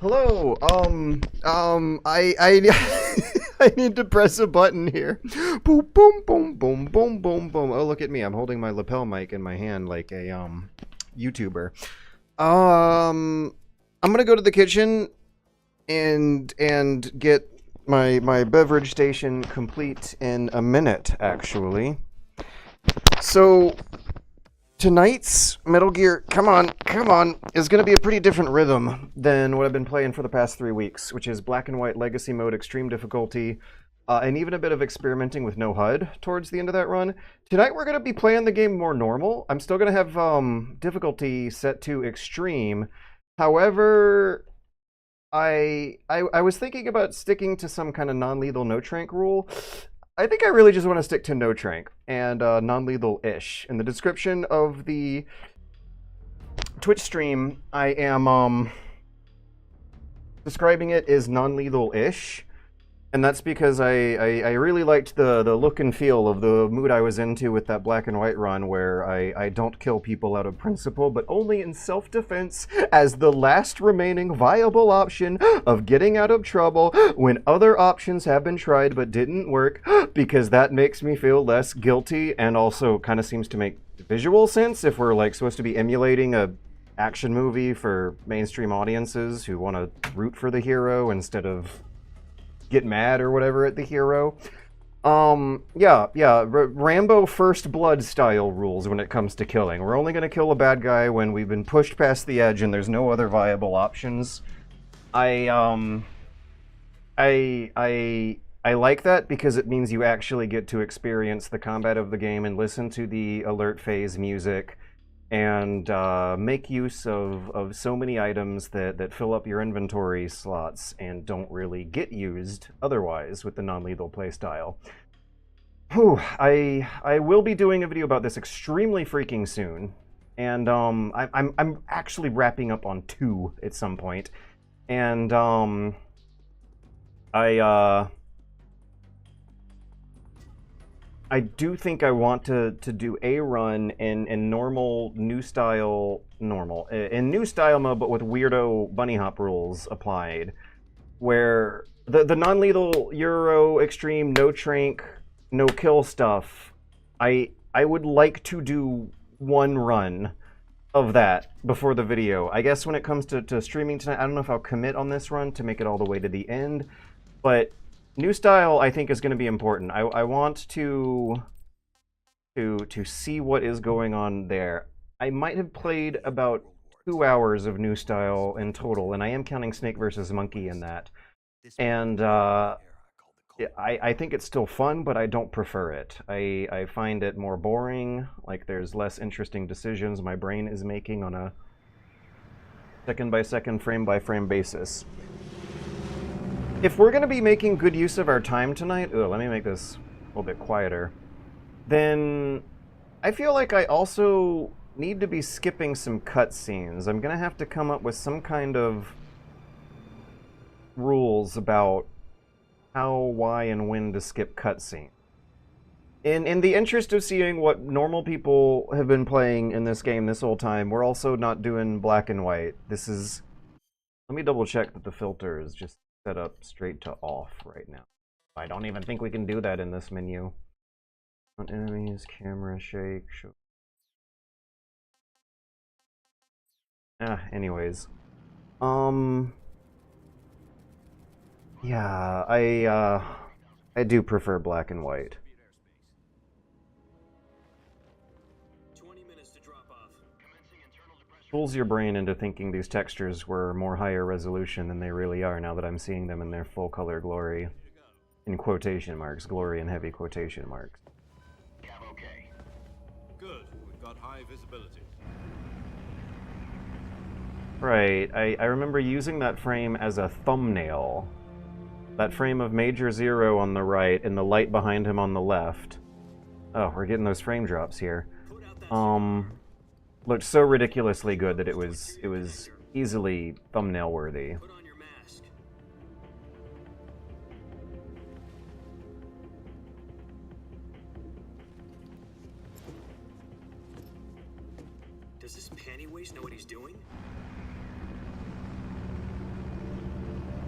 Hello. I I need to press a button here. Boom, boom, boom, boom, boom, boom, boom. Oh, look at me. I'm holding my lapel mic in my hand like a YouTuber. I'm gonna go to the kitchen and get my beverage station complete in a minute, actually. So tonight's Metal Gear, come on, is going to be a pretty different rhythm than what I've been playing for the past 3 weeks, which is Black and White Legacy Mode, Extreme Difficulty, and even a bit of experimenting with no HUD towards the end of that run. Tonight we're going to be playing the game more normal. I'm still going to have difficulty set to Extreme. However, I was thinking about sticking to some kind of non-lethal no-trank rule. I think I really just want to stick to no trank and non-lethal-ish. In the description of the Twitch stream, I am describing it as non-lethal-ish, and that's because I really liked the look and feel of the mood I was into with that Black and White run, where I don't kill people out of principle, but only in self-defense as the last remaining viable option of getting out of trouble when other options have been tried but didn't work, because that makes me feel less guilty and also kind of seems to make visual sense if we're like supposed to be emulating a action movie for mainstream audiences who want to root for the hero instead of get mad or whatever at the hero. Rambo First Blood style rules when it comes to killing. We're only going to kill a bad guy when we've been pushed past the edge and there's no other viable options. I like that because it means you actually get to experience the combat of the game and listen to the alert phase music and make use of so many items that fill up your inventory slots and don't really get used otherwise with the non-lethal playstyle. Whew, I will be doing a video about this extremely freaking soon, and I'm actually wrapping up on 2 at some point, and I do think I want to do a run in normal new style in new style mode, but with weirdo bunny hop rules applied, where the non-lethal Euro extreme no trank no kill stuff. I would like to do one run of that before the video. I guess when it comes to streaming tonight, I don't know if I'll commit on this run to make it all the way to the end, but new style, I think, is going to be important. I want to see what is going on there. I might have played about 2 hours of new style in total, and I am counting Snake versus Monkey in that. And I think it's still fun, but I don't prefer it. I find it more boring. Like, there's less interesting decisions my brain is making on a second-by-second, frame-by-frame basis. If we're going to be making good use of our time tonight, let me make this a little bit quieter, then I feel like I also need to be skipping some cutscenes. I'm going to have to come up with some kind of rules about how, why, and when to skip cutscenes. In the interest of seeing what normal people have been playing in this game this whole time, we're also not doing black and white. This is... Let me double check that the filter is just set up straight to off right now. I don't even think we can do that in this menu. On enemies, camera shake, show. Anyways. Yeah, I do prefer black and white. 20 minutes to drop off. Fools your brain into thinking these textures were more higher resolution than they really are now that I'm seeing them in their full color glory. In quotation marks, glory in heavy quotation marks. Okay. Good. We've got high visibility. Right, I remember using that frame as a thumbnail. That frame of Major Zero on the right and the light behind him on the left. Oh, we're getting those frame drops here. Looked so ridiculously good that it was easily thumbnail worthy. Put on your mask. Does this panty waste know what he's doing?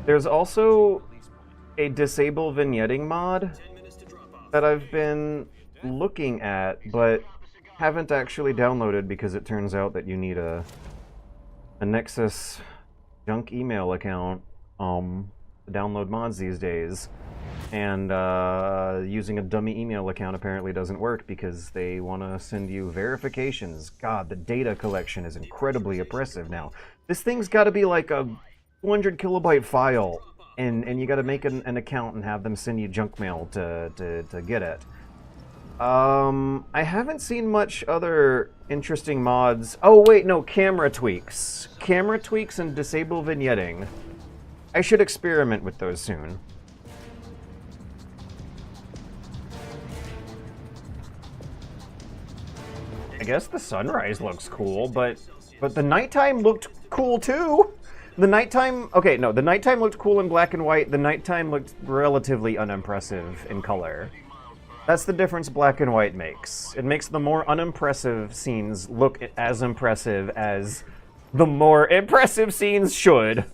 There's also a disable vignetting mod that I've been looking at, but haven't actually downloaded because it turns out that you need a Nexus junk email account to download mods these days. And using a dummy email account apparently doesn't work because they want to send you verifications. God, the data collection is incredibly oppressive now. This thing's got to be like a 200 kilobyte file, and you got to make an account and have them send you junk mail to get it. I haven't seen much other interesting mods. Oh wait, no, camera tweaks. Camera tweaks and disable vignetting. I should experiment with those soon. I guess the sunrise looks cool, but the nighttime looked cool too. The nighttime looked cool in black and white. The nighttime looked relatively unimpressive in color. That's the difference black and white makes. It makes the more unimpressive scenes look as impressive as the more impressive scenes should.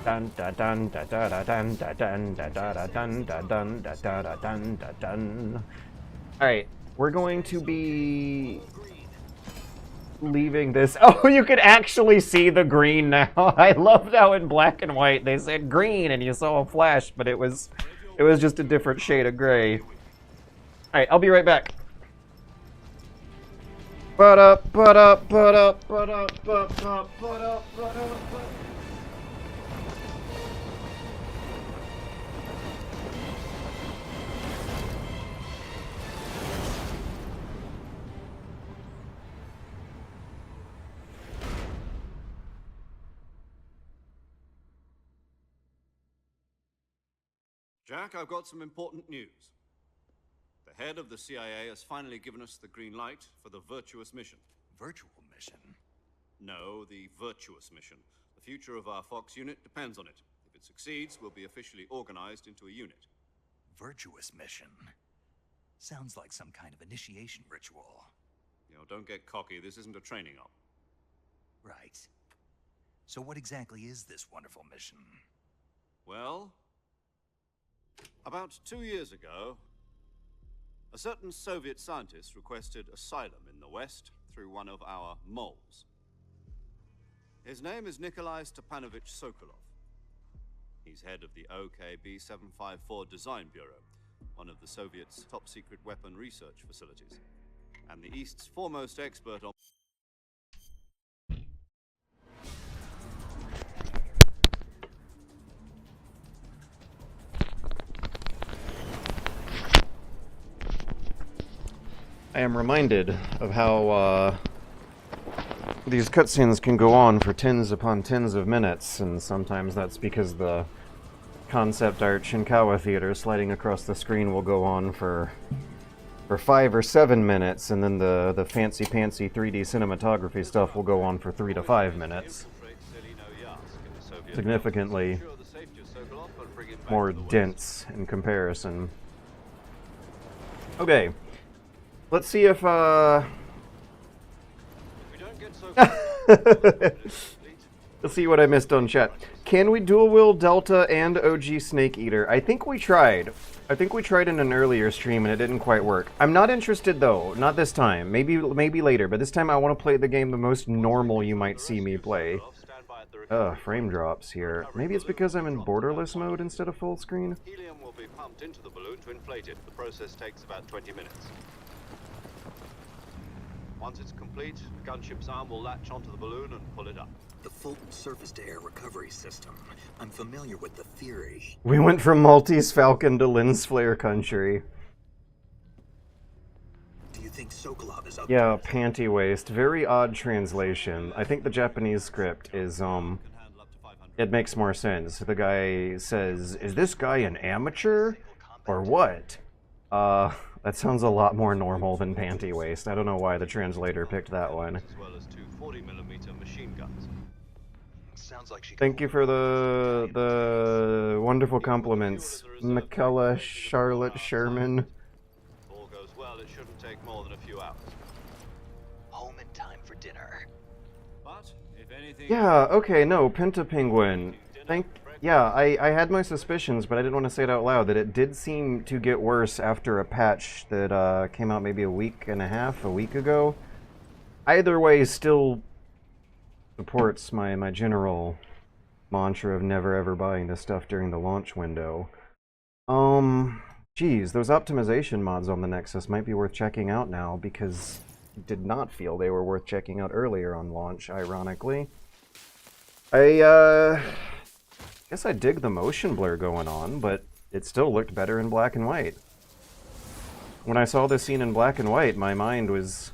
Dun dun dun dun dun dun dun dun dun dun dun dun. All right, we're going to be leaving this. Oh, you could actually see the green now. I loved how in black and white they said green and you saw a flash, but it was just a different shade of gray. All right, I'll be right back. Jack, I've got some important news. The head of the CIA has finally given us the green light for the virtuous mission. Virtual mission? No, the virtuous mission. The future of our Fox unit depends on it. If it succeeds, we'll be officially organized into a unit. Virtuous mission? Sounds like some kind of initiation ritual. You know, don't get cocky. This isn't a training op. Right. So what exactly is this wonderful mission? Well, about 2 years ago, a certain Soviet scientist requested asylum in the West through one of our moles. His name is Nikolai Stepanovich Sokolov. He's head of the OKB 754 Design Bureau, one of the Soviets' top-secret weapon research facilities, and the East's foremost expert on... I am reminded of how these cutscenes can go on for tens upon tens of minutes, and sometimes that's because the concept art Shinkawa theater sliding across the screen will go on for 5 or 7 minutes, and then the fancy-pantsy 3D cinematography stuff will go on for 3 to 5 minutes. Significantly more dense in comparison. Okay. Let's see if, let's see what I missed on chat. Can we dual-wield Delta and OG Snake Eater? I think we tried. I think we tried in an earlier stream and it didn't quite work. I'm not interested though, not this time. Maybe later, but this time I want to play the game the most normal you might see me play. Frame drops here. Maybe it's because I'm in borderless mode instead of full screen? Helium will be pumped into the balloon to inflate it. The process takes about 20 minutes. Once it's complete, the gunship's arm will latch onto the balloon and pull it up. The Fulton surface-to-air recovery system. I'm familiar with the theory. We went from Maltese Falcon to lens flare country. Do you think Sokolov is up? Yeah, panty waist. Very odd translation. I think the Japanese script is, it makes more sense. The guy says, "Is this guy an amateur? Or what?" That sounds a lot more normal than panty waist. I don't know why the translator picked that one. As well as 2 40mm machine guns. Sounds like she... Thank you for the wonderful compliments, McCullough Charlotte Sherman. If all goes well, it shouldn't take more than a few hours. dinner. But if anything... Yeah, okay, no, Penta Penguin. Yeah, I had my suspicions, but I didn't want to say it out loud, that it did seem to get worse after a patch that came out maybe a week ago. Either way, still supports my general mantra of never ever buying this stuff during the launch window. Geez, those optimization mods on the Nexus might be worth checking out now, because I did not feel they were worth checking out earlier on launch, ironically. I guess I dig the motion blur going on, but it still looked better in black and white. When I saw this scene in black and white, my mind was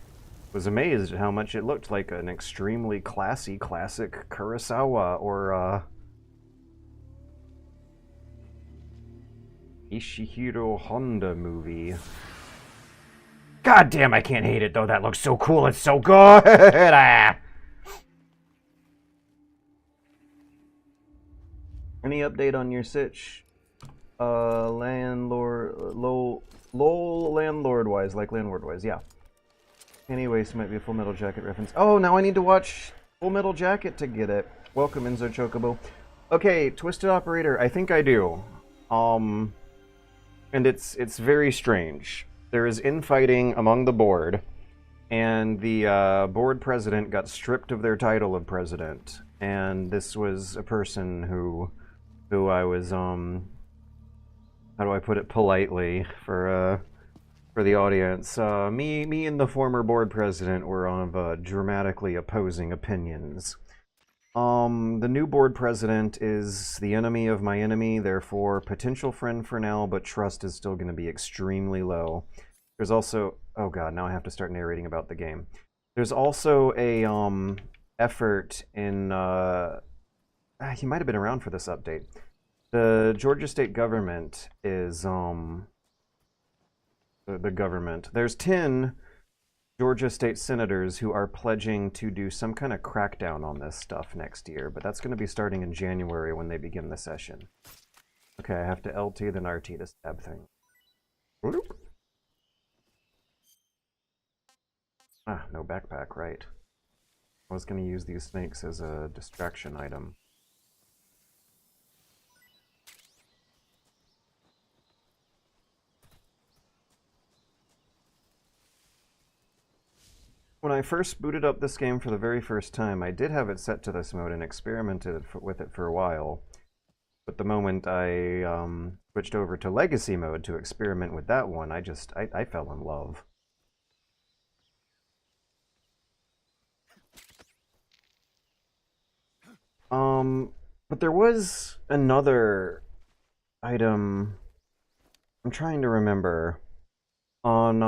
amazed at how much it looked like an extremely classy, classic Kurosawa or Ishihiro Honda movie. God damn, I can't hate it though. That looks so cool. It's so good. Any update on your sitch? Landlord, lol, landlord-wise, like landlord-wise, yeah. Anyways, might be a Full Metal Jacket reference. Oh, now I need to watch Full Metal Jacket to get it. Welcome, Enzo Chocobo. Okay, Twisted Operator, I think I do. And it's very strange. There is infighting among the board, and the board president got stripped of their title of president. And this was a person who I was, how do I put it politely for the audience? Me and the former board president were of dramatically opposing opinions. The new board president is the enemy of my enemy, therefore potential friend for now, but trust is still going to be extremely low. There's also, oh god, now I have to start narrating about the game. There's also a effort in, he might have been around for this update. The Georgia state government is, the government. There's 10 Georgia state senators who are pledging to do some kind of crackdown on this stuff next year, but that's going to be starting in January when they begin the session. Okay, I have to LT then RT to stab thing. Ah, no backpack, right. I was going to use these snakes as a distraction item. When I first booted up this game for the very first time, I did have it set to this mode and experimented with it for a while. But the moment I switched over to Legacy mode to experiment with that one, I fell in love. But there was another item, I'm trying to remember, on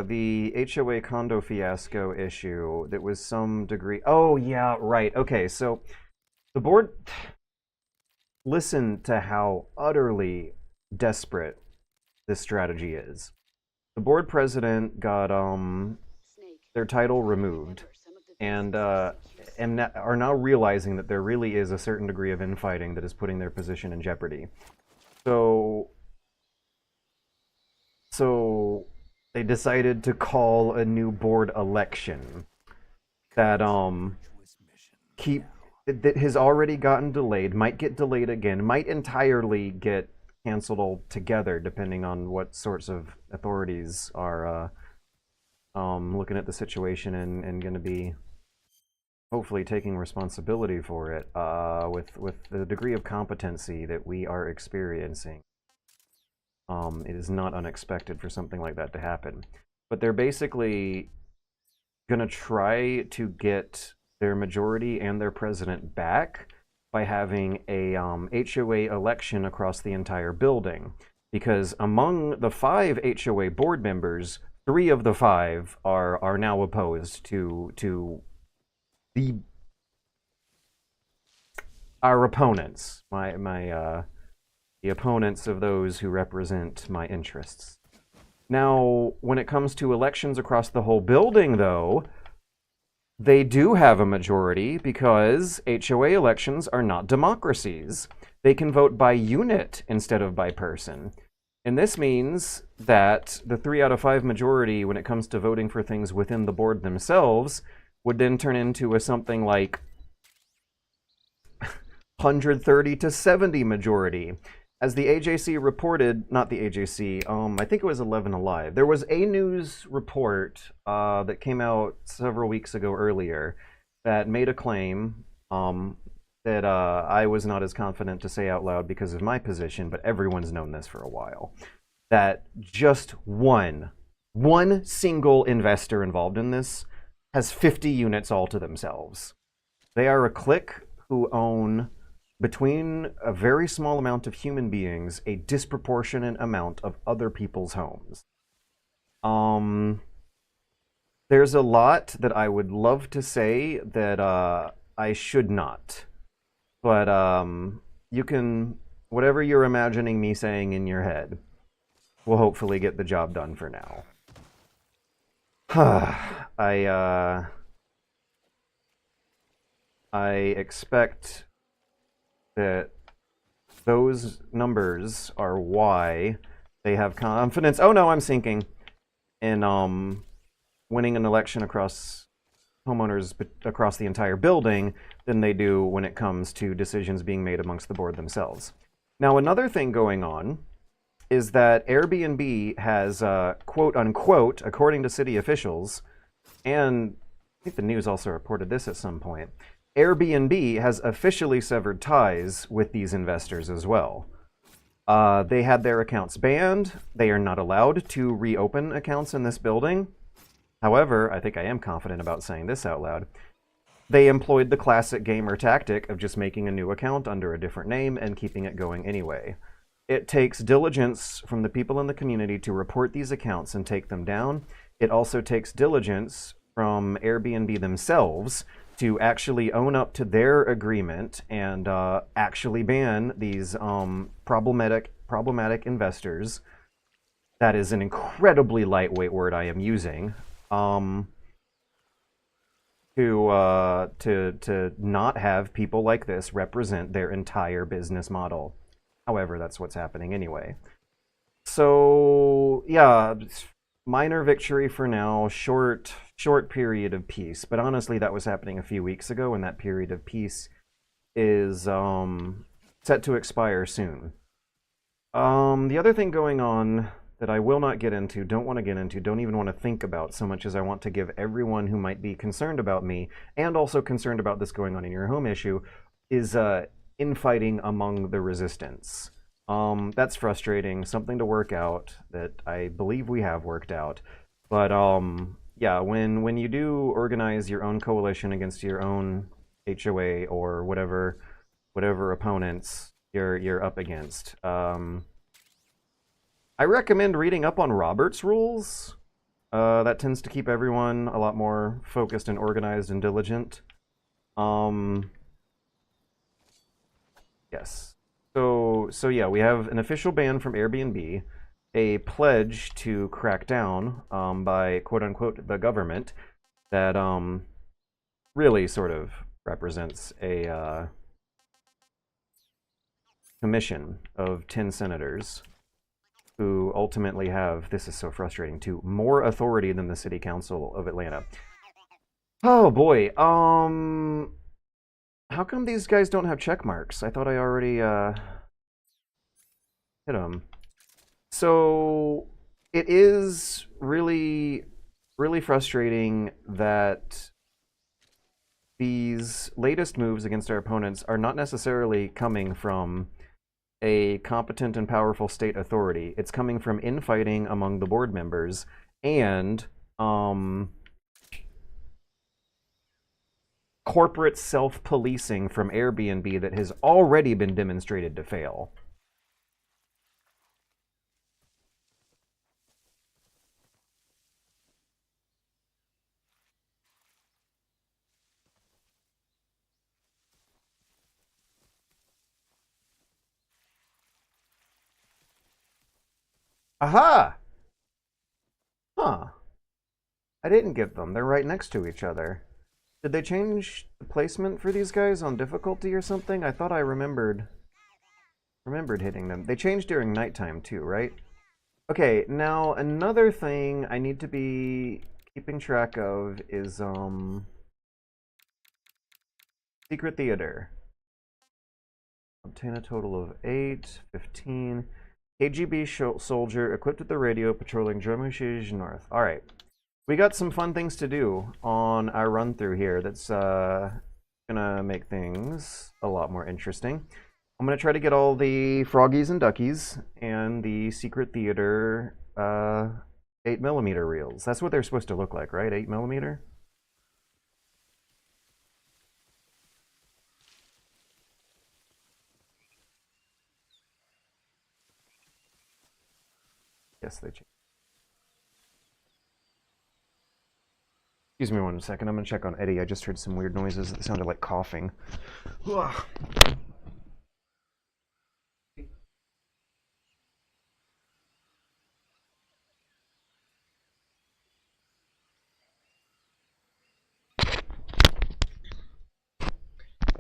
the HOA condo fiasco issue that was some degree... Oh, yeah, right. Okay, so the board... Listen to how utterly desperate this strategy is. The board president got their title removed, and are now realizing that there really is a certain degree of infighting that is putting their position in jeopardy. So they decided to call a new board election that that has already gotten delayed, might get delayed again, might entirely get canceled altogether, depending on what sorts of authorities are looking at the situation and going to be hopefully taking responsibility for it with the degree of competency that we are experiencing. It is not unexpected for something like that to happen. But they're basically going to try to get their majority and their president back by having a HOA election across the entire building. Because among the 5 HOA board members, 3 of the 5 are now opposed to our opponents, the opponents of those who represent my interests. Now, when it comes to elections across the whole building, though, they do have a majority because HOA elections are not democracies. They can vote by unit instead of by person. And this means that the 3 out of 5 majority, when it comes to voting for things within the board themselves, would then turn into a something like 130 to 70 majority. As the AJC reported, not the AJC, I think it was 11 Alive. There was a news report that came out several weeks ago earlier that made a claim that I was not as confident to say out loud because of my position, but everyone's known this for a while. That just one single investor involved in this has 50 units all to themselves. They are a clique who own, between a very small amount of human beings, a disproportionate amount of other people's homes. There's a lot that I would love to say that I should not. But you can, whatever you're imagining me saying in your head, will hopefully get the job done for now. I expect that those numbers are why they have confidence. Oh no, I'm sinking. In winning an election across homeowners across the entire building than they do when it comes to decisions being made amongst the board themselves. Now, another thing going on is that Airbnb has, quote unquote, according to city officials, and I think the news also reported this at some point, Airbnb has officially severed ties with these investors as well. They had their accounts banned. They are not allowed to reopen accounts in this building. However, I think I am confident about saying this out loud. They employed the classic gamer tactic of just making a new account under a different name and keeping it going anyway. It takes diligence from the people in the community to report these accounts and take them down. It also takes diligence from Airbnb themselves to actually own up to their agreement and actually ban these problematic investors. That is an incredibly lightweight word I am using. To not have people like this represent their entire business model. However, that's what's happening anyway. So yeah, minor victory for now, short period of peace. But honestly, that was happening a few weeks ago, and that period of peace is set to expire soon. The other thing going on that I will not get into, don't want to get into, don't even want to think about so much as I want to give everyone who might be concerned about me and also concerned about this going on in your home issue is infighting among the resistance. That's frustrating, something to work out that I believe we have worked out. But yeah, when you do organize your own coalition against your own HOA or whatever opponents you're up against, I recommend reading up on Robert's rules. That tends to keep everyone a lot more focused and organized and diligent. Yes. So yeah, we have an official ban from Airbnb, a pledge to crack down by quote-unquote the government that really sort of represents a commission of 10 senators who ultimately have, this is so frustrating too, more authority than the City Council of Atlanta. Oh boy, how come these guys don't have check marks? I thought I already hit them. So it is really frustrating that these latest moves against our opponents are not necessarily coming from a competent and powerful state authority. It's coming from infighting among the board members and corporate self-policing from Airbnb that has already been demonstrated to fail. Aha! Huh. I didn't get them. They're right next to each other. Did they change the placement for these guys on difficulty or something? I thought I remembered hitting them. They changed during nighttime too, right? Okay, now another thing I need to be keeping track of is Secret Theater. Obtain a total of 8, 15. KGB soldier equipped with the radio patrolling Drumushij North. Alright. We got some fun things to do on our run through here that's gonna make things a lot more interesting. I'm gonna try to get all the Froggies and Duckies and the Secret Theater 8mm reels. That's what they're supposed to look like, right? 8mm? Yes, they changed. Excuse me 1 second. I'm gonna check on Eddie. I just heard some weird noises that sounded like coughing. Ugh.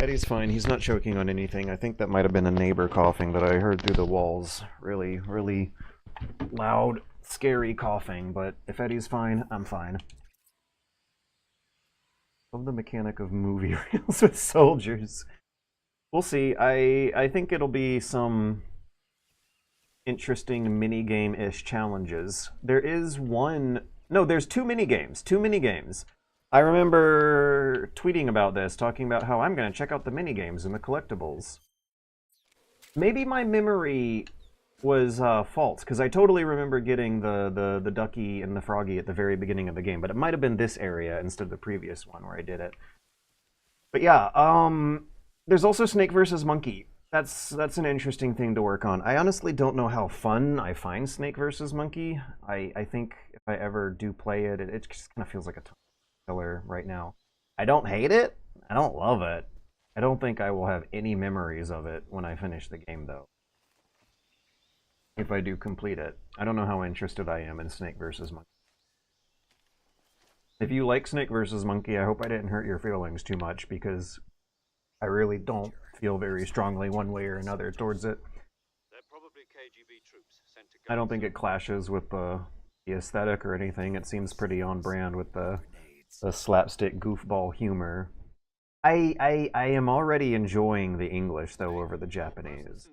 Eddie's fine. He's not choking on anything. I think that might have been a neighbor coughing that I heard through the walls. Really, really loud, scary coughing. But if Eddie's fine, I'm fine. Love the mechanic of movie reels with soldiers. We'll see. I think it'll be some interesting mini-game-ish challenges. There is one... No, there's 2 mini-games. 2 mini-games. I remember tweeting about this, talking about how I'm going to check out the mini-games and the collectibles. Maybe my memory was false, because I totally remember getting the Ducky and the Froggy at the very beginning of the game, but it might have been this area instead of the previous one where I did it. But yeah, there's also Snake vs. Monkey. That's an interesting thing to work on. I honestly don't know how fun I find Snake vs. Monkey. I think if I ever do play it, it just kind of feels like a killer right now. I don't hate it. I don't love it. I don't think I will have any memories of it when I finish the game, though. If I do complete it. I don't know how interested I am in Snake vs. Monkey. If you like Snake vs. Monkey, I hope I didn't hurt your feelings too much, because I really don't feel very strongly one way or another towards it. I don't think it clashes with the aesthetic or anything. It seems pretty on brand with the slapstick goofball humor. I am already enjoying the English, though, over the Japanese.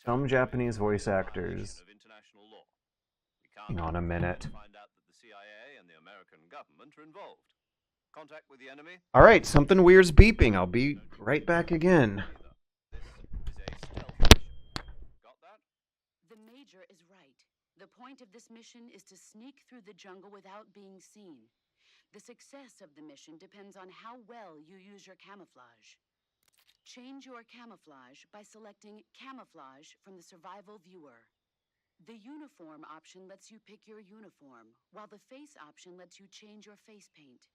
Some Japanese voice actors... Hang on a minute. Alright, something weird's beeping. I'll be right back again. The Major is right. The point of this mission is to sneak through the jungle without being seen. The success of the mission depends on how well you use your camouflage. Change your camouflage by selecting Camouflage from the Survival Viewer. The Uniform option lets you pick your uniform, while the Face option lets you change your face paint.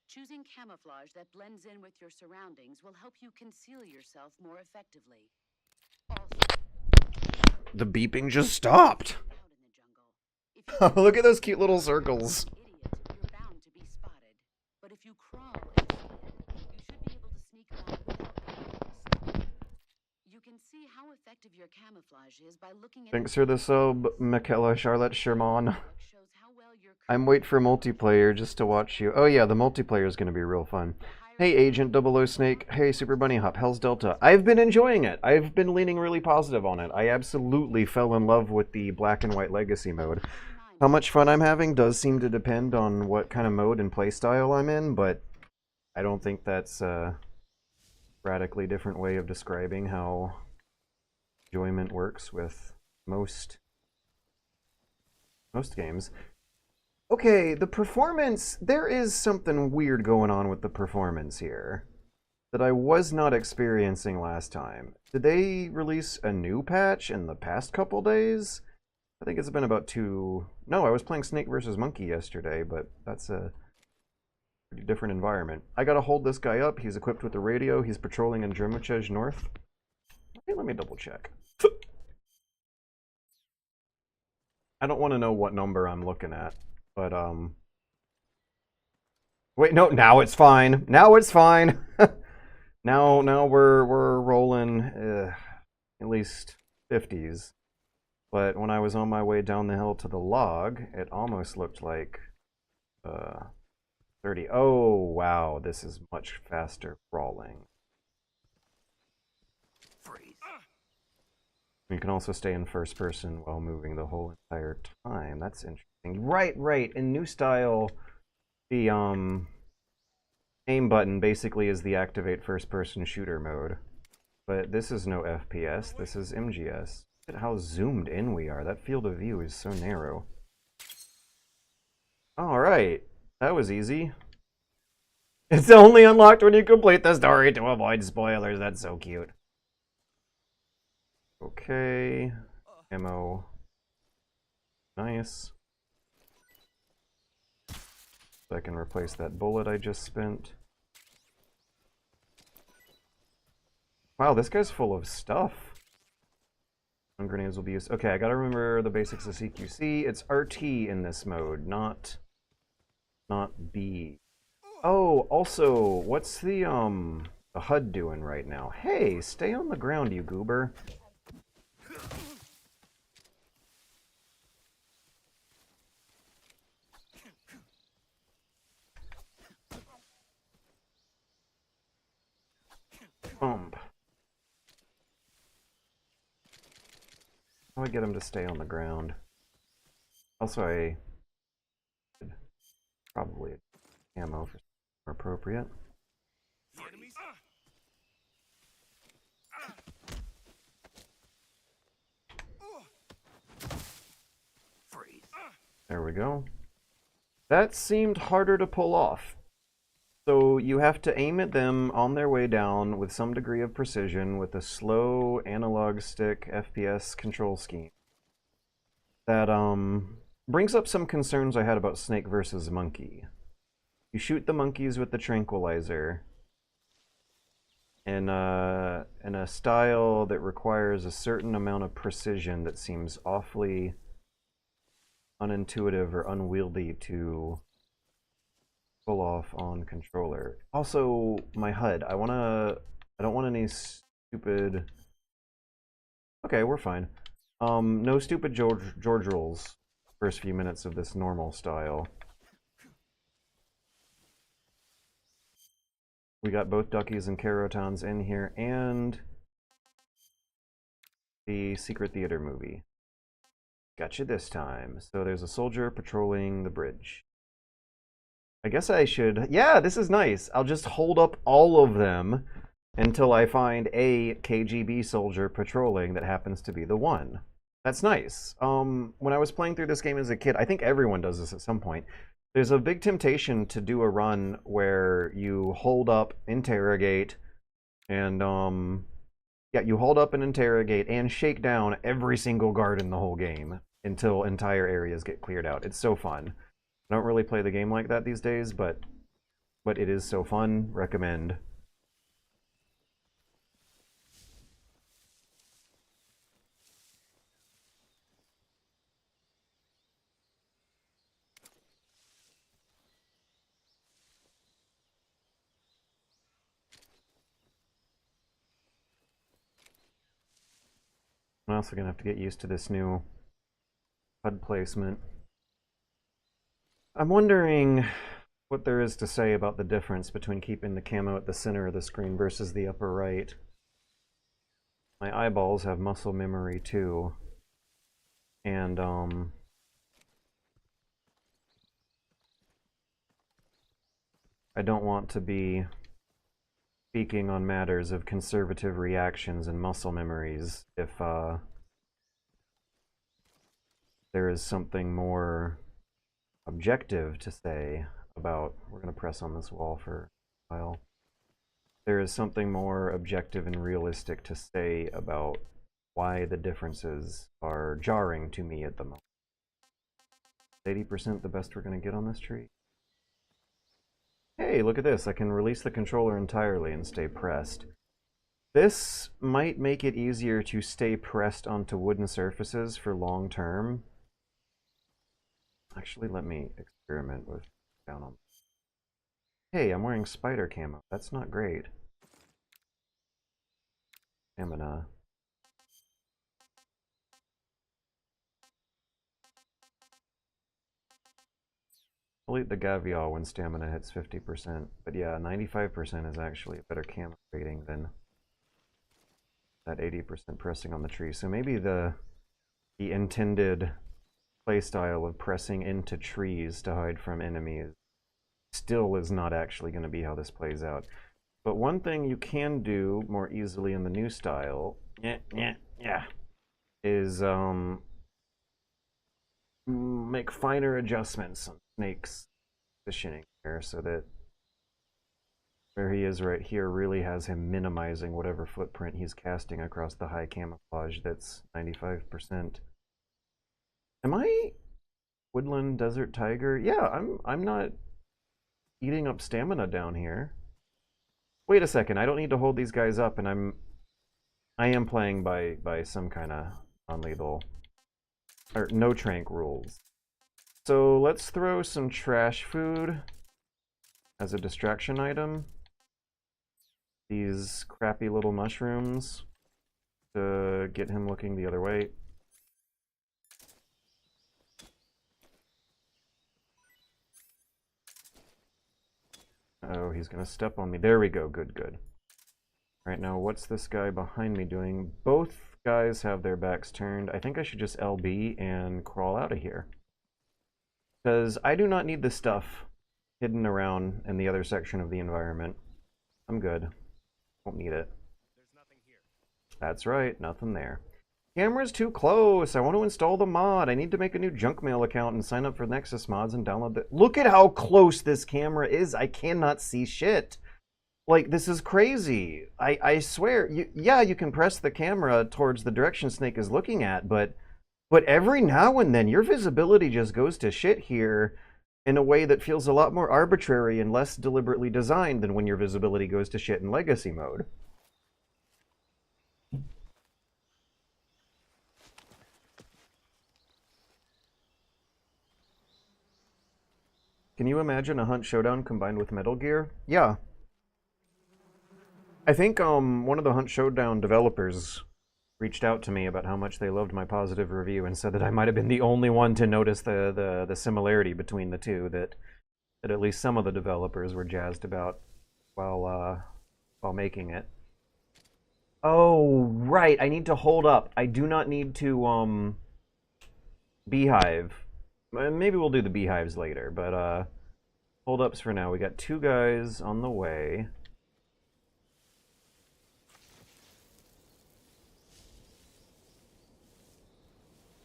Choosing camouflage that blends in with your surroundings will help you conceal yourself more effectively. Also, the beeping just stopped. Look at those cute little circles. You're bound to be spotted. But if you crawl and you should be able to sneak around without being noticed. You can see how effective your camouflage is by looking at... Thanks for the sub, Michaela Charlotte Sherman. I'm waiting for multiplayer just to watch you. Oh yeah, the multiplayer is going to be real fun. Hey Agent 00 Snake. Hey Super Bunny Hop. Hell's Delta. I've been enjoying it. I've been leaning really positive on it. I absolutely fell in love with the black and white legacy mode. How much fun I'm having does seem to depend on what kind of mode and playstyle I'm in, but I don't think that's a radically different way of describing how enjoyment works with most games. Okay, the performance, there is something weird going on with the performance here that I was not experiencing last time. Did they release a new patch in the past couple days? I think it's been about 2... No, I was playing Snake vs. Monkey yesterday, but that's a pretty different environment. I gotta hold this guy up. He's equipped with a radio. He's patrolling in Drumushij North. Okay, let me double check. I don't want to know what number I'm looking at, but wait, no, now it's fine. Now it's fine. now we're rolling at least 50s. But when I was on my way down the hill to the log, it almost looked like 30. Oh, wow, this is much faster crawling. Freeze. You can also stay in first person while moving the whole entire time. That's interesting. Right, right. In new style, the aim button basically is the activate first person shooter mode. But this is no FPS, this is MGS. Look at how zoomed in we are. That field of view is so narrow. Alright, that was easy. It's only unlocked when you complete the story to avoid spoilers. That's so cute. Okay. Ammo. Nice. So I can replace that bullet I just spent. Wow, this guy's full of stuff. Some grenades will be used. Okay, I gotta remember the basics of CQC. It's RT in this mode, not B. Oh, also, what's the HUD doing right now? Hey, stay on the ground, you goober. Bump. How do I get him to stay on the ground? Also, I should probably ammo for more appropriate. Freeze. There we go. That seemed harder to pull off. So you have to aim at them on their way down with some degree of precision with a slow analog stick FPS control scheme. That brings up some concerns I had about Snake versus Monkey. You shoot the monkeys with the tranquilizer in a style that requires a certain amount of precision that seems awfully unintuitive or unwieldy to pull off on controller. Also, my HUD. I don't want any stupid. Okay, we're fine. No stupid George rolls. First few minutes of this normal style. We got both Duckies and Carotons in here, and the Secret Theater movie. Gotcha this time. So there's a soldier patrolling the bridge. I guess I should... Yeah, this is nice. I'll just hold up all of them until I find a KGB soldier patrolling that happens to be the one. That's nice. When I was playing through this game as a kid, I think everyone does this at some point, there's a big temptation to do a run where you hold up, interrogate, and, yeah, you hold up and interrogate and shake down every single guard in the whole game until entire areas get cleared out. It's so fun. I don't really play the game like that these days, but it is so fun. Recommend. I'm also gonna have to get used to this new HUD placement. I'm wondering what there is to say about the difference between keeping the camo at the center of the screen versus the upper right. My eyeballs have muscle memory too, and I don't want to be speaking on matters of conservative reactions and muscle memories if there is something more objective to say about... We're going to press on this wall for a while. There is something more objective and realistic to say about why the differences are jarring to me at the moment. 80% the best we're going to get on this tree? Hey, look at this. I can release the controller entirely and stay pressed. This might make it easier to stay pressed onto wooden surfaces for long term. Actually, let me experiment with down on. Hey, I'm wearing spider camo. That's not great. Stamina. I'll eat the Gavial when stamina hits 50%. But yeah, 95% is actually a better camo rating than that 80% pressing on the tree. So maybe the intended playstyle of pressing into trees to hide from enemies still is not actually going to be how this plays out. But one thing you can do more easily in the new style, is make finer adjustments on Snake's positioning here so that where he is right here really has him minimizing whatever footprint he's casting across the high camouflage that's 95%. Am I woodland desert tiger? Yeah, I'm not eating up stamina down here. Wait a second, I don't need to hold these guys up, and I am playing by some kind of non-lethal or no trank rules. So let's throw some trash food as a distraction item. These crappy little mushrooms to get him looking the other way. Oh, he's gonna step on me. There we go. Good, good. Right now, what's this guy behind me doing? Both guys have their backs turned. I think I should just LB and crawl out of here. Because I do not need the stuff hidden around in the other section of the environment. I'm good. Won't need it. There's nothing here. That's right, nothing there. Camera's too close. I want to install the mod. I need to make a new junk mail account and sign up for Nexus mods and download the... Look at how close this camera is. I cannot see shit. Like, this is crazy. I swear. Yeah, you can press the camera towards the direction Snake is looking at, but every now and then your visibility just goes to shit here in a way that feels a lot more arbitrary and less deliberately designed than when your visibility goes to shit in Legacy mode. Can you imagine a Hunt Showdown combined with Metal Gear? Yeah. I think one of the Hunt Showdown developers reached out to me about how much they loved my positive review and said that I might have been the only one to notice the similarity between the two, that at least some of the developers were jazzed about while making it. Oh, right, I need to hold up. I do not need to beehive. Maybe we'll do the beehives later, but hold ups for now. We got 2 guys on the way.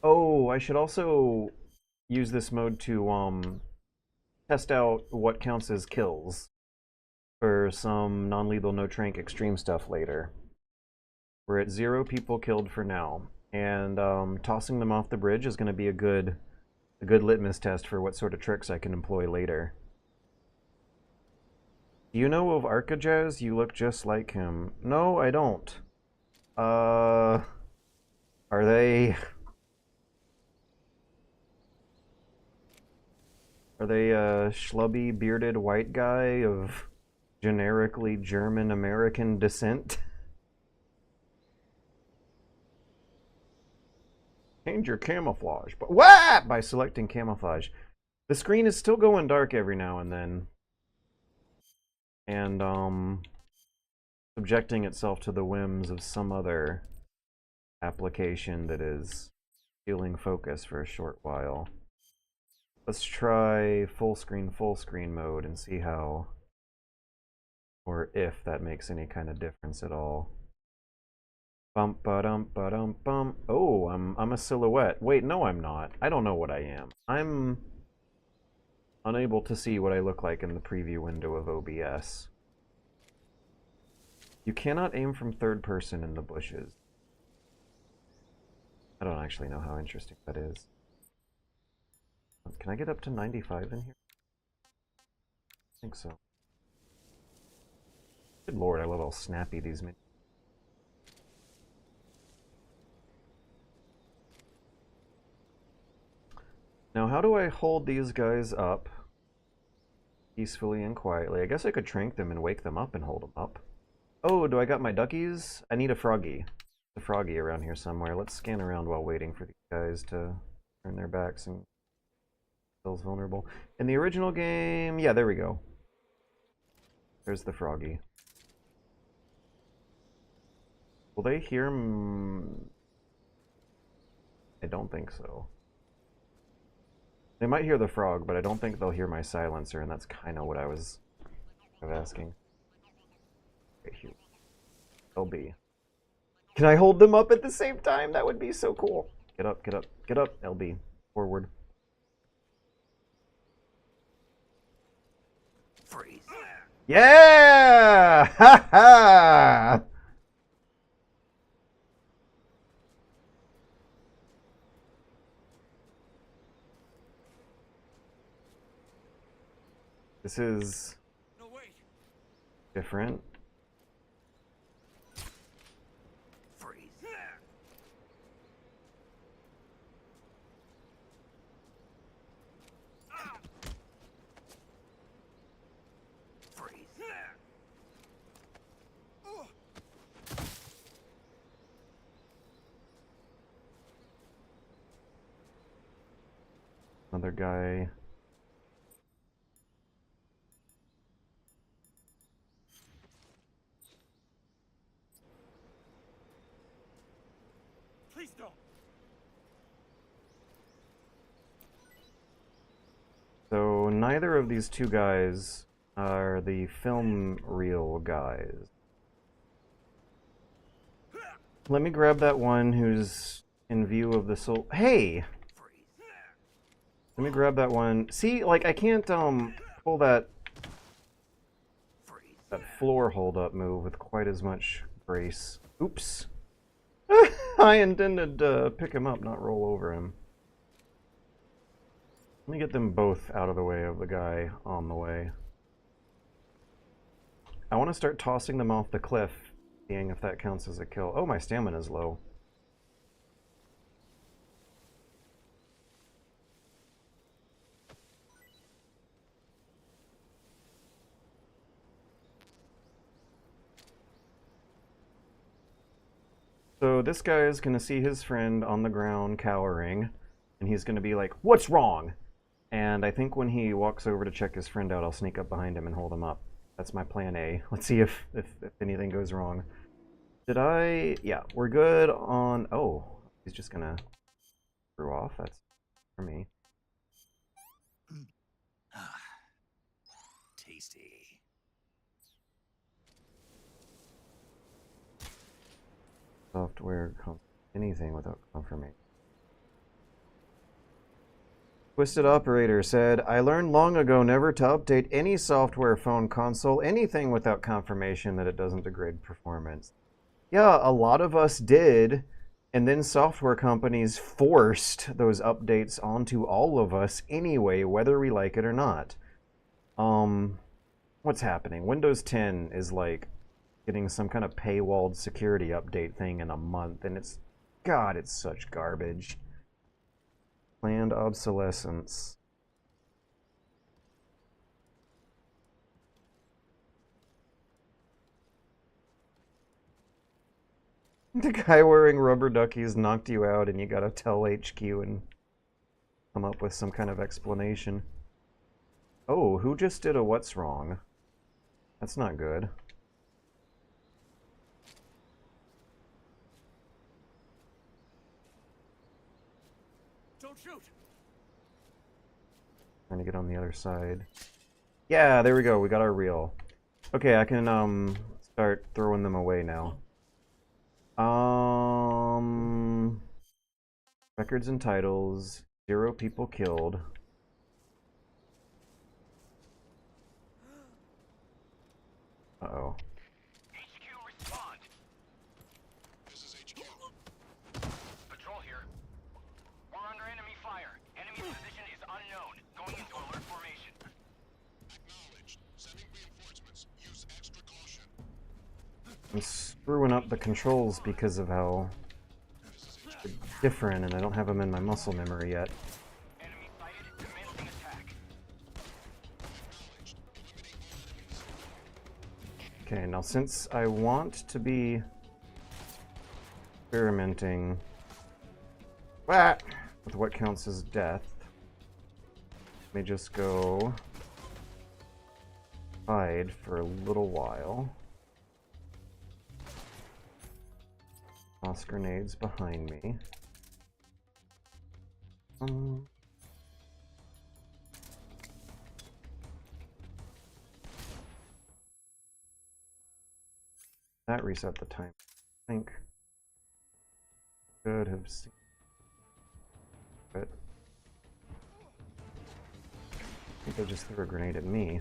Oh, I should also use this mode to test out what counts as kills for some non-lethal no-trank extreme stuff later. We're at 0 people killed for now, and tossing them off the bridge is going to be a good litmus test for what sort of tricks I can employ later. Do you know of Arcajaz? You look just like him. No, I don't. Are they... Are they a schlubby, bearded white guy of generically German-American descent? Change your camouflage. But what? By selecting camouflage. The screen is still going dark every now and then. And, subjecting itself to the whims of some other application that is stealing focus for a short while. Let's try full screen mode and see how, or if that makes any kind of difference at all. Bump ba dum ba dum bum. Oh, I'm a silhouette. Wait, no, I'm not. I don't know what I am. I'm unable to see what I look like in the preview window of OBS. You cannot aim from third person in the bushes. I don't actually know how interesting that is. Can I get up to 95 in here? I think so. Good lord, I love how snappy these menus. Now, how do I hold these guys up peacefully and quietly? I guess I could trank them and wake them up and hold them up. Oh, do I got my duckies? I need a froggy. A froggy around here somewhere. Let's scan around while waiting for these guys to turn their backs and feels vulnerable. In the original game, yeah, there we go. There's the froggy. Will they hear I don't think so. They might hear the frog, but I don't think they'll hear my silencer, and that's kind of what I was asking. Okay, here. LB. Can I hold them up at the same time? That would be so cool. Get up, get up, get up, LB. Forward. Freeze. Yeah! Ha ha! This is different. Freeze. Freeze. Another guy. Please don't. So neither of these two guys are the film reel guys. Let me grab that one who's in view of the soul. Hey! Let me grab that one. See, like, I can't pull that floor hold up move with quite as much grace. Oops. I intended to pick him up, not roll over him. Let me get them both out of the way of the guy on the way. I want to start tossing them off the cliff, seeing if that counts as a kill. Oh, my stamina's low. So this guy is going to see his friend on the ground cowering, and he's going to be like, "What's wrong?" And I think when he walks over to check his friend out, I'll sneak up behind him and hold him up. That's my plan A. Let's see if anything goes wrong. Did I... Yeah, we're good on... Oh, he's just going to screw off. That's for me. Tasty. Software... anything without confirmation. Twisted Operator said, I learned long ago never to update any software, phone, console, anything without confirmation that it doesn't degrade performance. Yeah, a lot of us did, and then software companies forced those updates onto all of us anyway, whether we like it or not. What's happening? Windows 10 is like getting some kind of paywalled security update thing in a month, and it's... God, it's such garbage. Planned obsolescence. The guy wearing rubber duckies knocked you out and you gotta tell HQ and come up with some kind of explanation. Oh, who just did a what's wrong? That's not good. Don't shoot. Trying to get on the other side. Yeah, there we go. We got our reel. Okay, I can start throwing them away now. Records and titles. 0 people killed. Uh-oh. HQ, respond. This is HQ. Patrol here. We're under enemy fire. Enemy position is unknown. Going into alert formation. Acknowledged. Sending reinforcements. Use extra caution. I'm screwing up the controls because of how they're different, and I don't have them in my muscle memory yet. Enemy sighted. Commencing attack. Okay, now since I want to be experimenting with what counts as death, let me just go hide for a little while. Toss grenades behind me. That reset the time. I think could have seen it. I think they just threw a grenade at me.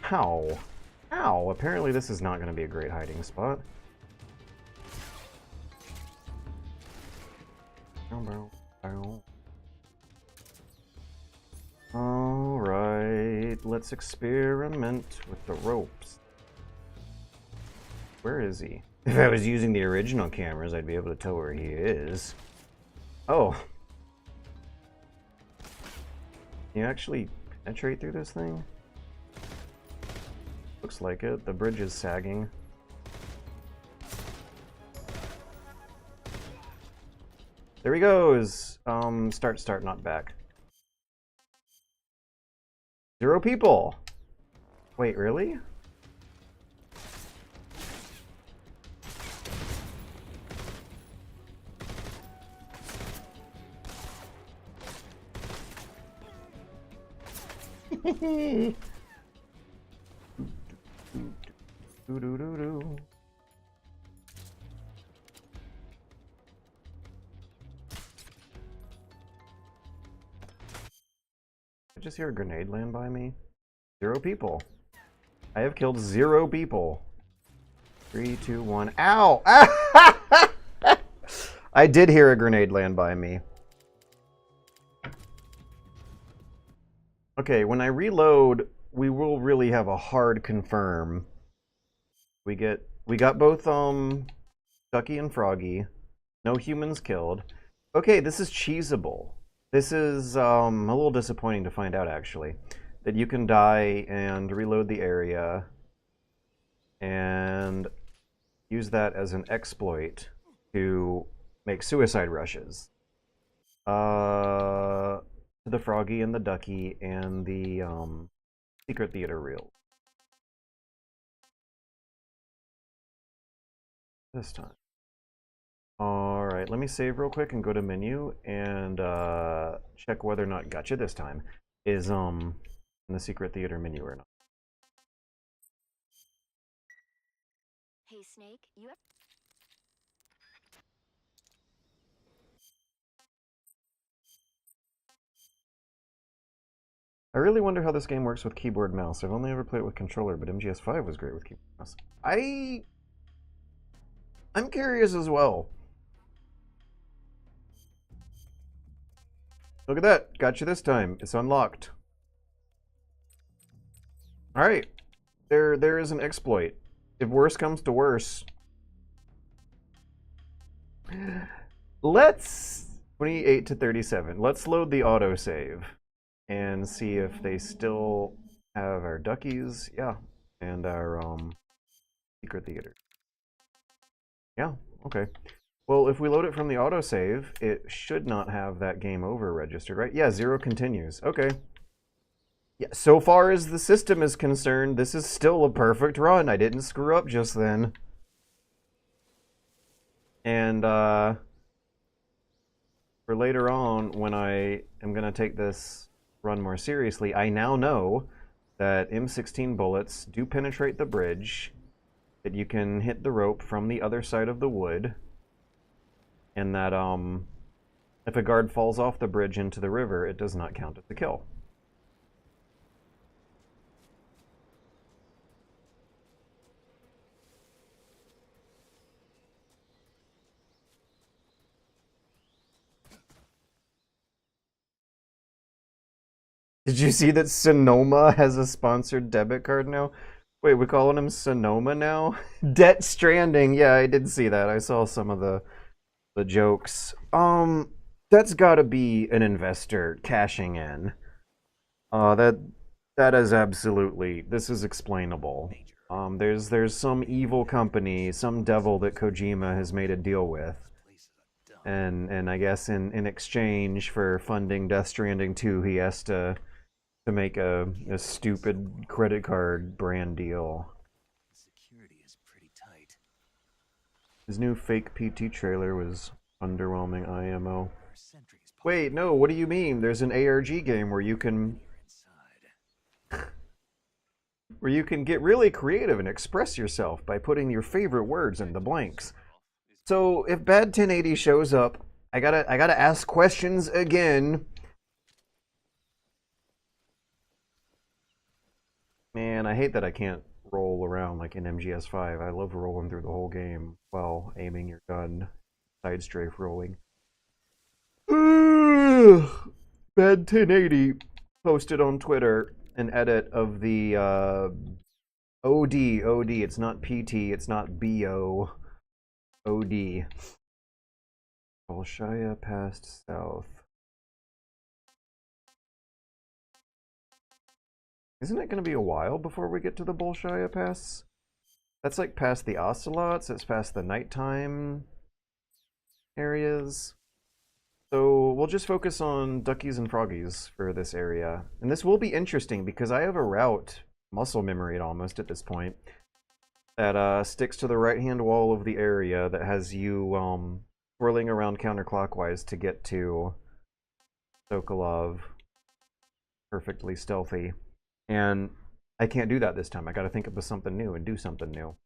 How? Ow! Apparently this is not going to be a great hiding spot. Alright, let's experiment with the ropes. Where is he? If I was using the original cameras, I'd be able to tell where he is. Oh. Can you actually penetrate through this thing? Looks like it. The bridge is sagging. There he goes! Start, not back. 0 people! Wait, really? Do. I just hear a grenade land by me. 0 people. I have killed 0 people. 3, 2, 1. Ow! I did hear a grenade land by me. Okay, when I reload, we will really have a hard confirm. We got both Ducky and Froggy. No humans killed. Okay, this is cheesable. This is a little disappointing to find out, actually, that you can die and reload the area and use that as an exploit to make suicide rushes. To the Froggy and the Ducky and the secret theater reel. This time. Alright, let me save real quick and go to menu and check whether or not Gotcha this time is in the secret theater menu or not. Hey Snake, you have I really wonder how this game works with keyboard mouse. I've only ever played it with controller, but MGS5 was great with keyboard mouse. I'm curious as well. Look at that. Gotcha this time. It's unlocked. Alright. There is an exploit. If worse comes to worse. Let's 28 to 37. Let's load the autosave and see if they still have our duckies. Yeah. And our secret theater. Yeah, okay. Well, if we load it from the autosave, it should not have that game over registered, right? Yeah, 0 continues. Okay. Yeah, so far as the system is concerned, this is still a perfect run. I didn't screw up just then. And for later on, when I am going to take this run more seriously, I now know that M16 bullets do penetrate the bridge, that you can hit the rope from the other side of the wood, and that if a guard falls off the bridge into the river, it does not count as a kill. Did you see that Sonoma has a sponsored debit card now? Wait, we're calling him Sonoma now? Debt Stranding. Yeah, I did see that. I saw some of the jokes. That's gotta be an investor cashing in. That is absolutely, this is explainable. There's some evil company, some devil that Kojima has made a deal with. And I guess in exchange for funding Death Stranding 2, he has to to make a stupid credit card brand deal. Security is pretty tight. His new fake PT trailer was underwhelming IMO. There are sentries Wait, no, what do you mean? There's an ARG game where you can inside. get really creative and express yourself by putting your favorite words in the blanks. So if Bad 1080 shows up, I gotta ask questions again. Man, I hate that I can't roll around like in MGS5. I love rolling through the whole game while aiming your gun, side strafe rolling. Bad 1080 posted on Twitter an edit of the OD. It's not PT, it's not BO. OD. Bolshaya passed south. Isn't it going to be a while before we get to the Bolshaya Pass? That's like past the Ocelots, it's past the nighttime areas. So we'll just focus on Duckies and Froggies for this area. And this will be interesting because I have a route, muscle memory almost at this point, that sticks to the right-hand wall of the area that has you whirling around counterclockwise to get to Sokolov. Perfectly stealthy. And I can't do that this time. I gotta think up of something new and do something new.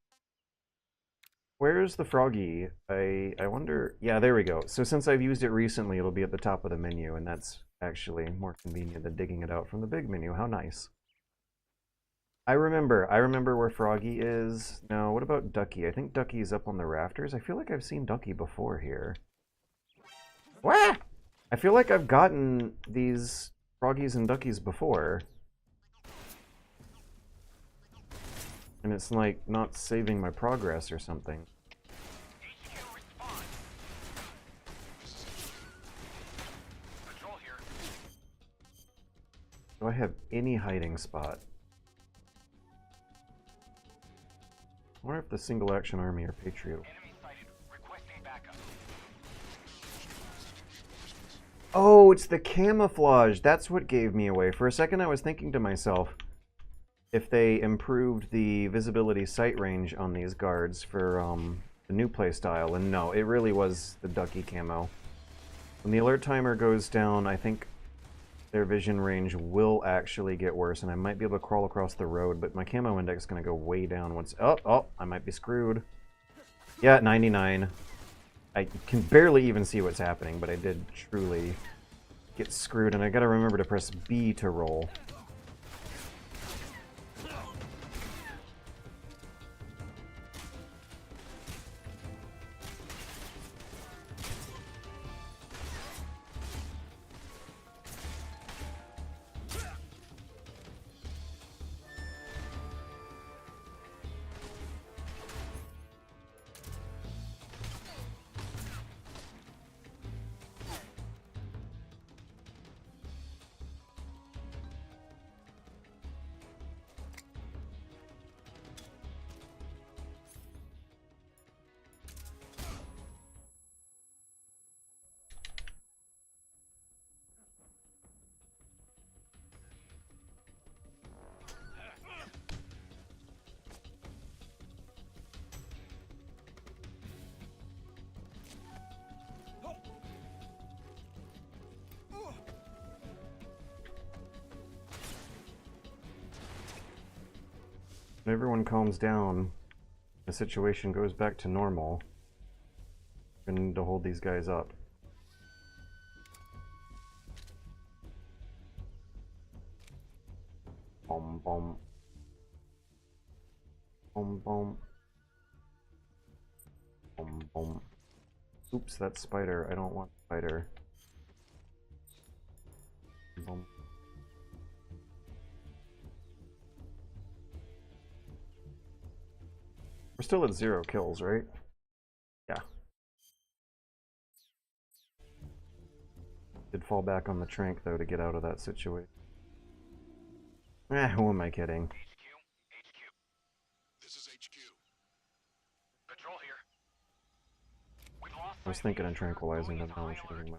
Where's the Froggy? I wonder... Yeah, there we go. So since I've used it recently, it'll be at the top of the menu, and that's actually more convenient than digging it out from the big menu. How nice. I remember where Froggy is. Now, what about Ducky? I think Ducky's up on the rafters. I feel like I've seen Ducky before here. What? I feel like I've gotten these Froggies and Duckies before. And it's like not saving my progress or something. HQ respond. Patrol here. Do I have any hiding spot? I wonder if the Single Action Army or Patriot. Enemy sighted. Requesting backup. Oh, it's the camouflage. That's what gave me away. For a second I was thinking to myself, if they improved the visibility sight range on these guards for the new playstyle, and no, it really was the Ducky camo. When the alert timer goes down, I think their vision range will actually get worse, and I might be able to crawl across the road, but my camo index is going to go way down once... Oh, I might be screwed. Yeah, 99. I can barely even see what's happening, but I did truly get screwed, and I gotta remember to press B to roll. When everyone calms down, the situation goes back to normal. We need to hold these guys up. Boom, boom. Boom, boom. Boom, boom. Oops, that's spider. I don't want spider. Boom. We're still at 0 kills, right? Yeah. Did fall back on the trank, though, to get out of that situation. Who am I kidding? HQ. This is HQ. Patrol here. We've lost I was thinking of tranquilizing them. Now I'm shooting my...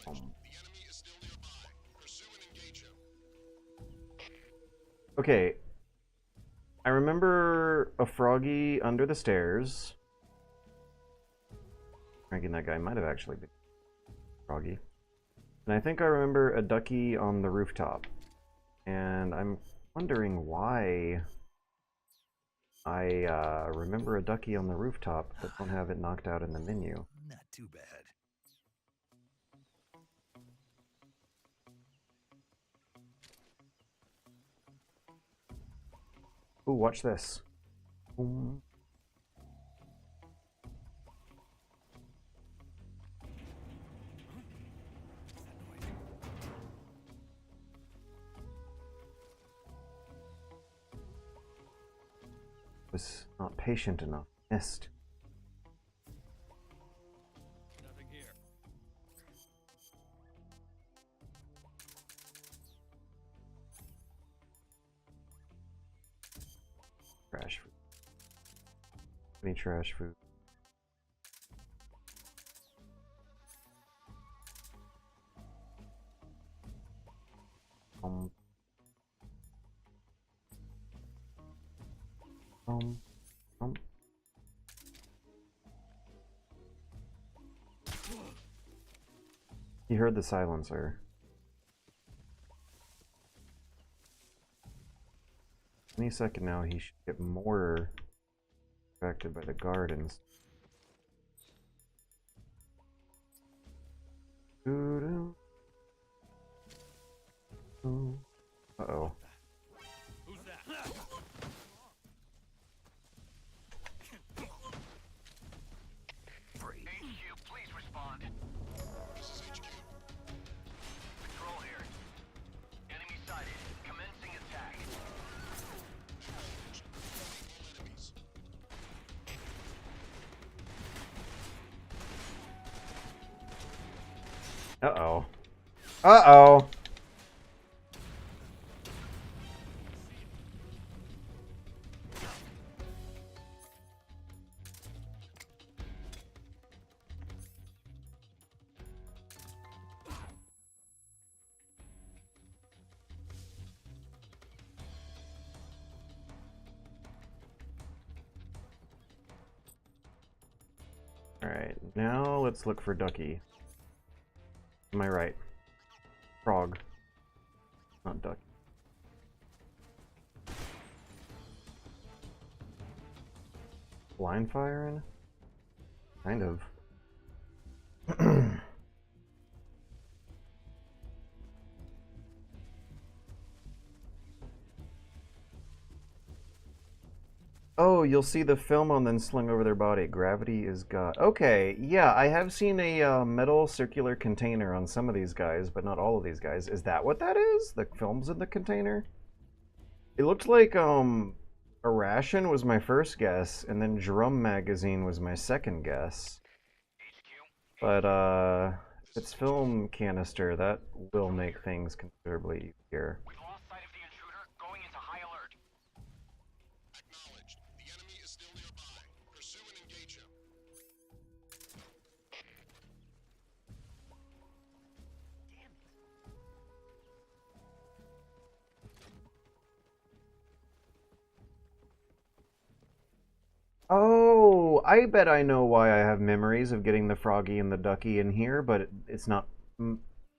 the enemy is still nearby. Pursue and engage him. Okay. I remember a Froggy under the stairs. Ranking that guy might have actually been Froggy. And I think I remember a Ducky on the rooftop. And I'm wondering why I remember a Ducky on the rooftop but don't have it knocked out in the menu. Not too bad. Ooh, watch this. Boom. Was not patient enough. Missed. Nothing here. Trash food. Any trash food? Um. He heard the silencer. Any second now, he should get more affected by the gardens. Uh-oh. Who's that? Free. HQ, please respond. This is HQ. Patrol here. Enemy sighted. Commencing attack. Uh-oh. Uh-oh. Alright, now let's look for Ducky. Am I right? Frog. Not Ducky. Blind firing? Kind of. Oh, you'll see the film on then slung over their body. Gravity is God. Okay, yeah, I have seen a metal circular container on some of these guys, but not all of these guys. Is that what that is? The film's in the container? It looked like a ration was my first guess, and then drum magazine was my second guess. But if it's film canister, that will make things considerably easier. We've lost sight of the intruder. Going into high alert. Acknowledged. The enemy is still nearby. Pursue and engage him. Oh, I bet I know why I have memories of getting the Froggy and the Ducky in here, but it's not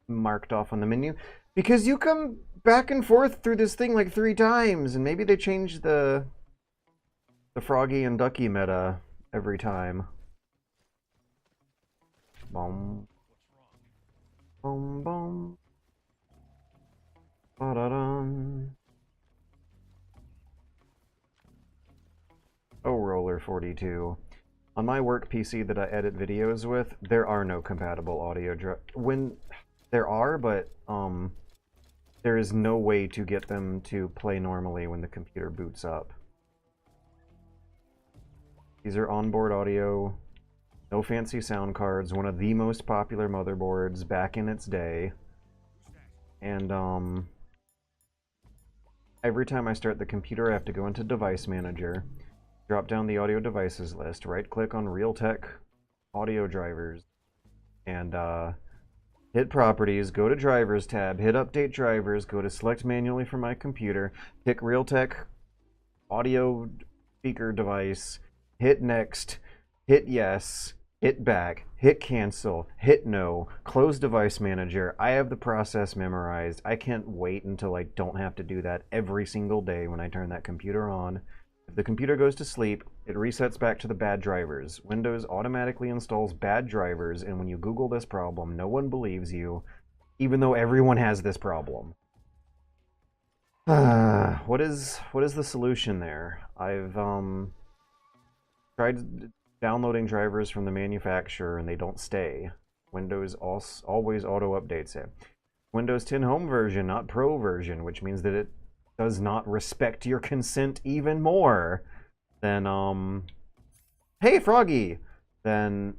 marked off on the menu. Because you come back and forth through this thing like 3 times, and maybe they changed the Froggy and Ducky meta every time. Boom. Boom, boom. Ba-da-dum. Oh, Roller 42. On my work PC that I edit videos with, there are no compatible audio when there are, but there is no way to get them to play normally when the computer boots up. These are onboard audio, no fancy sound cards, one of the most popular motherboards back in its day. And every time I start the computer, I have to go into Device Manager, drop down the audio devices list, right click on Realtek audio drivers, and hit hit Properties, go to Drivers tab, hit Update Drivers, go to Select Manually from my computer, pick Realtek audio speaker device, hit Next, hit Yes, hit Back, hit Cancel, hit No, close Device Manager. I have the process memorized. I can't wait until I don't have to do that every single day when I turn that computer on. If the computer goes to sleep, it resets back to the bad drivers. Windows automatically installs bad drivers, and when you Google this problem, no one believes you, even though everyone has this problem. What is the solution there? I've tried downloading drivers from the manufacturer and they don't stay. Windows always auto-updates it. Windows 10 Home version, not Pro version, which means that it does not respect your consent even more than, hey, Froggy! Then,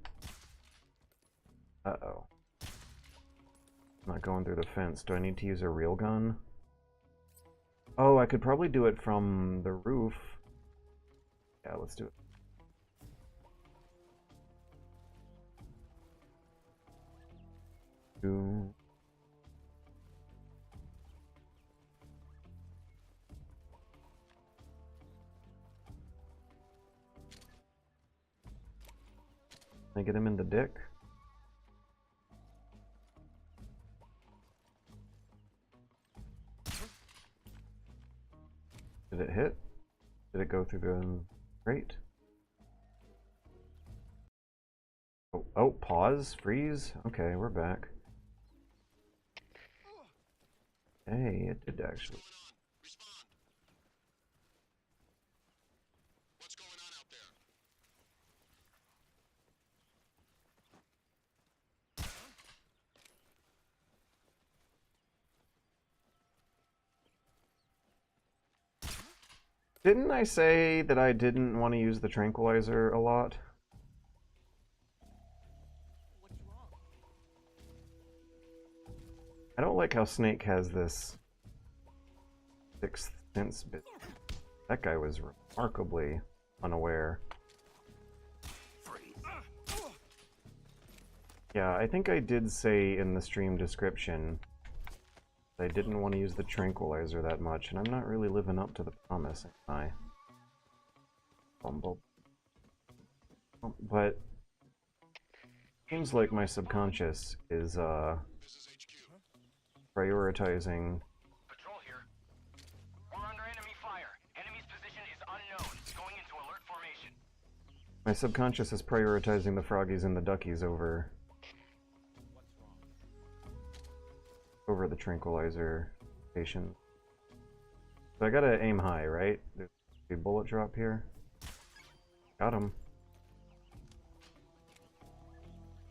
uh-oh. I'm not going through the fence. Do I need to use a real gun? Oh, I could probably do it from the roof. Yeah, let's do it. Can I get him in the dick? Did it hit? Did it go through the crate? Oh, pause, freeze. Okay, we're back. Hey, it did actually. Respond. What's going on out there? Didn't I say that I didn't want to use the tranquilizer a lot? I don't like how Snake has this sixth sense bit. That guy was remarkably unaware. Yeah, I think I did say in the stream description that I didn't want to use the tranquilizer that much, and I'm not really living up to the promise, am I? Bumble. But seems like my subconscious is This is HQ. prioritizing. Patrol here. We're under enemy fire. Enemy's position is unknown. Going into alert formation. My subconscious is prioritizing the Froggies and the Duckies over the tranquilizer station. So I gotta aim high, right? There's a bullet drop here. Got him.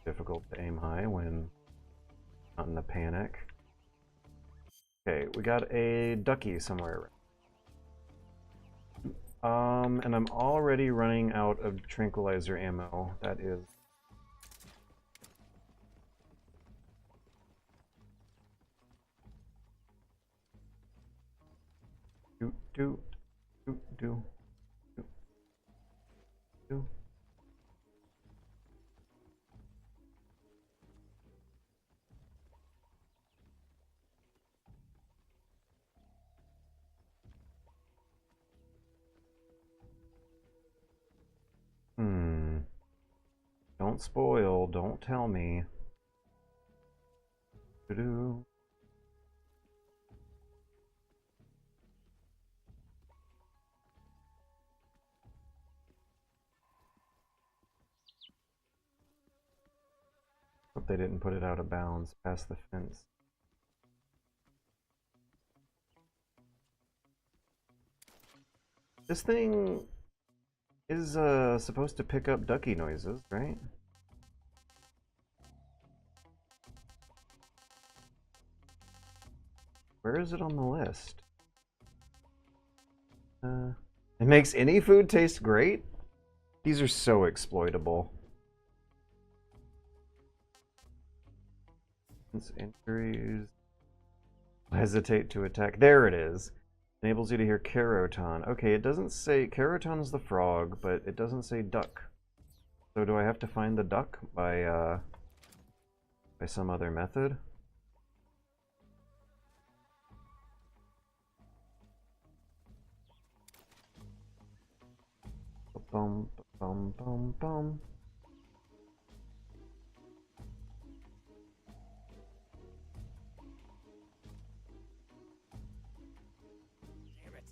Difficult to aim high when not in a panic. Okay, we got a Ducky somewhere. And I'm already running out of tranquilizer ammo. That is do. Don't spoil, don't tell me. Do-do. Hope they didn't put it out of bounds past the fence. This thing is supposed to pick up Ducky noises, right? Where is it on the list? It makes any food taste great? These are so exploitable. Injuries. Hesitate to attack. There it is. Enables you to hear Caroton. Okay, it doesn't say... Caroton's the frog, but it doesn't say duck. So do I have to find the duck by, by some other method. Bum, bum, bum, bum. Damn it.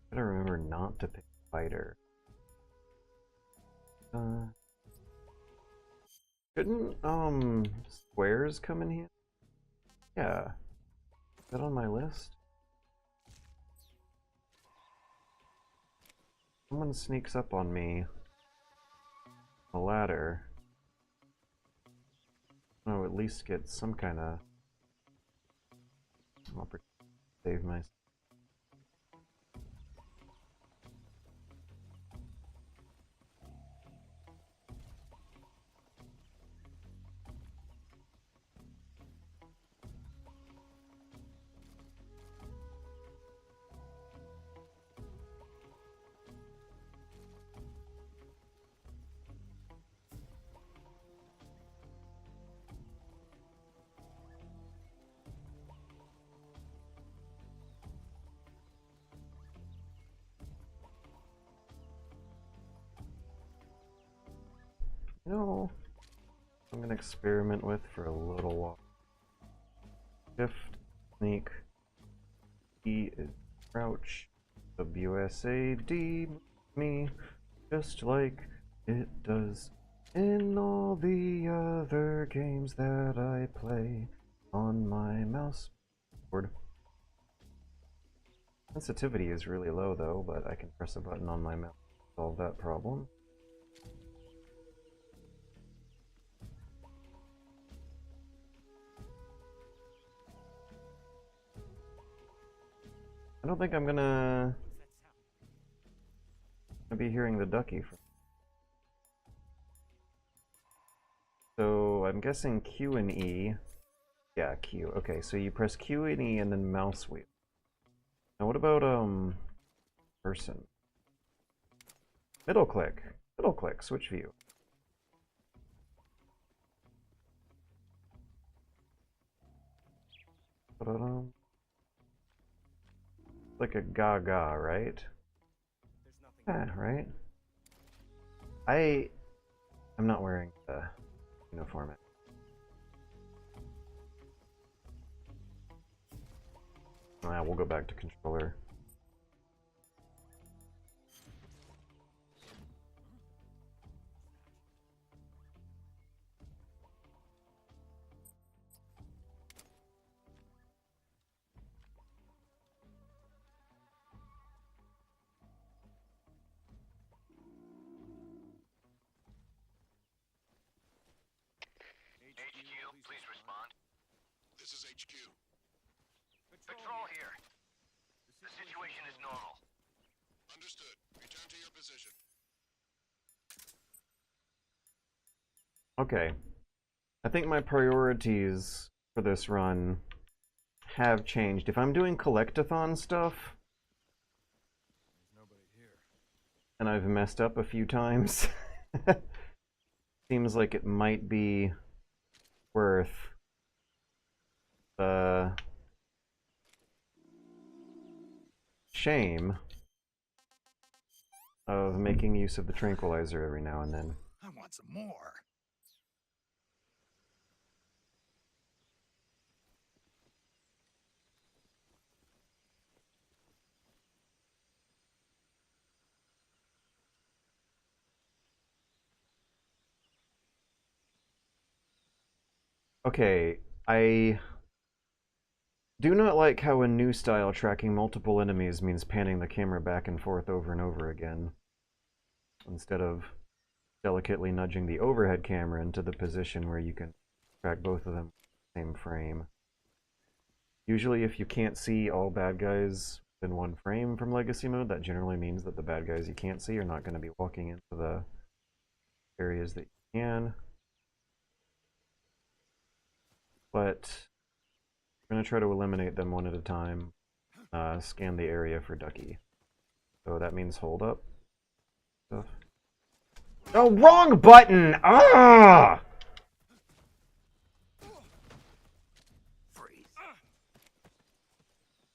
Gotta remember not to pick fighter. Shouldn't squares come in here? Yeah. Is that on my list? Someone sneaks up on me. A ladder. Oh, at least get some kind of opportunity to save myself. You know, I'm gonna experiment with for a little while. Shift, sneak, E is crouch, WSAD me, just like it does in all the other games that I play on my mouse board. Sensitivity is really low though, but I can press a button on my mouse to solve that problem. I don't think I'm gonna be hearing the Ducky from. So I'm guessing Q and E. Yeah, Q. Okay, so you press Q and E and then mouse wheel. Now what about person? Middle click, switch view. Like a gaga, right? Yeah, right? I'm not wearing the uniform. We'll go back to controller. HQ, please respond. This is HQ. Patrol here. The situation is normal. Understood. Return to your position. Okay. I think my priorities for this run have changed. If I'm doing collectathon stuff, and I've messed up a few times, seems like it might be worth the shame of making use of the tranquilizer every now and then. I want some more. Okay, I do not like how a new style tracking multiple enemies means panning the camera back and forth over and over again, instead of delicately nudging the overhead camera into the position where you can track both of them in the same frame. Usually if you can't see all bad guys in one frame from Legacy Mode, that generally means that the bad guys you can't see are not going to be walking into the areas that you can. But I'm going to try to eliminate them one at a time. scan the area for Ducky. So that means hold up stuff. Oh, wrong button! Ah!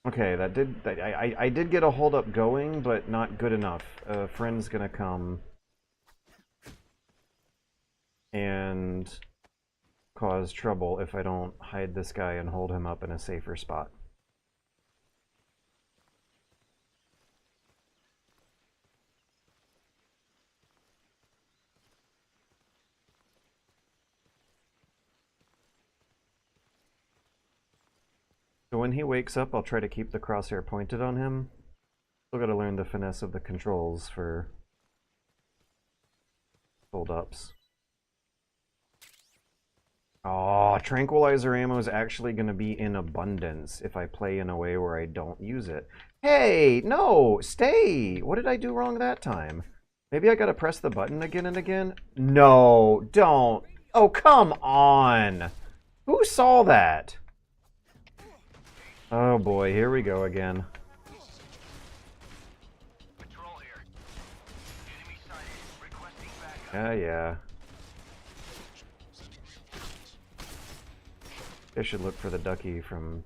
Okay, that did. I did get a hold up going, but not good enough. A friend's gonna come and cause trouble if I don't hide this guy and hold him up in a safer spot. So when he wakes up, I'll try to keep the crosshair pointed on him. Still gotta learn the finesse of the controls for hold-ups. Oh, tranquilizer ammo is actually gonna be in abundance if I play in a way where I don't use it. Hey, no, stay! What did I do wrong that time? Maybe I gotta press the button again and again? No, don't. Oh, come on! Who saw that? Oh boy, here we go again. Patrol here. Enemy sighted. Requesting backup. Yeah. I should look for the Ducky from...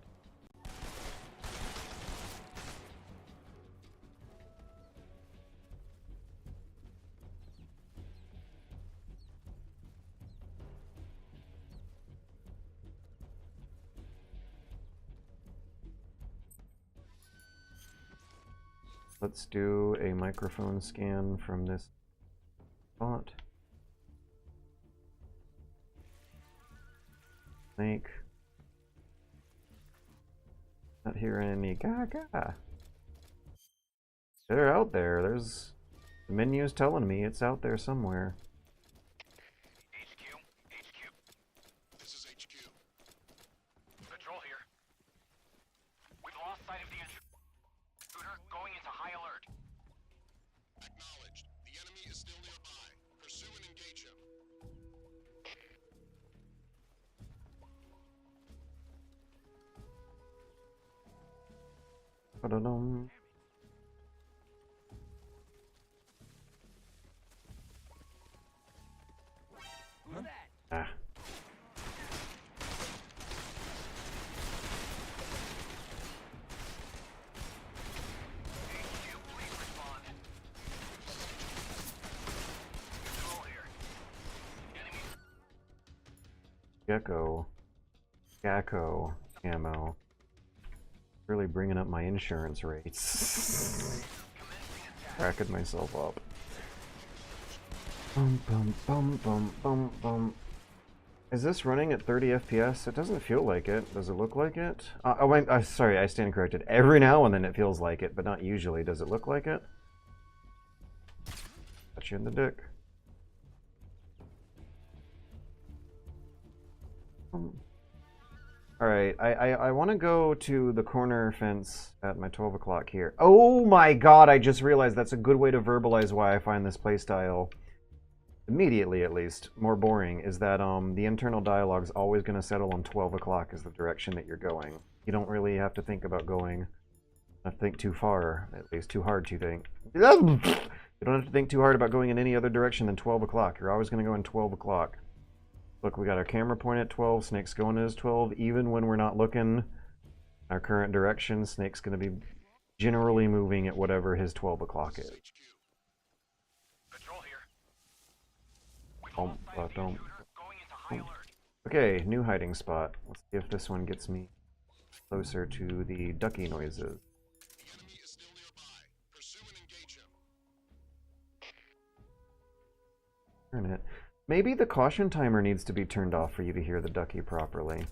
Let's do a microphone scan from this spot. Snake. Not hearing any gaga. They're out there. There's... The menu's telling me it's out there somewhere. HQ. This is HQ. Patrol here. We've lost sight of the intruder. Going into high alert. Acknowledged. The enemy is still nearby. Pursue and engage him. Ba-da-dum. Ah. HQ, please respond. Patrol here. Enemy. Gecko ammo. Really bringing up my insurance rates. Cracking myself up. Bum bum bum bum bum bum. Is this running at 30 FPS? It doesn't feel like it. Does it look like it? Sorry, I stand corrected. Every now and then it feels like it, but not usually. Does it look like it? Touch you in the dick. Alright, I want to go to the corner fence at my 12 o'clock here. Oh my god, I just realized that's a good way to verbalize why I find this playstyle, immediately at least, more boring, is that the internal dialogue's always going to settle on 12 o'clock as the direction that you're going. You don't really have to think about going, think too far, at least too hard to think. You don't have to think too hard about going in any other direction than 12 o'clock. You're always going to go in 12 o'clock. Look, we got our camera point at 12, Snake's going at his 12. Even when we're not looking our current direction, Snake's going to be generally moving at whatever his 12 o'clock is. Patrol here. We've lost sight of the intruder. Going into high alert. Okay, new hiding spot. Let's see if this one gets me closer to the Ducky noises. The enemy is still nearby. Pursue and engage him. Turn it. Maybe the caution timer needs to be turned off for you to hear the Ducky properly.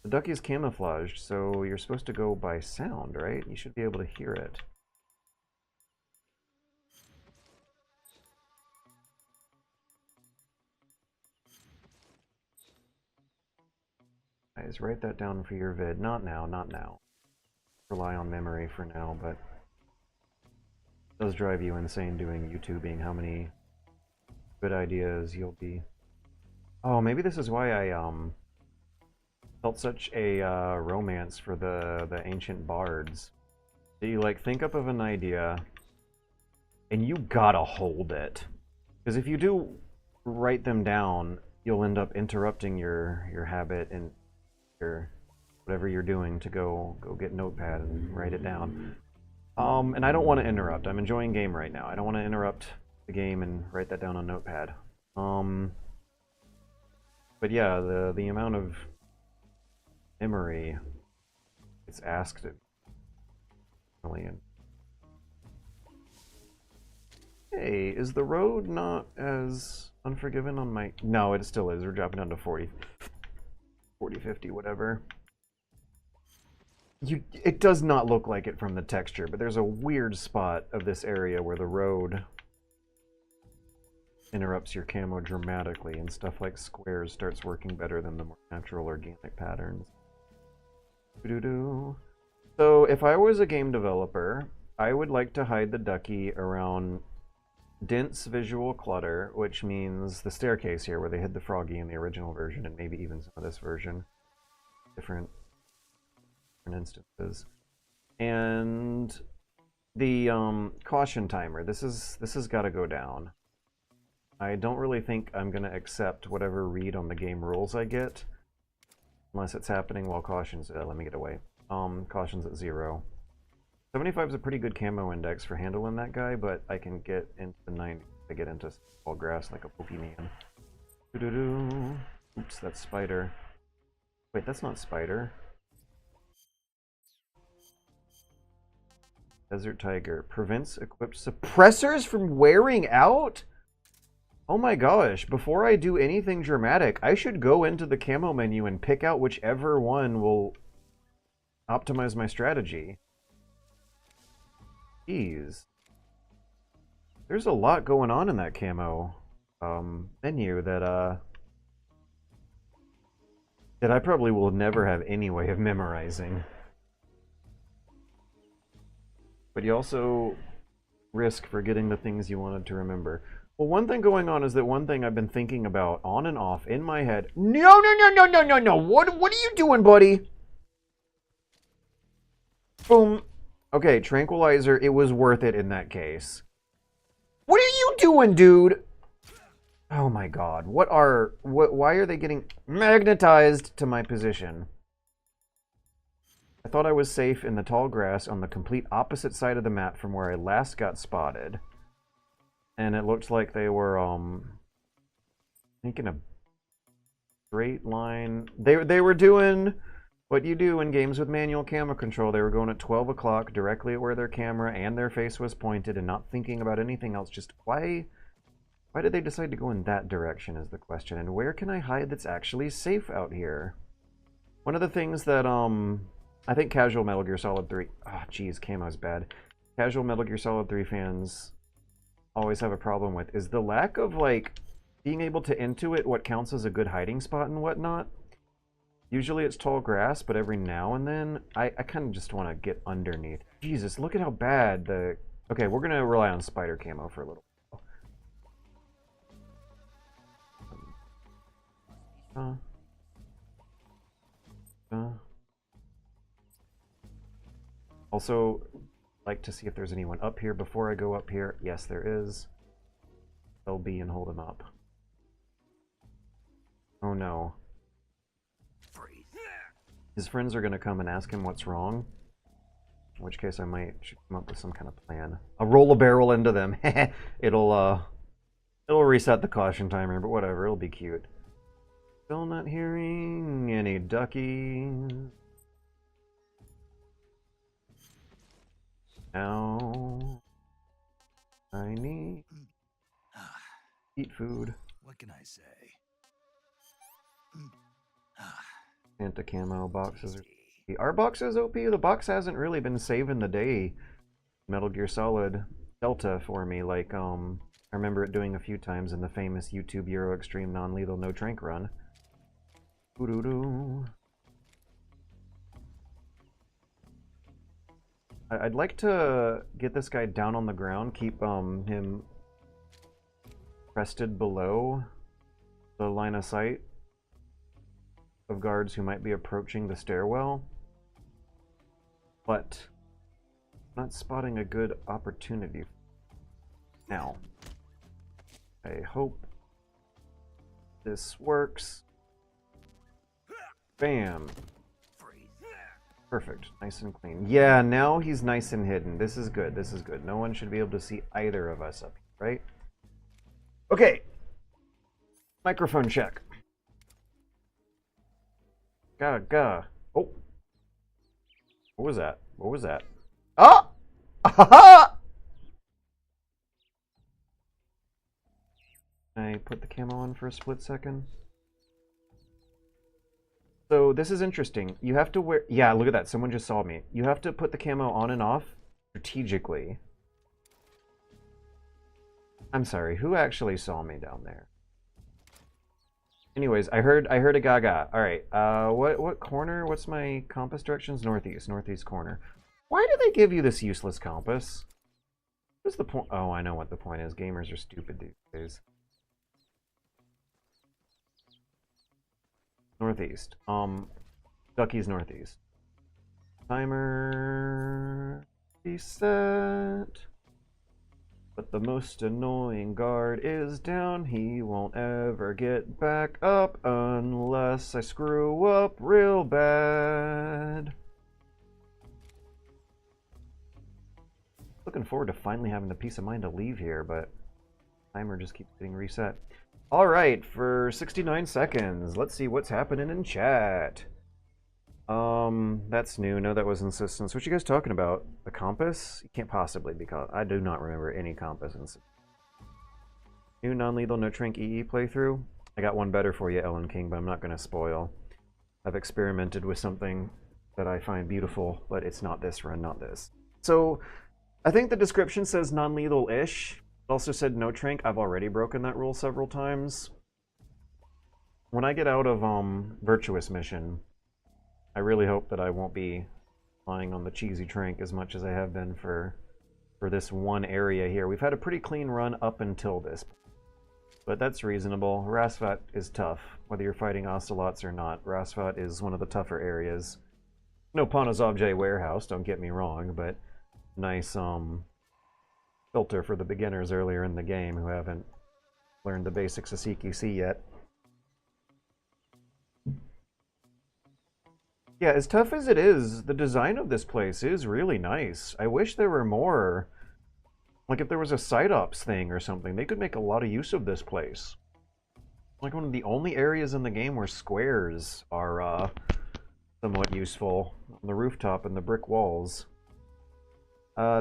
The Ducky's camouflaged, so you're supposed to go by sound, right? You should be able to hear it. Guys, write that down for your vid. Not now, not now. Rely on memory for now, but it does drive you insane doing YouTubing, how many good ideas you'll be... Oh, maybe this is why I Felt such a romance for the ancient bards. So you like think up of an idea, and you gotta hold it, because if you do write them down, you'll end up interrupting your habit and your whatever you're doing to go get Notepad and write it down. And I don't want to interrupt. I'm enjoying game right now. I don't want to interrupt the game and write that down on Notepad. But yeah, the amount of memory it's asked it. Hey, is the road not as unforgiving on my... No, it still is. We're dropping down to 40, 50, whatever. It does not look like it from the texture, but there's a weird spot of this area where the road interrupts your camo dramatically, and stuff like squares starts working better than the more natural organic patterns. Doo-doo-doo. So if I was a game developer, I would like to hide the Ducky around dense visual clutter, which means the staircase here where they hid the Froggy in the original version, and maybe even some of this version. Different instances. And the caution timer. This has got to go down. I don't really think I'm going to accept whatever read on the game rules I get, unless it's happening while caution's... let me get away. Caution's at 0. 75 is a pretty good camo index for handling that guy, but I can get into the 90 to get into tall grass like a Pokemon. Doo-doo-doo. Oops, that's Spider. Wait, that's not Spider. Desert Tiger. Prevents equipped suppressors from wearing out? Oh my gosh, before I do anything dramatic, I should go into the camo menu and pick out whichever one will optimize my strategy. Jeez. There's a lot going on in that camo menu that I probably will never have any way of memorizing. But you also risk forgetting the things you wanted to remember. Well, one thing going on is that one thing I've been thinking about on and off in my head. No! What are you doing, buddy? Boom. Okay, tranquilizer, it was worth it in that case. What are you doing, dude? Oh my god. Why are they getting magnetized to my position? I thought I was safe in the tall grass on the complete opposite side of the map from where I last got spotted. And it looked like they were, making a straight line. They were doing what you do in games with manual camera control. They were going at 12 o'clock directly at where their camera and their face was pointed and not thinking about anything else. Just why did they decide to go in that direction is the question. And where can I hide that's actually safe out here? One of the things that, I think casual Metal Gear Solid 3... Oh, geez, camo's bad. Casual Metal Gear Solid 3 fans always have a problem with is the lack of, like, being able to intuit what counts as a good hiding spot and whatnot. Usually it's tall grass, but every now and then, I kind of just want to get underneath. Jesus, look at how bad the... Okay, we're going to rely on spider camo for a little while. Also, like to see if there's anyone up here before I go up here. Yes, there is. LB and hold him up. Oh no. His friends are going to come and ask him what's wrong. In which case I should come up with some kind of plan. I'll roll a barrel into them. It'll reset the caution timer, but whatever, it'll be cute. Still not hearing any duckies. Now I need eat food. What can I say? Anti-camo boxes are... Our box is OP. The box hasn't really been saving the day. Metal Gear Solid Delta for me. Like, I remember it doing a few times in the famous YouTube Euro Extreme Non-Lethal No Trank run. Doo-doo-doo. I'd like to get this guy down on the ground, keep him crested below the line of sight. of guards who might be approaching the stairwell, but not spotting a good opportunity now. I hope this works. Bam. Perfect. Nice and clean. Yeah, now he's nice and hidden. This is good. This is good. No one should be able to see either of us up here, right? Okay. Microphone check. Gah. Oh. What was that? What was that? Ah! Ah! I put the camo on for a split second. So this is interesting. You have to wear... Yeah, look at that. Someone just saw me. You have to put the camo on and off strategically. I'm sorry. Who actually saw me down there? Anyways, I heard a gaga. All right. What corner? What's my compass directions? Northeast corner. Why do they give you this useless compass? What's the point? Oh, I know what the point is. Gamers are stupid these days. Northeast. Ducky's northeast. Timer reset. But the most annoying guard is down. He won't ever get back up unless I screw up real bad. Looking forward to finally having the peace of mind to leave here, but timer just keeps getting reset. All right, for 69 seconds, let's see what's happening in chat. That's new. No, that was insistence. What you guys talking about? A compass? You can't possibly be called. I do not remember any compass insistence. New non-lethal no trank EE playthrough. I got one better for you, Ellen King, but I'm not going to spoil. I've experimented with something that I find beautiful, but it's not this run, not this. So, I think the description says non-lethal-ish. It also said no trank. I've already broken that rule several times. When I get out of Virtuous Mission, I really hope that I won't be relying on the cheesy trank as much as I have been for this one area here. We've had a pretty clean run up until this, but that's reasonable. Rasvat is tough, whether you're fighting ocelots or not. Rasvat is one of the tougher areas. No Panazovje warehouse, don't get me wrong, but nice filter for the beginners earlier in the game who haven't learned the basics of CQC yet. Yeah, as tough as it is, the design of this place is really nice. I wish there were more... Like if there was a side ops thing or something, they could make a lot of use of this place. Like one of the only areas in the game where squares are somewhat useful. On the rooftop and the brick walls.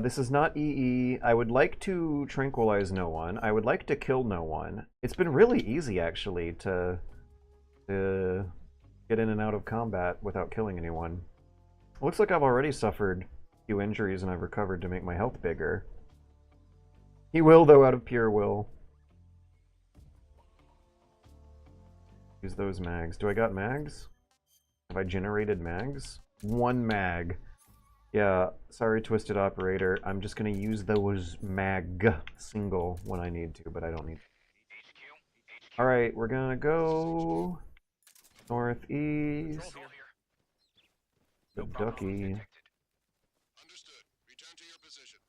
This is not EE. I would like to tranquilize no one. I would like to kill no one. It's been really easy, actually, to get in and out of combat without killing anyone. Looks like I've already suffered a few injuries and I've recovered to make my health bigger. He will, though, out of pure will. Use those mags. Do I got mags? Have I generated mags? One mag. Yeah, sorry, Twisted Operator. I'm just going to use those mag single when I need to, but I don't need to. Alright, we're going to go northeast. The Ducky. Understood. Return to your position.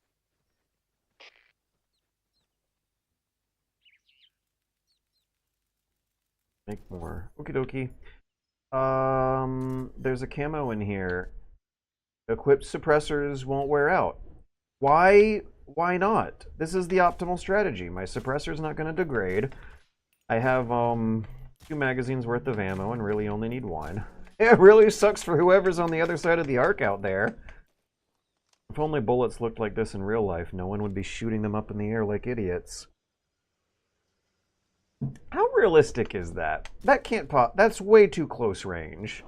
Make more. Okie dokie. There's a camo in here. Equipped suppressors won't wear out. Why not? This is the optimal strategy. My suppressor's not going to degrade. I have 2 magazines worth of ammo and really only need 1. It really sucks for whoever's on the other side of the arc out there. If only bullets looked like this in real life, no one would be shooting them up in the air like idiots. How realistic is that? That can't pop. That's way too close range.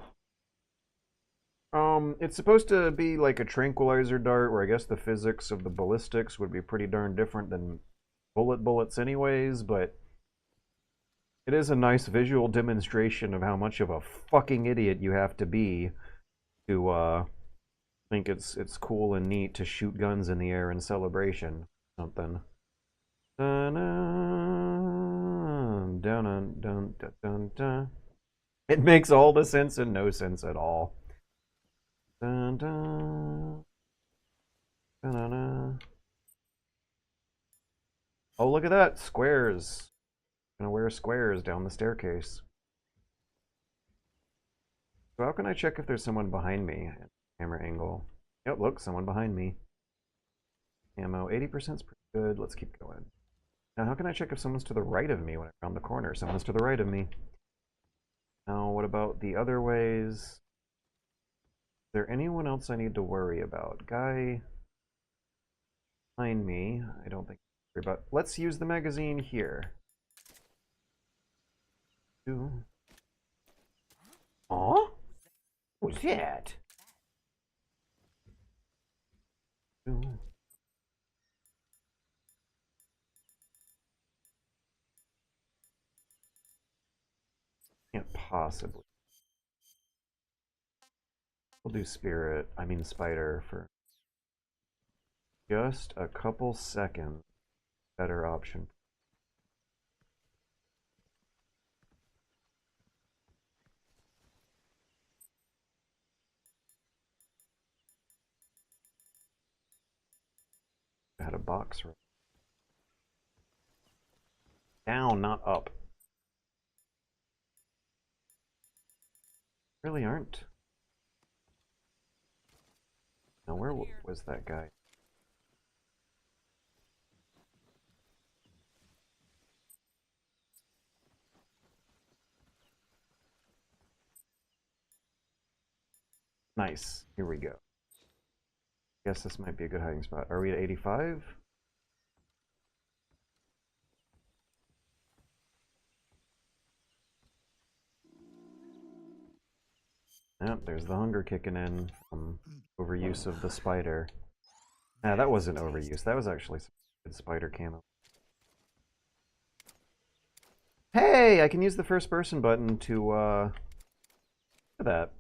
It's supposed to be like a tranquilizer dart, where I guess the physics of the ballistics would be pretty darn different than bullets anyways, but it is a nice visual demonstration of how much of a fucking idiot you have to be to think it's cool and neat to shoot guns in the air in celebration. Something. Dun, dun, dun, dun, dun, dun. It makes all the sense and no sense at all. Dun, dun. Dun, dun, dun. Oh, look at that! Squares. I'm gonna wear squares down the staircase. So how can I check if there's someone behind me? Camera angle. Yep, look, someone behind me. Ammo, 80% is pretty good. Let's keep going. Now, how can I check if someone's to the right of me when I round the corner? Someone's to the right of me. Now, what about the other ways? Is there anyone else I need to worry about? Guy behind me, I don't think I worry about. Let's use the magazine here. Aw? What was that? Can't possibly. We'll do spirit, I mean spider, for just a couple seconds. Better option. I had a box right. Down, not up. Really aren't. Now where was that guy? Nice. Here we go. Guess this might be a good hiding spot. Are we at 85? Yep, there's the hunger kicking in from overuse of the spider. Nah, that wasn't overuse. That was actually some good spider camo. Hey, I can use the first person button to that.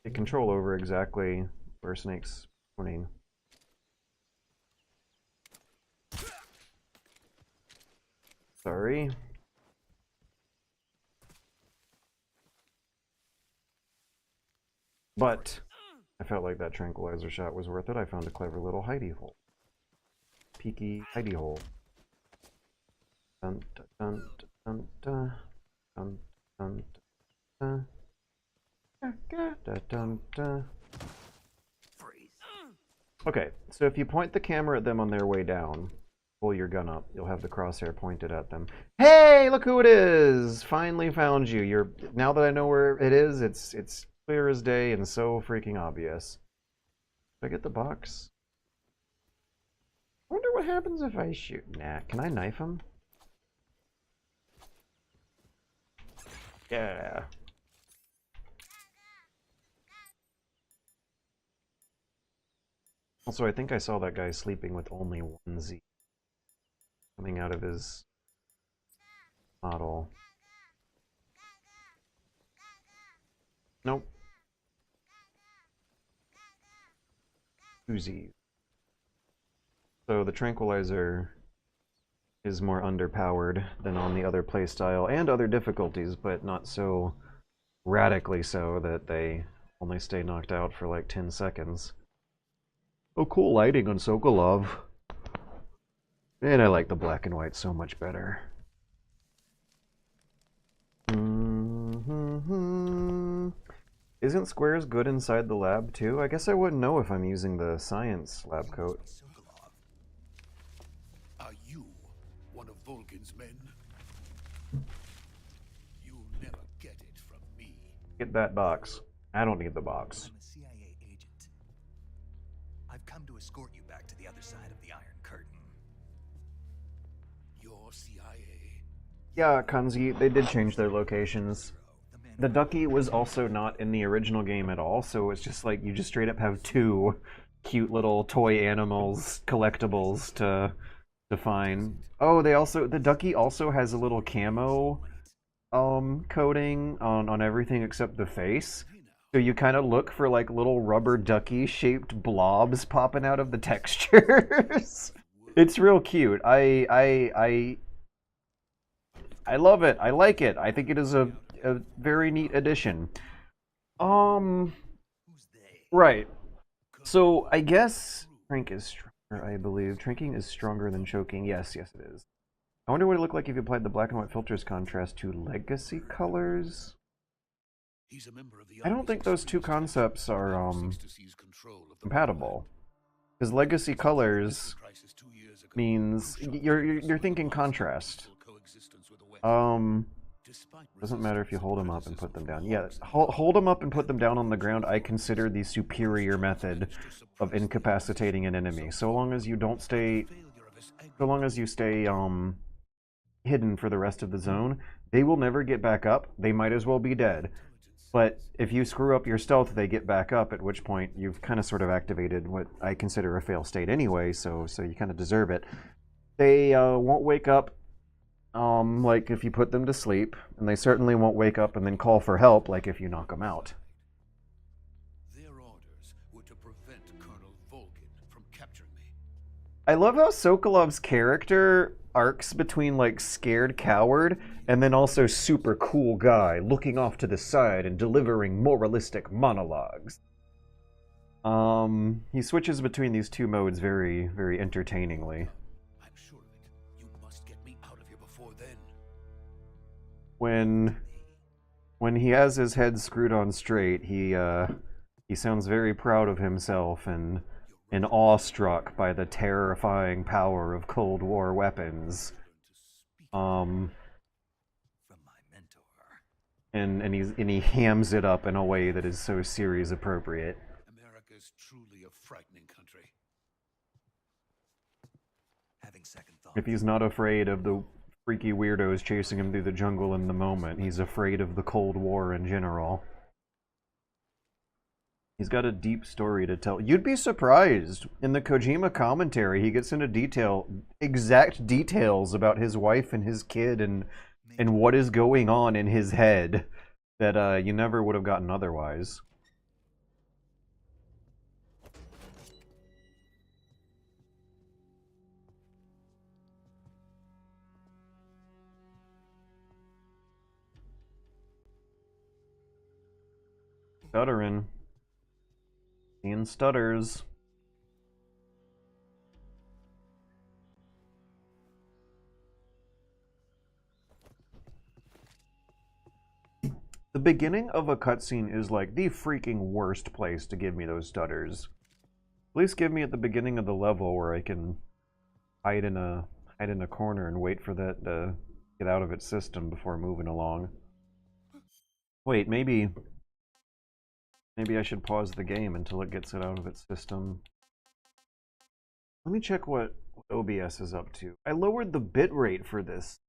Get control over exactly where Snake's pointing. Sorry. But I felt like that tranquilizer shot was worth it. I found a clever little hidey hole. Peeky hidey hole. Dun dun dun dun dun dun dun dun dun dun. Okay, so if you point the camera at them on their way down, pull your gun up, you'll have the crosshair pointed at them. Hey, look who it is! Finally found you. Now that I know where it is, it's clear as day and so freaking obvious. Did I get the box? I wonder what happens if I shoot. Nah, can I knife him? Yeah. Also, I think I saw that guy sleeping with only one Z coming out of his model. Nope. 2 Z's. So the tranquilizer is more underpowered than on the other playstyle and other difficulties, but not so radically so that they only stay knocked out for like 10 seconds. Oh, cool lighting on Sokolov. And I like the black and white so much better. Isn't squares good inside the lab too? I guess I wouldn't know if I'm using the science lab coat. Are you one of Volgin's men? You'll never get it from me. Get that box. I don't need the box. I'm a CIA agent. I've come to escort you back to the other side of the Iron Curtain. Your CIA? Yeah, Kanzi, they did change their locations. The Ducky was also not in the original game at all, so it's just like you just straight up have 2 cute little toy animals, collectibles to find. Oh, the Ducky also has a little camo coating on everything except the face. So you kind of look for like little rubber ducky shaped blobs popping out of the textures. It's real cute. I I love it. I like it. I think it is a very neat addition. Um, Who's they? right. So I guess Trank is stronger, I believe. Tranking is stronger than choking. Yes, yes it is. I wonder what it looked like if you applied the black and white filters contrast to legacy colors. He's a member of the I don't think those two concepts are compatible. Because legacy colors means you're thinking contrast. Doesn't matter if you hold them up and put them down. Yeah, hold them up and put them down on the ground. I consider the superior method of incapacitating an enemy. So long as you don't stay, so long as you stay hidden for the rest of the zone, they will never get back up. They might as well be dead. But if you screw up your stealth, they get back up, at which point you've kind of sort of activated what I consider a fail state anyway, so you kind of deserve it. They won't wake up like if you put them to sleep, and they certainly won't wake up and then call for help like if you knock them out. Their orders were to prevent Colonel Volgin from capturing me. I love how Sokolov's character arcs between like scared coward and then also super cool guy looking off to the side and delivering moralistic monologues. He switches between these two modes very, very entertainingly. I'm sure of it. You must get me out of here before then. When he has his head screwed on straight, he sounds very proud of himself and awestruck by the terrifying power of Cold War weapons. From my mentor. And he hams it up in a way that is so series appropriate. America's truly a frightening country. Having second thoughts. If he's not afraid of the freaky weirdos chasing him through the jungle in the moment, he's afraid of the Cold War in general. He's got a deep story to tell. You'd be surprised. In the Kojima commentary, he gets into exact details about his wife and his kid and what is going on in his head that you never would have gotten otherwise. Stuttering. Seeing stutters. The beginning of a cutscene is like the freaking worst place to give me those stutters. At least give me at the beginning of the level where I can hide in a corner and wait for that to get out of its system before moving along. Wait, maybe I should pause the game until it gets it out of its system. Let me check what OBS is up to. I lowered the bitrate for this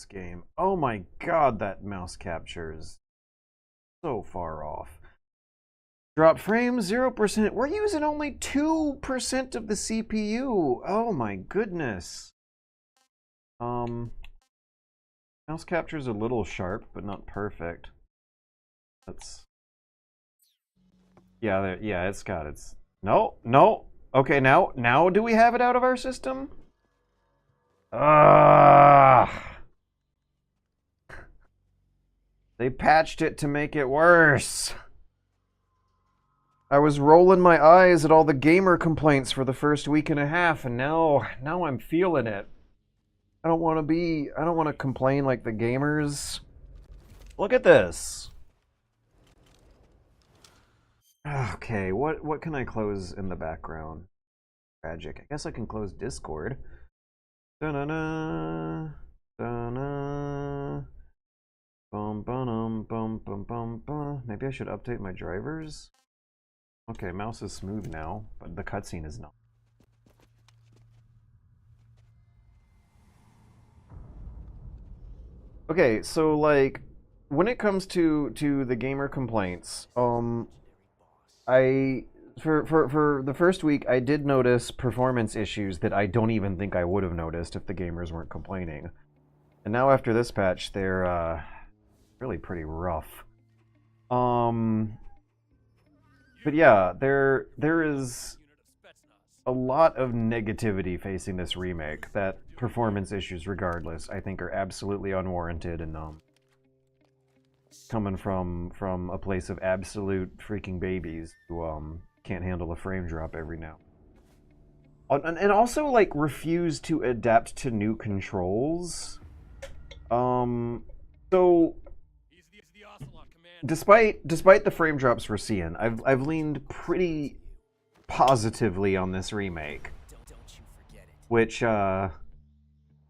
game. Oh my god, that mouse capture is so far off. Drop frames 0%. We're using only 2% of the CPU. Oh my goodness. Mouse capture's a little sharp, but not perfect. That's yeah, it's got its no. Okay, now do we have it out of our system? They patched it to make it worse. I was rolling my eyes at all the gamer complaints for the first week and a half, and now I'm feeling it. I don't want to complain like the gamers. Look at this. Okay, what can I close in the background? Tragic. I guess I can close Discord. Da-na-na, da-na. Bum bum bum bum bum bum. Maybe I should update my drivers. Okay, mouse is smooth now, but the cutscene is not. Okay, so like when it comes to the gamer complaints, for the first week I did notice performance issues that I don't even think I would have noticed if the gamers weren't complaining. And now after this patch, they're really pretty rough. But yeah, there is a lot of negativity facing this remake. That performance issues, regardless, I think are absolutely unwarranted and coming from a place of absolute freaking babies who can't handle a frame drop every now. And also like refuse to adapt to new controls. So despite the frame drops we're seeing, I've leaned pretty positively on this remake. Which oh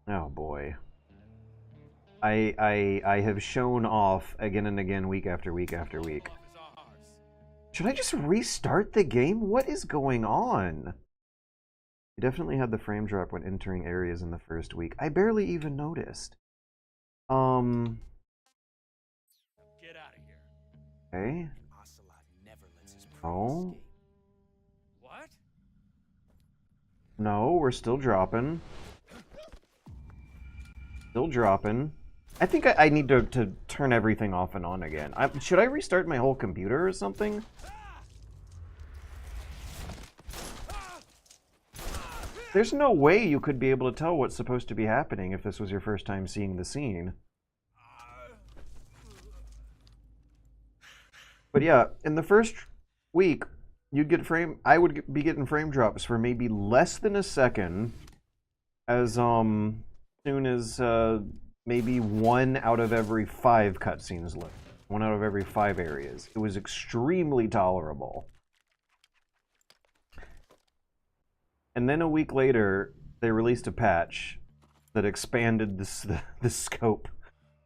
boy. I have shown off again and again, week after week after week. Should I just restart the game? What is going on? You definitely had the frame drop when entering areas in the first week. I barely even noticed. Get out of here. Okay. Oh. What? No, we're still dropping. Still dropping. I think I need to turn everything off and on again. Should I restart my whole computer or something? There's no way you could be able to tell what's supposed to be happening if this was your first time seeing the scene. But yeah, in the first week, I would be getting frame drops for maybe less than a second, as soon as maybe 1 out of every 5 cutscenes looked. 1 out of every 5 areas. It was extremely tolerable. And then a week later, they released a patch that expanded the scope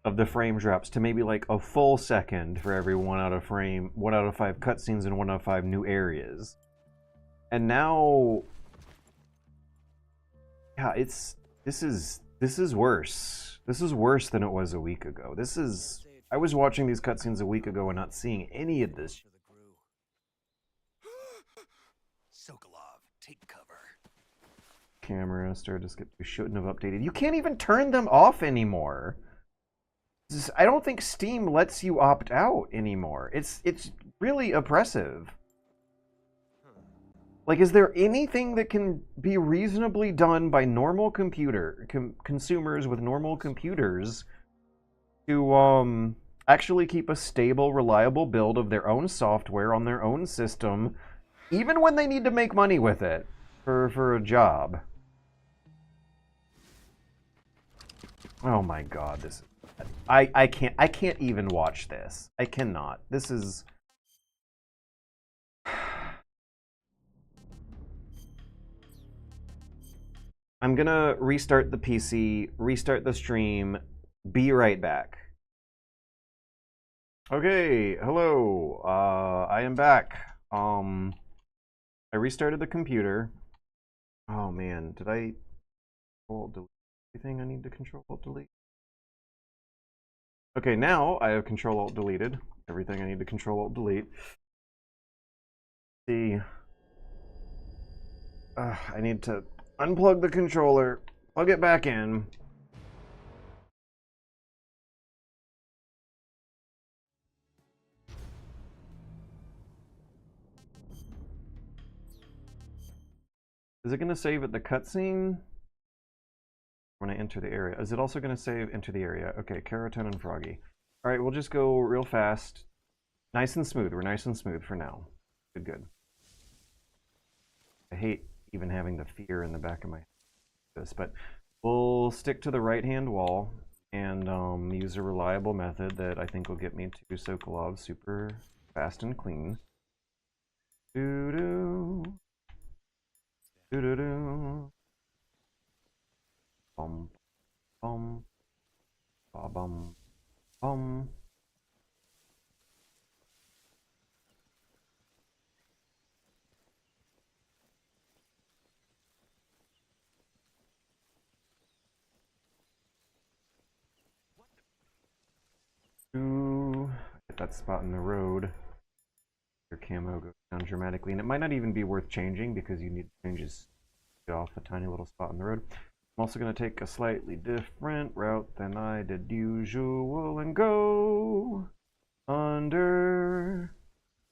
of the frame drops to maybe like a full second for every 1 out of 5 cutscenes and 1 out of 5 new areas. And now, yeah, this is worse. This is worse than it was a week ago. I was watching these cutscenes a week ago and not seeing any of this. Sokolov, take cover. Camera started to skip. We shouldn't have updated. You can't even turn them off anymore. I don't think Steam lets you opt out anymore. It's really oppressive. Like, is there anything that can be reasonably done by normal consumers with normal computers to actually keep a stable, reliable build of their own software on their own system, even when they need to make money with it for a job? Oh my god, I can't even watch this. I cannot. This is... I'm gonna restart the PC, restart the stream, be right back. Okay, hello. I am back. I restarted the computer. Oh man, did I delete everything I need to Control-Alt-Delete? Okay, now I have Control-Alt-Deleted everything I need to Control-Alt-Delete. See, I need to unplug the controller, plug it back in. Is it going to save at the cutscene when I enter the area? Is it also going to save enter the area? Okay, Keratin and Froggy. All right, we'll just go real fast. Nice and smooth. We're nice and smooth for now. Good, good. I hate even having the fear in the back of my head, but we'll stick to the right-hand wall and use a reliable method that I think will get me to Sokolov super fast and clean. Doo-doo. Doo-doo-doo. Bum, bum, ba bum, bum. Get that spot in the road. Your camo goes down dramatically, and it might not even be worth changing because you need to change his off a tiny little spot in the road. I'm also going to take a slightly different route than I did usual and go under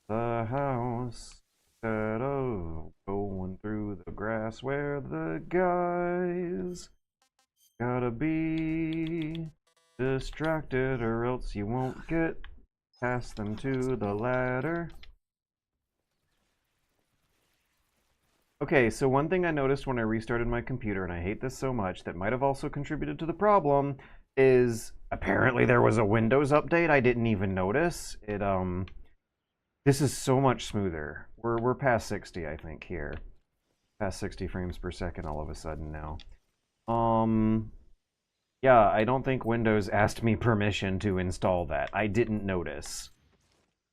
the house. Shadow going through the grass where the guys gotta be distracted or else you won't get past them to the ladder. Okay, so one thing I noticed when I restarted my computer, and I hate this so much, that might have also contributed to the problem, is apparently there was a Windows update I didn't even notice. This is so much smoother. We're past 60, I think, here. Past 60 frames per second all of a sudden now. Yeah, I don't think Windows asked me permission to install that. I didn't notice.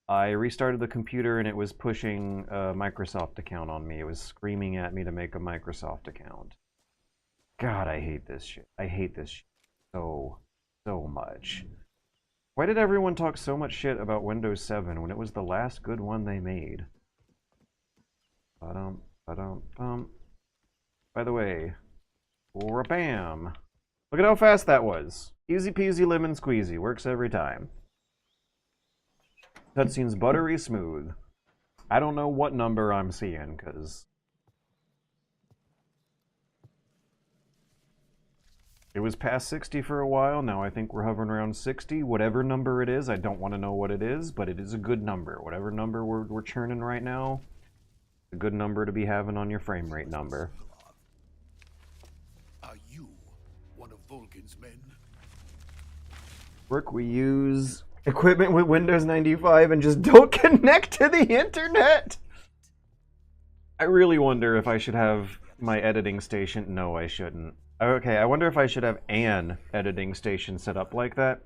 I restarted the computer and it was pushing a Microsoft account on me. It was screaming at me to make a Microsoft account. God, I hate this shit. I hate this shit so much. Why did everyone talk so much shit about Windows 7 when it was the last good one they made? Ba-dum, ba-dum, bum. By the way, bam! Look at how fast that was. Easy peasy lemon squeezy. Works every time. Cutscene's buttery smooth. I don't know what number I'm seeing, because it was past 60 for a while. Now I think we're hovering around 60. Whatever number it is, I don't want to know what it is, but it is a good number. Whatever number we're churning right now, a good number to be having on your frame rate number. Are you one of Vulcan's men? Work, we use equipment with Windows 95 and just don't connect to the internet. I really wonder if I should have my editing station. No, I shouldn't. Okay, I wonder if I should have an editing station set up like that.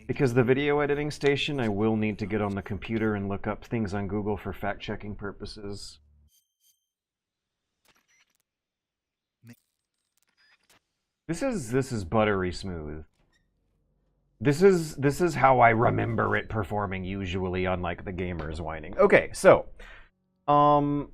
Because the video editing station, I will need to get on the computer and look up things on Google for fact-checking purposes. This is buttery smooth. This is how I remember it performing usually, unlike the gamers whining. Okay, so I'm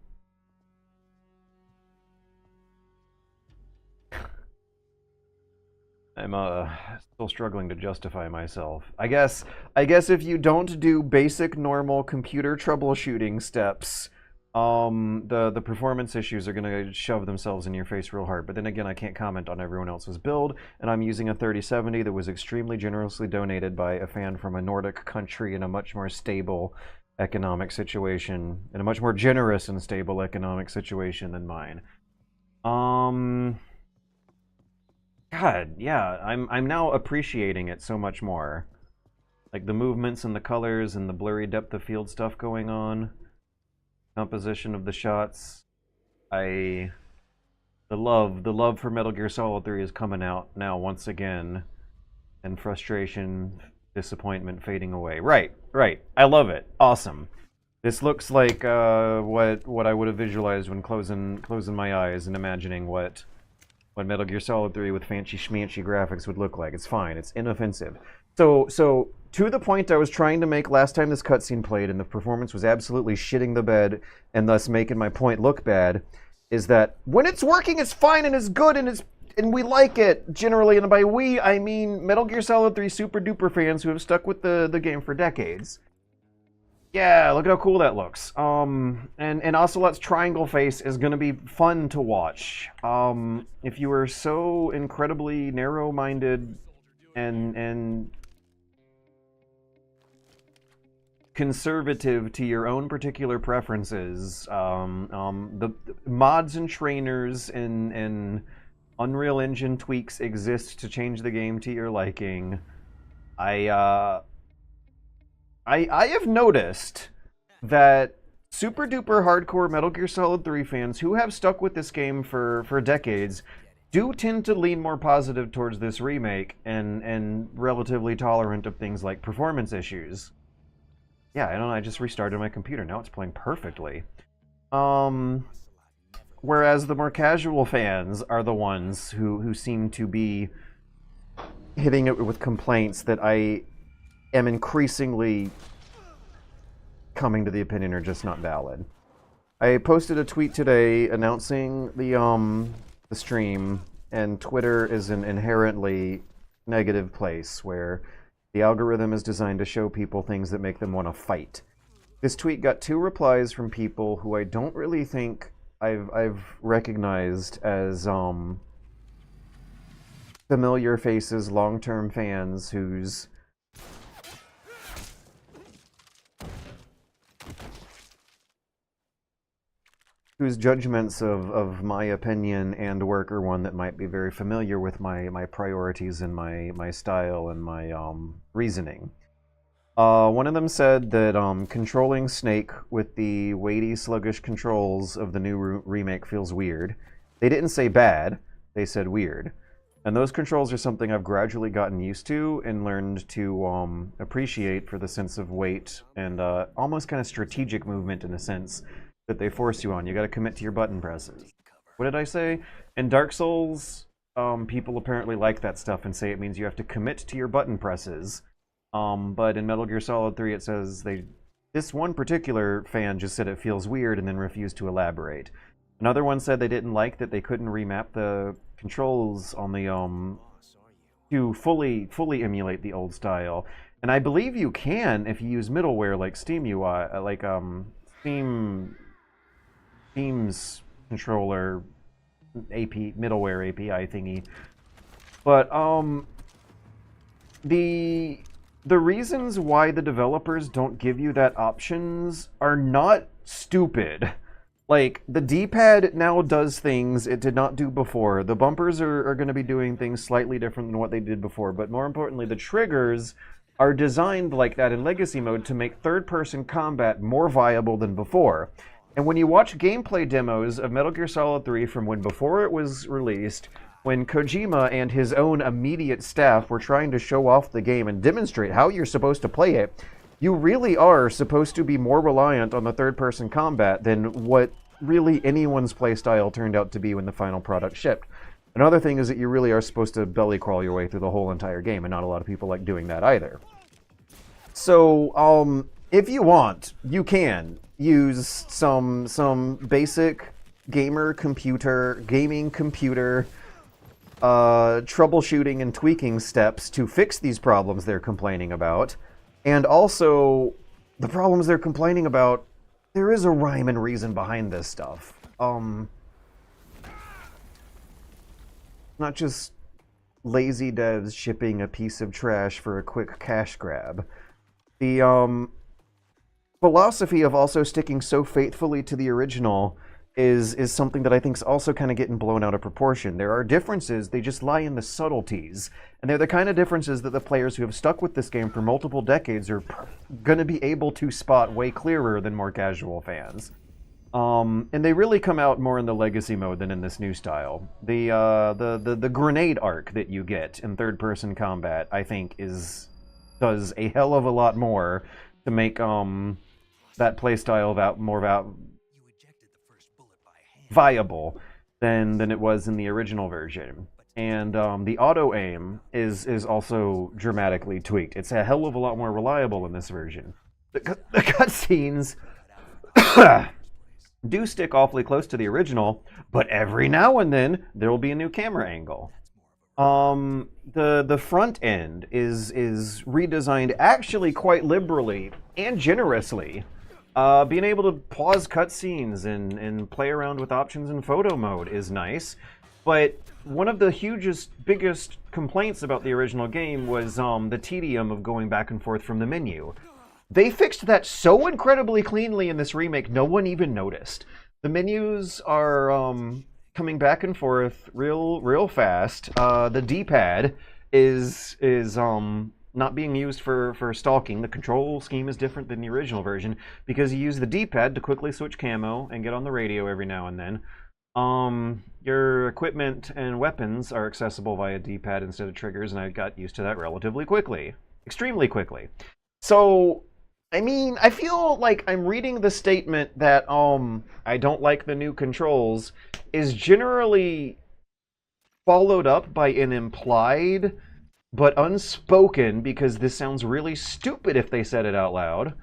still struggling to justify myself. I guess if you don't do basic normal computer troubleshooting steps, the performance issues are gonna shove themselves in your face real hard. But then again, I can't comment on everyone else's build, and I'm using a 3070 that was extremely generously donated by a fan from a Nordic country in a much more stable economic situation, in a much more generous and stable economic situation than mine. God, yeah, I'm now appreciating it so much more. Like the movements and the colors and the blurry depth of field stuff going on. Composition of the shots. The love for Metal Gear Solid 3 is coming out now once again. And frustration, disappointment fading away. Right. I love it. Awesome. This looks like what I would have visualized when closing my eyes and imagining what Metal Gear Solid 3 with fancy schmancy graphics would look like. It's fine. It's inoffensive. So to the point I was trying to make last time this cutscene played, and the performance was absolutely shitting the bed, and thus making my point look bad, is that when it's working, it's fine and it's good and we like it generally. And by we, I mean Metal Gear Solid 3 super duper fans who have stuck with the game for decades. Yeah, look at how cool that looks. And Ocelot's triangle face is gonna be fun to watch. If you are so incredibly narrow-minded and conservative to your own particular preferences, the mods and trainers and Unreal Engine tweaks exist to change the game to your liking. I have noticed that super duper hardcore Metal Gear Solid 3 fans who have stuck with this game for decades do tend to lean more positive towards this remake and relatively tolerant of things like performance issues. Yeah, I don't know, I just restarted my computer. Now it's playing perfectly. Whereas the more casual fans are the ones who seem to be hitting it with complaints that I am increasingly coming to the opinion are just not valid. I posted a tweet today announcing the stream, and Twitter is an inherently negative place where the algorithm is designed to show people things that make them want to fight. This tweet got 2 replies from people who I don't really think I've recognized as familiar faces, long-term fans whose judgments of my opinion and work are one that might be very familiar with my priorities and my style and my reasoning. One of them said that controlling Snake with the weighty, sluggish controls of the new remake feels weird. They didn't say bad, they said weird. And those controls are something I've gradually gotten used to and learned to appreciate for the sense of weight and almost kind of strategic movement in a sense that they force you on. You gotta commit to your button presses. What did I say? In Dark Souls, people apparently like that stuff and say it means you have to commit to your button presses. But in Metal Gear Solid 3 it says this one particular fan just said it feels weird and then refused to elaborate. Another one said they didn't like that they couldn't remap the controls on the to fully emulate the old style. And I believe you can if you use middleware like Steam UI, like Steam's controller middleware API thingy. But the reasons why the developers don't give you that options are not stupid. Like, the D-pad now does things it did not do before. The bumpers are going to be doing things slightly different than what they did before. But more importantly, the triggers are designed like that in Legacy Mode to make third-person combat more viable than before. And when you watch gameplay demos of Metal Gear Solid 3 from before it was released, when Kojima and his own immediate staff were trying to show off the game and demonstrate how you're supposed to play it, you really are supposed to be more reliant on the third-person combat than what really anyone's playstyle turned out to be when the final product shipped. Another thing is that you really are supposed to belly crawl your way through the whole entire game, and not a lot of people like doing that either. So, if you want, you can use some basic gaming computer troubleshooting and tweaking steps to fix these problems they're complaining about. And also, the problems they're complaining about, there is a rhyme and reason behind this stuff. Not just lazy devs shipping a piece of trash for a quick cash grab. The philosophy of also sticking so faithfully to the original is something that I think is also kind of getting blown out of proportion. There are differences, they just lie in the subtleties. And they're the kind of differences that the players who have stuck with this game for multiple decades are going to be able to spot way clearer than more casual fans. And they really come out more in the Legacy Mode than in this new style. The grenade arc that you get in third-person combat, I think, does a hell of a lot more to make that playstyle more viable than it was in the original version. And the auto-aim is also dramatically tweaked. It's a hell of a lot more reliable in this version. The cutscenes do stick awfully close to the original, but every now and then there will be a new camera angle. The front end is redesigned actually quite liberally and generously. Being able to pause cutscenes and play around with options in photo mode is nice, but one of the biggest complaints about the original game was the tedium of going back and forth from the menu. They fixed that so incredibly cleanly in this remake, no one even noticed. The menus are coming back and forth real fast. The D-pad is not being used for stalking. The control scheme is different than the original version because you use the D-pad to quickly switch camo and get on the radio every now and then. Your equipment and weapons are accessible via D-pad instead of triggers, and I got used to that relatively quickly. Extremely quickly. So, I mean, I feel like I'm reading the statement that, I don't like the new controls is generally followed up by an implied but unspoken, because this sounds really stupid if they said it out loud,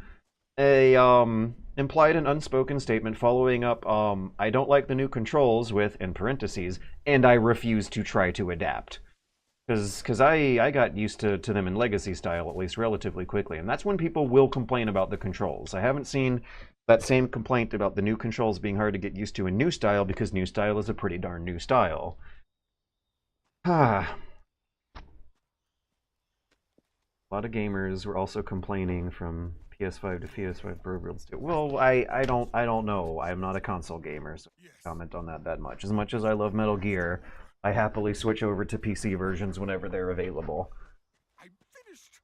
implied and unspoken statement following up, I don't like the new controls with, in parentheses, and I refuse to try to adapt. Because I got used to them in Legacy style, at least relatively quickly. And that's when people will complain about the controls. I haven't seen that same complaint about the new controls being hard to get used to in new style, because new style is a pretty darn new style. Ah. A lot of gamers were also complaining from PS5 to PS5 Pro builds too. Well, I don't know. I'm not a console gamer, so I can't comment on that much. As much as I love Metal Gear, I happily switch over to PC versions whenever they're available. I'm finished.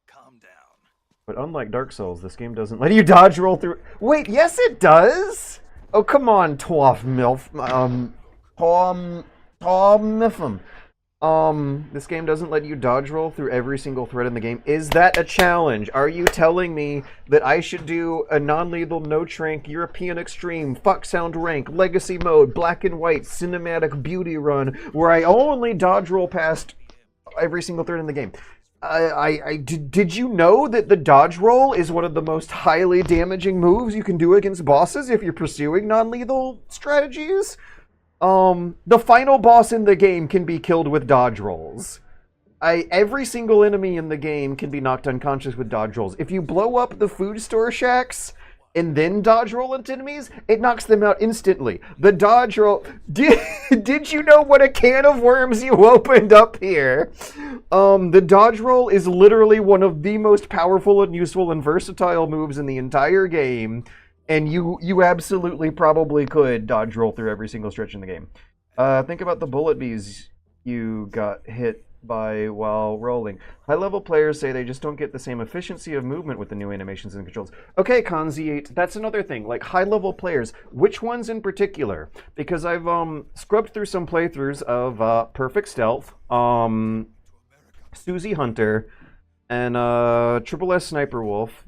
Calm down. But unlike Dark Souls, this game doesn't let you dodge roll through. Wait, yes it does. Oh come on, Twoff Milf. Tom Miffum. This game doesn't let you dodge roll through every single thread in the game. Is that a challenge? Are you telling me that I should do a non-lethal, no-shrink, European Extreme, fuck sound rank, legacy mode, black and white, cinematic beauty run, where I only dodge roll past every single thread in the game? Did you know that the dodge roll is one of the most highly damaging moves you can do against bosses if you're pursuing non-lethal strategies? The final boss in the game can be killed with dodge rolls. Every single enemy in the game can be knocked unconscious with dodge rolls. If you blow up the food store shacks and then dodge roll into enemies, it knocks them out instantly. The dodge roll... Did you know what a can of worms you opened up here? The dodge roll is literally one of the most powerful and useful and versatile moves in the entire game. And you absolutely probably could dodge roll through every single stretch in the game. Think about the bullet bees you got hit by while rolling. High-level players say they just don't get the same efficiency of movement with the new animations and controls. Okay, Conzi8, that's another thing. Like, high-level players, which ones in particular? Because I've scrubbed through some playthroughs of Perfect Stealth, Susie Hunter, and Triple S Sniper Wolf.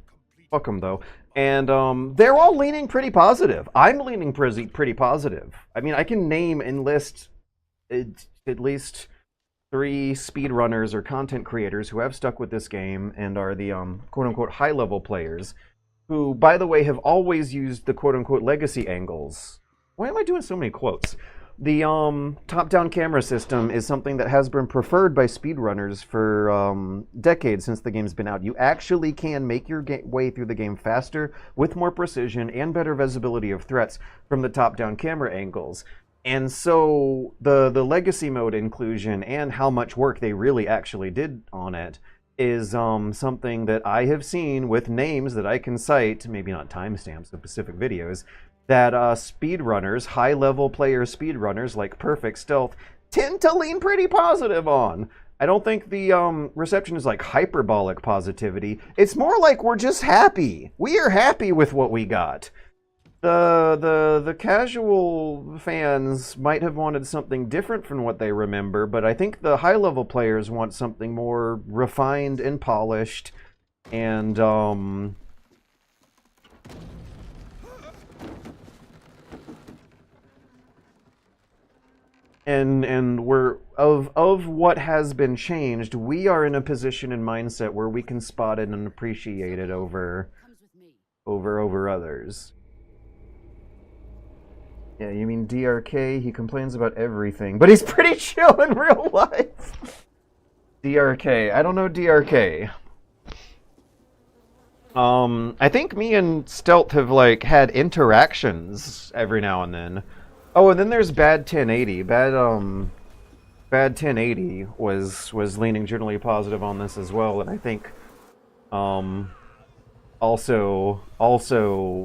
Fuck them, though. And they're all leaning pretty positive. I'm leaning pretty positive. I mean, I can name and list at least 3 speedrunners or content creators who have stuck with this game and are the quote-unquote high-level players, who, by the way, have always used the quote-unquote legacy angles. Why am I doing so many quotes? The top-down camera system is something that has been preferred by speedrunners for decades since the game's been out. You actually can make your way through the game faster, with more precision, and better visibility of threats from the top-down camera angles. And so the legacy mode inclusion and how much work they really actually did on it is something that I have seen with names that I can cite, maybe not timestamps of specific videos, that speedrunners, high-level player speedrunners like Perfect Stealth, tend to lean pretty positive on. I don't think the reception is like hyperbolic positivity. It's more like we're just happy. We are happy with what we got. The casual fans might have wanted something different from what they remember, but I think the high-level players want something more refined and polished, and and we're of what has been changed, we are in a position and mindset where we can spot it and appreciate it over others. Yeah, you mean DRK? He complains about everything, but he's pretty chill in real life. DRK. I don't know DRK. I think me and Stealth have, like, had interactions every now and then. Oh, and then there's Bad 1080. Bad 1080 was leaning generally positive on this as well, and I think, also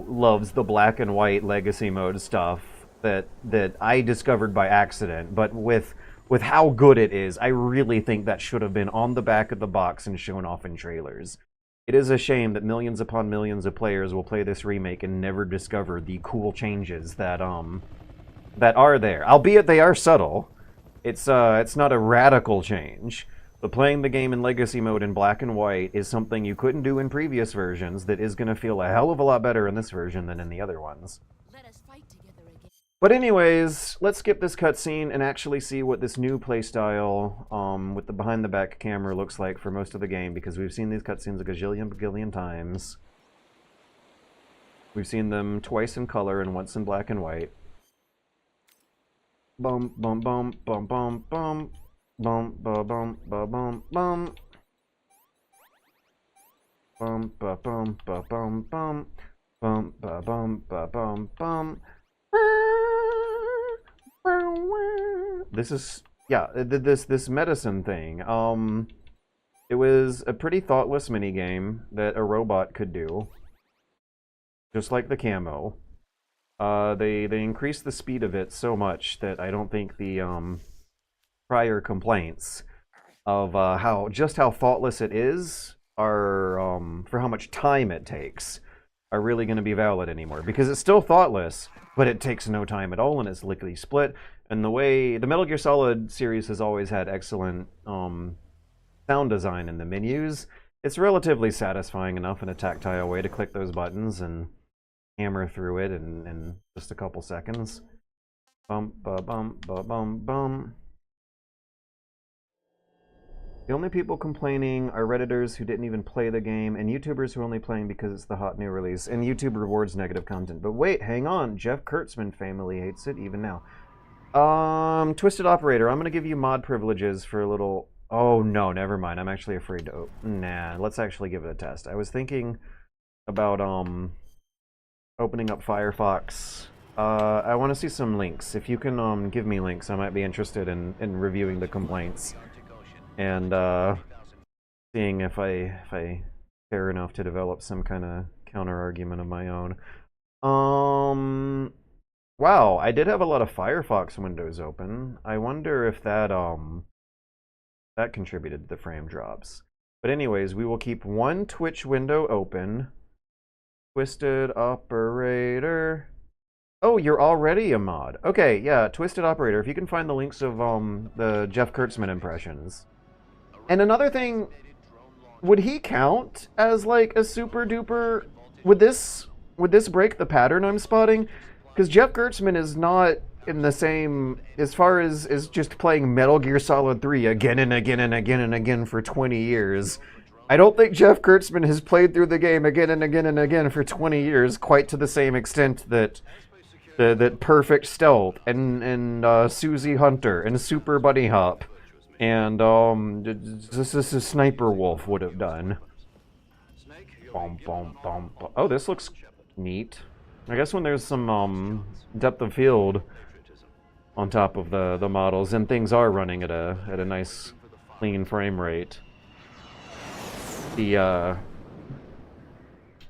loves the black and white legacy mode stuff that I discovered by accident, but with how good it is, I really think that should have been on the back of the box and shown off in trailers. It is a shame that millions upon millions of players will play this remake and never discover the cool changes that are there. Albeit they are subtle. It's not a radical change. But playing the game in legacy mode in black and white is something you couldn't do in previous versions that is going to feel a hell of a lot better in this version than in the other ones. But anyways, let's skip this cutscene and actually see what this new playstyle with the behind-the-back camera looks like for most of the game, because we've seen these cutscenes a gajillion times. We've seen them twice in color and once in black and white. Bum, bum, bum, bum, bum, bum. Bum ba bum ba bum bum. Bum ba bum ba bum bum. Bum ba bum ba bum bum. This is this medicine thing. It was a pretty thoughtless minigame that a robot could do. Just like the camo. They increased the speed of it so much that I don't think the prior complaints of how thoughtless it is are for how much time it takes are really going to be valid anymore, because it's still thoughtless, but it takes no time at all and it's lickety split. And the way the Metal Gear Solid series has always had excellent sound design in the menus, it's relatively satisfying enough in a tactile way to click those buttons and hammer through it in just a couple seconds. Bum ba bum ba bum bum. The only people complaining are Redditors who didn't even play the game, and YouTubers who are only playing because it's the hot new release, and YouTube rewards negative content. But wait, hang on, Jeff Kurtzman family hates it even now. Twisted Operator, I'm gonna give you mod privileges for a little... Oh no, never mind, I'm actually afraid to... Nah, let's actually give it a test. I was thinking about, opening up Firefox. I want to see some links. If you can, give me links, I might be interested in reviewing the complaints. And seeing if I care enough to develop some kind of counter argument of my own. Wow, I did have a lot of Firefox windows open. I wonder if that that contributed to the frame drops. But anyways, we will keep one Twitch window open. Twisted Operator. Oh, you're already a mod. Okay, yeah, Twisted Operator. If you can find the links of the Jeff Kurtzman impressions. And another thing, would he count as like a super duper? Would this break the pattern I'm spotting? Because Jeff Kurtzman is not in the same, as far as just playing Metal Gear Solid 3 again and again and again and again for 20 years. I don't think Jeff Kurtzman has played through the game again and again and again for 20 years quite to the same extent that that Perfect Stealth and Susie Hunter and Super Bunny Hop and this is Sniper Wolf would have done. Bum, bum, bum, bum. Oh, this looks neat. I guess when there's some depth of field on top of the models and things are running at a nice clean frame rate, the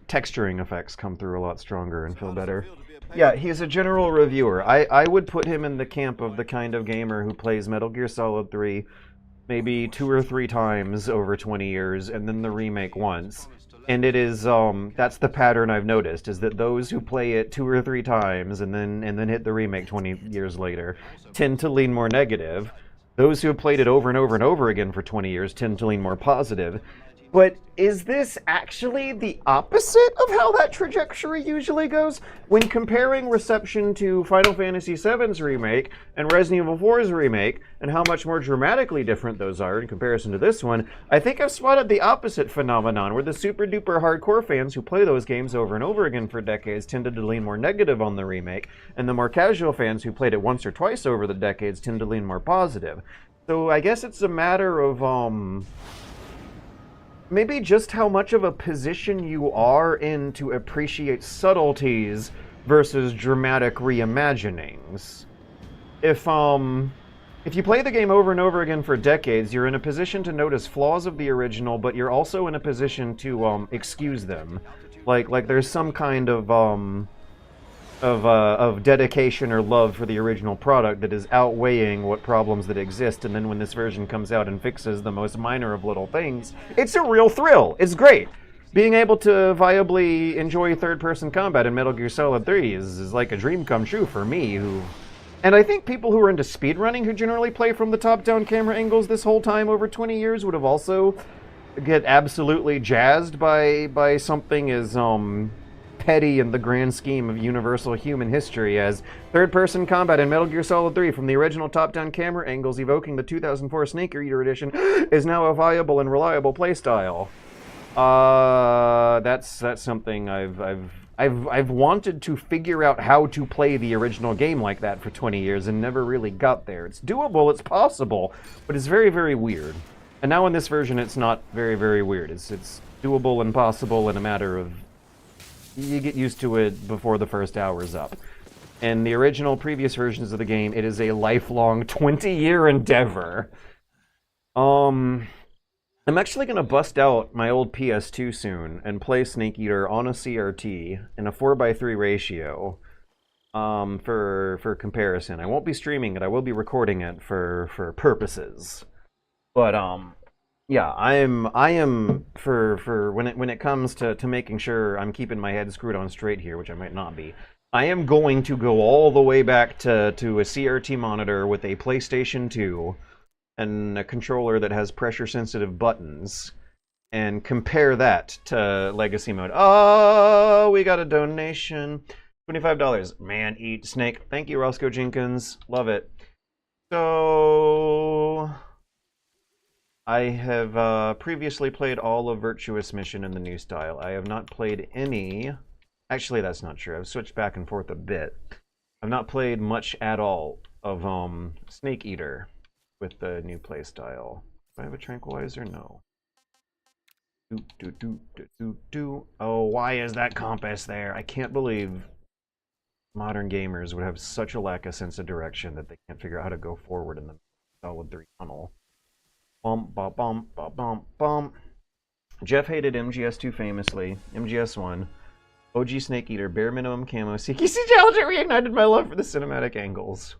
texturing effects come through a lot stronger and feel better. Yeah, he's a general reviewer. I would put him in the camp of the kind of gamer who plays Metal Gear Solid 3 maybe 2 or 3 times over 20 years and then the remake once. And it is, that's the pattern I've noticed, is that those who play it 2 or 3 times and then hit the remake 20 years later tend to lean more negative. Those who have played it over and over and over again for 20 years tend to lean more positive. But is this actually the opposite of how that trajectory usually goes? When comparing reception to Final Fantasy VII's remake and Resident Evil 4's remake, and how much more dramatically different those are in comparison to this one, I think I've spotted the opposite phenomenon, where the super duper hardcore fans who play those games over and over again for decades tended to lean more negative on the remake, and the more casual fans who played it once or twice over the decades tend to lean more positive. So I guess it's a matter of, maybe just how much of a position you are in to appreciate subtleties versus dramatic reimaginings. If you play the game over and over again for decades, you're in a position to notice flaws of the original, but you're also in a position to excuse them. Like there's some kind of dedication or love for the original product that is outweighing what problems that exist, and then when this version comes out and fixes the most minor of little things, it's a real thrill. It's great. Being able to viably enjoy third-person combat in Metal Gear Solid 3 is like a dream come true for me, and I think people who are into speedrunning who generally play from the top-down camera angles this whole time over 20 years would have also get absolutely jazzed by something as petty in the grand scheme of universal human history as third-person combat in Metal Gear Solid 3 from the original top-down camera angles evoking the 2004 Snake Eater edition is now a viable and reliable playstyle. That's something I've I've wanted to figure out how to play the original game like that for 20 years and never really got there. It's doable, it's possible, but it's very, very weird. And now in this version, it's not very, very weird. It's doable and possible in a matter of... You get used to it before the first hour's up. In the original previous versions of the game, it is a lifelong 20-year endeavor. I'm actually going to bust out my old PS2 soon and play Snake Eater on a CRT in a 4:3 ratio for comparison. I won't be streaming it. I will be recording it for purposes. But yeah, I am for when it comes to making sure I'm keeping my head screwed on straight here, which I might not be. I am going to go all the way back to a CRT monitor with a PlayStation 2 and a controller that has pressure-sensitive buttons, and compare that to Legacy Mode. Oh, we got a donation. $25. Man, eat snake. Thank you, Roscoe Jenkins. Love it. So... I have previously played all of Virtuous Mission in the new style. I have not played any... Actually, that's not true. I've switched back and forth a bit. I've not played much at all of Snake Eater with the new playstyle. Do I have a tranquilizer? No. Oh, why is that compass there? I can't believe modern gamers would have such a lack of sense of direction that they can't figure out how to go forward in the Solid 3 tunnel. Bump, bump, bump, bump, bump, bump. Jeff hated MGS2 famously. MGS1. OG Snake Eater, bare minimum camo. CQC Challenger reignited my love for the cinematic angles.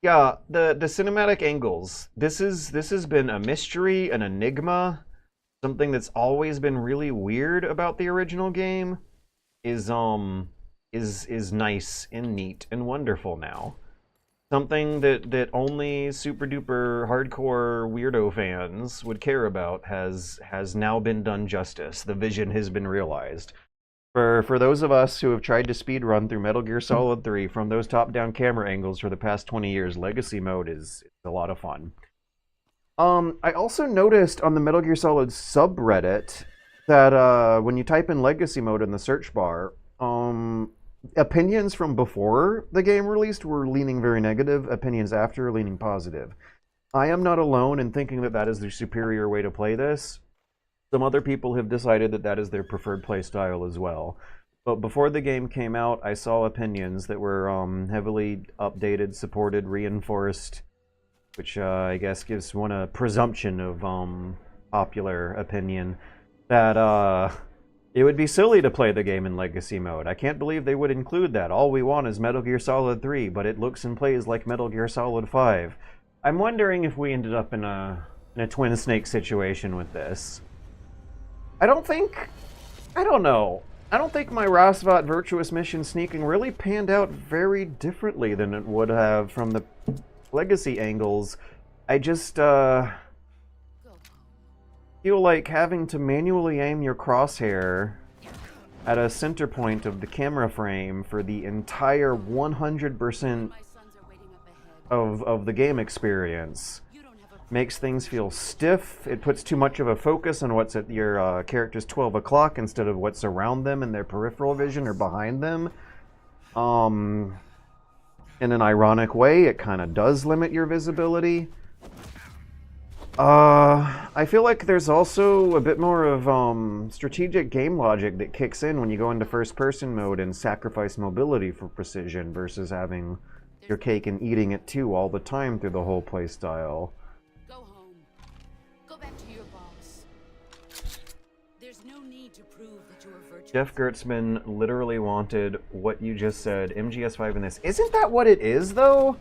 Yeah, the cinematic angles. This has been a mystery, an enigma, something that's always been really weird about the original game. Is nice and neat and wonderful now. Something that only super duper hardcore weirdo fans would care about has now been done justice. The vision has been realized. For those of us who have tried to speedrun through Metal Gear Solid 3 from those top-down camera angles for the past 20 years, Legacy Mode is a lot of fun. I also noticed on the Metal Gear Solid subreddit that when you type in Legacy Mode in the search bar, opinions from before the game released were leaning very negative, opinions after leaning positive. I am not alone in thinking that that is the superior way to play this. Some other people have decided that that is their preferred play style as well. But before the game came out, I saw opinions that were heavily updated, supported, reinforced, which I guess gives one a presumption of popular opinion, that it would be silly to play the game in Legacy Mode. I can't believe they would include that. All we want is Metal Gear Solid 3, but it looks and plays like Metal Gear Solid 5. I'm wondering if we ended up in a Twin Snake situation with this. I don't know. I don't think my Rasvat Virtuous Mission sneaking really panned out very differently than it would have from the Legacy angles. I just, feel like having to manually aim your crosshair at a center point of the camera frame for the entire 100% of the game experience makes things feel stiff. It puts too much of a focus on what's at your character's 12 o'clock instead of what's around them in their peripheral vision or behind them. In an ironic way, it kind of does limit your visibility. I feel like there's also a bit more of strategic game logic that kicks in when you go into first-person mode and sacrifice mobility for precision versus having your cake and eating it too all the time through the whole playstyle. Go home. Go back to your boss. There's no need to prove that you are virtuous. Jeff Gertzman literally wanted what you just said, MGS5 in this. Isn't that what it is, though?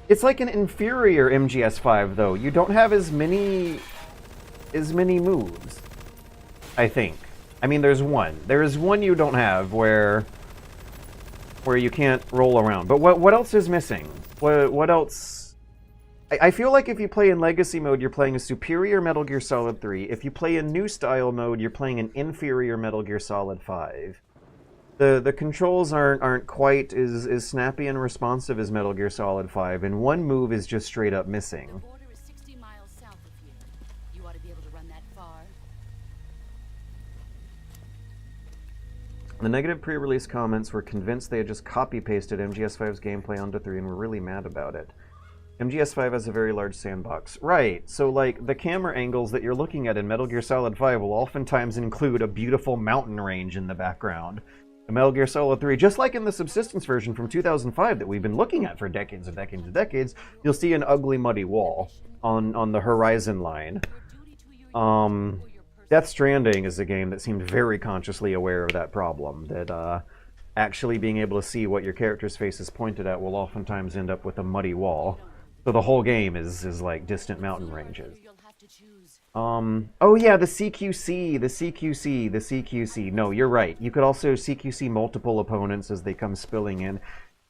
It's like an inferior MGS5, though. You don't have as many moves, I think. I mean, there's one. There is one you don't have where you can't roll around. But what else is missing? What else? I feel like if you play in Legacy Mode, you're playing a superior Metal Gear Solid 3. If you play in New Style Mode, you're playing an inferior Metal Gear Solid 5. The controls aren't quite as snappy and responsive as Metal Gear Solid 5, and one move is just straight up missing. The border is 60 miles south of here. You ought to be able to run that far. The negative pre-release comments were convinced they had just copy-pasted MGS5's gameplay onto 3 and were really mad about it. MGS5 has a very large sandbox. Right, so like the camera angles that you're looking at in Metal Gear Solid 5 will oftentimes include a beautiful mountain range in the background. In Metal Gear Solid 3, just like in the Subsistence version from 2005 that we've been looking at for decades and decades and decades, you'll see an ugly muddy wall on the horizon line. Death Stranding is a game that seemed very consciously aware of that problem, that actually being able to see what your character's face is pointed at will oftentimes end up with a muddy wall. So the whole game is like distant mountain ranges. Oh yeah, the CQC, the CQC, the CQC. No, you're right. You could also CQC multiple opponents as they come spilling in.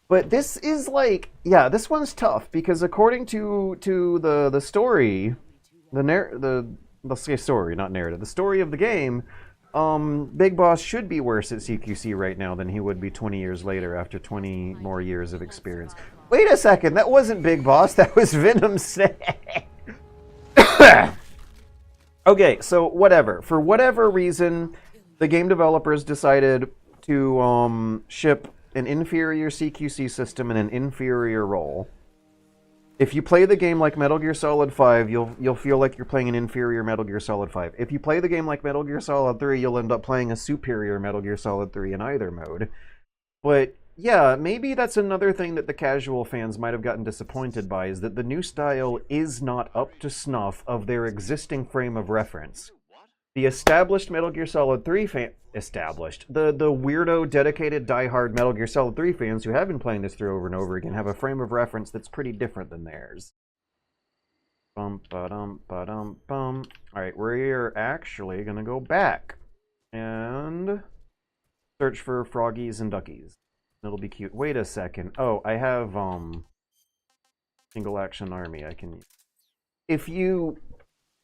But this is like, yeah, this one's tough because according to the story, let's say story, not narrative. The story of the game, Big Boss should be worse at CQC right now than he would be 20 years later after 20 more years of experience. Wait a second, that wasn't Big Boss, that was Venom Snake. Okay, so whatever. For whatever reason, the game developers decided to ship an inferior CQC system and an inferior role. If you play the game like Metal Gear Solid 5, you'll feel like you're playing an inferior Metal Gear Solid 5. If you play the game like Metal Gear Solid 3, you'll end up playing a superior Metal Gear Solid 3 in either mode. But yeah, maybe that's another thing that the casual fans might have gotten disappointed by, is that the new style is not up to snuff of their existing frame of reference. The established Metal Gear Solid 3 the weirdo, dedicated, diehard Metal Gear Solid 3 fans who have been playing this through over and over again have a frame of reference that's pretty different than theirs. Alright, we're actually going to go back and search for Froggies and Duckies. It'll be cute. Wait a second. Oh, I have single action army I can use. If you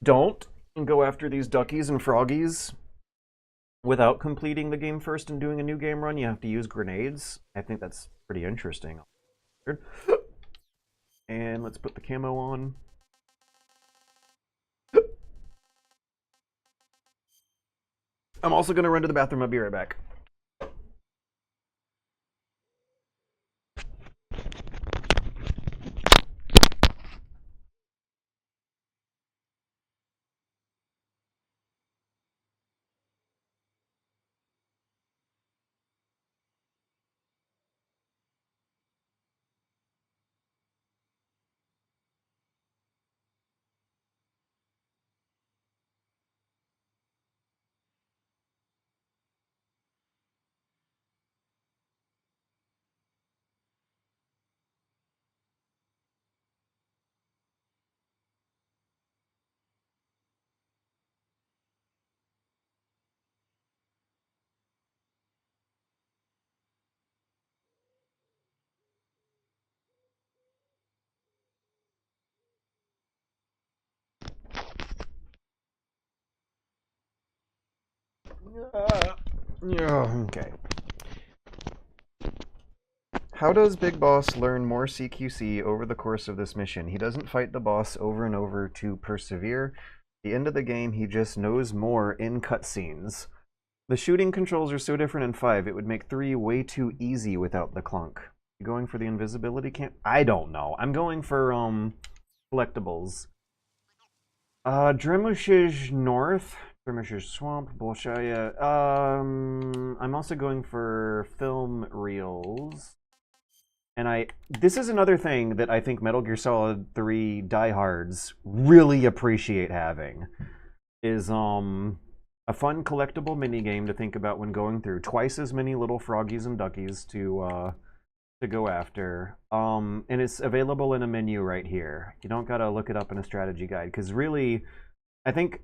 don't go after these Duckies and Froggies without completing the game first and doing a new game run, you have to use grenades. I think that's pretty interesting. And let's put the camo on. I'm also going to run to the bathroom. I'll be right back. Okay. How does Big Boss learn more CQC over the course of this mission? He doesn't fight the boss over and over to persevere. At the end of the game, he just knows more in cutscenes. The shooting controls are so different in 5, it would make 3 way too easy without the clunk. You going for the invisibility camp? I don't know. I'm going for collectibles. Dremush's North. Dremush's Swamp. Bolshaya. I'm also going for film reels. And this is another thing that I think Metal Gear Solid 3 diehards really appreciate having, is a fun collectible minigame to think about when going through. Twice as many little Froggies and Duckies to go after. And it's available in a menu right here. You don't gotta look it up in a strategy guide, because really, I think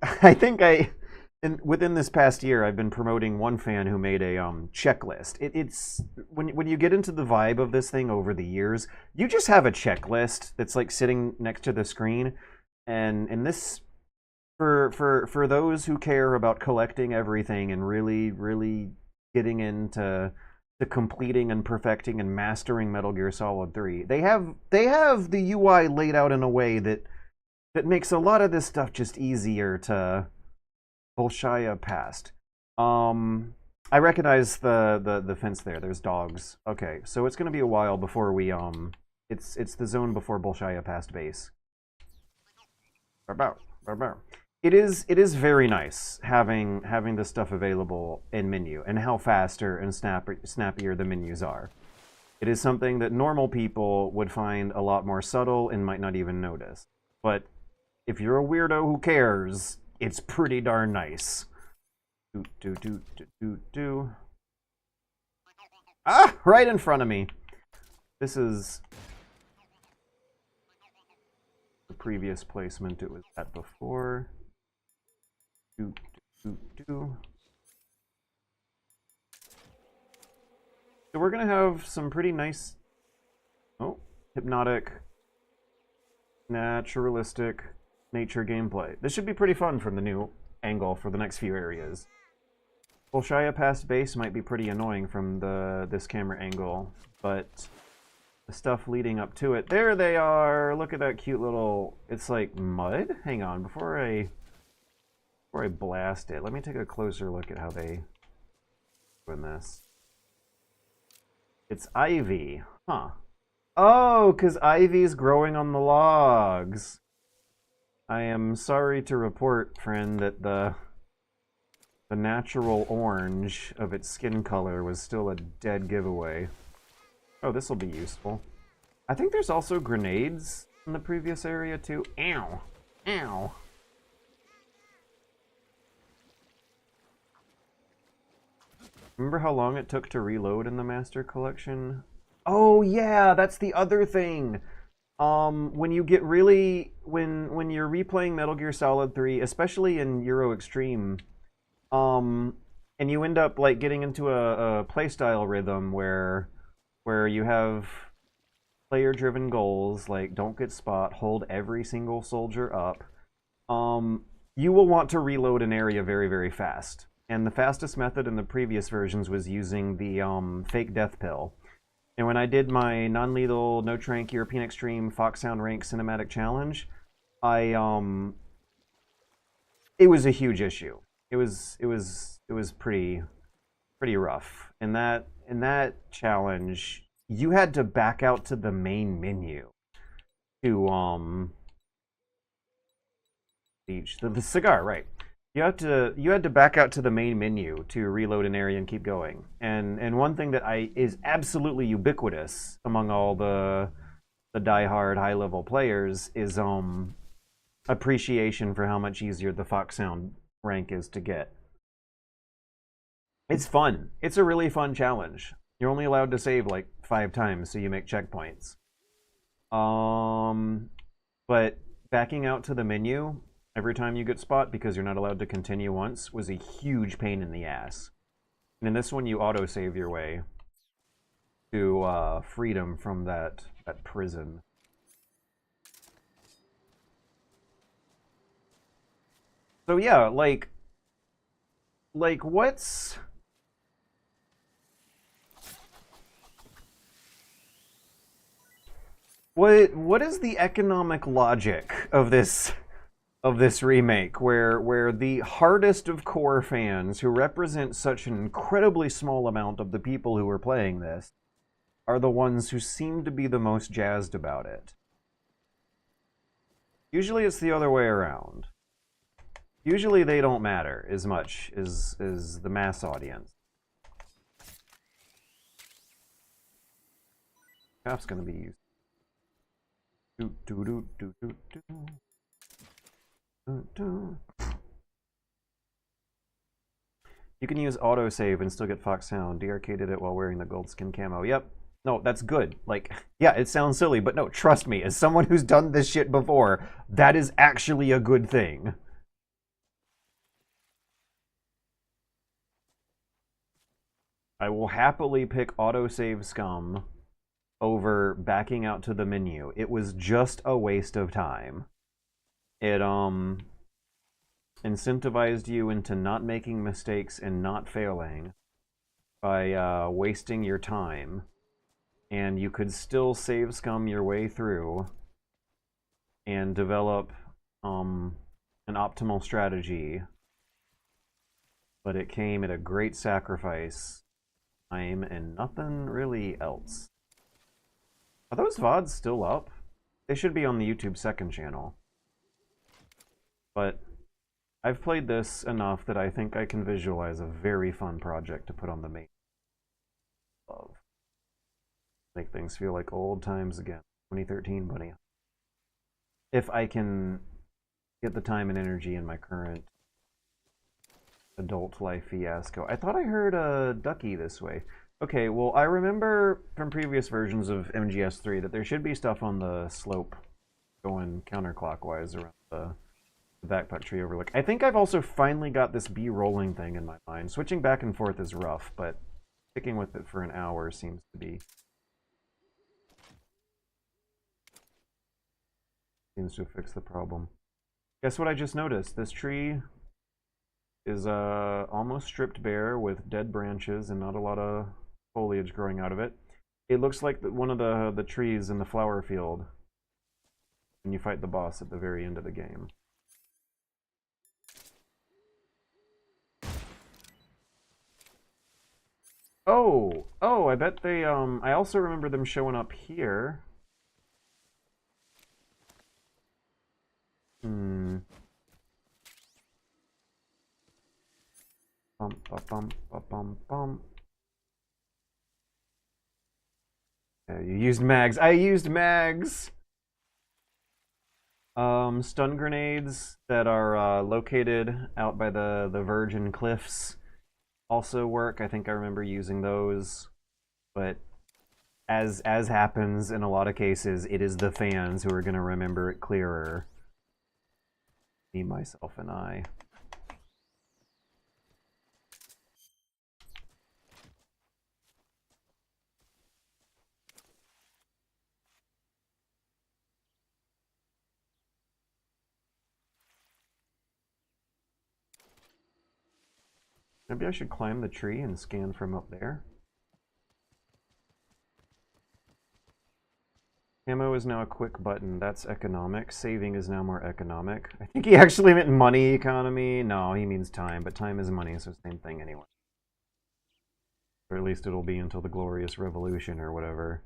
within this past year, I've been promoting one fan who made a checklist. It's when you get into the vibe of this thing over the years, you just have a checklist that's like sitting next to the screen, and this for those who care about collecting everything and really getting into completing and perfecting and mastering Metal Gear Solid 3. They have the UI laid out in a way that makes a lot of this stuff just easier to Bolshaya past. I recognize the fence there. There's dogs. Okay, so it's gonna be a while before we it's the zone before Bolshaya passed base. It is very nice having this stuff available in menu and how faster and snappier the menus are. It is something that normal people would find a lot more subtle and might not even notice. But if you're a weirdo who cares, it's pretty darn nice. Ah, right in front of me. This is the previous placement it was at before. So we're gonna have some pretty nice, hypnotic, naturalistic nature gameplay. This should be pretty fun from the new angle for the next few areas. Bolshaya past base might be pretty annoying from this camera angle, but the stuff leading up to it, there they are. Look at that cute little, it's like mud. Hang on, before I blast it, let me take a closer look at how they doing this. It's ivy, huh? Oh, because ivy's growing on the logs. I am sorry to report, friend, that the natural orange of its skin color was still a dead giveaway. Oh, this will be useful. I think there's also grenades in the previous area too. Ow! Ow! Remember how long it took to reload in the Master Collection? Oh yeah, that's the other thing! When you get really... When you're replaying Metal Gear Solid 3, especially in Euro Extreme, and you end up like getting into a playstyle rhythm where you have player-driven goals, like don't get spot, hold every single soldier up, you will want to reload an area very, very fast. And the fastest method in the previous versions was using the fake death pill. And when I did my non-lethal, no-trank European Extreme Foxhound Rank Cinematic Challenge, it was a huge issue. It was pretty rough. In that challenge, you had to back out to the main menu to the cigar, right? You had to back out to the main menu to reload an area and keep going. And one thing that is absolutely ubiquitous among all the diehard high level players is appreciation for how much easier the Foxhound rank is to get. It's fun. It's a really fun challenge. You're only allowed to save like 5 times, so you make checkpoints. But backing out to the menu every time you get spot, because you're not allowed to continue once, was a huge pain in the ass. And in this one, you autosave your way to freedom from that prison. So yeah, like what's... What is the economic logic of this remake, where the hardest of core fans, who represent such an incredibly small amount of the people who are playing this, are the ones who seem to be the most jazzed about it? Usually it's the other way around. Usually they don't matter as much as the mass audience. That's gonna be used. You can use autosave and still get Foxhound. DRK did it while wearing the gold skin camo. Yep. No, that's good. Like, yeah, it sounds silly, but no, trust me, as someone who's done this shit before, that is actually a good thing. I will happily pick autosave scum over backing out to the menu. It was just a waste of time. It incentivized you into not making mistakes and not failing by wasting your time, and you could still save scum your way through and develop an optimal strategy but it came at a great sacrifice. Time and nothing really else. Are those VODs still up? They should be on the YouTube second channel. But I've played this enough that I think I can visualize a very fun project to put on the main. Love. Make things feel like old times again. 2013 bunny. If I can get the time and energy in my current adult life fiasco. I thought I heard a Ducky this way. Okay, well, I remember from previous versions of MGS3 that there should be stuff on the slope going counterclockwise around the backpack tree overlook. I think I've also finally got this B rolling thing in my mind. Switching back and forth is rough, but sticking with it for an hour seems to be... seems to fix the problem. Guess what I just noticed? This tree is almost stripped bare with dead branches and not a lot of foliage growing out of it. It looks like one of the trees in the flower field when you fight the boss at the very end of the game. Oh, I bet they, I also remember them showing up here. Bum, bum, bum, bum, bum. Yeah, you used mags. I used mags! Stun grenades that are located out by the Virgin Cliffs also work. I think I remember using those. But as happens in a lot of cases, it is the fans who are going to remember it clearer. Me, myself, and I. Maybe I should climb the tree and scan from up there. Camo is now a quick button. That's economic. Saving is now more economic. I think he actually meant money economy. No, he means time, but time is money, so same thing anyway. Or at least it'll be until the glorious revolution or whatever.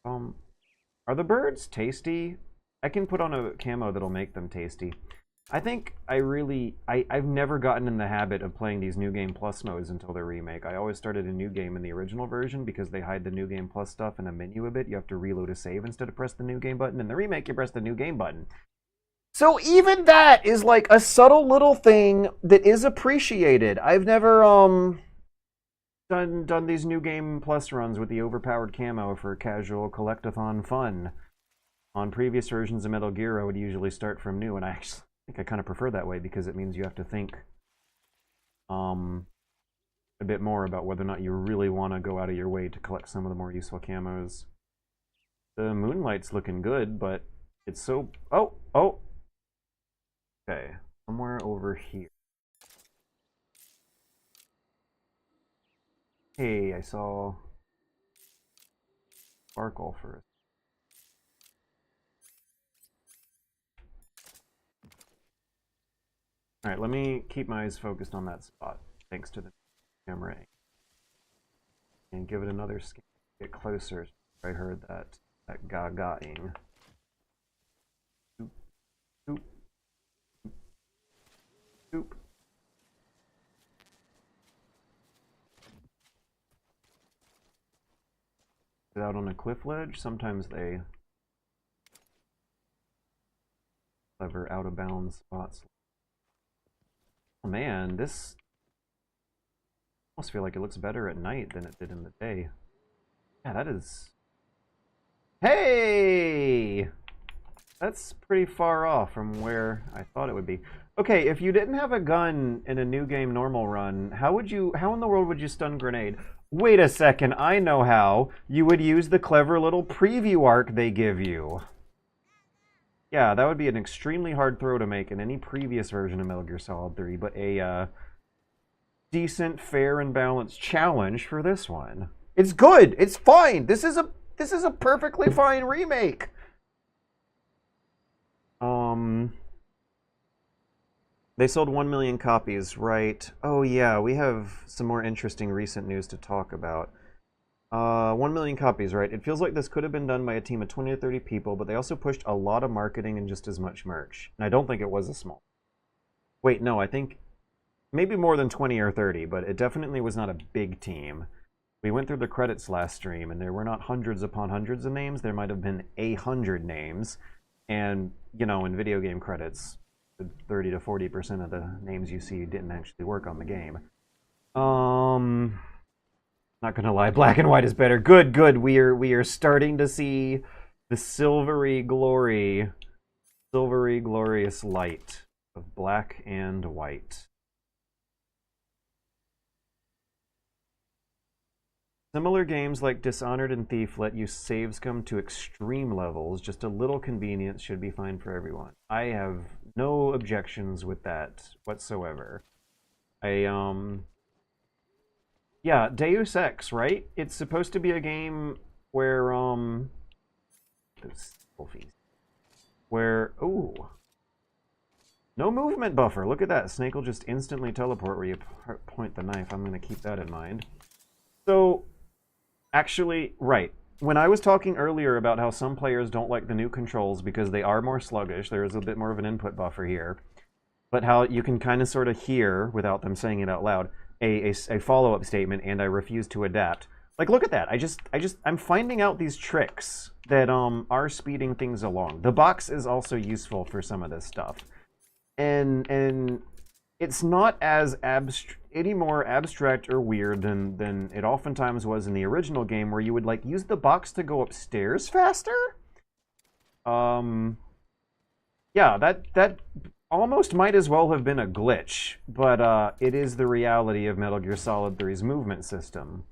Are the birds tasty? I can put on a camo that'll make them tasty. I think I've never gotten in the habit of playing these New Game Plus modes until their remake. I always started a new game in the original version because they hide the New Game Plus stuff in a menu a bit. You have to reload a save instead of press the New Game button. In the remake, you press the New Game button. So even that is like a subtle little thing that is appreciated. I've never done these New Game Plus runs with the overpowered camo for casual collectathon fun. On previous versions of Metal Gear, I would usually start from new, and I think I kind of prefer that way because it means you have to think a bit more about whether or not you really want to go out of your way to collect some of the more useful camos. The moonlight's looking good, but it's so... Oh! Okay, somewhere over here. Hey, I saw sparkle first. Alright, let me keep my eyes focused on that spot, thanks to the camera. And give it another scan. Get closer. I heard that ga-ga-ing. Oop. Oop. Oop. Out on a cliff ledge, sometimes they clever out of bounds spots. Oh man, this almost feel like it looks better at night than it did in the day. Yeah, that is... Hey! That's pretty far off from where I thought it would be. Okay, if you didn't have a gun in a New Game normal run, how in the world would you stun grenade? Wait a second, I know how. You would use the clever little preview arc they give you. Yeah, that would be an extremely hard throw to make in any previous version of Metal Gear Solid 3, but a decent, fair, and balanced challenge for this one. It's good! It's fine! This is a perfectly fine They sold 1 million copies, right? Oh yeah, we have some more interesting recent news to talk about. 1 million copies, right? It feels like this could have been done by a team of 20 to 30 people, but they also pushed a lot of marketing and just as much merch. And I don't think it was a small. Wait, no, I think maybe more than 20 or 30, but it definitely was not a big team. We went through the credits last stream, and there were not hundreds upon hundreds of names. There might have been 100 names. And, you know, in video game credits, 30 to 40% of the names you see didn't actually work on the game. Not gonna lie, black and white is better. Good, good. We are starting to see the silvery glory, silvery glorious light of black and white. Similar games like Dishonored and Thief let you save scum to extreme levels. Just a little convenience should be fine for everyone. I have no objections with that whatsoever. Yeah, Deus Ex, right? It's supposed to be a game where, those wolfies. Where, ooh. No movement buffer. Look at that. Snake will just instantly teleport where you point the knife. I'm going to keep that in mind. So, actually, right. When I was talking earlier about how some players don't like the new controls because they are more sluggish, there is a bit more of an input buffer here, but how you can kind of sort of hear, without them saying it out loud, a follow-up statement, and I refuse to adapt. Like, look at that. I'm finding out these tricks that are speeding things along. The box is also useful for some of this stuff. And it's not as any more abstract or weird than it oftentimes was in the original game, where you would like use the box to go upstairs faster. Yeah, that almost might as well have been a glitch, but it is the reality of Metal Gear Solid 3's movement system.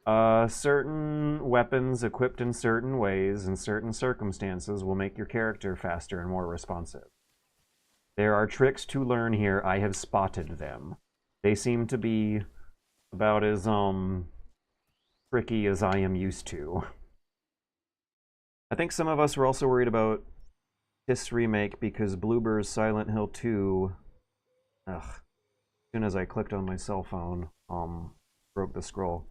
Certain weapons equipped in certain ways in certain circumstances will make your character faster and more responsive. There are tricks to learn here. I have spotted them. They seem to be about as tricky as I am used to. I think some of us were also worried about this remake because Bloober's Silent Hill 2, as soon as I clicked on my cell phone, broke the scroll.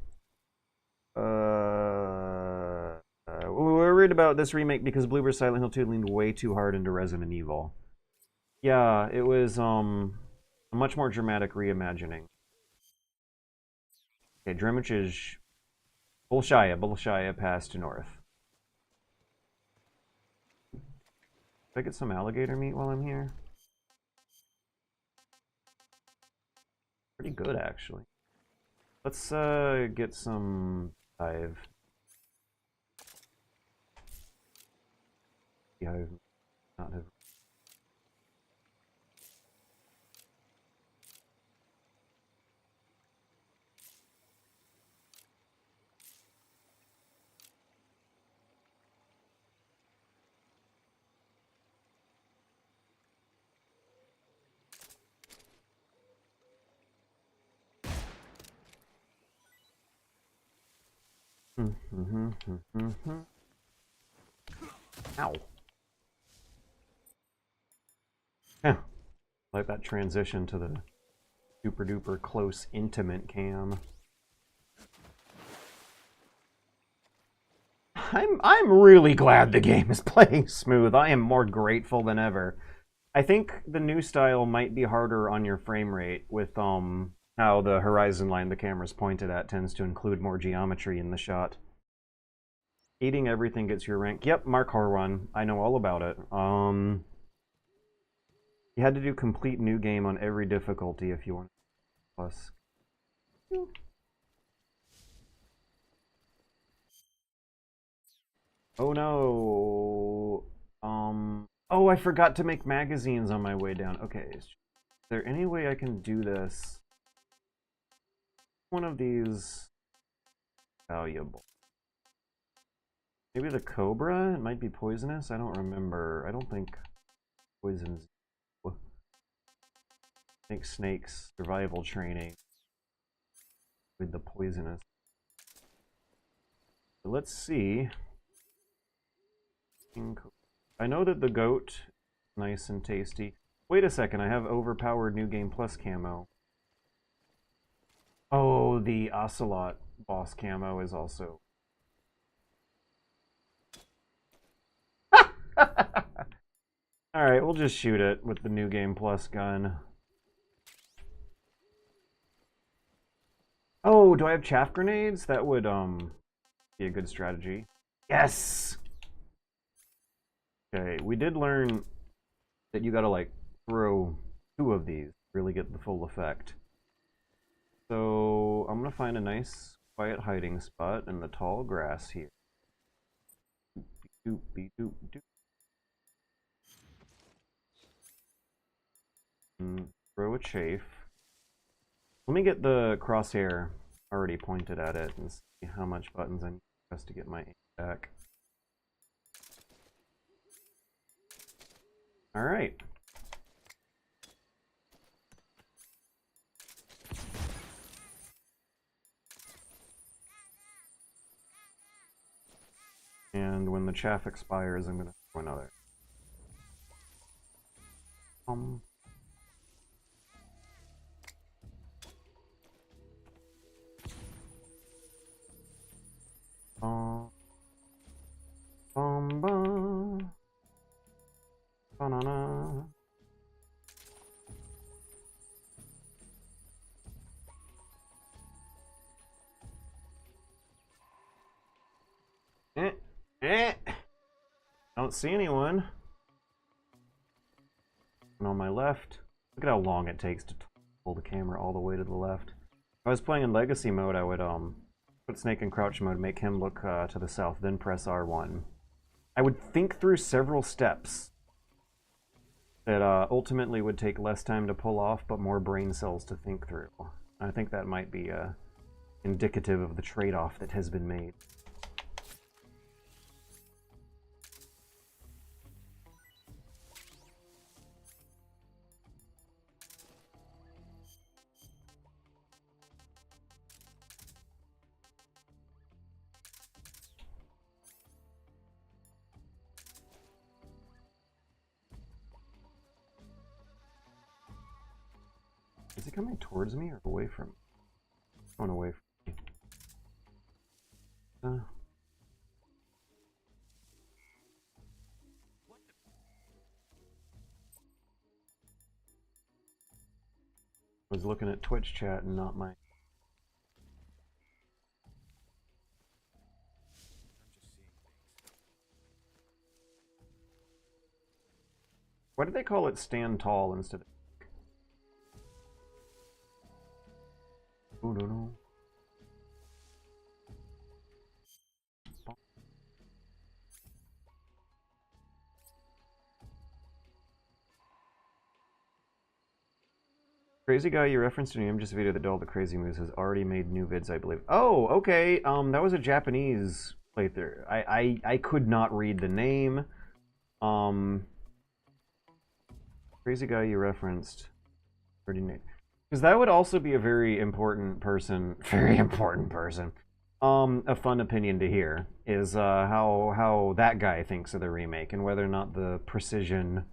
We were worried about this remake because Bloober's Silent Hill 2 leaned way too hard into Resident Evil. Yeah, it was a much more dramatic reimagining. Okay, Drimmich is Bolshaya passed to north. Can I get some alligator meat while I'm here? Pretty good, actually. Let's get some hive. Yeah, I've not have. Ow. Yeah. Like that transition to the super duper close intimate cam. I'm really glad the game is playing smooth. I am more grateful than ever. I think the new style might be harder on your frame rate with how the horizon line the camera's pointed at tends to include more geometry in the shot. Eating everything gets your rank. Yep, Mark Horwan. I know all about it. You had to do complete new game on every difficulty if you want plus. Oh no. Oh, I forgot to make magazines on my way down. Okay. Is there any way I can do this? One of these valuable. Maybe the cobra? It might be poisonous. I don't remember. I don't think poison's. I think snakes survival training with the poisonous. So let's see. I know that the goat is nice and tasty. Wait a second, I have overpowered New Game Plus camo. Oh, the Ocelot boss camo is also... Alright, we'll just shoot it with the New Game Plus gun. Oh, do I have chaff grenades? That would, be a good strategy. Yes! Okay, we did learn that you gotta, like, throw 2 of these to really get the full effect. So, I'm gonna find a nice, quiet hiding spot in the tall grass here. Doop, doop, doop, doop. And throw a chafe. Let me get the crosshair already pointed at it and see how much buttons I need to press to get my aim back. Alright. And when the chaff expires, I'm going to throw another. Banana. Don't see anyone. And on my left, look at how long it takes to pull the camera all the way to the left. If I was playing in Legacy mode, I would put Snake in crouch mode, make him look to the south, then press R1. I would think through several steps that ultimately would take less time to pull off, but more brain cells to think through. I think that might be indicative of the trade-off that has been made. Is he coming towards me or away from me? Going away from me. I was looking at Twitch chat and not my... Why did they call it stand tall instead of... Oh, no. Crazy guy you referenced in your just video that did all the crazy moves has already made new vids, I believe. Oh, okay. That was a Japanese playthrough. I could not read the name. Crazy guy you referenced. Because that would also be a very important person. A fun opinion to hear is how that guy thinks of the remake and whether or not the precision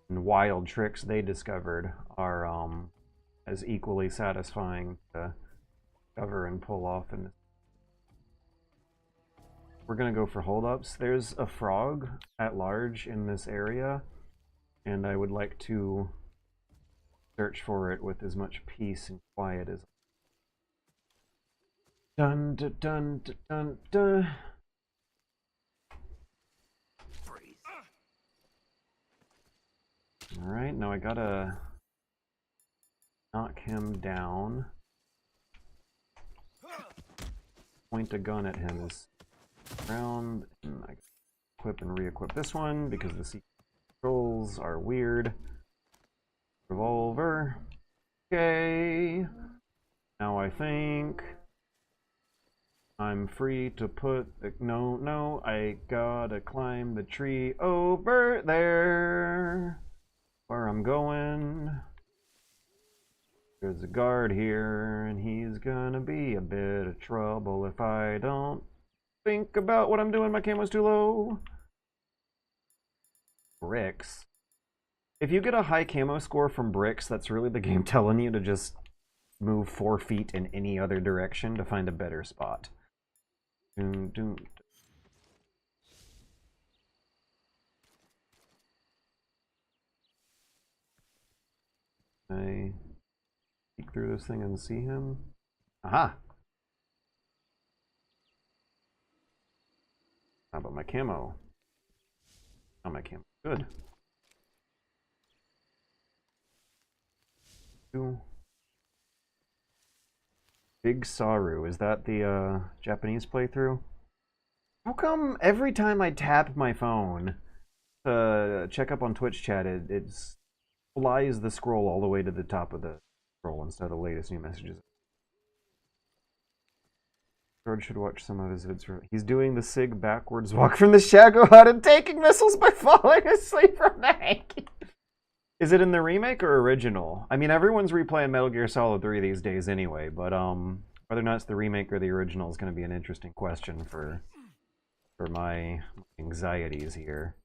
and wild tricks they discovered are as equally satisfying to discover and pull off. And we're gonna go for holdups. There's a frog at large in this area, and I would like to search for it with as much peace and quiet as... Dun dun dun dun dun dun. Alright, now I gotta knock him down. Point a gun at him is round, and I equip and re-equip this one because the secret controls are weird. Revolver. Okay. Now I think I'm free to put the... No, I gotta climb the tree over there. Where I'm going. There's a guard here, and he's gonna be a bit of trouble if I don't think about what I'm doing. My camo's too low. Bricks. If you get a high camo score from bricks, that's really the game telling you to just move 4 feet in any other direction to find a better spot. Doom, doom. I peek through this thing and see him. Aha! How about my camo? Oh, my camo. Good. Big Saru. Is that the Japanese playthrough? How come every time I tap my phone to check up on Twitch chat, it flies the scroll all the way to the top of the scroll instead of the latest new messages? George should watch some of his vids. He's doing the Sig backwards walk from the Shago Hut and taking missiles by falling asleep from the hanky. Is it in the remake or original? I mean, everyone's replaying Metal Gear Solid 3 these days anyway, but whether or not it's the remake or the original is going to be an interesting question for my anxieties here.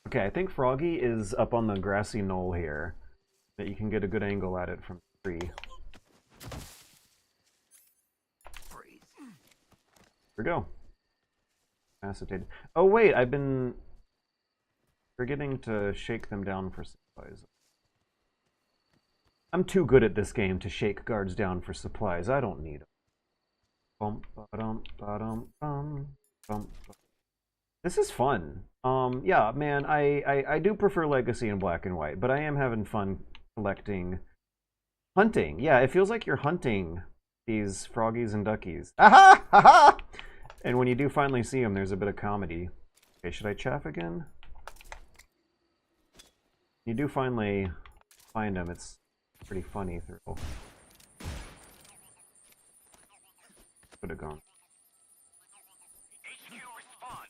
Okay, I think Froggy is up on the grassy knoll here. That you can get a good angle at it from the tree. Here we go. Acetate. Oh wait, I've been forgetting to shake them down for supplies. I'm too good at this game to shake guards down for supplies. I don't need them. Bum, ba-dum, ba-dum, bum, bum, bum. This is fun. Yeah, man, I do prefer Legacy in black and white, but I am having fun collecting. Hunting. Yeah, it feels like you're hunting these froggies and duckies. Aha! Aha! And when you do finally see them, there's a bit of comedy. Okay, should I chaff again? You do finally find them. It's pretty funny through. Could have gone. HQ respond.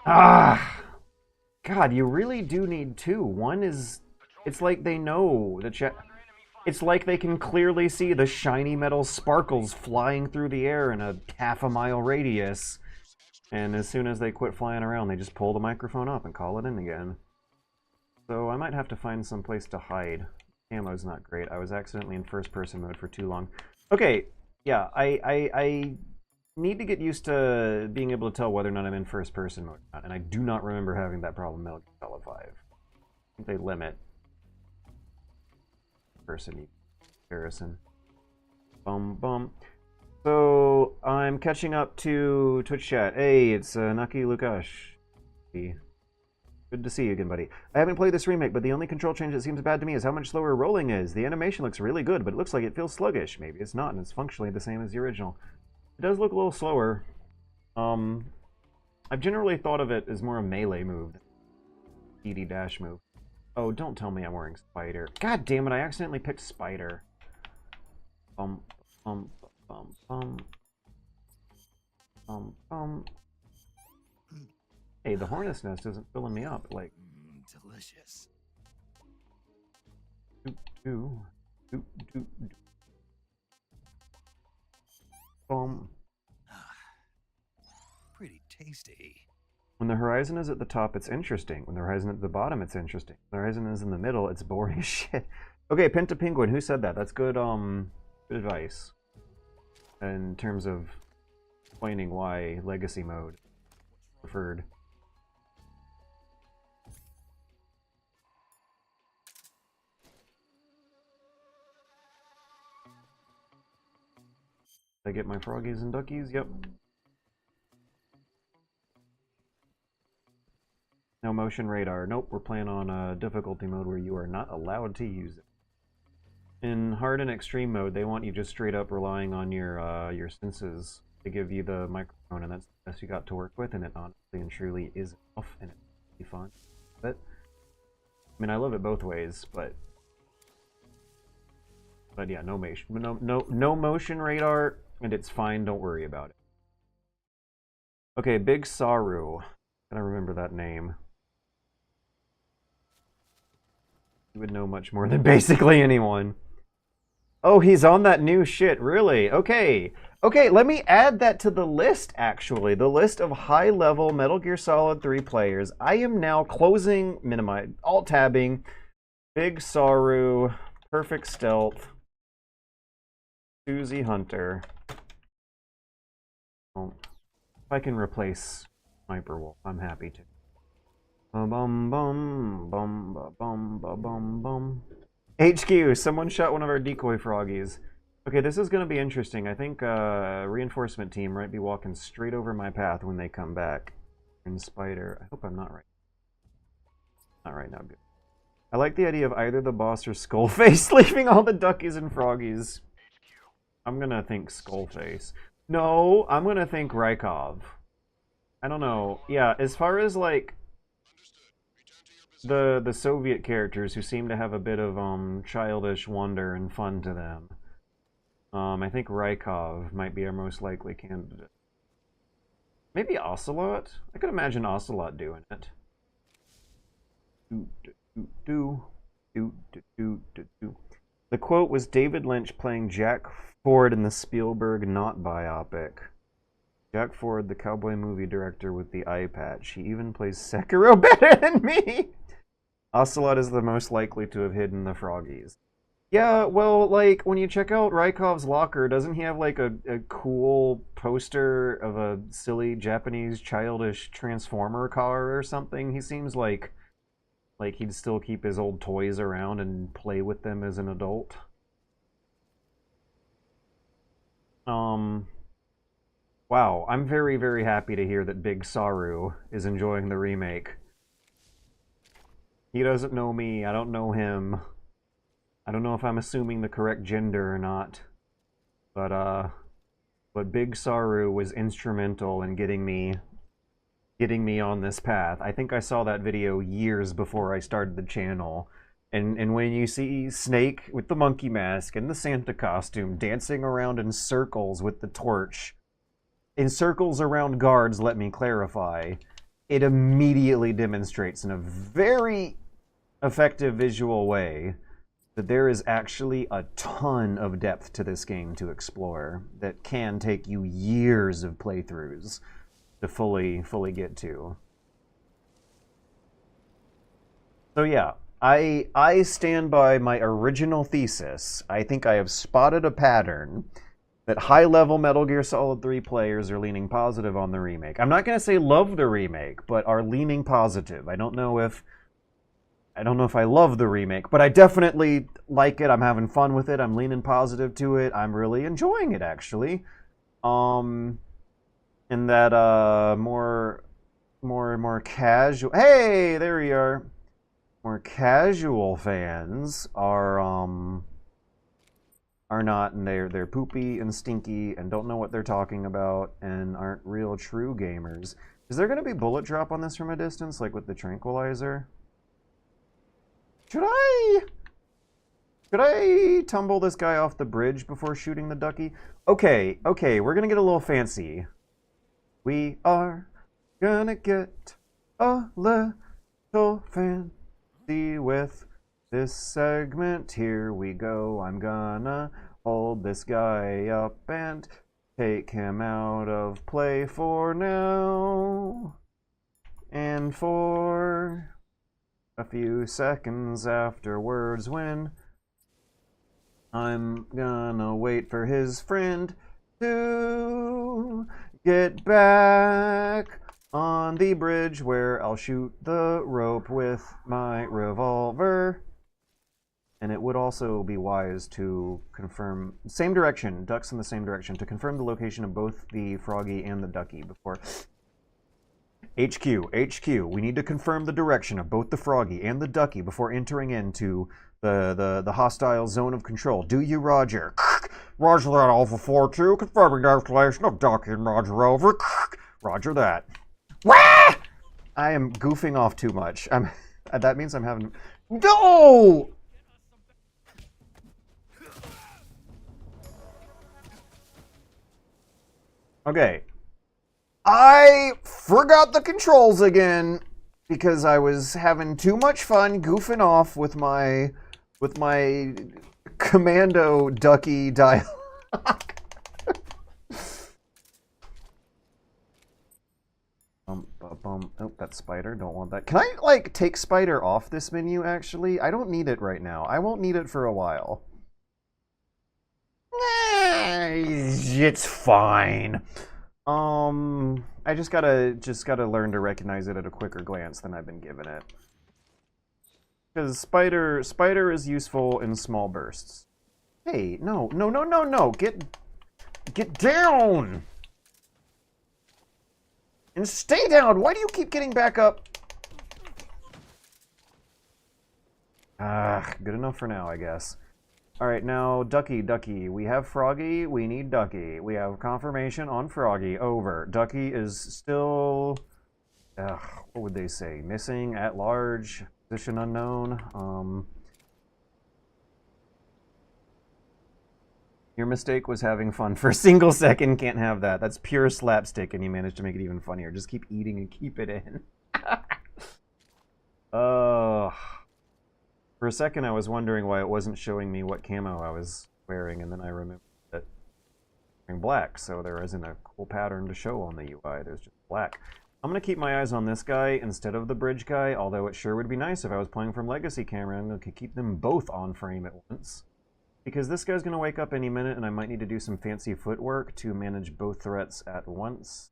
Ah! God, you really do need two. One is... It's like they know the chat. It's like they can clearly see the shiny metal sparkles flying through the air in a half-a-mile radius. And as soon as they quit flying around, they just pull the microphone up and call it in again. So I might have to find some place to hide. Ammo's not great. I was accidentally in first-person mode for too long. Okay, yeah, I need to get used to being able to tell whether or not I'm in first-person mode or not, and I do not remember having that problem in Metal Gear Solid 5. I think they limit person comparison. Bum. So I'm catching up to Twitch chat. Hey, it's Naki Lukash. Good to see you again, buddy. I haven't played this remake, but the only control change that seems bad to me is how much slower rolling is. The animation looks really good, but it looks like it feels sluggish. Maybe it's not, and it's functionally the same as the original. It does look a little slower. I've generally thought of it as more a melee move than an ED dash move. Oh, don't tell me I'm wearing Spider. God damn it, I accidentally picked Spider. Bum. Hey, the hornet's nest isn't filling me up. Like, delicious. Doop. Bum. Pretty tasty. When the horizon is at the top, it's interesting. When the horizon is at the bottom, it's interesting. When the horizon is in the middle, it's boring as shit. Okay, Penta Penguin, who said that? That's good, good advice. In terms of explaining why Legacy mode preferred. Did I get my froggies and duckies? Yep. No motion radar. Nope, we're playing on a difficulty mode where you are not allowed to use it. In hard and extreme mode, they want you just straight up relying on your senses to give you the microphone, and that's the best you got to work with, and it honestly and truly is enough, and it's really fun. But I mean, I love it both ways, but But yeah, no motion radar, and it's fine. Don't worry about it. Okay, Big Saru. Gotta remember that name. You would know much more than basically anyone. Oh, he's on that new shit, really? Okay. Okay, let me add that to the list, actually. The list of high-level Metal Gear Solid 3 players. I am now closing, minimize, alt-tabbing, Big Saru, Perfect Stealth, Susie Hunter. Oh, if I can replace Sniper Wolf, I'm happy to. Bum bum bum bum bum bum bum bum. HQ, someone shot one of our decoy froggies. Okay, this is going to be interesting. I think reinforcement team might be walking straight over my path when they come back. In Spider. I hope I'm not right. Not right now, good. I like the idea of either the boss or Skullface leaving all the duckies and froggies. I'm going to think Skullface. No, I'm going to think Rykov. I don't know. Yeah, as far as like the Soviet characters who seem to have a bit of childish wonder and fun to them. I think Rykov might be our most likely candidate. Maybe Ocelot? I could imagine Ocelot doing it. The quote was David Lynch playing Jack Ford in the Spielberg Not biopic. Jack Ford, the cowboy movie director with the eye patch. He even plays Sekiro better than me! Ocelot is the most likely to have hidden the froggies. Yeah, well, like, when you check out Rykov's locker, doesn't he have, like, a cool poster of a silly Japanese childish Transformer car or something? He seems like he'd still keep his old toys around and play with them as an adult. Wow, I'm very, very happy to hear that Big Saru is enjoying the remake. He doesn't know me, I don't know him. I don't know if I'm assuming the correct gender or not. But Big Saru was instrumental in getting me on this path. I think I saw that video years before I started the channel. And when you see Snake with the monkey mask and the Santa costume dancing around in circles with the torch, in circles around guards, let me clarify, it immediately demonstrates in a very effective visual way that there is actually a ton of depth to this game to explore that can take you years of playthroughs to fully get to. So yeah, I stand by my original thesis. I think I have spotted a pattern that high-level Metal Gear Solid 3 players are leaning positive on the remake. I'm not going to say love the remake, but are leaning positive. I don't know if I love the remake, but I definitely like it. I'm having fun with it. I'm leaning positive to it. I'm really enjoying it, actually. And that more casual... Hey, there we are. More casual fans are not, and they're poopy and stinky and don't know what they're talking about and aren't real true gamers. Is there going to be bullet drop on this from a distance, like with the tranquilizer? Should I tumble this guy off the bridge before shooting the ducky? Okay, we're gonna get a little fancy. We are gonna get a little fancy with this segment. Here we go. I'm gonna hold this guy up and take him out of play for now. And for a few seconds afterwards, when I'm gonna wait for his friend to get back on the bridge, where I'll shoot the rope with my revolver. And it would also be wise to confirm, same direction, ducks in the same direction, to confirm the location of both the Froggy and the Ducky before... HQ, we need to confirm the direction of both the Froggy and the Ducky before entering into the hostile zone of control. Do you, Roger? Roger that, Alpha 4-2. Confirming destination of Ducky and Roger over. Roger that. Wah! I am goofing off too much. That means I'm having... No! Okay. I forgot the controls again because I was having too much fun goofing off with my commando Ducky dialogue. Oh, that's Spider. Don't want that. Can I, like, take Spider off this menu, actually? I don't need it right now. I won't need it for a while. It's fine. I just gotta learn to recognize it at a quicker glance than I've been given it. Because Spider is useful in small bursts. Hey, no. Get down! And stay down! Why do you keep getting back up? Good enough for now, I guess. Alright, now, Ducky. We have Froggy, we need Ducky. We have confirmation on Froggy. Over. Ducky is still... what would they say? Missing, at large, position unknown. Your mistake was having fun for a single second. Can't have that. That's pure slapstick, and you managed to make it even funnier. Just keep eating and keep it in. For a second, I was wondering why it wasn't showing me what camo I was wearing, and then I remembered that I'm wearing black, so there isn't a cool pattern to show on the UI. There's just black. I'm going to keep my eyes on this guy instead of the bridge guy, although it sure would be nice if I was playing from Legacy camera and I could keep them both on frame at once. Because this guy's going to wake up any minute, and I might need to do some fancy footwork to manage both threats at once.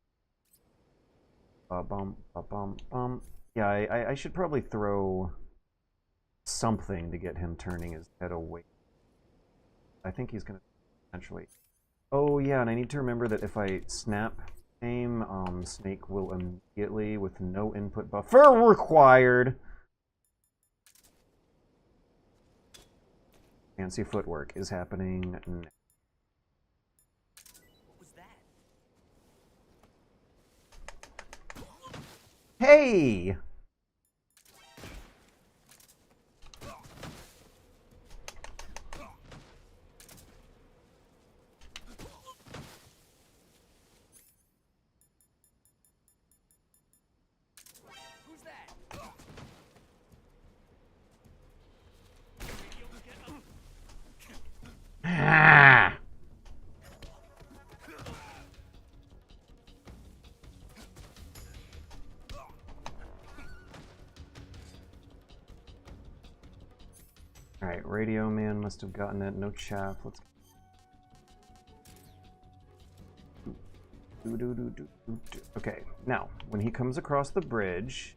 Yeah, I should probably throw something to get him turning his head away. I think he's going to eventually... Oh, yeah, and I need to remember that if I snap aim, Snake will immediately, with no input buffer required... Fancy footwork is happening now. What was that? Hey! Who's that? Ah! Alright, Radio Man must have gotten it. No chaff. Let's... Okay, now, when he comes across the bridge...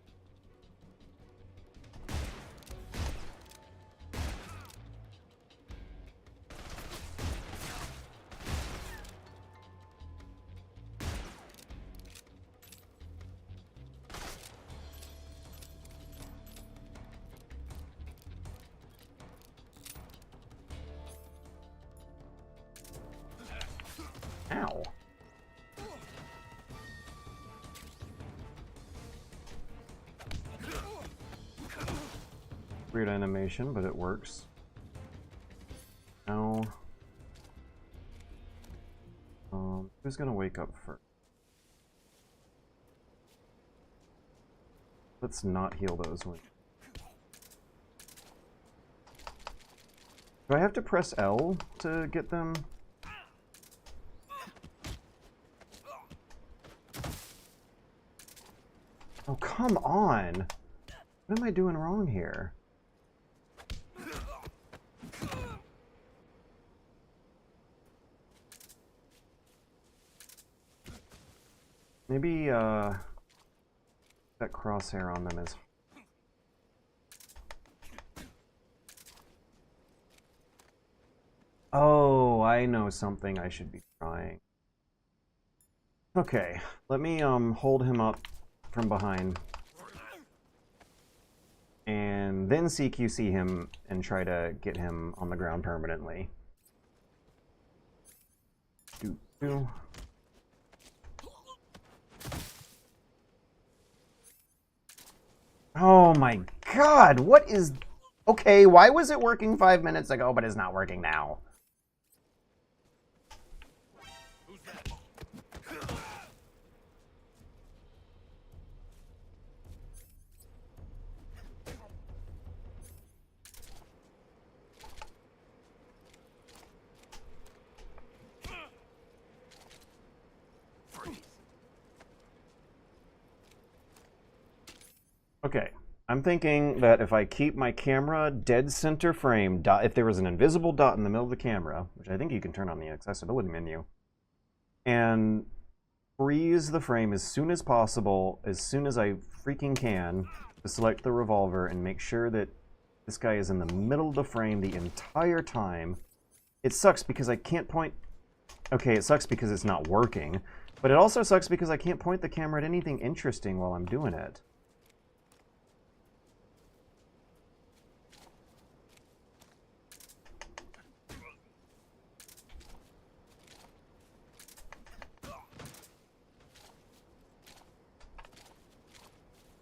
Ow. Weird animation, but it works. Now, who's gonna wake up first? Let's not heal those ones. Do I have to press L to get them? Oh, come on! What am I doing wrong here? Maybe, that crosshair on them is... Oh, I know something I should be trying. Okay, let me, hold him up from behind. And then CQC him and try to get him on the ground permanently. Do. Oh my god, what is... Okay, why was it working 5 minutes ago, but it's not working now? Who's that? I'm thinking that if I keep my camera dead center frame, if there was an invisible dot in the middle of the camera, which I think you can turn on the accessibility menu, and freeze the frame as soon as possible, as soon as I freaking can, to select the revolver and make sure that this guy is in the middle of the frame the entire time. It sucks because I can't point... Okay, it sucks because it's not working, but it also sucks because I can't point the camera at anything interesting while I'm doing it.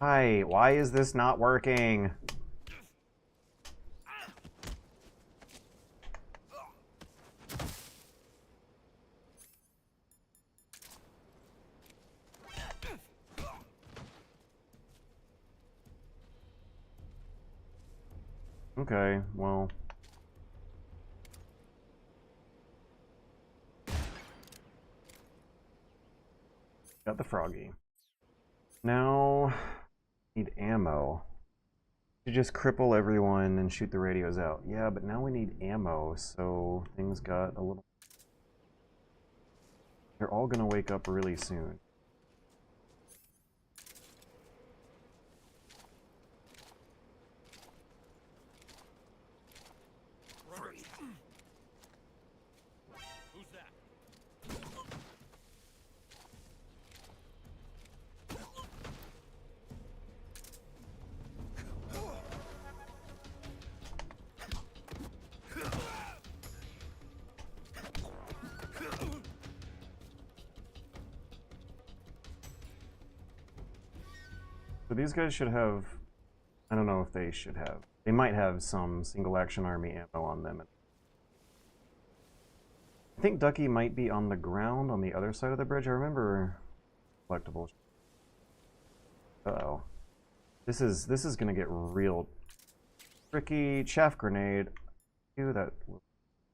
Hi, why is this not working? Okay, well... Got the Froggy. Now... need ammo. To just cripple everyone and shoot the radios out. Yeah, but now we need ammo, so things got a little... They're all gonna wake up really soon. Who's that? So these guys should have... I don't know if they should have. They might have some single action army ammo on them. I think Ducky might be on the ground on the other side of the bridge. I remember collectibles. Uh-oh. This is gonna get real tricky. Chaff grenade. Ew, that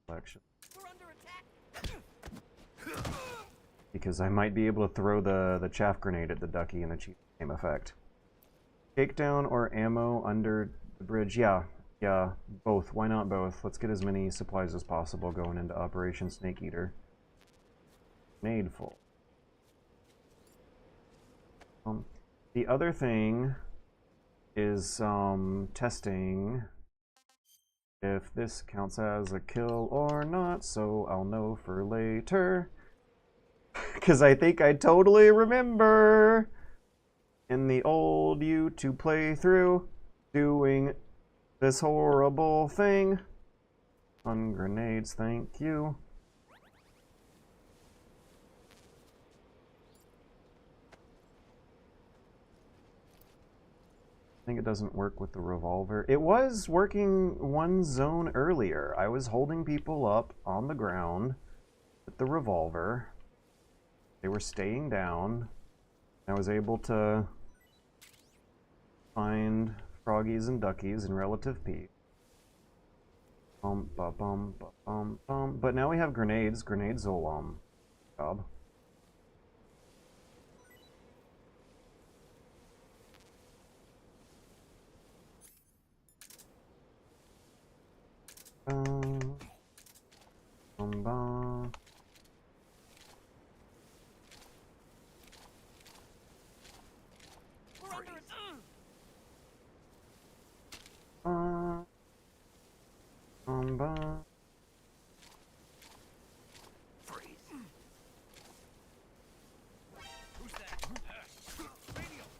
collection. Because I might be able to throw the chaff grenade at the Ducky and achieve the same effect. Takedown or ammo under the bridge? Yeah, both. Why not both? Let's get as many supplies as possible going into Operation Snake Eater. Grenade full. The other thing is testing if this counts as a kill or not, so I'll know for later. Because I think I totally remember in the old YouTube playthrough doing this horrible thing. On grenades, thank you. I think it doesn't work with the revolver. It was working one zone earlier. I was holding people up on the ground with the revolver. They were staying down. I was able to find Froggies and Duckies in relative peace. But now we have grenades. Grenades will job.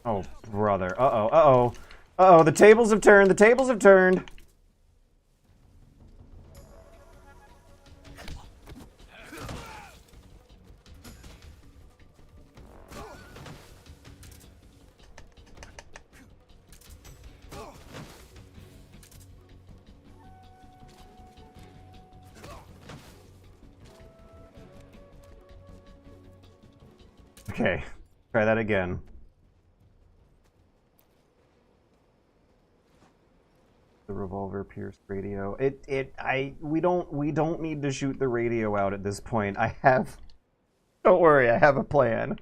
Oh, brother. Uh-oh, uh-oh. Uh-oh, the tables have turned, the tables have turned. Okay, try that again. The revolver pierced radio. We don't need to shoot the radio out at this point. Don't worry, I have a plan.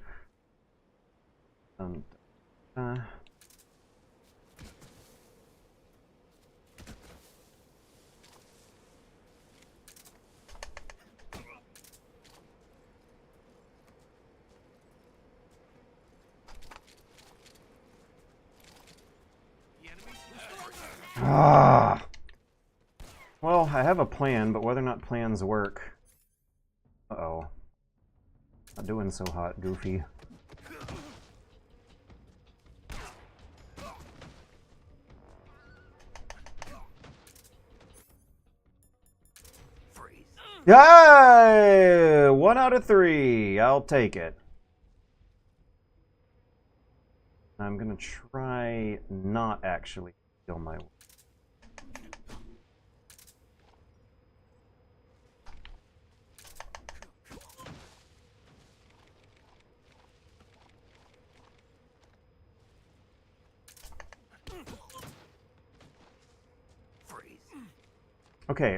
Ah. Well, I have a plan, but whether or not plans work... Uh-oh. Not doing so hot, Goofy. Yay! 1 out of 3. I'll take it. I'm gonna try not actually kill my...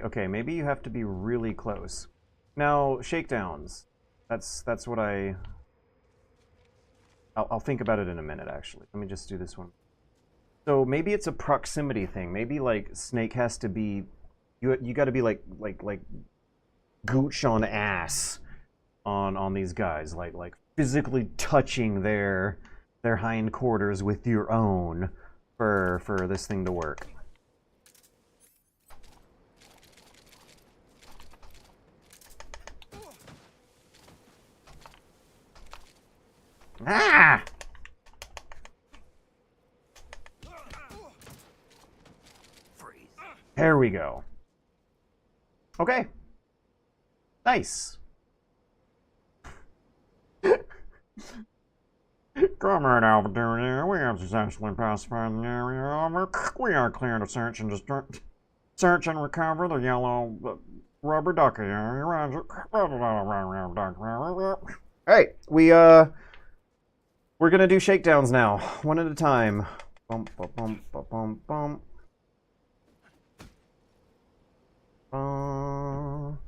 Okay, maybe you have to be really close. Now, shakedowns. That's what I'll think about it in a minute, actually. Let me just do this one. So maybe it's a proximity thing. Maybe, like, Snake has to be... You gotta be, like gooch on ass on these guys. Like physically touching their hindquarters with your own for this thing to work. Ah! There we go. Okay. Nice. Comrade Albertina, we have successfully pacified the area. We are clear to search and recover the yellow rubber ducky. Alright, we're gonna do shakedowns now, one at a time. Bum, bum, bum, bum, bum, bum. Bum,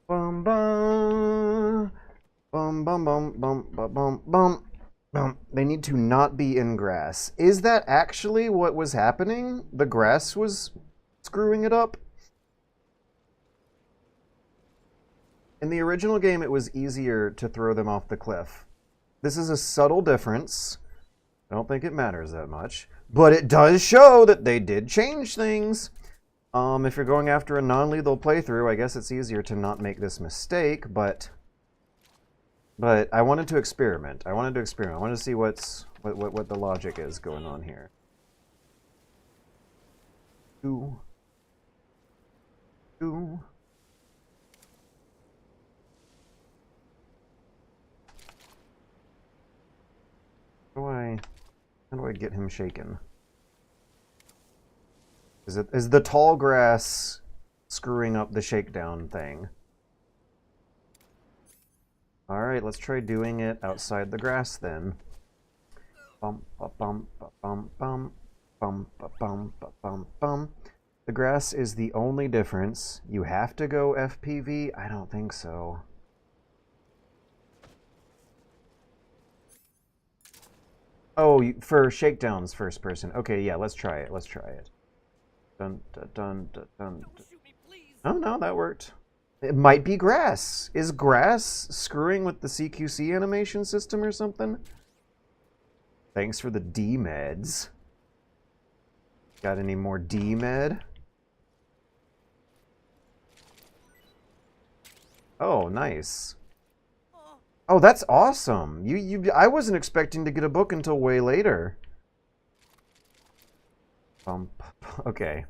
bum, bum, bum, bum, bum, bum, bum, bum, bum. They need to not be in grass. Is that actually what was happening? The grass was screwing it up? In the original game, it was easier to throw them off the cliff. This is a subtle difference. I don't think it matters that much. But it does show that they did change things. If you're going after a non-lethal playthrough, I guess it's easier to not make this mistake, but I wanted to experiment. I wanted to see what the logic is going on here. Two. How do I get him shaken? Is the tall grass screwing up the shakedown thing? Alright, let's try doing it outside the grass then. Bum ba bum ba bum bum bum ba bum ba bum bum. The grass is the only difference. You have to go FPV? I don't think so. Oh, for shakedowns, first person. Okay, yeah, let's try it. Dun, dun, dun, dun, dun. Oh, no, that worked. It might be grass. Is grass screwing with the CQC animation system or something? Thanks for the D-meds. Got any more D-med? Oh, nice. Oh, that's awesome. I wasn't expecting to get a book until way later. Okay.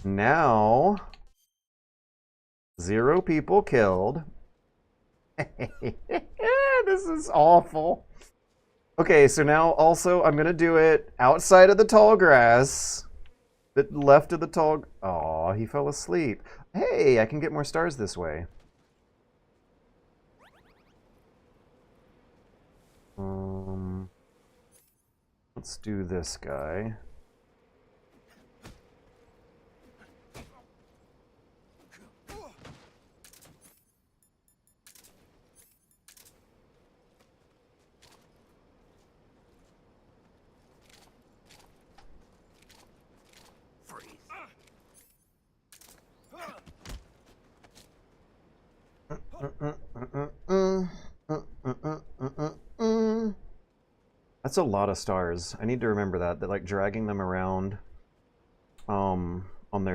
Now, 0 people killed. This is awful. Okay, so now also I'm gonna do it outside of the tall grass. The left of the tall... Aw, he fell asleep. Hey, I can get more stars this way. Let's do this guy. That's a lot of stars. I need to remember that like dragging them around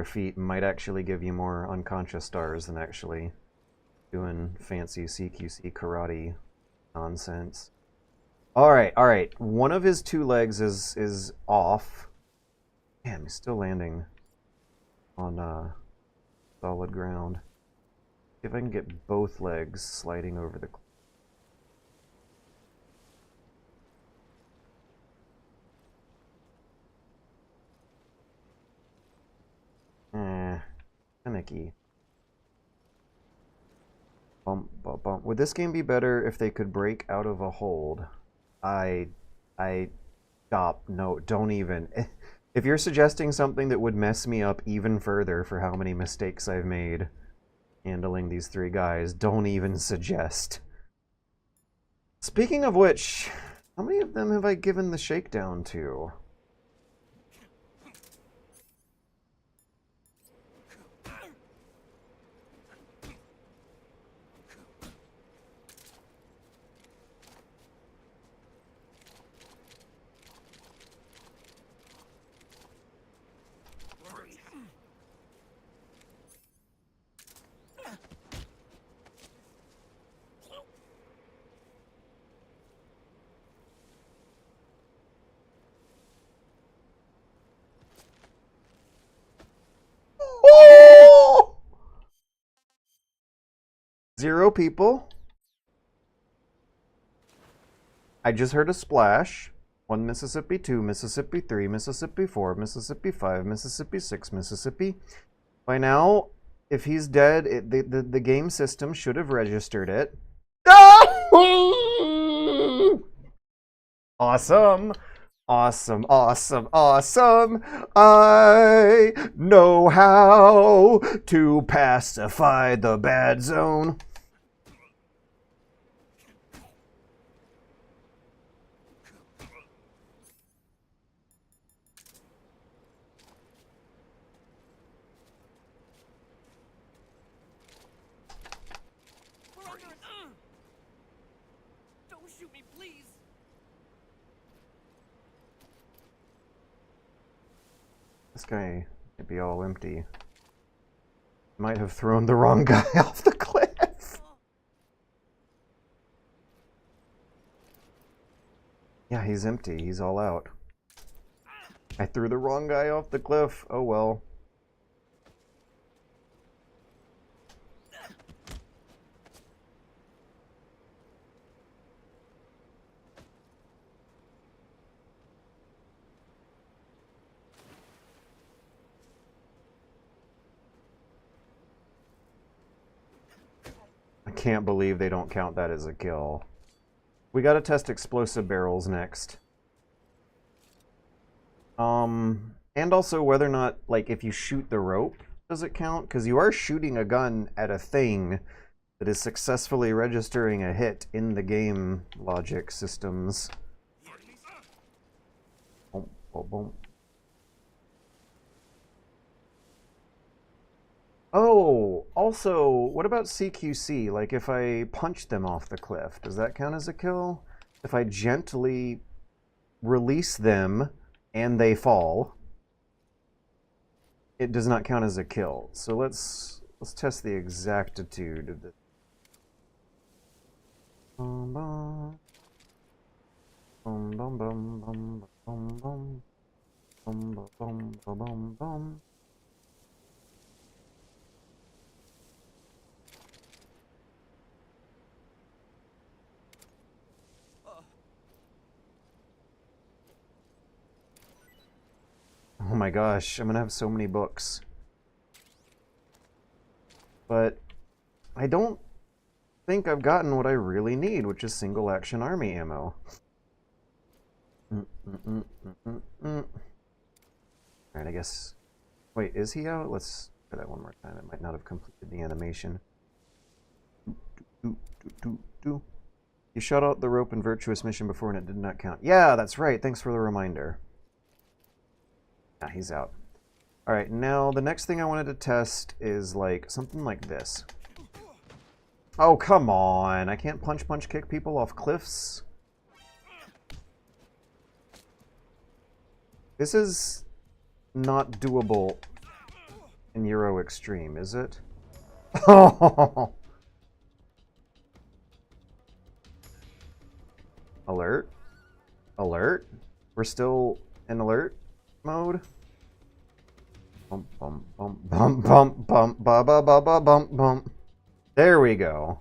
their feet might actually give you more unconscious stars than actually doing fancy CQC karate nonsense. Alright, alright. One of his 2 legs is off. Damn, he's still landing on solid ground. See if I can get both legs sliding over the cliff. Finicky. Bump, bump, bump. Would this game be better if they could break out of a hold? Stop. No, don't even. If you're suggesting something that would mess me up even further for how many mistakes I've made handling these 3 guys, don't even suggest. Speaking of which, how many of them have I given the shakedown to? Oh! 0 people. I just heard a splash. 1 Mississippi, 2 Mississippi, 3 Mississippi, 4 Mississippi, 5 Mississippi, 6 Mississippi. By now, if he's dead, the game system should have registered it. Awesome. Awesome, awesome, awesome. I know how to pacify the bad zone. Don't shoot me, please. This guy might be all empty. Might have thrown the wrong guy off the cliff. Yeah, he's empty. He's all out. I threw the wrong guy off the cliff. Oh well. I can't believe they don't count that as a kill. We gotta test explosive barrels next. And also whether or not, like, if you shoot the rope, does it count? Because you are shooting a gun at a thing that is successfully registering a hit in the game logic systems. Boom, boom, boom. Oh, also, what about CQC? Like, if I punch them off the cliff, does that count as a kill? If I gently release them and they fall, it does not count as a kill. So let's test the exactitude of this. Bum, bum. Bum, bum, bum, bum, bum, bum. Bum, bum, bum, bum, bum, bum. Oh my gosh, I'm gonna have so many books. But I don't think I've gotten what I really need, which is single action army ammo. Alright, I guess... Wait, is he out? Let's try that one more time. It might not have completed the animation. You shot out the rope in Virtuous Mission before and it did not count. Yeah, that's right. Thanks for the reminder. Yeah, he's out. Alright, now the next thing I wanted to test is like something like this. Oh, come on. I can't punch kick people off cliffs. This is not doable in Euro Extreme, is it? Oh! Alert? Alert? We're still in alert mode? Bump, bump, bump, bump, bump, bump, ba ba ba ba bump, bump. There we go.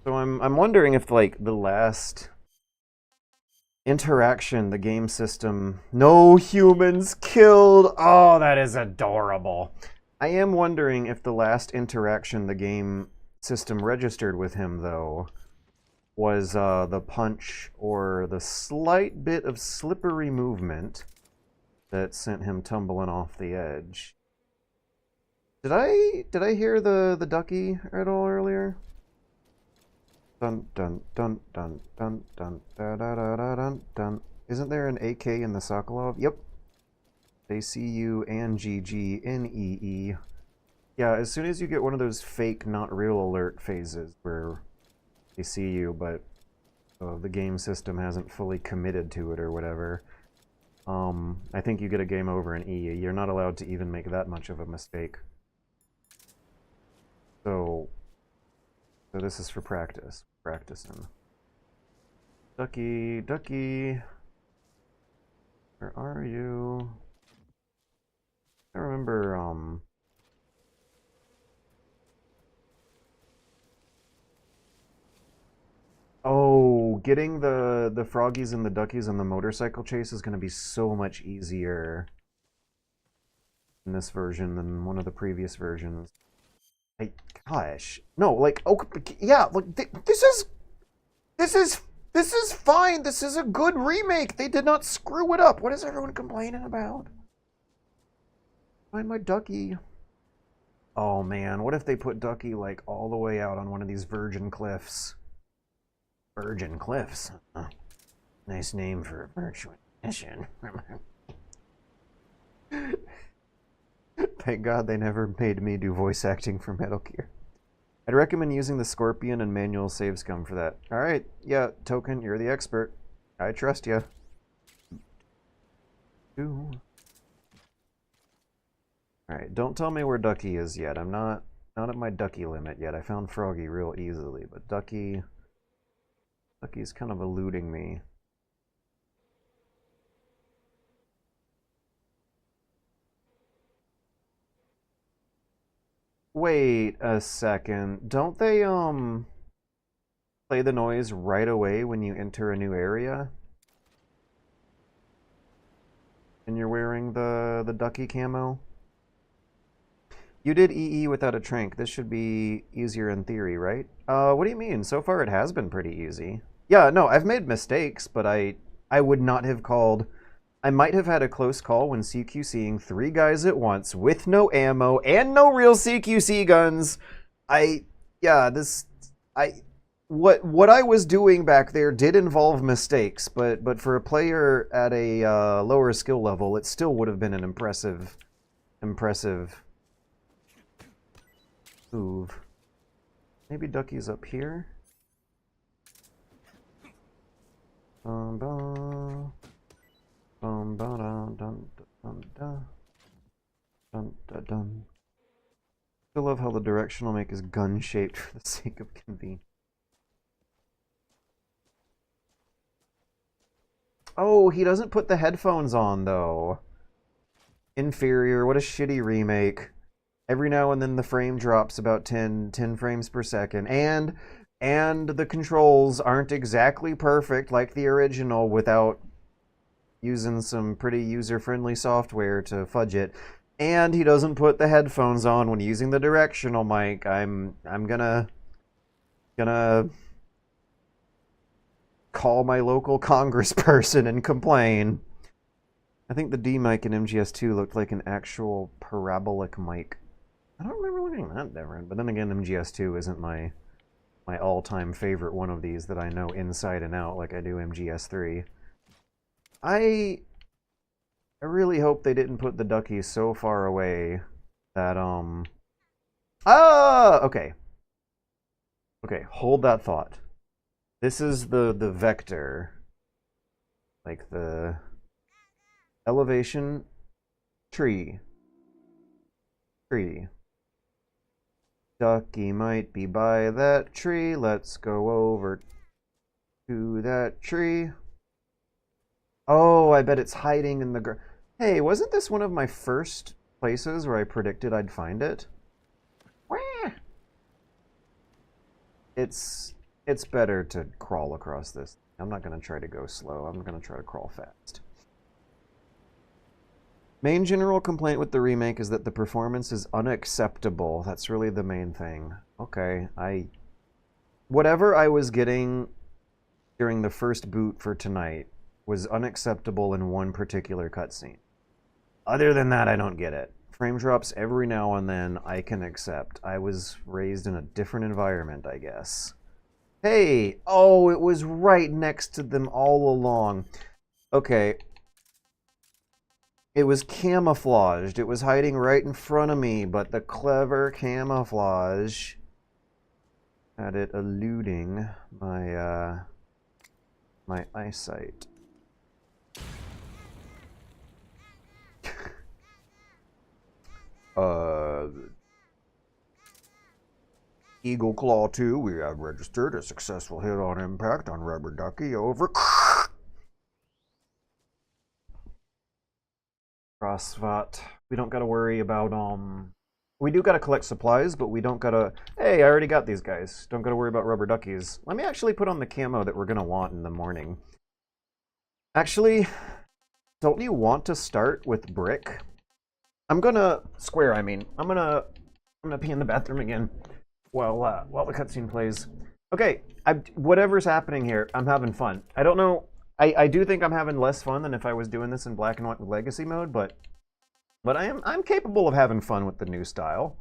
So I'm wondering if, like, the last interaction the game system... No humans killed! Oh, that is adorable. I am wondering if the last interaction the game system registered with him, though, was the punch or the slight bit of slippery movement that sent him tumbling off the edge. Did I hear the Ducky at all earlier? Dun dun dun dun dun dun da da da da dun dun. Isn't there an AK in the Sokolov? Yep. They see you and GGNEE. Yeah, as soon as you get one of those fake not real alert phases where they see you, but the game system hasn't fully committed to it or whatever, I think you get a game over in E. You're not allowed to even make that much of a mistake. So this is for practice. Practicing. Ducky, Ducky. Where are you? I remember, Oh, getting the Froggies and the Duckies on the motorcycle chase is going to be so much easier in this version than one of the previous versions. Gosh, no, like, oh, yeah, like, this is fine. This is a good remake. They did not screw it up. What is everyone complaining about? Find my Ducky. Oh man, what if they put Ducky, like, all the way out on one of these virgin cliffs? Virgin Cliffs. Huh. Nice name for a virtual mission. Thank God they never made me do voice acting for Metal Gear. I'd recommend using the Scorpion and manual save scum for that. Alright, yeah, Token, you're the expert. I trust you. Alright, don't tell me where Ducky is yet. I'm not at my Ducky limit yet. I found Froggy real easily, but Ducky's kind of eluding me. Wait a second. Don't they, play the noise right away when you enter a new area? And you're wearing the Ducky camo? You did EE without a trank. This should be easier in theory, right? What do you mean? So far it has been pretty easy. Yeah, no, I've made mistakes, but I would not have called... I might have had a close call when CQCing 3 guys at once with no ammo and no real CQC guns. What I was doing back there did involve mistakes, but for a player at a lower skill level, it still would have been an impressive move. Maybe Ducky's up here. Dun dun dun dun dun dun dun dun. I love how the directional make is gun shaped for the sake of convenience. Oh, he doesn't put the headphones on though. Inferior. What a shitty remake. Every now and then the frame drops about 10 frames per second, and the controls aren't exactly perfect like the original without using some pretty user-friendly software to fudge it. And he doesn't put the headphones on when using the directional mic. I'm gonna call my local congressperson and complain. I think the D mic in MGS2 looked like an actual parabolic mic. I don't remember looking that different, but then again, MGS2 isn't my all-time favorite one of these that I know inside and out like I do MGS3. I really hope they didn't put the Ducky so far away that, okay. Okay, hold that thought. This is the vector. Like the elevation Tree. Tree. Ducky might be by that tree. Let's go over to that tree. Oh, I bet it's hiding in the Hey, wasn't this one of my first places where I predicted I'd find it? Wah! It's better to crawl across this. I'm not going to try to go slow. I'm going to try to crawl fast. Main general complaint with the remake is that the performance is unacceptable. That's really the main thing. Okay, whatever I was getting during the first boot for tonight was unacceptable in one particular cutscene. Other than that, I don't get it. Frame drops every now and then I can accept. I was raised in a different environment, I guess. Hey! Oh, it was right next to them all along. Okay. It was camouflaged. It was hiding right in front of me, but the clever camouflage had it eluding my, my eyesight. Eagle Claw 2, we have registered a successful hit on impact on Rubber Ducky, over. Crossfot. We don't gotta worry about, we do gotta collect supplies, but we don't gotta... Hey, I already got these guys. Don't gotta worry about Rubber Duckies. Let me actually put on the camo that we're gonna want in the morning. Actually, don't you want to start with brick? I'm gonna... Square, I mean. I'm gonna pee in the bathroom again while the cutscene plays. Okay, whatever's happening here, I'm having fun. I don't know... I do think I'm having less fun than if I was doing this in black and white with legacy mode, but I'm capable of having fun with the new style.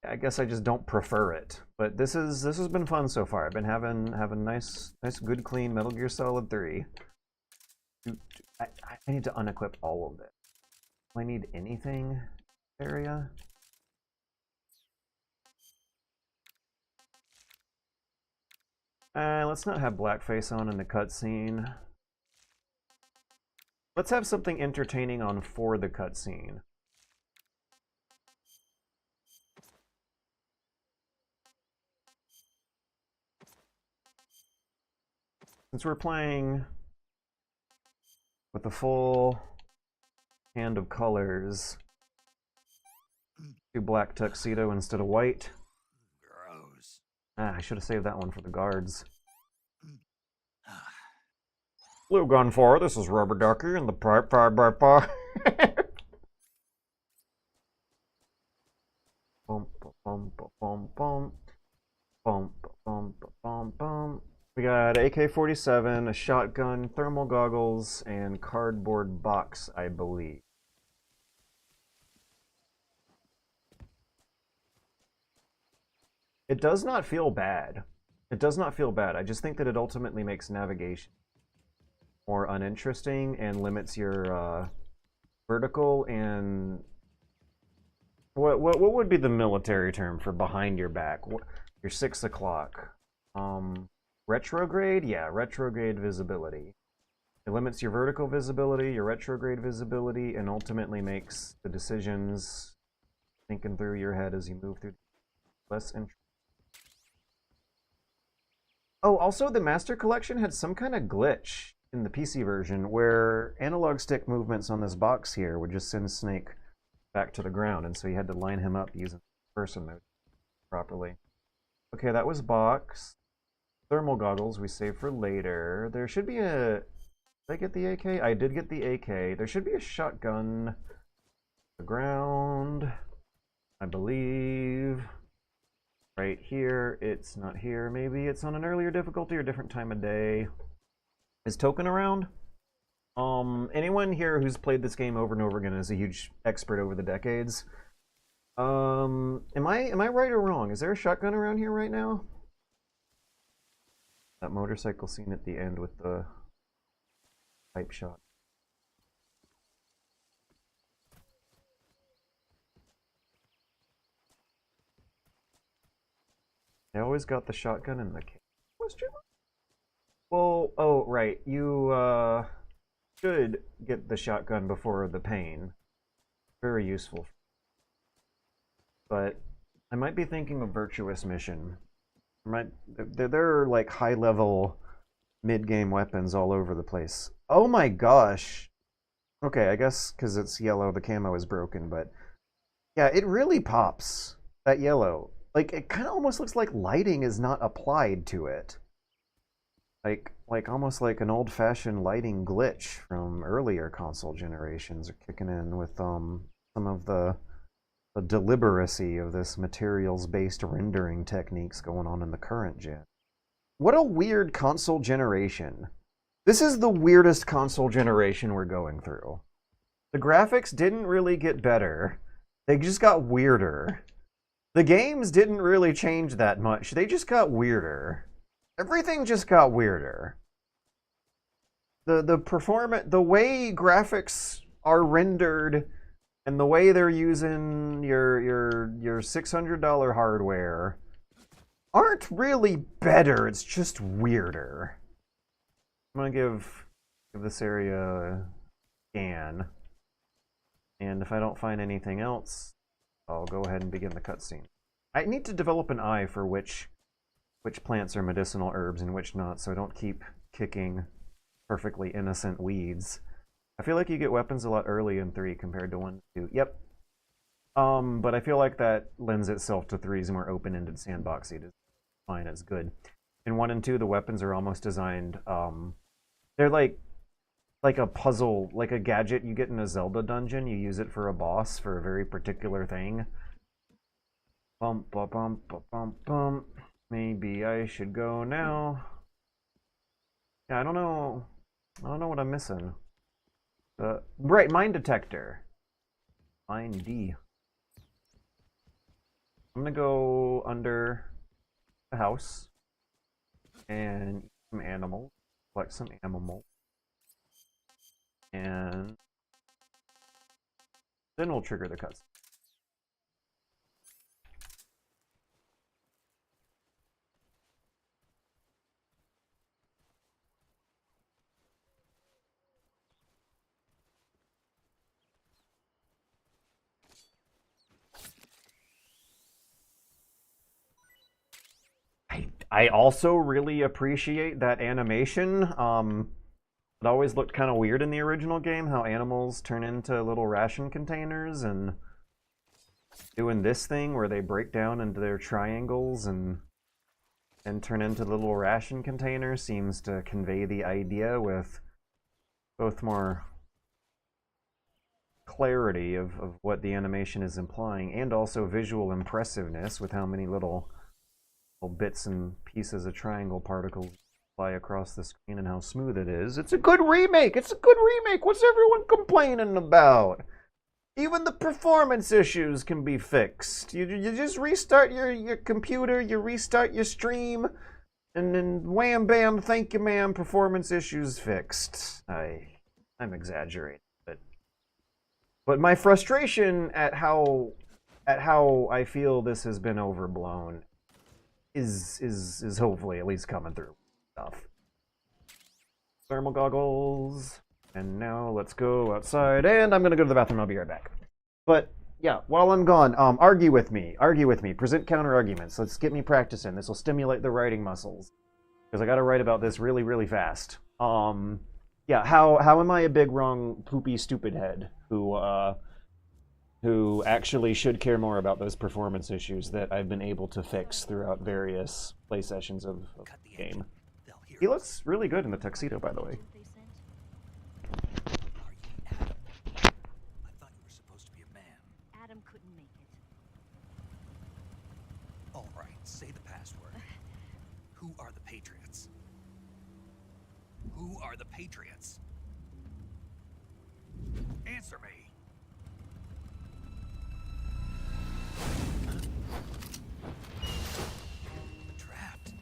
I guess I just don't prefer it. But this has been fun so far. I've been having nice good clean Metal Gear Solid 3. I need to unequip all of it. Do I need anything area? Let's not have blackface on in the cutscene. Let's have something entertaining on for the cutscene. Since we're playing with a full hand of colors, do black tuxedo instead of white. Gross. I should have saved that one for the guards. Blue Gun 4, this is Rubber Ducky and the pipe. Bum, bum, bum, bum, bum, bum, bum, bum. We got AK-47, a shotgun, thermal goggles, and cardboard box, I believe. It does not feel bad. It does not feel bad. I just think that it ultimately makes navigation more uninteresting and limits your vertical and what would be the military term for behind your back? Your 6 o'clock. Retrograde? Yeah, retrograde visibility. It limits your vertical visibility, your retrograde visibility, and ultimately makes the decisions thinking through your head as you move through less interesting. Oh, also the Master Collection had some kind of glitch in the PC version where analog stick movements on this box here would just send Snake back to the ground, and so you had to line him up using person mode properly. Okay, that was box. Thermal goggles we save for later. There should be a... Did I get the AK? I did get the AK. There should be a shotgun. The ground, I believe. Right here. It's not here. Maybe it's on an earlier difficulty or different time of day. Is Token around? Anyone here who's played this game over and over again is a huge expert over the decades. Am I right or wrong? Is there a shotgun around here right now? That motorcycle scene at the end with the pipe shot. I always got the shotgun in the question. Well, oh right, you should get the shotgun before the pain. very useful. But I might be thinking of Virtuous Mission. There are like high-level mid-game weapons all over the place. Oh my gosh! Okay, I guess because it's yellow, the camo is broken, but yeah, it really pops, that yellow. Like, it kind of almost looks like lighting is not applied to it. Like almost like an old-fashioned lighting glitch from earlier console generations are kicking in with some of the deliberacy of this materials-based rendering techniques going on in the current gen. What a weird console generation. This is the weirdest console generation we're going through. The graphics didn't really get better. They just got weirder. The games didn't really change that much. They just got weirder. Everything just got weirder. The performance, the way graphics are rendered, and the way they're using your $600 hardware aren't really better. It's just weirder. I'm gonna give this area a scan, and if I don't find anything else, I'll go ahead and begin the cutscene. I need to develop an eye for which plants are medicinal herbs and which not, so I don't keep kicking perfectly innocent weeds. I feel like you get weapons a lot early in 3 compared to 1 and 2. Yep. But I feel like that lends itself to 3's more open-ended sandboxy. It's fine, it's good. In 1 and 2, the weapons are almost designed, they're like a puzzle, like a gadget you get in a Zelda dungeon. You use it for a boss for a very particular thing. Bump, bump, bump, bump, bump, bump. Maybe I should go now. Yeah, I don't know what I'm missing. Right, mine detector. Mine D. I'm gonna go under the house and eat some animals, collect some animals, and then we'll trigger the cutscene. I also really appreciate that animation. It always looked kind of weird in the original game, how animals turn into little ration containers, and doing this thing where they break down into their triangles and turn into little ration containers seems to convey the idea with both more clarity of what the animation is implying and also visual impressiveness with how many little bits and pieces of triangle particles fly across the screen and how smooth it is. It's a good remake! It's a good remake! What's everyone complaining about? Even the performance issues can be fixed. You just restart your computer, you restart your stream, and then wham bam, thank you ma'am, performance issues fixed. I'm exaggerating, but my frustration at how I feel this has been overblown is hopefully at least coming through stuff. Thermal goggles, and now let's go outside, and I'm gonna go to the bathroom. I'll be right back. But yeah, while I'm gone, argue with me, present counter arguments. Let's get me practicing. This will stimulate the writing muscles because I got to write about this really, really fast. Yeah, how am I a big wrong, poopy, stupid head who actually should care more about those performance issues that I've been able to fix throughout various play sessions of the game. He looks really good in the tuxedo, by the way. I thought you were supposed to be a man. Adam couldn't make it. All right, say the password. Who are the Patriots? Who are the Patriots? Answer me. Trapped.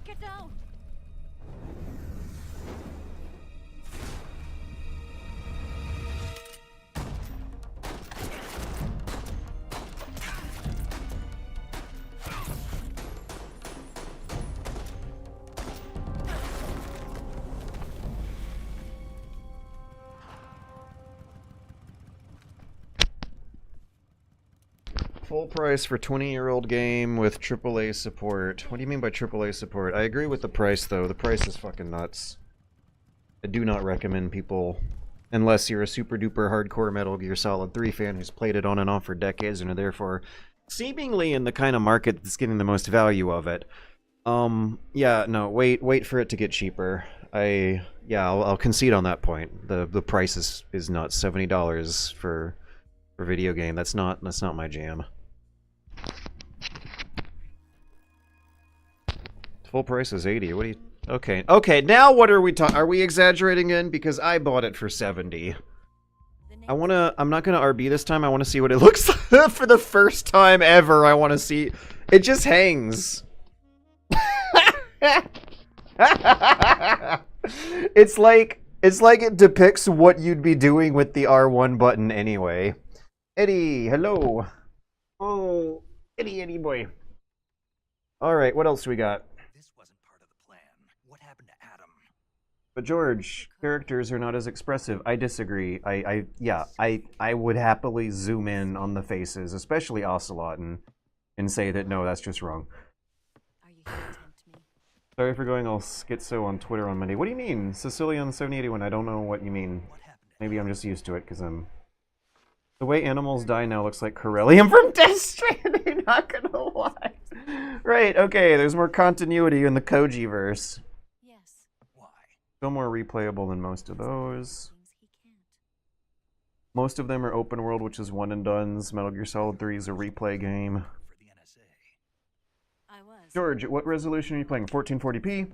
Get down! Full price for 20-year-old game with AAA support. What do you mean by AAA support? I agree with the price, though. The price is fucking nuts. I do not recommend people, unless you're a super-duper hardcore Metal Gear Solid 3 fan who's played it on and off for decades and are therefore seemingly in the kind of market that's getting the most value of it. Yeah, no, wait for it to get cheaper. I'll concede on that point. The price is nuts. $70 for video game. That's not my jam. Full price is 80. What do you? Okay. Now what are we talking? Are we exaggerating in? Because I bought it for 70. I'm not gonna RB this time. I want to see what it looks like for the first time ever. I want to see. It just hangs. It's like it depicts what you'd be doing with the R1 button anyway. Eddie, hello. Oh, Eddie boy. All right, what else do we got? This wasn't part of the plan. What happened to Adam? But George, characters are not as expressive. I disagree. I would happily zoom in on the faces, especially Ocelot, and say that no, that's just wrong. Are you here to tempt me? Sorry for going all schizo on Twitter on Monday. What do you mean? Sicilian781, I don't know what you mean. What happened to Maybe I'm just used to it, because I'm... The way animals die now looks like Corellium from Death Stranding, not gonna lie. Right, okay, there's more continuity in the Koji-verse. Yes. Why? Still more replayable than most of those. Seems he can't. Most of them are open world, which is one and dones. Metal Gear Solid 3 is a replay game. For the NSA. I was. George, what resolution are you playing? 1440p?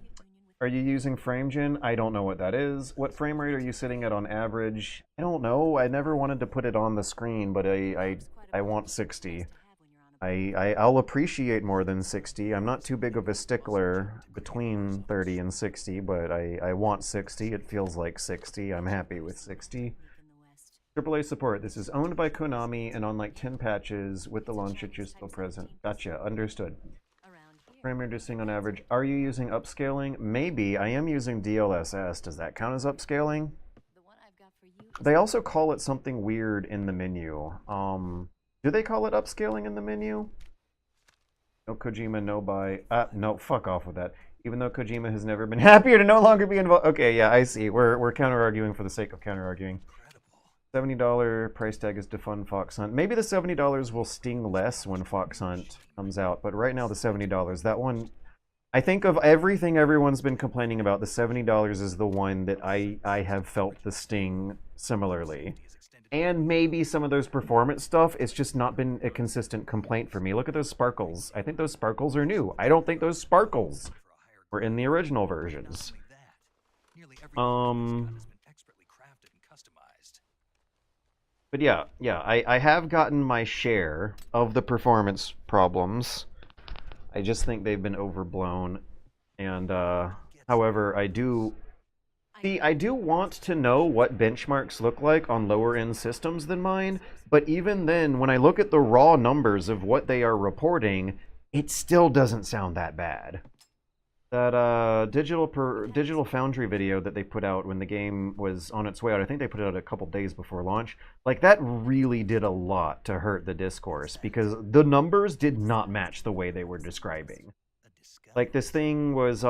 Are you using FrameGen? I don't know what that is. What frame rate are you sitting at on average? I don't know. I never wanted to put it on the screen, but I want 60. I'll appreciate more than 60. I'm not too big of a stickler between 30 and 60, but I want 60. It feels like 60. I'm happy with 60. AAA support. This is owned by Konami, and on like 10 patches with the launch issues still present. Gotcha. Understood. Frame reducing on average. Are you using upscaling? Maybe. I am using DLSS. Does that count as upscaling? They also call it something weird in the menu. Do they call it upscaling in the menu? No Kojima, no buy. No, fuck off with that. Even though Kojima has never been happier to no longer be involved. Okay, yeah, I see. We're counter-arguing for the sake of counter-arguing. $70 price tag is to fund Fox Hunt. Maybe the $70 will sting less when Fox Hunt comes out, but right now the $70, that one, I think of everything everyone's been complaining about, the $70 is the one that I have felt the sting similarly. And maybe some of those performance stuff, it's just not been a consistent complaint for me. Look at those sparkles. I think those sparkles are new. I don't think those sparkles were in the original versions. But yeah, I have gotten my share of the performance problems. I just think they've been overblown. And, however, I do want to know what benchmarks look like on lower-end systems than mine, but even then, when I look at the raw numbers of what they are reporting, it still doesn't sound that bad. That Digital Foundry video that they put out when the game was on its way out, I think they put it out a couple days before launch, like that really did a lot to hurt the discourse, because the numbers did not match the way they were describing. Like this thing was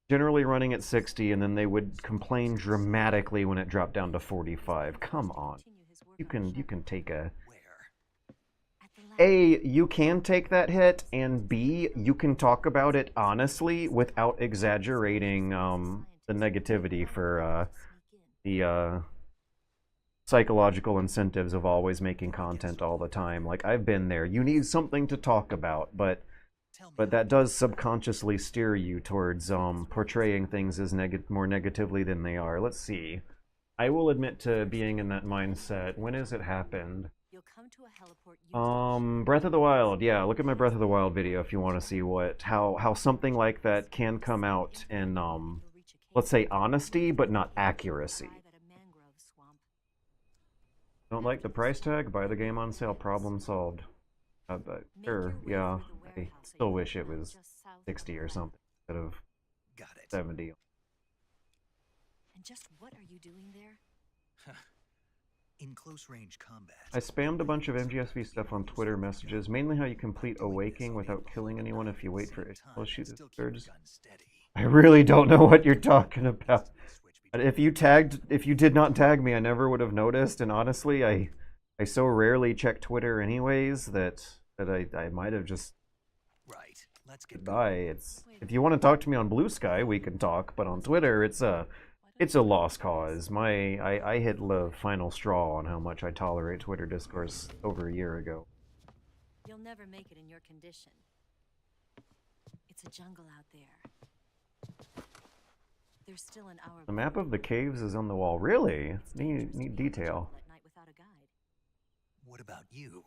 generally running at 60, and then they would complain dramatically when it dropped down to 45. Come on. You can take a... A, you can take that hit, and B, you can talk about it honestly without exaggerating the negativity for the psychological incentives of always making content all the time. Like, I've been there. You need something to talk about, but that does subconsciously steer you towards portraying things as more negatively than they are. Let's see. I will admit to being in that mindset. When has it happened? Breath of the Wild. Yeah, look at my Breath of the Wild video if you want to see how something like that can come out in let's say honesty, but not accuracy. Don't like the price tag? Buy the game on sale. Problem solved. But sure, yeah. I still wish it was 60 or something instead of 70. And just what are you doing there? In close-range combat, I spammed a bunch of MGSV stuff on Twitter messages, mainly how you complete Awaking without killing anyone if you wait for it. Well, shoot the surge. I really don't know what you're talking about. If you did not tag me, I never would have noticed. And honestly, I so rarely check Twitter anyways that I might have just. Right. Let's get Goodbye. It's if you want to talk to me on Blue Sky, we can talk. But on Twitter, it's a lost cause. I hit the final straw on how much I tolerate Twitter discourse over a year ago. You'll never make it in your condition. It's a jungle out there. There's still an hour. The map of the caves is on the wall. Really? Neat detail. At night without a guide. What about you?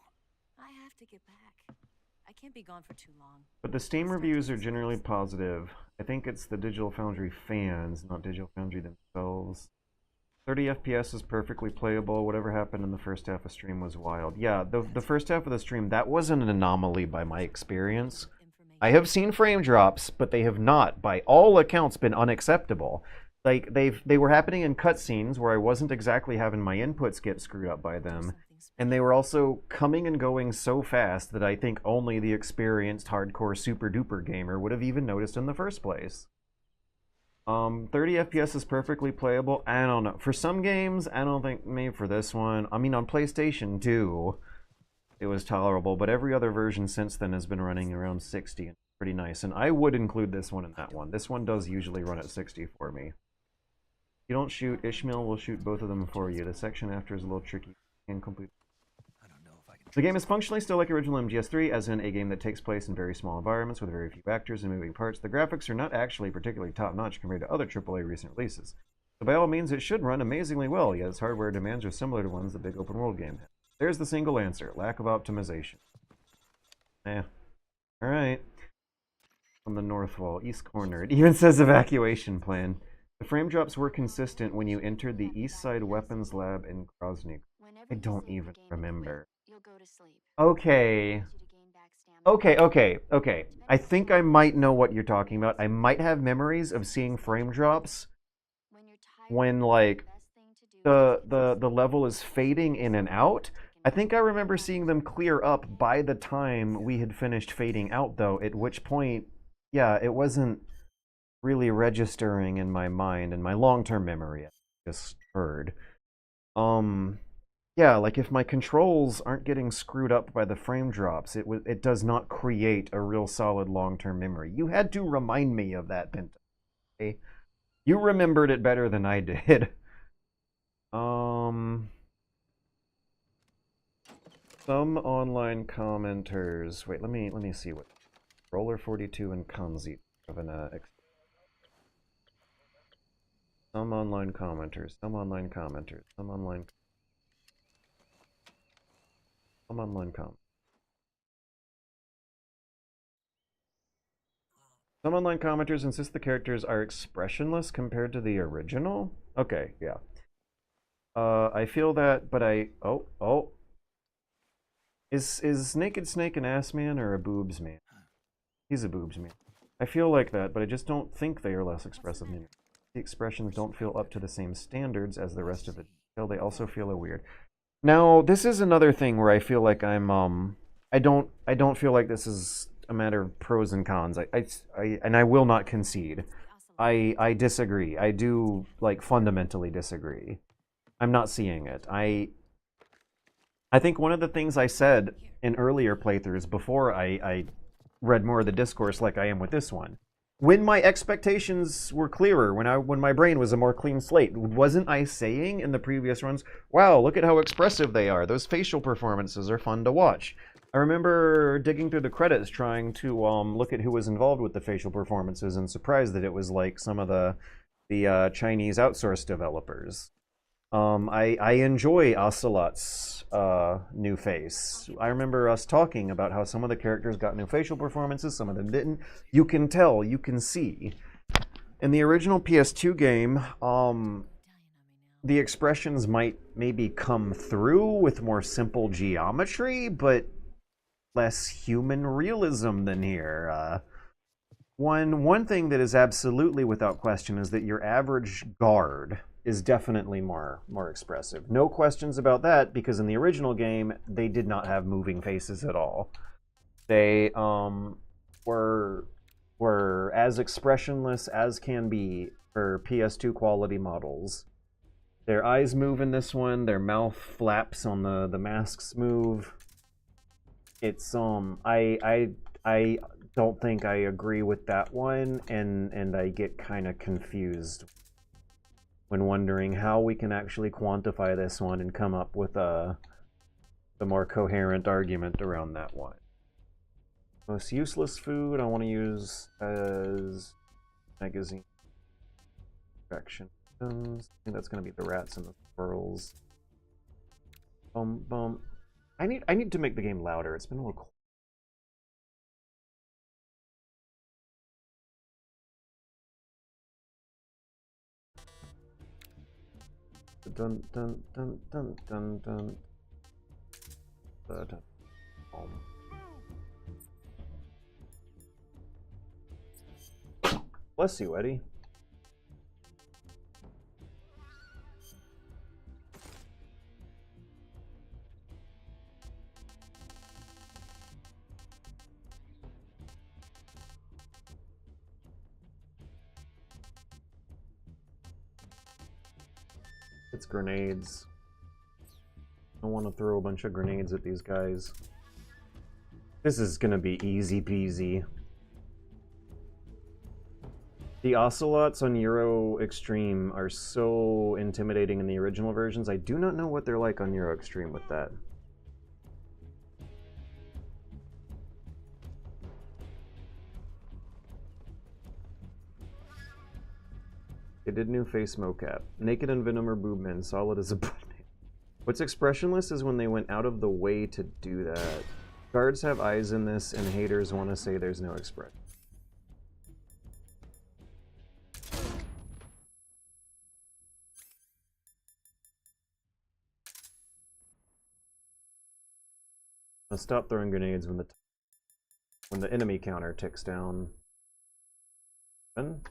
I have to get back. I can't be gone for too long. But the Steam reviews are generally positive. I think it's the Digital Foundry fans, not Digital Foundry themselves. 30 FPS is perfectly playable. Whatever happened in the first half of stream was wild. Yeah, the first half of the stream, that wasn't an anomaly by my experience. I have seen frame drops, but they have not, by all accounts, been unacceptable. Like, they were happening in cutscenes where I wasn't exactly having my inputs get screwed up by them. And they were also coming and going so fast that I think only the experienced hardcore super duper gamer would have even noticed in the first place. 30 FPS is perfectly playable. I don't know. For some games, I don't think, maybe for this one. I mean, on PlayStation 2, it was tolerable, but every other version since then has been running around 60 and pretty nice. And I would include this one in that one. This one does usually run at 60 for me. If you don't shoot, Ishmael will shoot both of them for you. The section after is a little tricky. Incomplete. The game is functionally still like original MGS3, as in a game that takes place in very small environments with very few actors and moving parts. The graphics are not actually particularly top-notch compared to other AAA recent releases. So by all means, it should run amazingly well, yet its hardware demands are similar to ones the big open-world game has. There's the single answer: lack of optimization. Alright. On the north wall, east corner. It even says evacuation plan. The frame drops were consistent when you entered the east side weapons lab in Grozny. I don't even remember. Okay. Okay. I think I might know what you're talking about. I might have memories of seeing frame drops when, like, the level is fading in and out. I think I remember seeing them clear up by the time we had finished fading out, though, at which point, yeah, it wasn't really registering in my mind, in my long-term memory, I just heard. Yeah, like if my controls aren't getting screwed up by the frame drops, it does not create a real solid long-term memory. You had to remind me of that, Pinto. Okay? You remembered it better than I did. Some online commenters. Wait, let me see what Roller42 and Kanzi have an some online commenters. Some online commenters. Some online commenters insist the characters are expressionless compared to the original. Okay, yeah. I feel that, but Is Naked Snake an ass man or a boobs man? He's a boobs man. I feel like that, but I just don't think they are less expressive than the expressions don't feel up to the same standards as the rest of the detail. They also feel weird. Now, this is another thing where I feel like I'm I don't feel like this is a matter of pros and cons. I will not concede. I disagree. I do, like, fundamentally disagree. I'm not seeing it. I think one of the things I said in earlier playthroughs before I read more of the discourse like I am with this one, when my expectations were clearer, when my brain was a more clean slate, wasn't I saying in the previous runs, wow, look at how expressive they are. Those facial performances are fun to watch. I remember digging through the credits trying to look at who was involved with the facial performances and surprised that it was like some of the Chinese outsourced developers. I enjoy Ocelot's new face. I remember us talking about how some of the characters got new facial performances, some of them didn't. You can tell, you can see. In the original PS2 game, the expressions might maybe come through with more simple geometry, but less human realism than here. One thing that is absolutely without question is that your average guard is definitely more expressive. No questions about that, because in the original game they did not have moving faces at all. They were as expressionless as can be for PS2 quality models. Their eyes move in this one, their mouth flaps on the masks move. It's I don't think I agree with that one, and I get kind of confused when wondering how we can actually quantify this one and come up with a more coherent argument around that one. Most useless food I want to use as magazine infection. I think that's going to be the rats and the squirrels. I need to make the game louder. It's been a little cold. Dun dun dun dun dun dun. Bless you, Eddie. It's grenades. I want to throw a bunch of grenades at these guys. This is gonna be easy peasy. The ocelots on Euro Extreme are so intimidating in the original versions. I do not know what they're like on Euro Extreme with that. They did new face mocap. Naked and Venom or Boobman, solid as a button. What's expressionless is when they went out of the way to do that. Guards have eyes in this, and haters want to say there's no expression. I'll stop throwing grenades when the enemy counter ticks down. 7.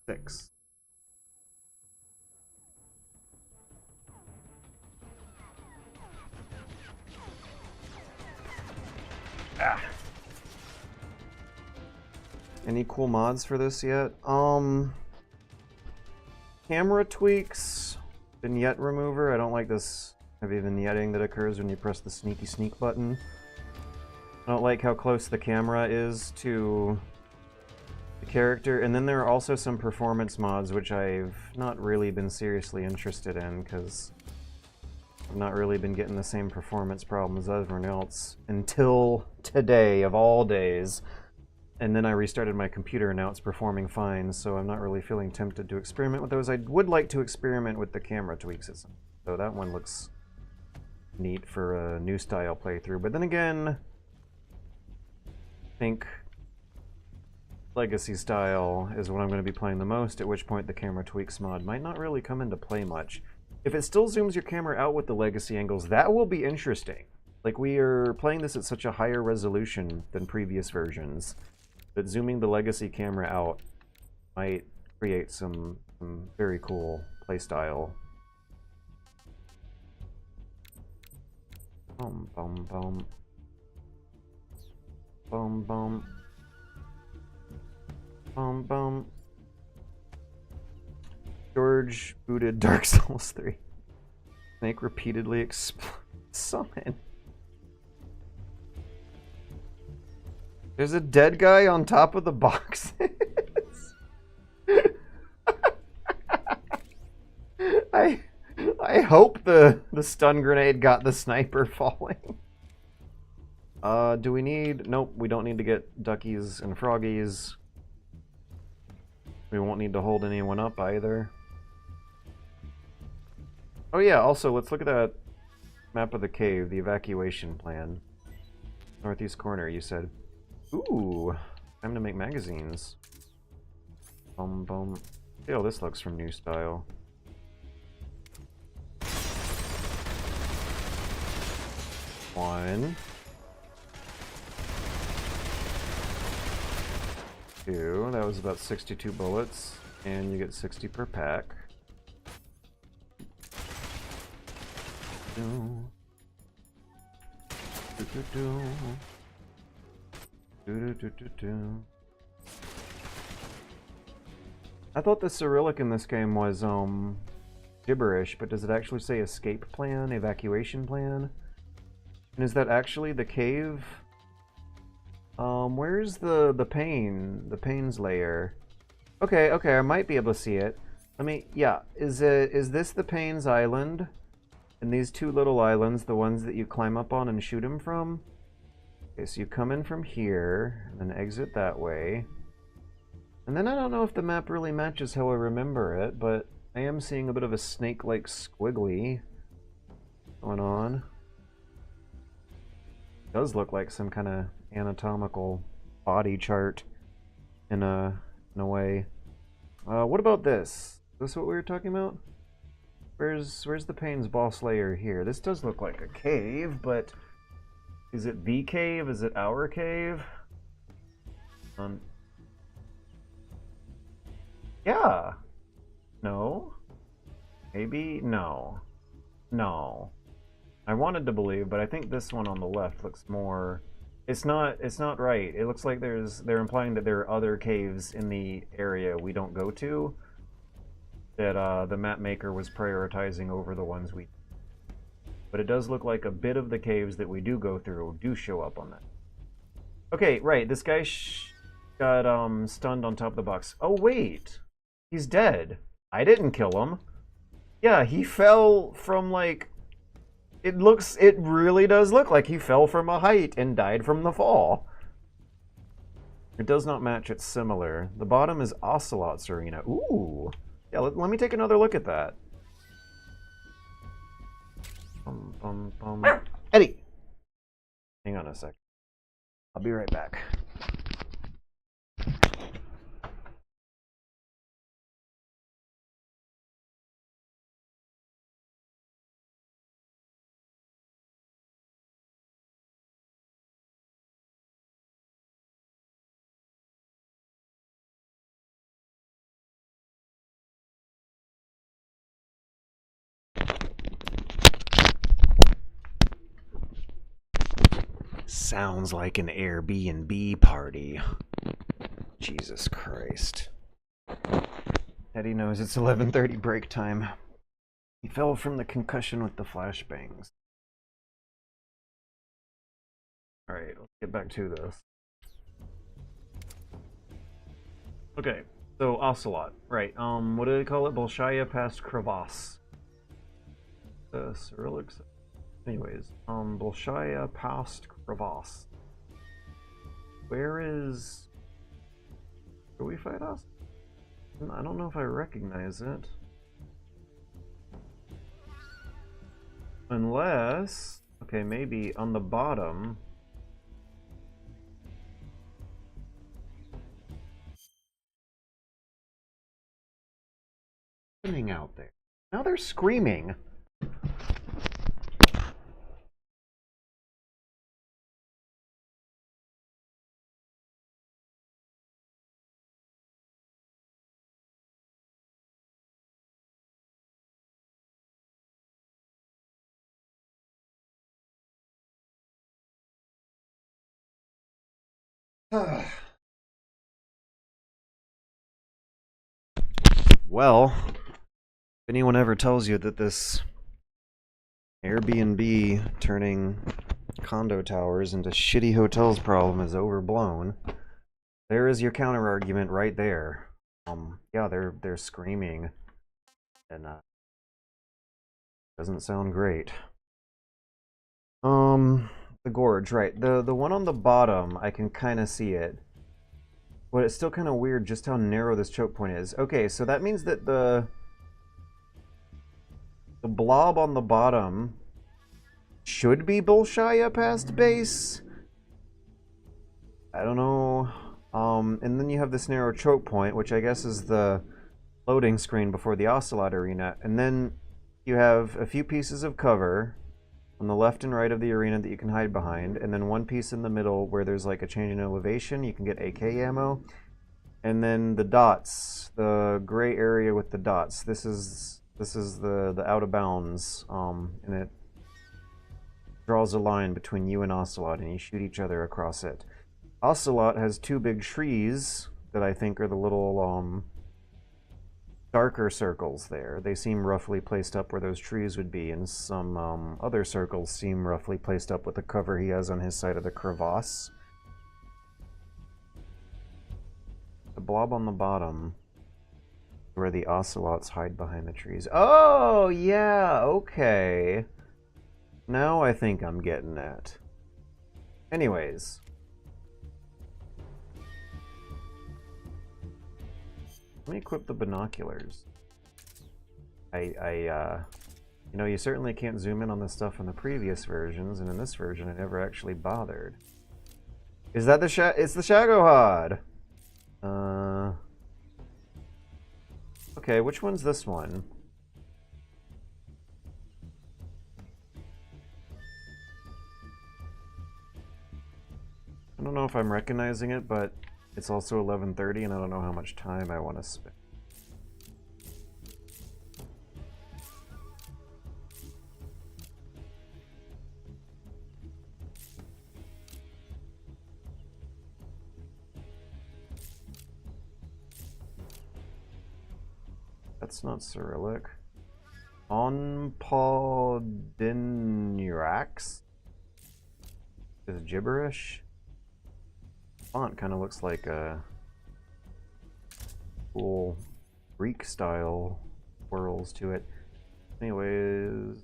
Six. Ah. Any cool mods for this yet? Camera tweaks, vignette remover. I don't like this heavy vignetting that occurs when you press the sneaky sneak button. I don't like how close the camera is to the character. And then there are also some performance mods which I've not really been seriously interested in, because I've not really been getting the same performance problems as everyone else until today, of all days. And then I restarted my computer and now it's performing fine, so I'm not really feeling tempted to experiment with those. I would like to experiment with the camera tweaks, so that one looks neat for a new style playthrough. But then again, I think Legacy style is what I'm going to be playing the most, at which point the camera tweaks mod might not really come into play much. If it still zooms your camera out with the Legacy angles, that will be interesting. Like, we are playing this at such a higher resolution than previous versions, that zooming the Legacy camera out might create some very cool playstyle. Boom, boom, boom. Boom, boom. Boom, boom. George booted Dark Souls 3. Snake repeatedly summon. There's a dead guy on top of the boxes. I hope the stun grenade got the sniper falling. Do we need... Nope, we don't need to get Duckies and Froggies. We won't need to hold anyone up either. Oh yeah, also, let's look at that map of the cave, the evacuation plan. Northeast corner, you said. Ooh, time to make magazines. Boom, boom. See how this looks from New Style. One. Two. That was about 62 bullets. And you get 60 per pack. Do. Do, do, do. Do, do, do, do, do. I thought the Cyrillic in this game was gibberish, but does it actually say escape plan, evacuation plan? And is that actually the cave? Where's the Pains layer? Okay, I might be able to see it. Yeah, is this the Pains Island? And these two little islands, the ones that you climb up on and shoot him from? Okay, so you come in from here, and then exit that way. And then I don't know if the map really matches how I remember it, but I am seeing a bit of a snake-like squiggly going on. It does look like some kind of anatomical body chart in a way. What about this? Is this what we were talking about? Where's the Pains boss layer here? This does look like a cave, but is it the cave? Is it our cave? Yeah. No. Maybe? No. No. I wanted to believe, but I think this one on the left looks more... It's not right. It looks like they're implying that there are other caves in the area we don't go to, that the map maker was prioritizing over the ones we... But it does look like a bit of the caves that we do go through do show up on that. Okay, right, this guy got stunned on top of the box. Oh, wait! He's dead. I didn't kill him. Yeah, he fell from, like... It really does look like he fell from a height and died from the fall. It does not match, it's similar. The bottom is Ocelot's arena. Ooh! Yeah, let me take another look at that. Eddie! Hang on a sec. I'll be right back. Sounds like an Airbnb party. Jesus Christ. Eddie knows it's 11:30 break time. He fell from the concussion with the flashbangs. Alright, let's get back to this. Okay, so Ocelot. Right, what do they call it? Bolshaya past Crevasse. The Cyrillic... Anyways, Bolshaya past Crevasse. Where we fight us? I don't know if I recognize it. Unless... Okay, maybe on the bottom... What's happening out there? Now they're screaming. Well, if anyone ever tells you that this Airbnb turning condo towers into shitty hotels problem is overblown, there is your counter argument right there. Yeah, they're screaming, and doesn't sound great. The gorge, right? The one on the bottom, I can kind of see it. But it's still kind of weird just how narrow this choke point is. Okay, so that means that the blob on the bottom should be Bolshaya past base. I don't know. And then you have this narrow choke point, which I guess is the loading screen before the Ocelot arena, and then you have a few pieces of cover on the left and right of the arena that you can hide behind, and then one piece in the middle where there's like a change in elevation, you can get AK ammo, and then the dots, the gray area with the dots. This is the out of bounds, and it draws a line between you and Ocelot, and you shoot each other across it. Ocelot has two big trees that I think are the little darker circles there. They seem roughly placed up where those trees would be, and some other circles seem roughly placed up with the cover he has on his side of the crevasse. The blob on the bottom, where the ocelots hide behind the trees. Oh, yeah, okay. Now I think I'm getting it. Anyways. Let me equip the binoculars. You know, you certainly can't zoom in on the stuff in the previous versions, and in this version I never actually bothered. Is that the it's the Shagohod! Okay, which one's this one? I don't know if I'm recognizing it, but it's also 11:30 and I don't know how much time I want to spend. That's not Cyrillic. Onpodinurax is gibberish. Font kind of looks like a cool Greek style swirls to it. Anyways,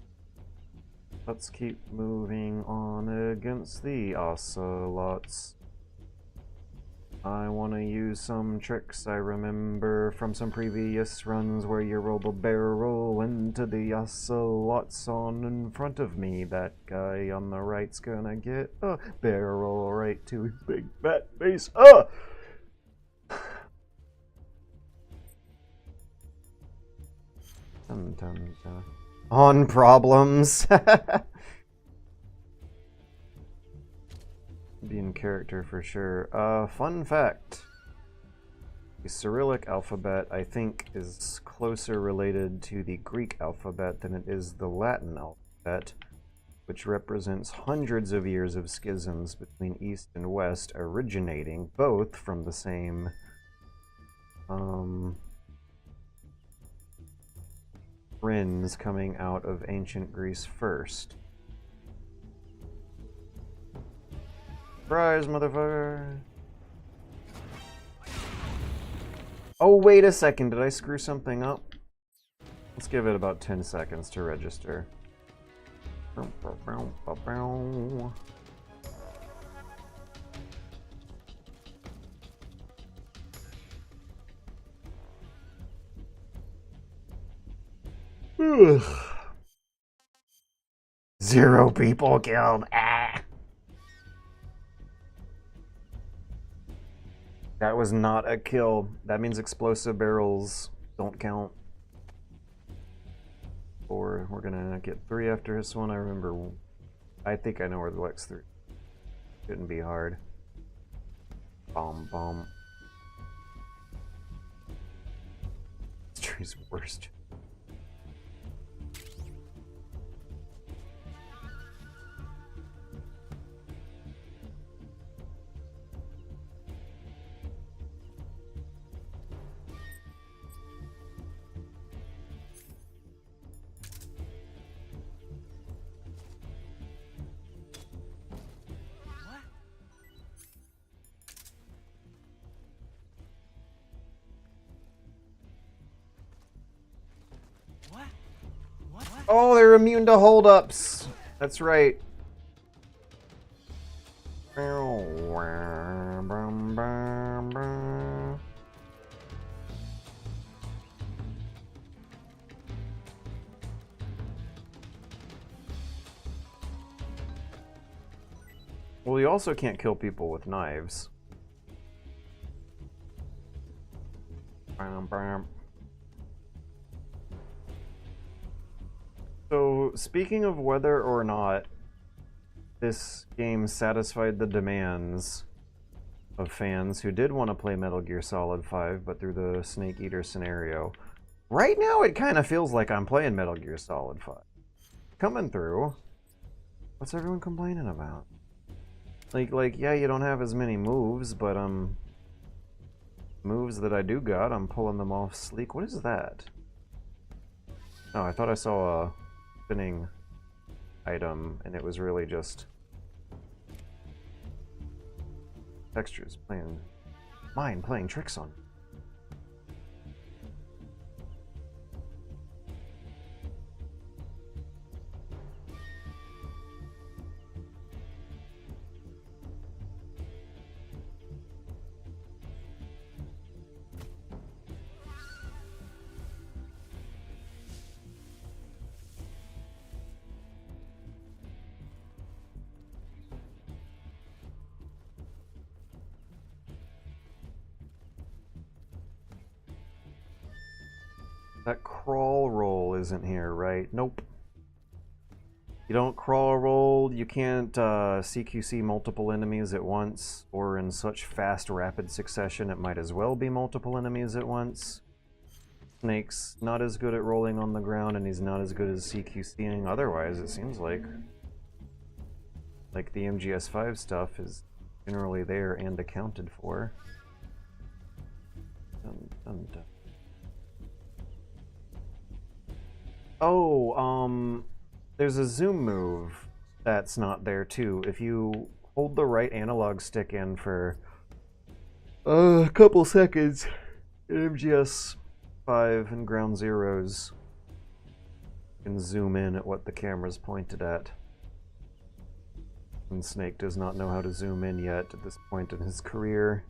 let's keep moving on against the ocelots. I want to use some tricks I remember from some previous runs where you roll the barrel into the ocelots on in front of me. That guy on the right's gonna get a barrel right to his big fat face. Dun, dun, dun. On problems. Be in character for sure. Fun fact. The Cyrillic alphabet, I think, is closer related to the Greek alphabet than it is the Latin alphabet, which represents hundreds of years of schisms between East and West, originating both from the same friends coming out of ancient Greece first. Surprise, motherfucker! Oh, wait a second, did I screw something up? Let's give it about 10 seconds to register. Zero people killed. That was not a kill. That means explosive barrels don't count. Or we're gonna get 3 after this one. I think I know where the Lex 3 shouldn't be hard. Bomb, bomb. This tree's worst. Oh, they're immune to holdups. That's right. Well, you also can't kill people with knives. speaking of whether or not this game satisfied the demands of fans who did want to play Metal Gear Solid 5, but through the Snake Eater scenario, right now it kind of feels like I'm playing Metal Gear Solid 5. Coming through. What's everyone complaining about? Like, yeah, you don't have as many moves, but, moves that I do got, I'm pulling them off sleek. What is that? Oh, I thought I saw a spinning item, and it was really just textures playing, mine playing tricks on me. That crawl roll isn't here, right? Nope. You don't crawl roll, you can't CQC multiple enemies at once, or in such fast, rapid succession it might as well be multiple enemies at once. Snake's not as good at rolling on the ground, and he's not as good as CQCing otherwise, it seems like. Like, the MGS5 stuff is generally there and accounted for. Dun, dun, dun. Oh, there's a zoom move that's not there too. If you hold the right analog stick in for a couple seconds in MGS 5 and Ground Zeroes, you can zoom in at what the camera's pointed at. And Snake does not know how to zoom in yet at this point in his career.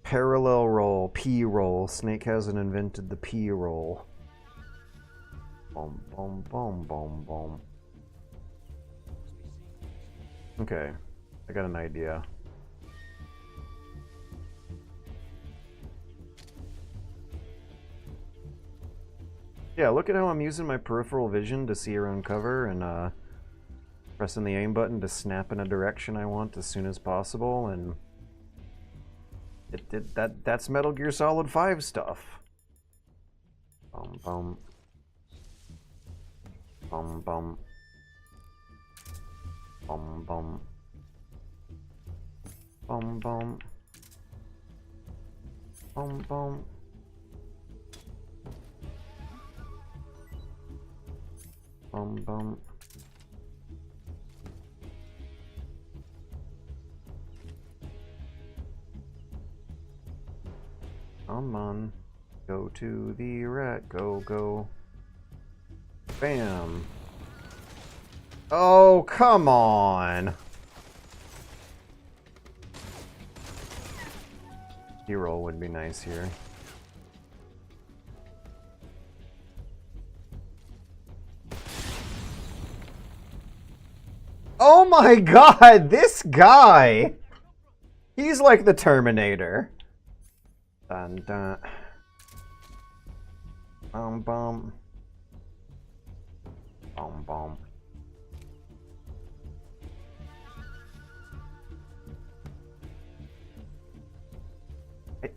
Parallel roll, P-roll. Snake hasn't invented the P-roll. Boom, boom, boom, boom, boom. Okay, I got an idea. Yeah, look at how I'm using my peripheral vision to see around cover and pressing the aim button to snap in a direction I want as soon as possible, and that's Metal Gear Solid 5 stuff. Boom, boom. Bum bum. Bum bum. Bum bum. Bum bum. Bum bum. Come on. Go to the rat. Go, go. Bam. Oh, come on. D-roll would be nice here. Oh my god, this guy! He's like the Terminator. Dun dun. Bum bum. Bum bum.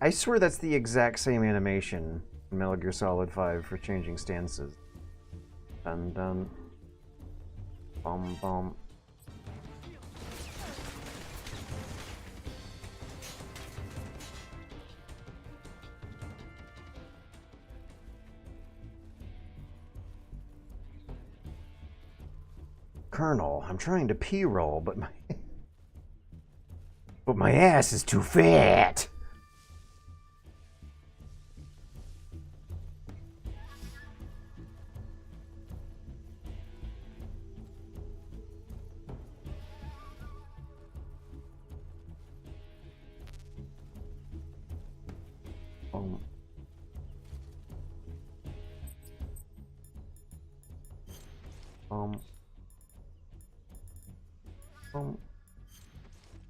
I swear that's the exact same animation in Metal Gear Solid 5 for changing stances. Dun dun. Bum bum. Colonel, I'm trying to P-roll, but my ass is too fat.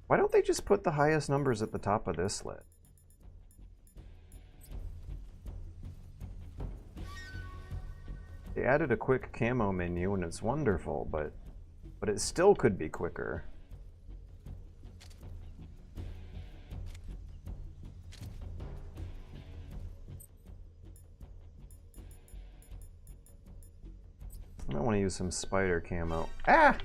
Why don't they just put the highest numbers at the top of this list? They added a quick camo menu and it's wonderful, but it still could be quicker. I might want to use some spider camo. Ah!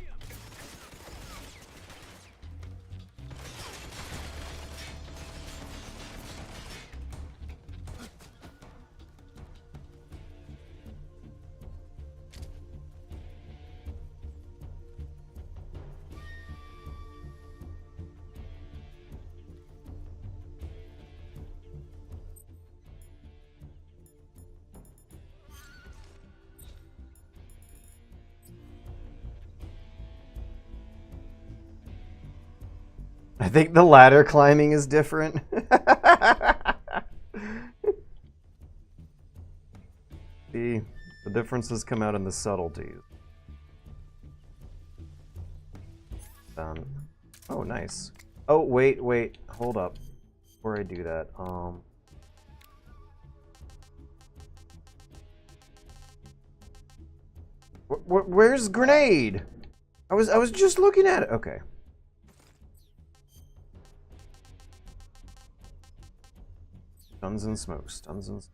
I think the ladder climbing is different. See, the differences come out in the subtleties. Oh, nice. Oh, wait, hold up. Before I do that, where's grenade? I was just looking at it. Okay. Guns and smokes. Guns and...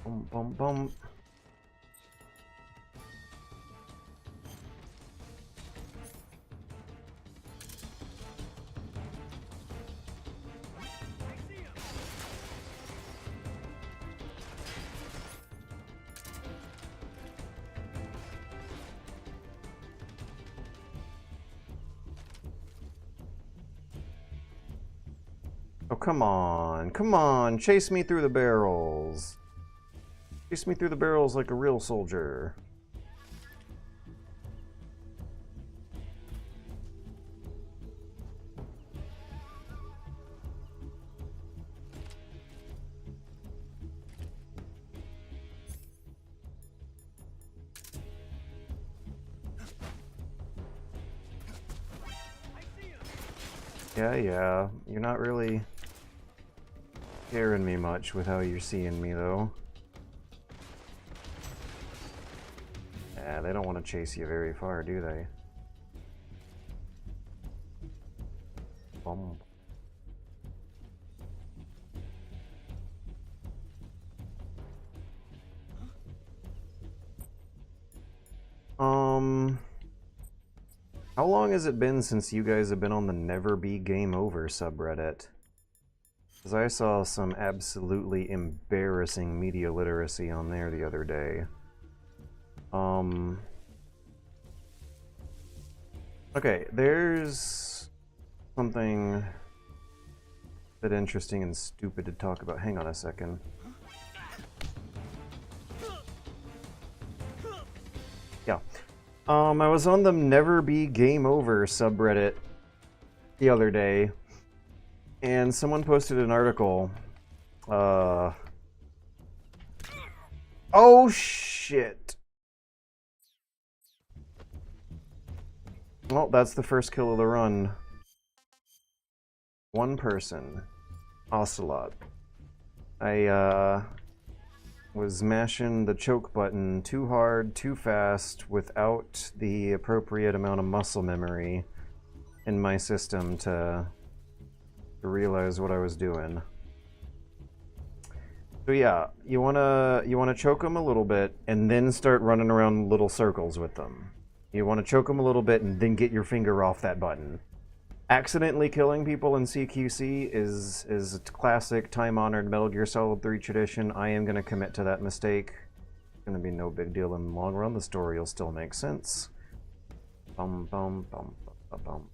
Bum, bum, bum. Oh, come on, chase me through the barrels. Chase me through the barrels like a real soldier. Yeah, you're not really scaring me much with how you're seeing me, though. Yeah, they don't want to chase you very far, do they? Bum. How long has it been since you guys have been on the Never Be Game Over subreddit? Because I saw some absolutely embarrassing media literacy on there the other day. Okay, there's something a bit interesting and stupid to talk about. Hang on a second. Yeah. I was on the Never Be Game Over subreddit the other day, and someone posted an article. Oh, shit. Well, that's the first kill of the run. One person. Ocelot. I, was mashing the choke button too hard, too fast, without the appropriate amount of muscle memory in my system to realize what I was doing. So yeah, you wanna choke them a little bit and then start running around little circles with them. You want to choke them a little bit and then get your finger off that button. Accidentally killing people in CQC is a classic, time-honored Metal Gear Solid 3 tradition. I am going to commit to that mistake. It's going to be no big deal in the long run. The story will still make sense. Bum, bum, bum, bum, bum.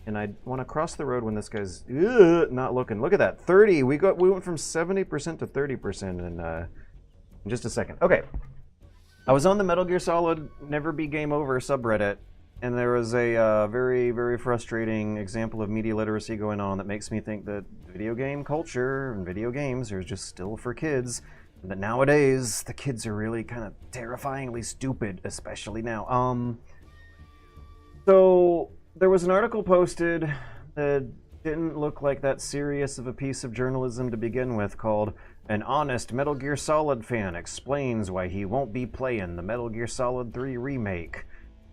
And I want to cross the road when this guy's not looking. Look at that, 30. We went from 70% to 30% in just a second. Okay, I was on the Metal Gear Solid Never Be Game Over subreddit, and there was a very, very frustrating example of media literacy going on that makes me think that video game culture and video games are just still for kids. And that nowadays the kids are really kind of terrifyingly stupid, especially now. So there was an article posted that didn't look like that serious of a piece of journalism to begin with, called "An Honest Metal Gear Solid Fan Explains Why He Won't Be Playing the Metal Gear Solid 3 Remake."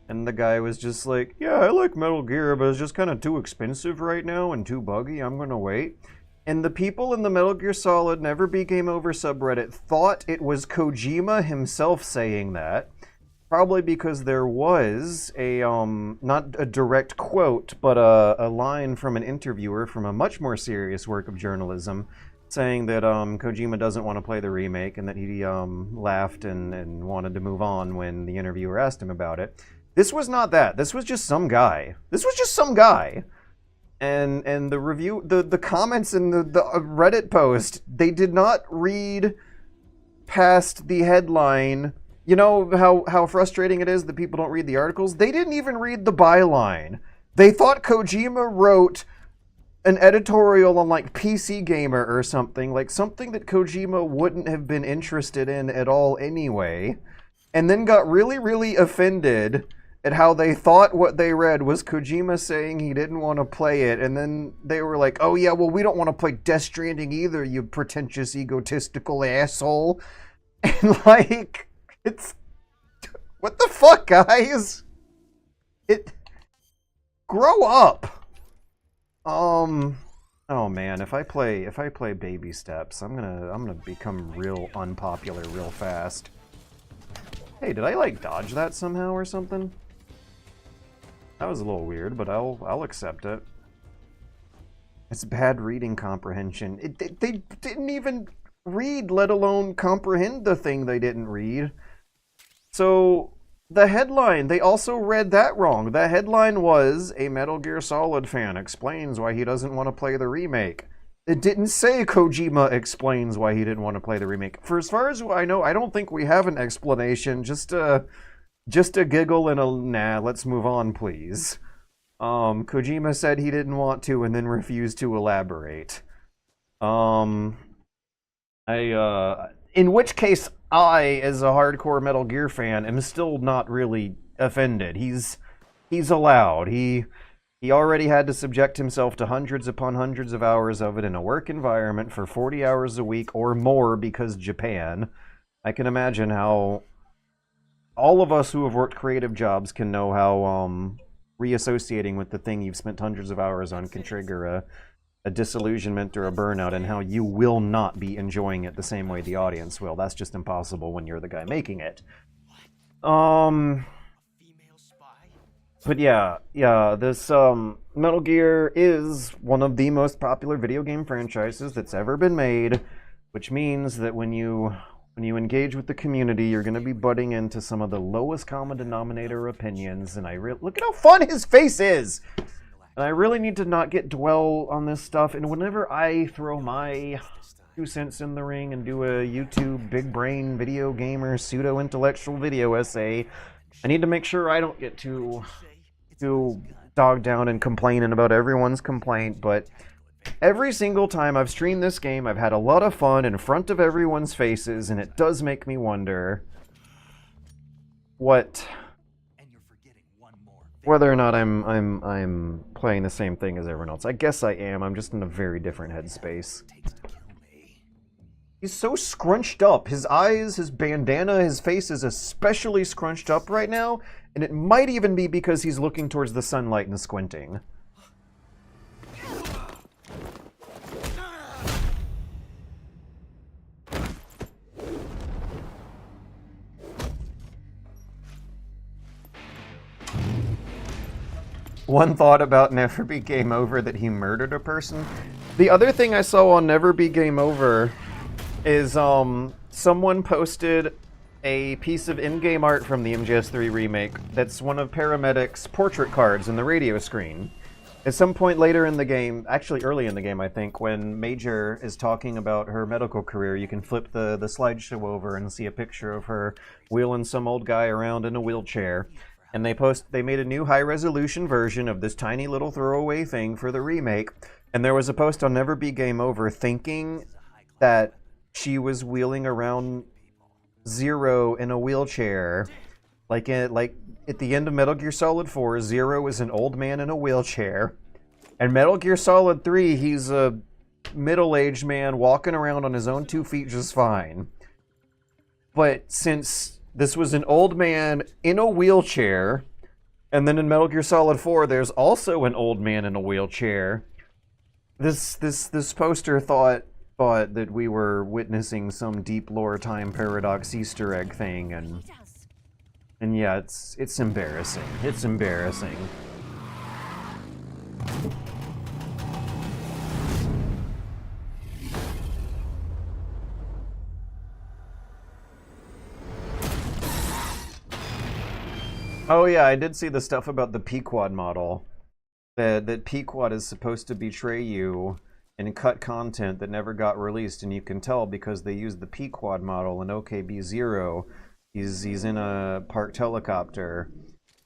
And the guy was just like, "Yeah, I like Metal Gear, but it's just kind of too expensive right now and too buggy. I'm gonna wait." And the people in the Metal Gear Solid Never Be Game Over subreddit thought it was Kojima himself saying that. Probably because there was a, not a direct quote, but a line from an interviewer from a much more serious work of journalism saying that Kojima doesn't want to play the remake and that he laughed and wanted to move on when the interviewer asked him about it. This was not that. This was just some guy. And the review, the comments in the Reddit post, they did not read past the headline. You know how frustrating it is that people don't read the articles? They didn't even read the byline. They thought Kojima wrote an editorial on like PC Gamer or something, like something that Kojima wouldn't have been interested in at all anyway, and then got really, really offended at how they thought what they read was Kojima saying he didn't want to play it, and then they were like, "Oh yeah, well we don't want to play Death Stranding either, you pretentious, egotistical asshole." And like, it's... what the fuck, guys? Grow up. Oh man, if I play Baby Steps, I'm gonna become real unpopular real fast. Hey, did I like dodge that somehow or something? That was a little weird, but I'll accept it. It's bad reading comprehension. They didn't even read, let alone comprehend the thing they didn't read. So the headline, they also read that wrong. The headline was, "A Metal Gear Solid fan explains why he doesn't want to play the remake." It didn't say Kojima explains why he didn't want to play the remake. For as far as I know, I don't think we have an explanation. Just a giggle and a nah, let's move on, please. Kojima said he didn't want to and then refused to elaborate. In which case, I, as a hardcore Metal Gear fan, am still not really offended. He's allowed. He already had to subject himself to hundreds upon hundreds of hours of it in a work environment for 40 hours a week or more because Japan. I can imagine how all of us who have worked creative jobs can know how reassociating with the thing you've spent hundreds of hours on can trigger a disillusionment or a burnout, and how you will not be enjoying it the same way the audience will. That's just impossible when you're the guy making it. But yeah, this Metal Gear is one of the most popular video game franchises that's ever been made, which means that when you engage with the community, you're going to be butting into some of the lowest common denominator opinions, and look at how fun his face is! And I really need to not dwell on this stuff, and whenever I throw my 2 cents in the ring and do a YouTube big brain video gamer pseudo-intellectual video essay, I need to make sure I don't get too dogged down and complaining about everyone's complaint. But every single time I've streamed this game, I've had a lot of fun in front of everyone's faces, and it does make me wonder whether or not I'm playing the same thing as everyone else. I guess I am. I'm just in a very different headspace. He's so scrunched up. His eyes, his bandana, his face is especially scrunched up right now, and it might even be because he's looking towards the sunlight and squinting. One thought about Never Be Game Over, that he murdered a person. The other thing I saw on Never Be Game Over is someone posted a piece of in-game art from the MGS3 remake that's one of Paramedic's portrait cards in the radio screen. At some point later in the game, actually early in the game, I think, when Major is talking about her medical career, you can flip the slideshow over and see a picture of her wheeling some old guy around in a wheelchair. And they made a new high-resolution version of this tiny little throwaway thing for the remake. And there was a post on Never Be Game Over thinking that she was wheeling around Zero in a wheelchair. Like at the end of Metal Gear Solid 4, Zero is an old man in a wheelchair. And Metal Gear Solid 3, he's a middle-aged man walking around on his own 2 feet just fine. But since this was an old man in a wheelchair, and then in Metal Gear Solid 4, there's also an old man in a wheelchair, this poster thought that we were witnessing some deep lore time paradox Easter egg thing, and yeah, it's embarrassing. It's embarrassing. Oh yeah, I did see the stuff about the Pequod model. That Pequod is supposed to betray you and cut content that never got released, and you can tell because they used the Pequod model in OKB0. He's in a parked helicopter,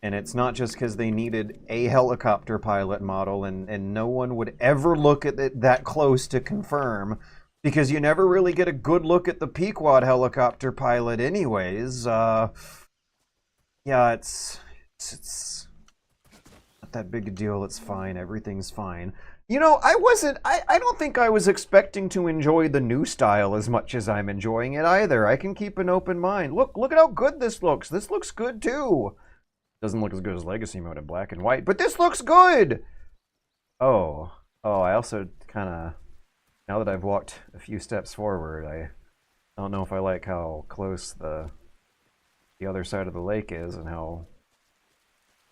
and it's not just because they needed a helicopter pilot model, and no one would ever look at it that close to confirm, because you never really get a good look at the Pequod helicopter pilot anyways. Yeah, it's not that big a deal. It's fine. Everything's fine. You know, I don't think I was expecting to enjoy the new style as much as I'm enjoying it either. I can keep an open mind. Look at how good this looks. This looks good too. Doesn't look as good as Legacy Mode in black and white, but this looks good! Oh, I also kind of, now that I've walked a few steps forward, I don't know if I like how close the other side of the lake is and how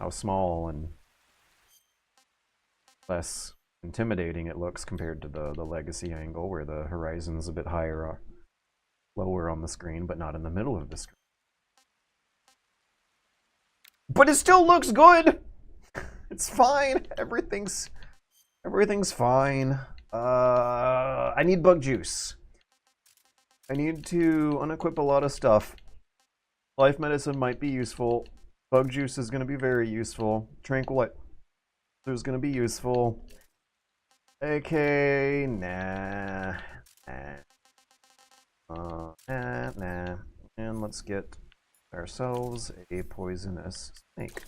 small and less intimidating it looks compared to the Legacy angle, where the horizon's a bit higher or lower on the screen, but not in the middle of the screen. But it still looks good! It's fine. Everything's fine. I need bug juice. I need to unequip a lot of stuff. Life medicine might be useful. Bug juice is going to be very useful. Tranquilizer is going to be useful. AK, nah. Nah. And let's get ourselves a poisonous snake.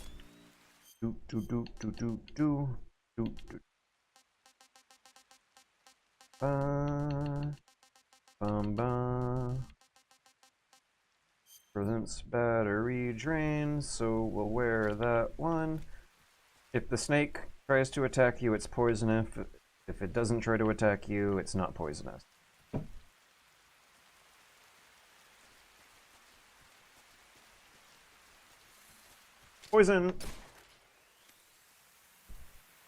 Presents battery drain, so we'll wear that one. If the snake tries to attack you, it's poisonous. If it doesn't try to attack you, it's not poisonous. Poison!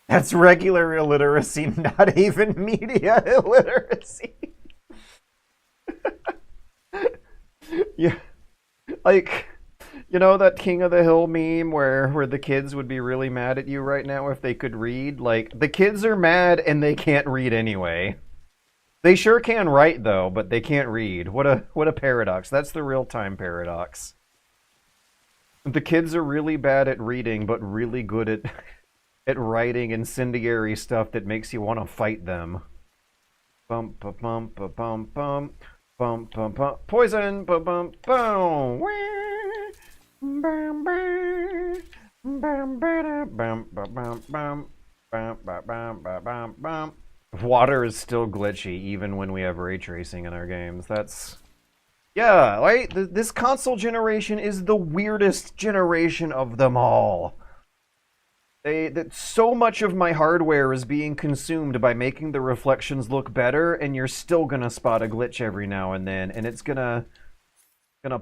That's regular illiteracy, not even media illiteracy. Yeah. Like, you know that King of the Hill meme where the kids would be really mad at you right now if they could read? Like, the kids are mad and they can't read anyway. They sure can write though, but they can't read. What a paradox. That's the real-time paradox. The kids are really bad at reading, but really good at writing incendiary stuff that makes you want to fight them. Bump, bump, bump, bump, bump, bump. Bum bum bum poison bum bum bum bum bum. Water is still glitchy even when we have ray tracing in our games. That's, yeah, right? This console generation is the weirdest generation of them all. That so much of my hardware is being consumed by making the reflections look better, and you're still gonna spot a glitch every now and then, and it's gonna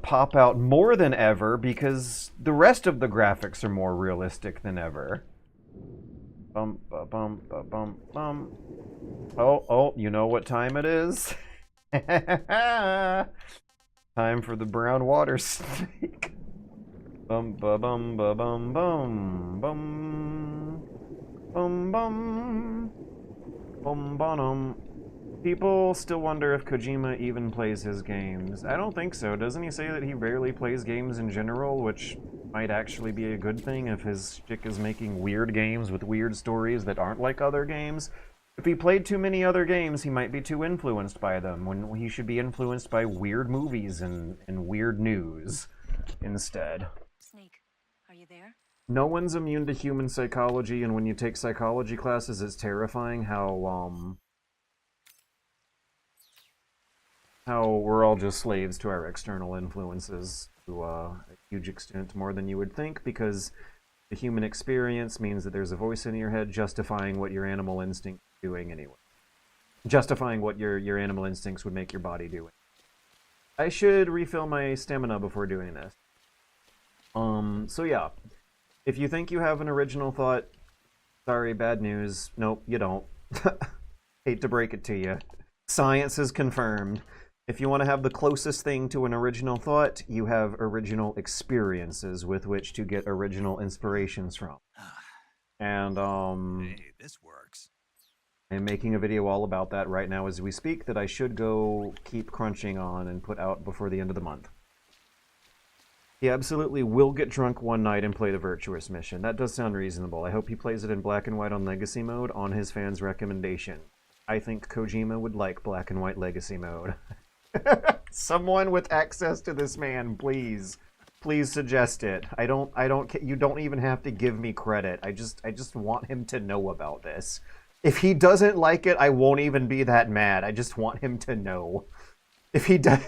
pop out more than ever because the rest of the graphics are more realistic than ever. Bum ba bum ba bum bum. Oh, you know what time it is? Time for the brown water snake. Bum ba bum ba bum bum bum. Bum bum. Bum bum. People still wonder if Kojima even plays his games. I don't think so. Doesn't he say that he rarely plays games in general, which might actually be a good thing if his chick is making weird games with weird stories that aren't like other games? If he played too many other games, he might be too influenced by them, when he should be influenced by weird movies and weird news instead. Sneak, are you there? No one's immune to human psychology, and when you take psychology classes, it's terrifying how we're all just slaves to our external influences to a huge extent, more than you would think, because the human experience means that there's a voice in your head justifying what your animal instinct is doing anyway. Justifying what your animal instincts would make your body do. I should refill my stamina before doing this. So yeah. If you think you have an original thought, sorry, bad news. Nope, you don't. Hate to break it to you. Science is confirmed. If you want to have the closest thing to an original thought, you have original experiences with which to get original inspirations from. And, Hey, this works. I'm making a video all about that right now as we speak that I should go keep crunching on and put out before the end of the month. He absolutely will get drunk one night and play the Virtuous mission. That does sound reasonable. I hope he plays it in black and white on Legacy mode on his fans' recommendation. I think Kojima would like black and white Legacy mode. Someone with access to this man, please. Please suggest it. You don't even have to give me credit. I just want him to know about this. If he doesn't like it, I won't even be that mad. I just want him to know. If he does...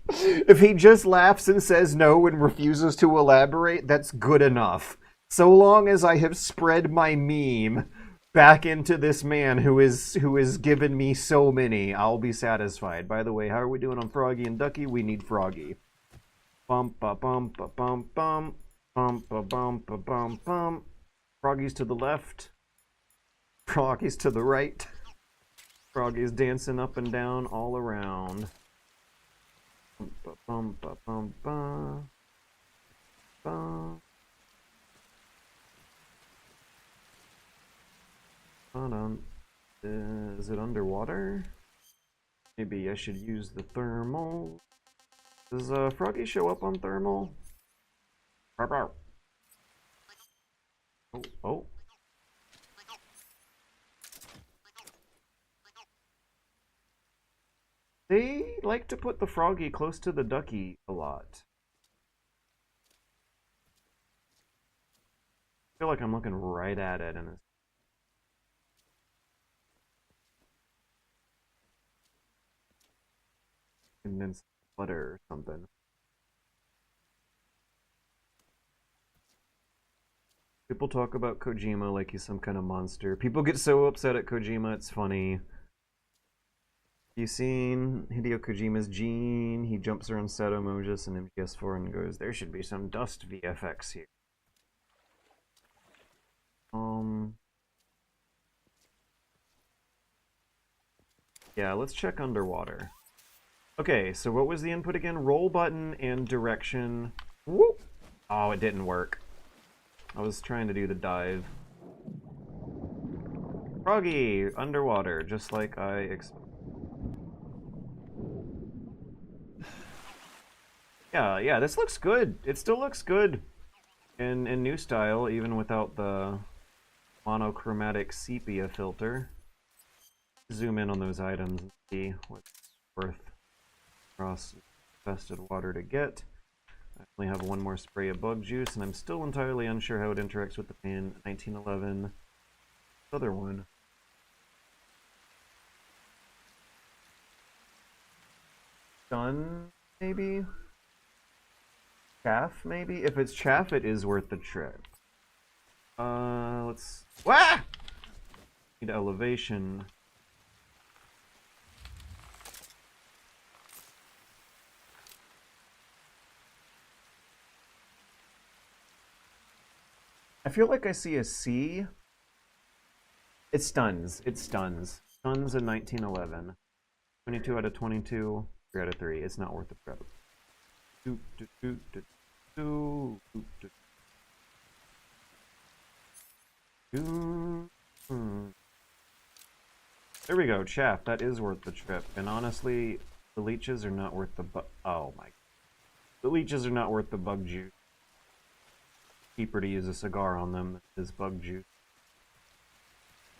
If he just laughs and says no and refuses to elaborate, that's good enough. So long as I have spread my meme back into this man who is given me so many, I'll be satisfied. By the way, how are we doing on Froggy and Ducky? We need Froggy. Bum ba bum ba bum bum bum ba bum ba bum bum. Froggy's to the left. Froggy's to the right. Froggy's dancing up and down all around. Bum ba bum ba bum. Hold on. Is it underwater? Maybe I should use the thermal. Does Froggy show up on thermal? Oh, oh. They like to put the Froggy close to the Ducky a lot. I feel like I'm looking right at it and it's flutter or something. People talk about Kojima like he's some kind of monster. People get so upset at Kojima, it's funny. You seen Hideo Kojima's Gene? He jumps around Sato Mojus and MGS4 and goes, there should be some dust VFX here. Yeah, let's check underwater. Okay, so what was the input again? Roll button and direction. Whoop! Oh, it didn't work. I was trying to do the dive. Froggy, underwater, just like I expected. Yeah, this looks good. It still looks good in new style, even without the monochromatic sepia filter. Zoom in on those items and see what's worth across infested water to get. I only have one more spray of bug juice, and I'm still entirely unsure how it interacts with the pan 1911 other one. Stun, maybe? Chaff, maybe? If it's chaff, it is worth the trip. Let's... Wah! Need elevation. I feel like I see a C. It stuns. It stuns. Stuns in 1911. 22 out of 22. 3 out of 3. It's not worth the trip. There we go, chaff. That is worth the trip. And honestly, the leeches are not worth the oh my. The leeches are not worth the bug juice. Cheaper to use a cigar on them than this bug juice.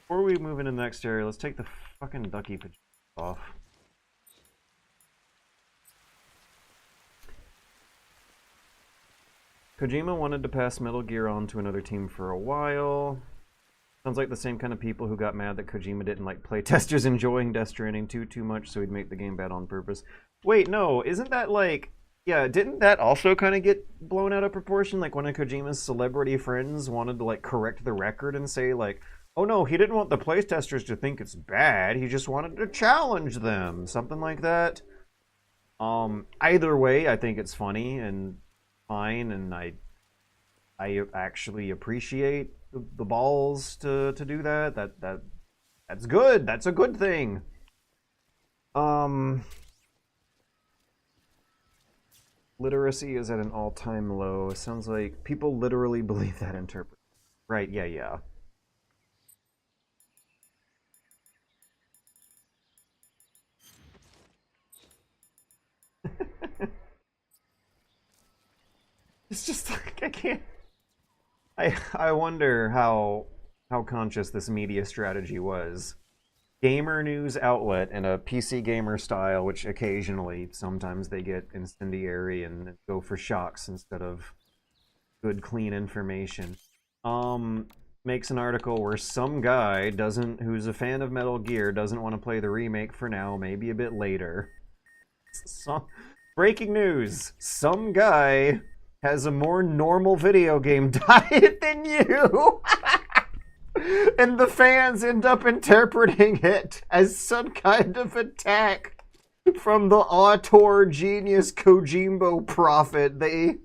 Before we move into the next area, let's take the fucking Ducky pajamas off. Kojima wanted to pass Metal Gear on to another team for a while. Sounds like the same kind of people who got mad that Kojima didn't like playtesters enjoying Death Stranding 2 too much, so he'd make the game bad on purpose. Wait, no, isn't that like... Yeah, didn't that also kind of get blown out of proportion? Like one of Kojima's celebrity friends wanted to like correct the record and say like, oh no, he didn't want the playtesters to think it's bad, he just wanted to challenge them. Something like that. Either way, I think it's funny and fine, and I actually appreciate the balls to do that. That's good. That's a good thing. Literacy is at an all-time low. Sounds like people literally believe that interpret. Right, yeah. It's just like, I can't... I wonder how conscious this media strategy was. Gamer news outlet and a PC gamer style, which occasionally, sometimes they get incendiary and go for shocks instead of good, clean information. Makes an article where some guy who's a fan of Metal Gear doesn't want to play the remake for now, maybe a bit later. Breaking news! Some guy has a more normal video game diet than you! And the fans end up interpreting it as some kind of attack from the auteur genius Kojimbo prophet they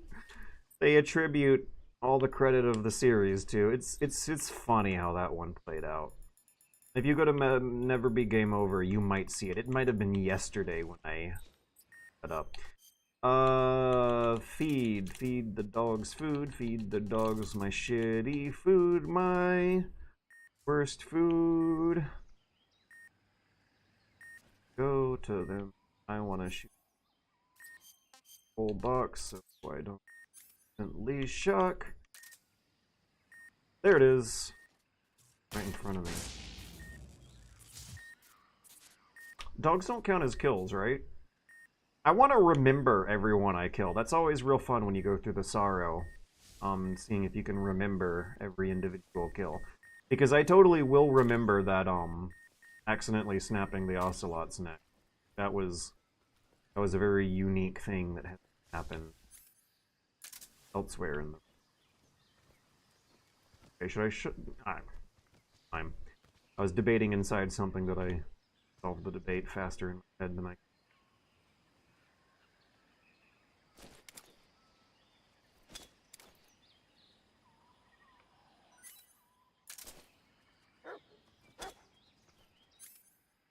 attribute all the credit of the series to. It's funny how that one played out. If you go to Never Be Game Over, you might see it. It might have been yesterday when I set up. Feed the dogs food, feed the dogs my shitty food, my worst food. Go to them. I want to shoot whole box so I don't instantly shock. There it is. Right in front of me. Dogs don't count as kills, right? I want to remember everyone I kill. That's always real fun when you go through the sorrow. Seeing if you can remember every individual kill. Because I totally will remember that, accidentally snapping the ocelot's neck. That was a very unique thing that had happened elsewhere in the... Okay, I was debating inside something that I solved the debate faster in my head than I...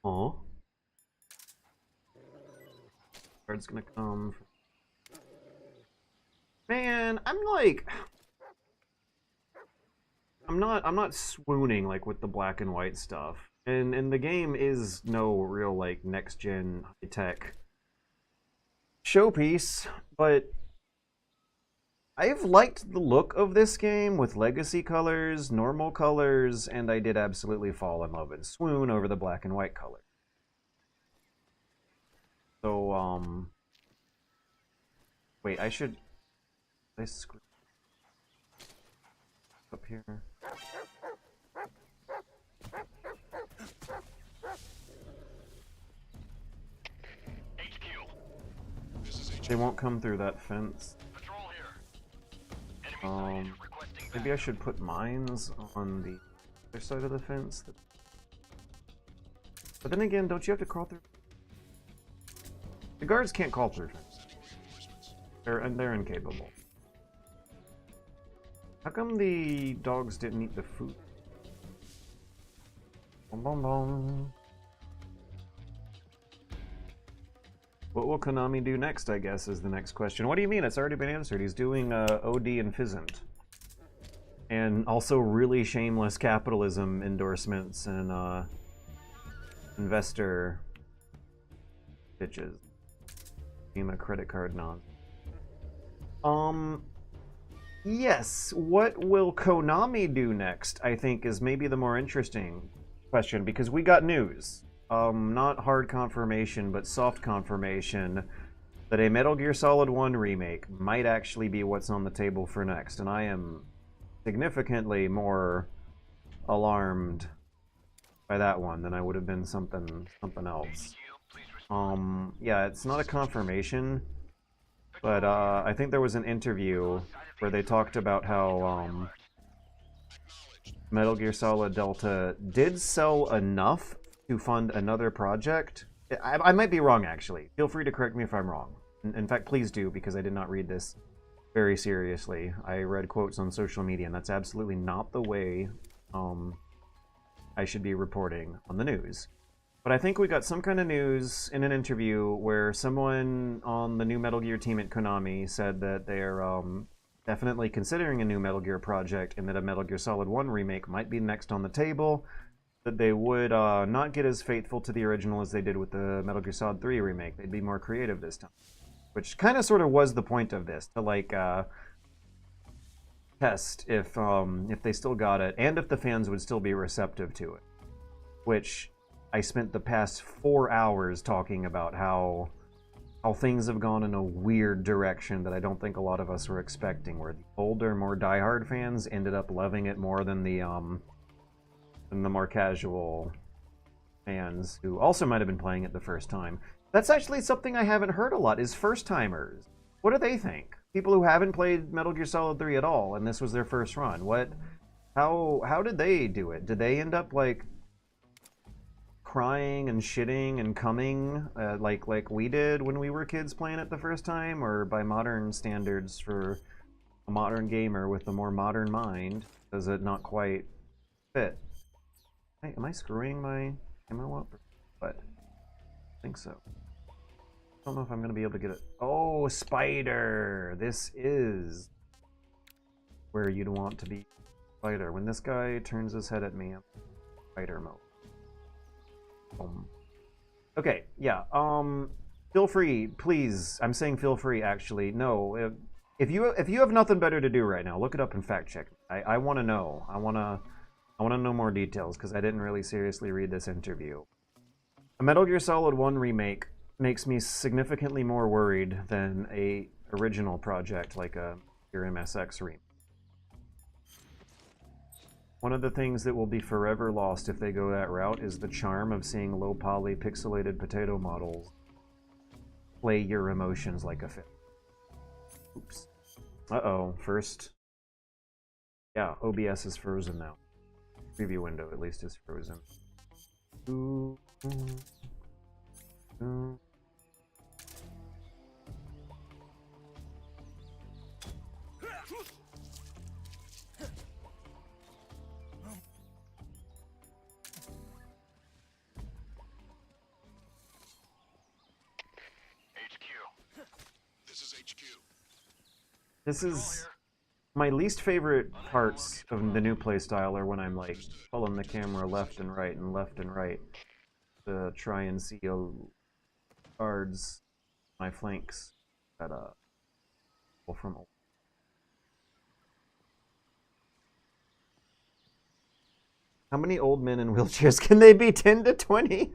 Aw. Card's gonna come. Man, I'm not swooning like with the black and white stuff. And the game is no real like next gen high tech showpiece, but I've liked the look of this game with legacy colors, normal colors, and I did absolutely fall in love and swoon over the black and white color. So, wait, I screw up here. They won't come through that fence. Maybe I should put mines on the other side of the fence. But then again, don't you have to crawl through? The guards can't crawl through. They're incapable. How come the dogs didn't eat the food? Bom, bom, bom. What will Konami do next, I guess, is the next question. What do you mean? It's already been answered. He's doing OD and Fizzant. And also really shameless capitalism endorsements and investor pitches. Name a credit card non. Yes, what will Konami do next, I think, is maybe the more interesting question, because we got news. Not hard confirmation, but soft confirmation that a Metal Gear Solid 1 remake might actually be what's on the table for next, and I am significantly more alarmed by that one than I would have been something else. Yeah, it's not a confirmation, but I think there was an interview where they talked about how Metal Gear Solid Delta did sell enough to fund another project. I might be wrong, actually. Feel free to correct me if I'm wrong. In fact, please do, because I did not read this very seriously. I read quotes on social media, and that's absolutely not the way I should be reporting on the news. But I think we got some kind of news in an interview where someone on the new Metal Gear team at Konami said that they're definitely considering a new Metal Gear project, and that a Metal Gear Solid 1 remake might be next on the table, that they would not get as faithful to the original as they did with the Metal Gear Solid 3 remake. They'd be more creative this time. Which kind of sort of was the point of this, to like test if they still got it, and if the fans would still be receptive to it. Which I spent the past 4 hours talking about how things have gone in a weird direction that I don't think a lot of us were expecting, where the older, more diehard fans ended up loving it more than the more casual fans who also might have been playing it the first time. That's actually something I haven't heard a lot, is first-timers. What do they think? People who haven't played Metal Gear Solid 3 at all, and this was their first run. How did they do it? Did they end up, like, crying and shitting and coming like we did when we were kids playing it the first time? Or by modern standards for a modern gamer with a more modern mind, does it not quite fit? Hey, am I screwing my ammo up? But I think so. I don't know if I'm gonna be able to get it. Oh, spider! This is where you'd want to be. Spider. When this guy turns his head at me, I'm spider mode. Okay, yeah. Feel free, please. I'm saying feel free. Actually, no. If you have nothing better to do right now, look it up and fact check. I want to know. I want to know more details, because I didn't really seriously read this interview. A Metal Gear Solid 1 remake makes me significantly more worried than a original project like a your MSX remake. One of the things that will be forever lost if they go that route is the charm of seeing low-poly pixelated potato models play your emotions like a film. Oops. Uh-oh, first. Yeah, OBS is frozen now. Preview window at least is frozen. Ooh. Ooh. This is my least favorite parts of the new playstyle are when I'm like pulling the camera left and right to try and see guards my flanks that pull from. How many old men in wheelchairs can they be? 10 to 20?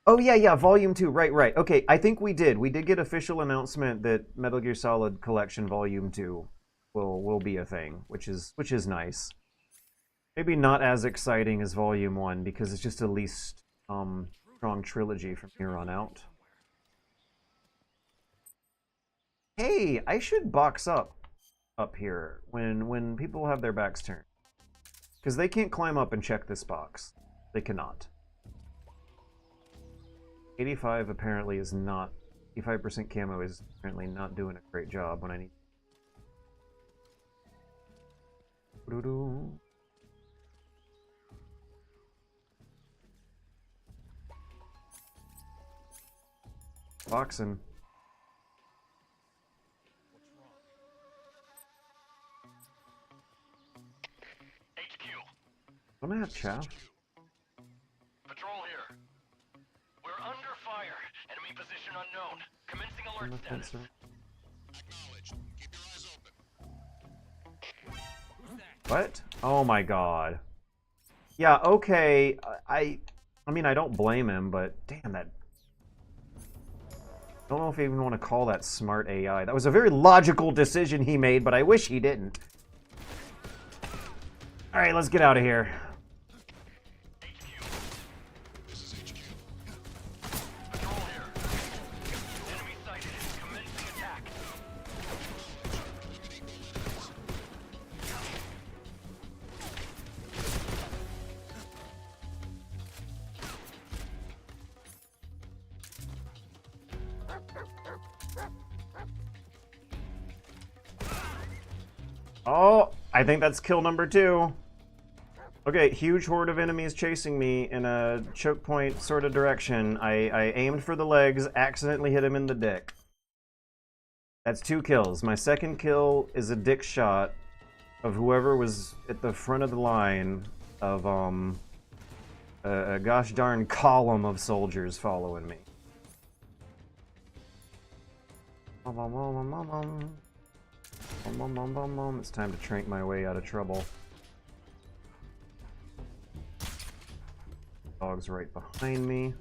Oh yeah, Volume 2, right. Okay, I think we did get official announcement that Metal Gear Solid Collection Volume 2 will be a thing, which is nice. Maybe not as exciting as Volume 1, because it's just a least strong trilogy from here on out. Hey, I should box up here when people have their backs turned. Because they can't climb up and check this box. They cannot. 85 apparently is not... 85% camo is apparently not doing a great job when I need... Boxing. chaff. Patrol here. We're under fire. Enemy position unknown. Commencing alert status. Acknowledged. Keep your eyes open. What? Oh my god. Yeah, okay. I mean, I don't blame him, but damn that. I don't know if I even want to call that smart AI. That was a very logical decision he made, but I wish he didn't. Alright, let's get out of here. This is HQ. Patrol here. Enemy sighted. Commencing attack. Oh, I think that's kill number 2. Okay, huge horde of enemies chasing me in a choke point sort of direction. I aimed for the legs, accidentally hit him in the dick. That's 2 kills. My second kill is a dick shot of whoever was at the front of the line of a gosh darn column of soldiers following me. It's time to trank my way out of trouble. Dog's right behind me.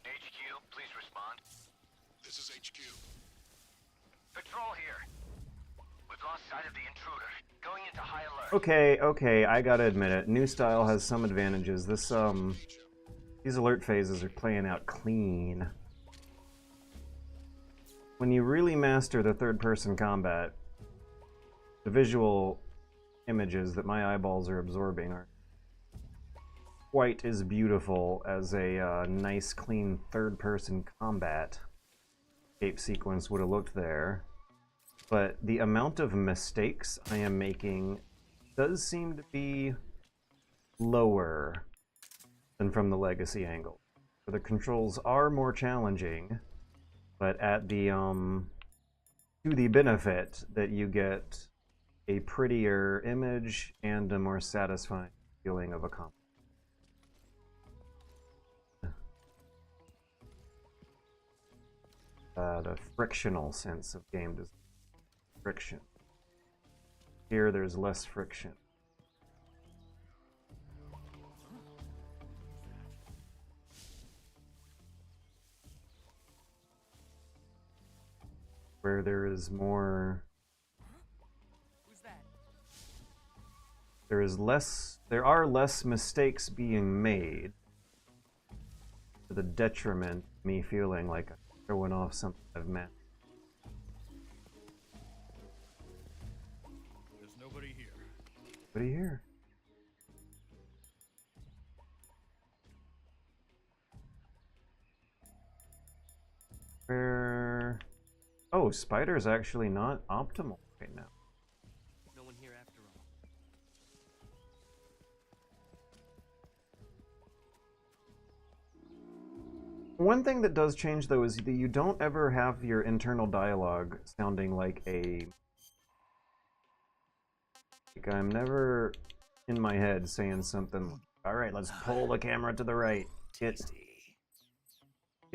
HQ, please respond. This is HQ. Patrol here. We've lost sight of the intruder. Going into high alert. Okay, I gotta admit it. New style has some advantages. These alert phases are playing out clean. When you really master the third-person combat, the visual images that my eyeballs are absorbing are quite as beautiful as a nice, clean third-person combat escape sequence would have looked there. But the amount of mistakes I am making does seem to be lower than from the legacy angle. The controls are more challenging, but at the to the benefit that you get a prettier image and a more satisfying feeling of accomplishment. The frictional sense of game design. Friction. Here there's less friction. Where there is more... There are less mistakes being made to the detriment of me feeling like I'm throwing off something I've met. There's nobody here. Nobody here. Where... Oh, Spider's actually not optimal right now. No one here after all. One thing that does change, though, is that you don't ever have your internal dialogue sounding like a... Like I'm never in my head saying something like, alright, let's pull the camera to the right. Get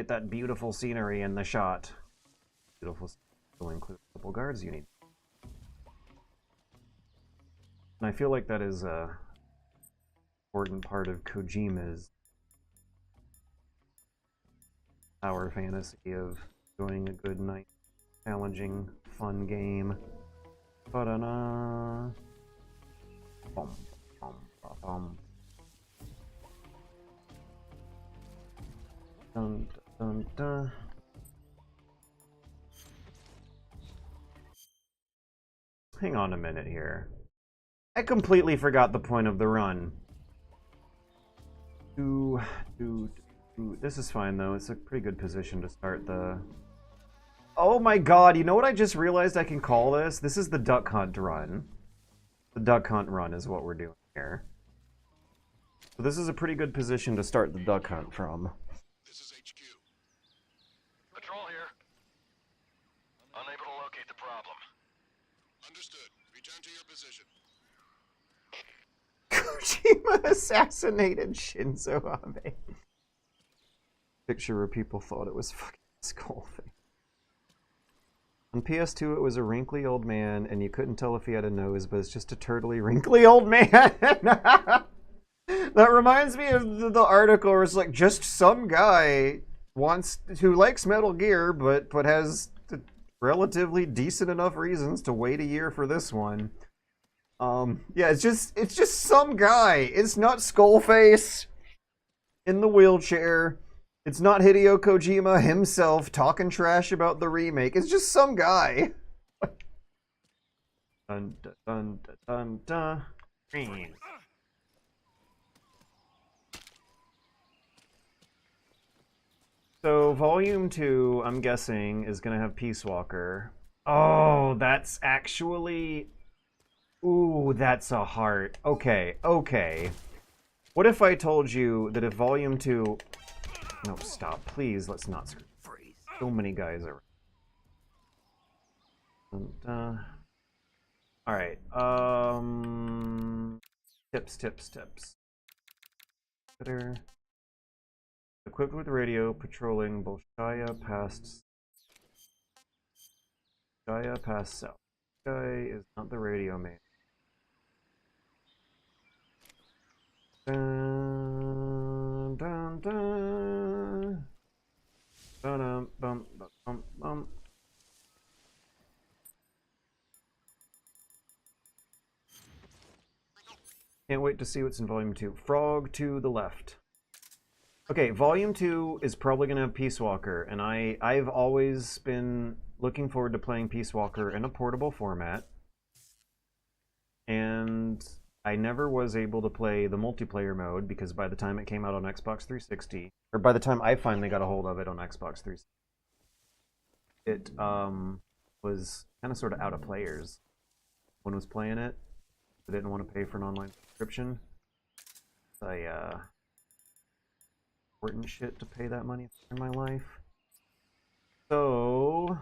that beautiful scenery in the shot. Beautiful will include a couple guards you need. And I feel like that is a important part of Kojima's power fantasy of doing a good night, challenging, fun game. Ba-da-na. Bum, bum, ba-bum. Dun, dun, dun. hang on a minute here. I completely forgot the point of the run. This is fine though. It's a pretty good position to start the... Oh my god, you know what I just realized I can call this? This is the duck hunt run. The duck hunt run is what we're doing here. So this is a pretty good position to start the duck hunt from. This is HQ. Patrol here. Unable to locate the problem. Understood. Return to your position. Kojima assassinated Shinzo Abe. Picture where people thought it was fucking Skullface. On PS2, it was a wrinkly old man, and you couldn't tell if he had a nose, but it's just a turtly, wrinkly old man. That reminds me of the article where it's like, just some guy who likes Metal Gear, but has relatively decent enough reasons to wait a year for this one. Yeah, it's just some guy. It's not Skullface in the wheelchair. It's not Hideo Kojima himself talking trash about the remake. It's just some guy. Dun, dun, dun, dun, dun. So, Volume 2, I'm guessing, is going to have Peace Walker. Oh, that's actually... Ooh, that's a heart. Okay, okay. What if I told you that if Volume 2... No, stop. Please, let's not screw. So many guys are... Alright, tips. Better. Equipped with radio, patrolling Bolshaya past south. This guy is not the radio man. Dun, dun, dun. Ba-dum, bum, bum, bum. Can't wait to see what's in Volume 2. Frog to the left. Okay, Volume 2 is probably going to have Peace Walker, and I've always been looking forward to playing Peace Walker in a portable format. And I never was able to play the multiplayer mode because by the time it came out on Xbox 360, or by the time I finally got a hold of it on Xbox 360, it was kind of sort of out of players. When I was playing it, I didn't want to pay for an online subscription. Important shit to pay that money for in my life. So,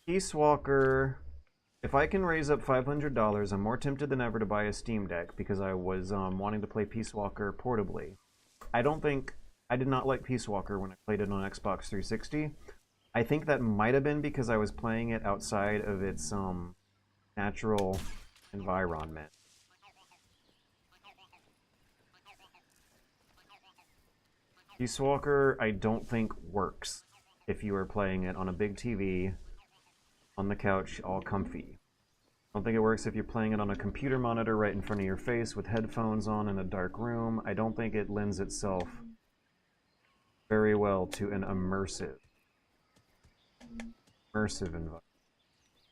Peace Walker... If I can raise up $500, I'm more tempted than ever to buy a Steam Deck because I was wanting to play Peace Walker portably. I did not like Peace Walker when I played it on Xbox 360. I think that might have been because I was playing it outside of its natural environment. Peace Walker, I don't think works if you are playing it on a big TV on the couch, all comfy. I don't think it works if you're playing it on a computer monitor right in front of your face with headphones on in a dark room. I don't think it lends itself very well to an immersive environment.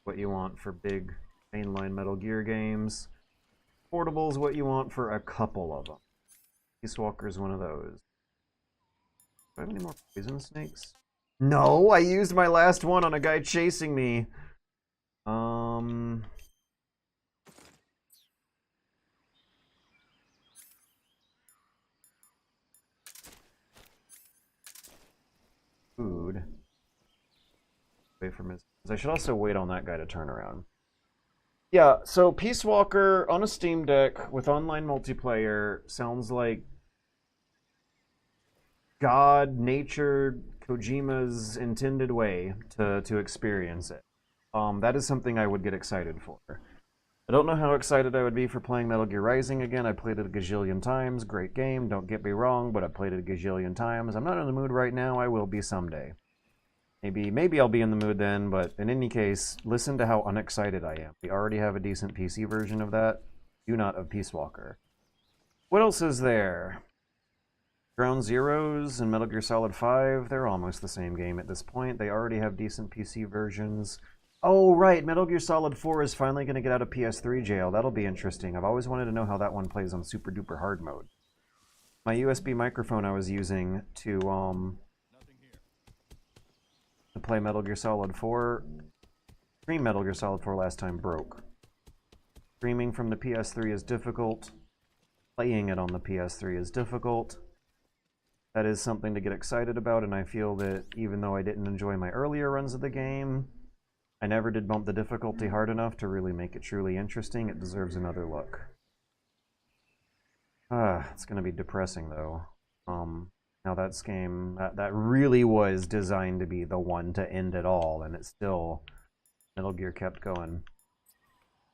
What you want for big mainline Metal Gear games. Portable is what you want for a couple of them. Peace Walker is one of those. Do I have any more poison snakes? No, I used my last one on a guy chasing me. Food. Wait for his... I should also wait on that guy to turn around. Yeah, so Peace Walker on a Steam Deck with online multiplayer sounds like God, nature, Kojima's intended way to experience it. That is something I would get excited for. I don't know how excited I would be for playing Metal Gear Rising again. I played it a gajillion times. Great game, don't get me wrong, but I played it a gajillion times. I'm not in the mood right now. I will be someday. Maybe I'll be in the mood then, but in any case, listen to how unexcited I am. We already have a decent PC version of that. Do not of Peace Walker. What else is there? Ground Zeroes and Metal Gear Solid 5, they're almost the same game at this point. They already have decent PC versions. Oh, right. Metal Gear Solid 4 is finally going to get out of PS3 jail. That'll be interesting. I've always wanted to know how that one plays on super duper hard mode. My USB microphone I was using to play Metal Gear Solid 4, stream Metal Gear Solid 4 last time broke. Streaming from the PS3 is difficult. Playing it on the PS3 is difficult. That is something to get excited about, and I feel that even though I didn't enjoy my earlier runs of the game, I never did bump the difficulty hard enough to really make it truly interesting. It deserves another look. It's gonna be depressing though. Now that's game that really was designed to be the one to end it all, and it's still Metal Gear kept going.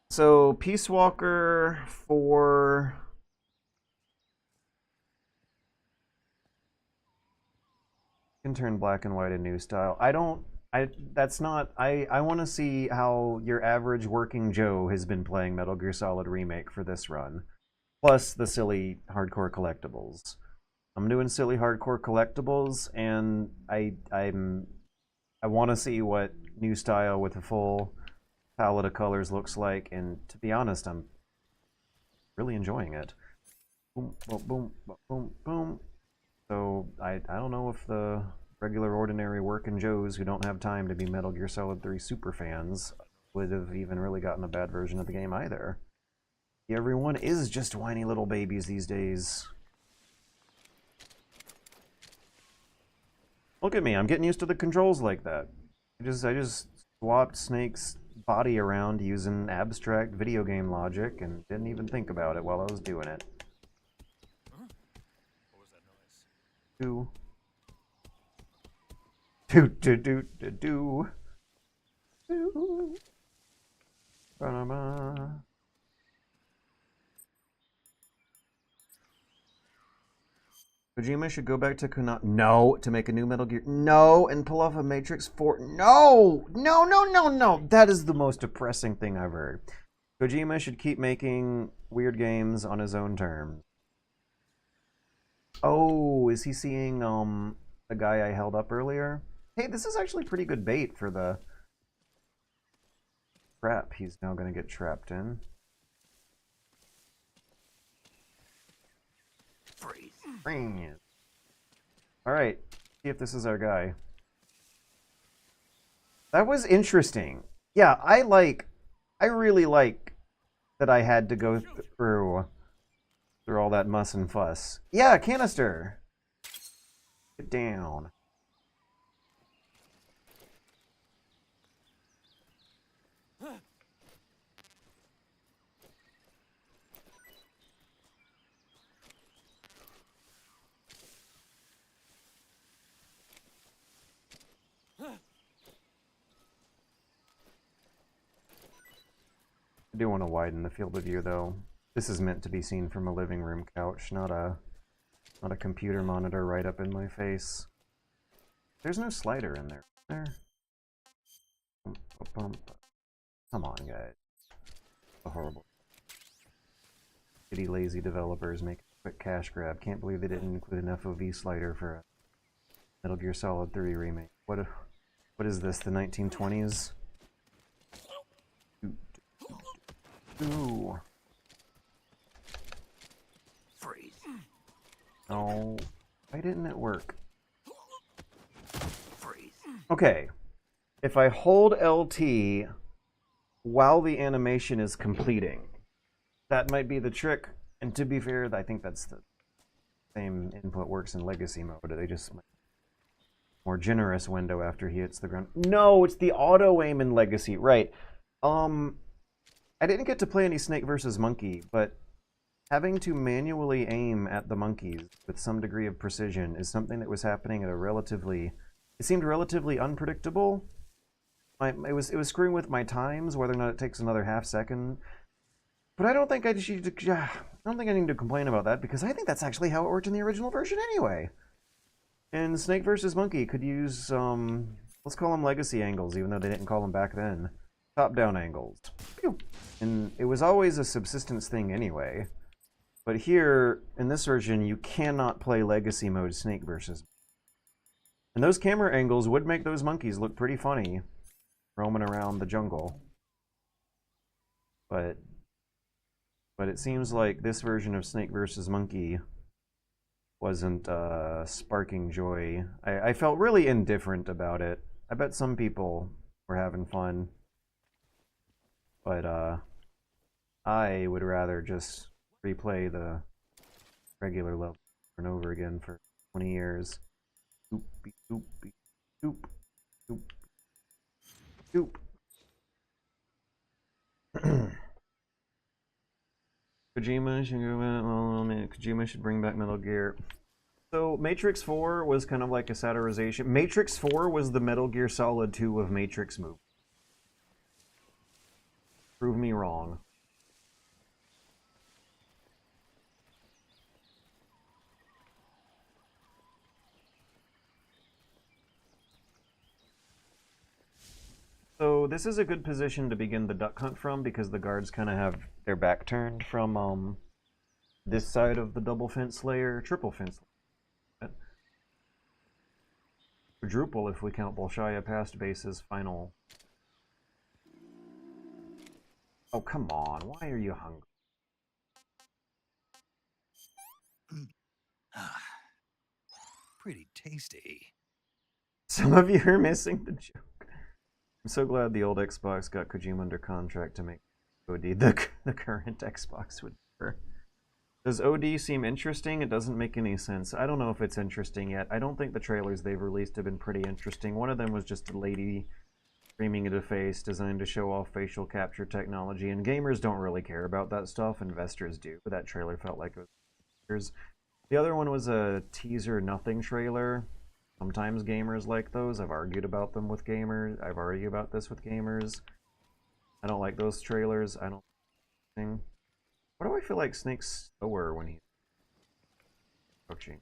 So Peace Walker for can turn black and white in new style. I want to see how your average working Joe has been playing Metal Gear Solid Remake for this run. Plus the silly hardcore collectibles. I'm doing silly hardcore collectibles, and I want to see what new style with a full palette of colors looks like, and to be honest, I'm really enjoying it. Boom, boom, boom, boom, boom. So I don't know if the regular ordinary working Joes who don't have time to be Metal Gear Solid 3 super fans would have even really gotten a bad version of the game either. Everyone is just whiny little babies these days. Look at me, I'm getting used to the controls like that. I just swapped Snake's body around using abstract video game logic and didn't even think about it while I was doing it. What was that noise? Ba-da-ba. Kojima should go back to Konami. No, to make a new Metal Gear. No, and pull off a Matrix 4. No! No, no, no, no! That is the most depressing thing I've heard. Kojima should keep making weird games on his own terms. Oh, is he seeing the guy I held up earlier? Hey, this is actually pretty good bait for the trap he's now going to get trapped in. Freeze. Alright, see if this is our guy. That was interesting. Yeah, I really like that I had to go through all that muss and fuss. Yeah, canister! Get down. I do want to widen the field of view, though. This is meant to be seen from a living room couch, not a computer monitor right up in my face. There's no slider in there. Come on, guys. A horrible. Shitty, lazy developers make a quick cash grab. Can't believe they didn't include an FOV slider for a Metal Gear Solid 3 remake. What is this, the 1920s? Ooh. Freeze. No. Why didn't it work? Freeze. Okay. If I hold LT while the animation is completing, that might be the trick. And to be fair, I think that's the same input works in Legacy mode. They just more generous window after he hits the ground. No, it's the auto aim in Legacy. Right. I didn't get to play any Snake vs. Monkey, but having to manually aim at the monkeys with some degree of precision is something that was happening at it seemed relatively unpredictable. It was screwing with my times, whether or not it takes another half second. But I don't think I need to complain about that, because I think that's actually how it worked in the original version anyway. And Snake vs. Monkey could use, let's call them legacy angles, even though they didn't call them back then. Top-down angles. Pew! And it was always a subsistence thing anyway. But here, in this version, you cannot play Legacy mode Snake vs. And those camera angles would make those monkeys look pretty funny roaming around the jungle. But it seems like this version of Snake vs. Monkey wasn't sparking joy. I felt really indifferent about it. I bet some people were having fun. But I would rather just replay the regular level over and over again for 20 years. Doop, doop, doop, doop, doop. Kojima should bring back Metal Gear. So Matrix 4 was kind of like a satirization. Matrix 4 was the Metal Gear Solid 2 of Matrix movies. Prove me wrong. So this is a good position to begin the duck hunt from because the guards kind of have their back turned from this side of the double fence layer, triple fence layer. Quadruple if we count Bolshaya past base's final. Oh, come on. Why are you hungry? Pretty tasty. Some of you are missing the joke. I'm so glad the old Xbox got Kojima under contract to make OD the current Xbox would prefer. Does OD seem interesting? It doesn't make any sense. I don't know if it's interesting yet. I don't think the trailers they've released have been pretty interesting. One of them was just a lady screaming at a face designed to show off facial capture technology, and gamers don't really care about that stuff. Investors do, but that trailer felt like it was. The other one was a teaser nothing trailer. Sometimes gamers like those. I've argued about them with gamers. I've argued about this with gamers. I don't like those trailers. I don't think. Why do I feel like Snake's slower when he's approaching?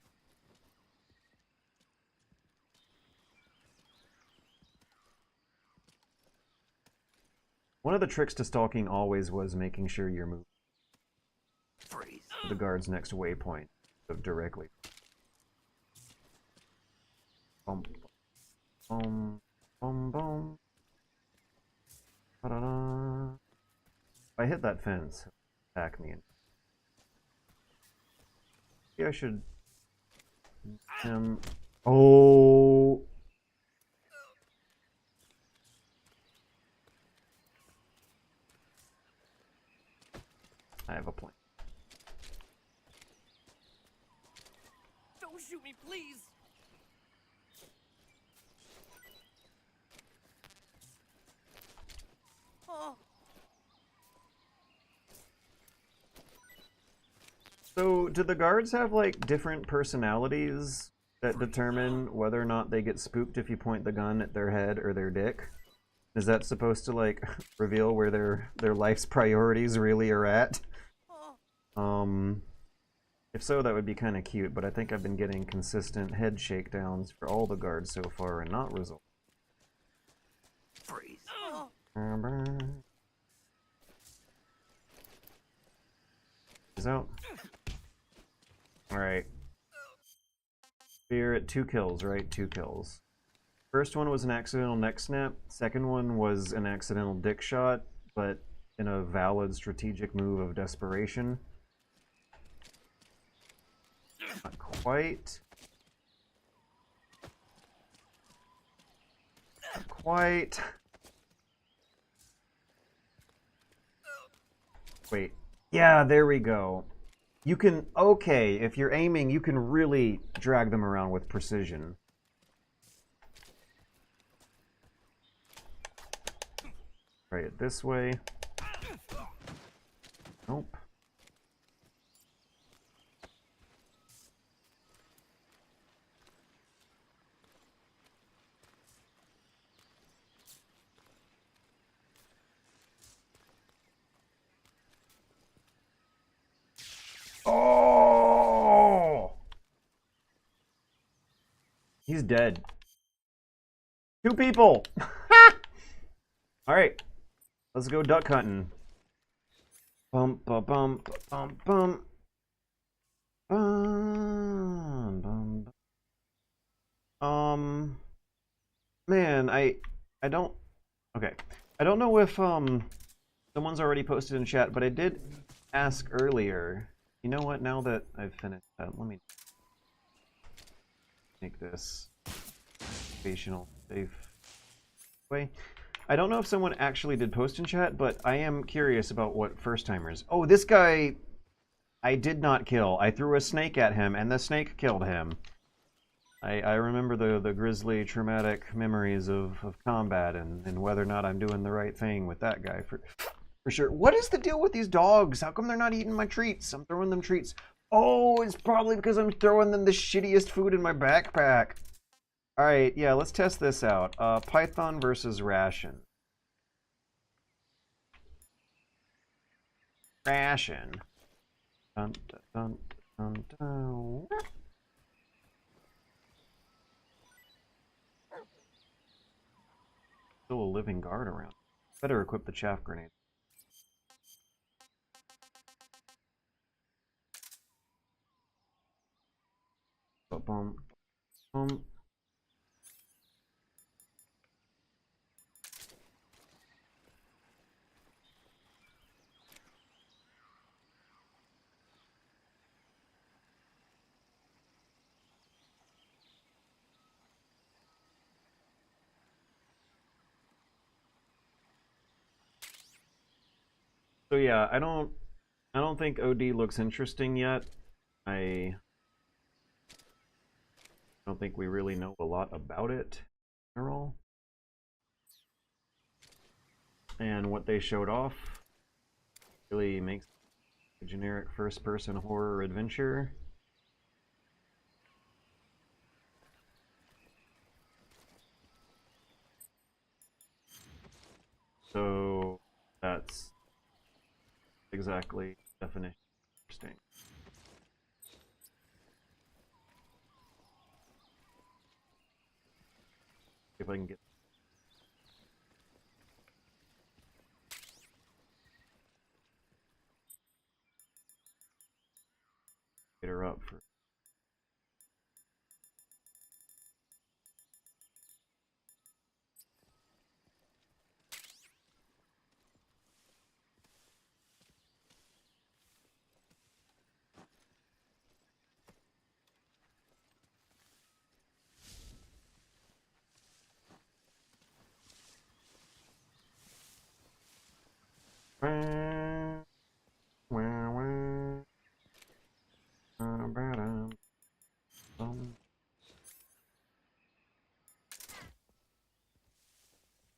One of the tricks to stalking always was making sure you're moving to the guard's next waypoint directly. Boom, boom, boom, boom. If I hit that fence, attack me. Maybe I should. Oh. I have a plan. Don't shoot me, please! Oh. So, do the guards have, like, different personalities that determine whether or not they get spooked if you point the gun at their head or their dick? Is that supposed to, like, reveal where their life's priorities really are at? If so, that would be kind of cute, but I think I've been getting consistent head shakedowns for all the guards so far and not resolved. Freeze. He's out. Alright. We're at 2 kills, right? 2 kills. First one was an accidental neck snap. Second one was an accidental dick shot, but in a valid strategic move of desperation. Not quite. Not quite. Wait. Yeah, there we go. You can, okay, if you're aiming, you can really drag them around with precision. Try it this way. Nope. Oh! He's dead. 2 people! Alright. Let's go duck hunting. Bum bum bum bum bum. Bum bum. Man, I don't. Okay. if someone's already posted in chat, but I did ask earlier. You know what? Now that I've finished that, let me make this situational safe way. I don't know if someone actually did post in chat, but I am curious about what first-timers... Oh, this guy I did not kill. I threw a snake at him, and the snake killed him. I remember the grisly, traumatic memories of combat and whether or not I'm doing the right thing with that guy for sure. What is the deal with these dogs? How come they're not eating my treats? I'm throwing them treats. Oh, it's probably because I'm throwing them the shittiest food in my backpack. Alright, yeah, let's test this out. Python versus ration. Ration. Dun, dun, dun, dun. Still a living guard around. Better equip the chaff grenade. Boom, boom. So yeah, I don't think OD looks interesting yet. I don't think we really know a lot about it in general. And what they showed off really makes a generic first-person horror adventure. So that's exactly the definition of interesting. If I can get her up for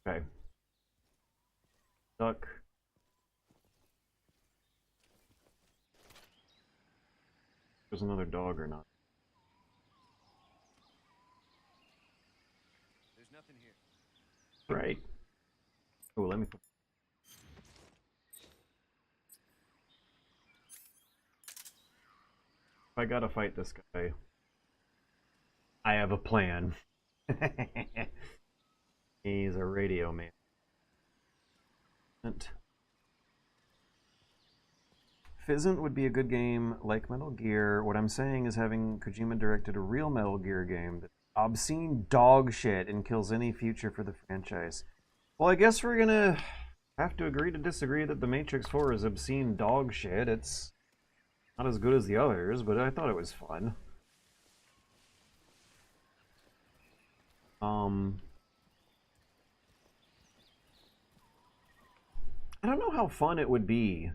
okay. Duck. There's another dog or not? There's nothing here. Right. Oh, let me put. If I gotta fight this guy, I have a plan. He's a radio man. Fizzant would be a good game like Metal Gear. What I'm saying is having Kojima directed a real Metal Gear game that's obscene dog shit and kills any future for the franchise. Well, I guess we're gonna have to agree to disagree that The Matrix 4 is obscene dog shit. It's not as good as the others, but I thought it was fun. I don't know how fun it would be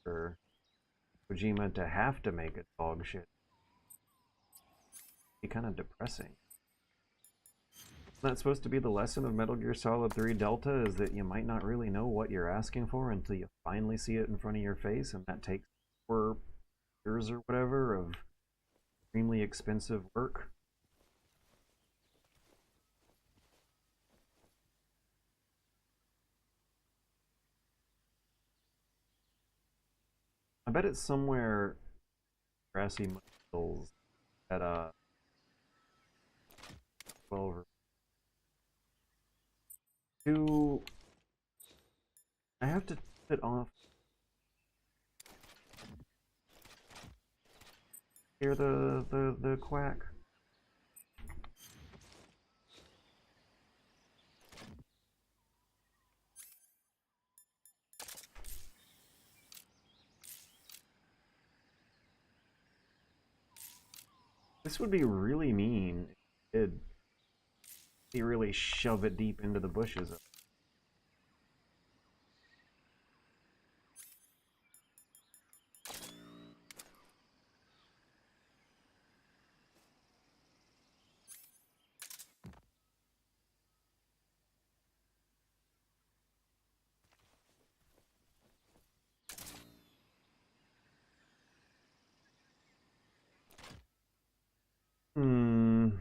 for Kojima to have to make a dog shit. It'd be kind of depressing. Isn't that supposed to be the lesson of Metal Gear Solid 3 Delta, is that you might not really know what you're asking for until you finally see it in front of your face, and that takes 4 years or whatever of extremely expensive work? I bet it's somewhere grassy hills at 12 or 2. I have to turn it off. Hear the quack. This would be really mean. It'd be really shove it deep into the bushes. Hmm.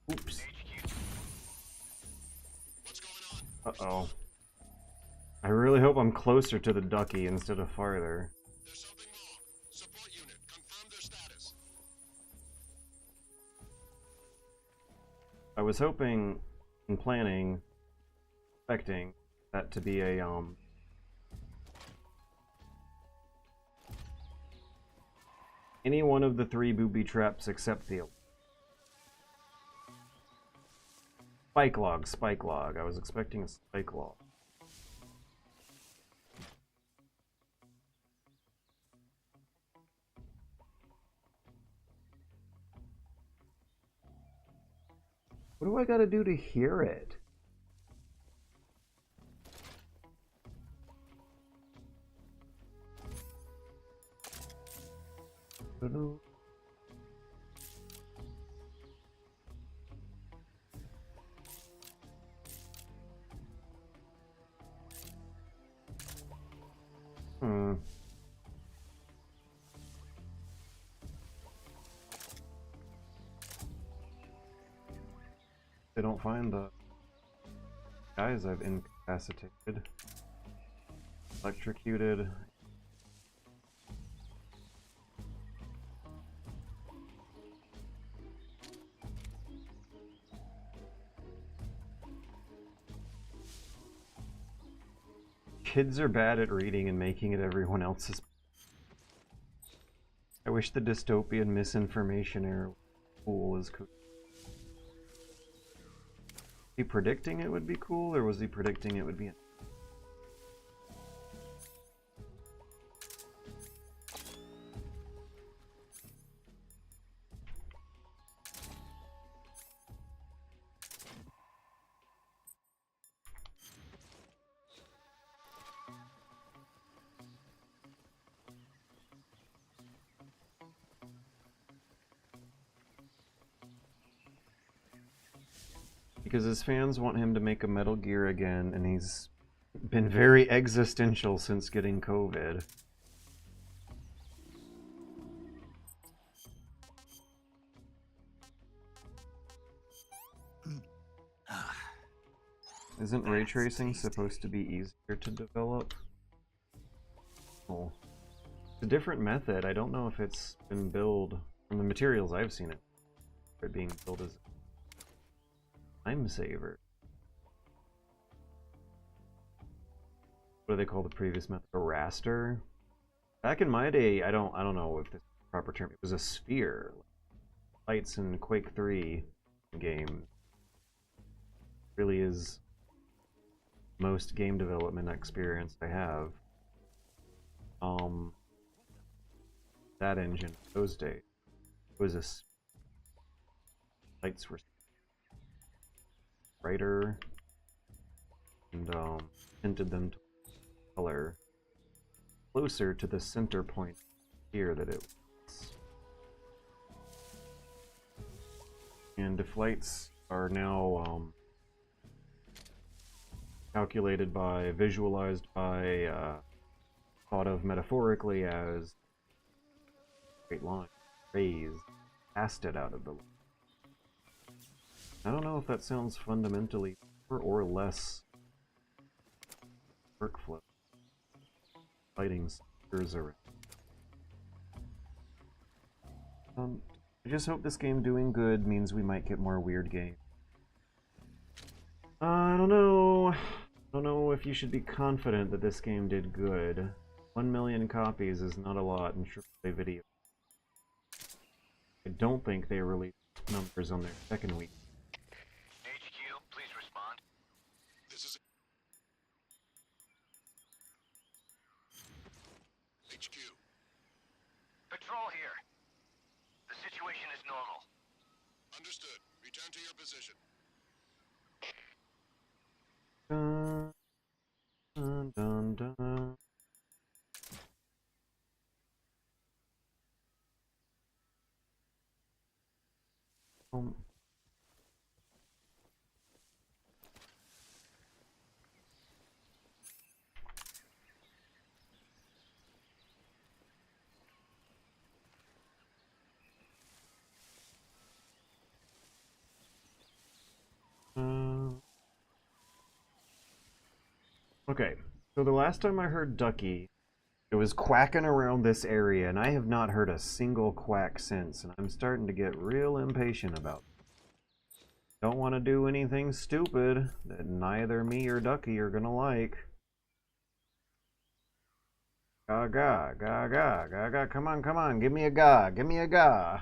Oops. What's going on? Uh-oh. I really hope I'm closer to the Ducky instead of farther. There's something wrong. Support unit, confirm their status. I was hoping and planning, expecting that to be a, any one of the 3 booby traps except the spike log, spike log. I was expecting a spike log. What do I gotta do to hear it? Hmm. They don't find the guys I've incapacitated, electrocuted. Kids are bad at reading and making it everyone else's. I wish the dystopian misinformation era cool was cool. Was he predicting it would be cool, or was he predicting it would be? Because his fans want him to make a Metal Gear again, and he's been very existential since getting COVID. Isn't ray tracing supposed to be easier to develop? Oh. It's a different method. I don't know if it's been billed from the materials I've seen it. For it being billed as a time saver. What do they call the previous method? A raster? Back in my day, I don't know if the proper term. It was a sphere. Lights in Quake 3 game really is most game development experience I have. That engine those days was a lights were brighter and tinted them to color closer to the center point here that it was. And if lights are now calculated by, visualized by, thought of metaphorically as straight line, raise, casted out of the line. I don't know if that sounds fundamentally more or less workflow. Fighting spheres around. I just hope this game doing good means we might get more weird games. I don't know. I don't know if you should be confident that this game did good. 1 million copies is not a lot in AAA video. I don't think they released numbers on their second week. HQ, please respond. This is HQ. Patrol here. The situation is normal. Understood. Return to your position. Dun, dun, dun, dun. Okay, so the last time I heard Ducky, it was quacking around this area, and I have not heard a single quack since, and I'm starting to get real impatient about it. Don't want to do anything stupid that neither me or Ducky are gonna like. Gaga, gaga, gaga, come on, give me a ga, give me a ga.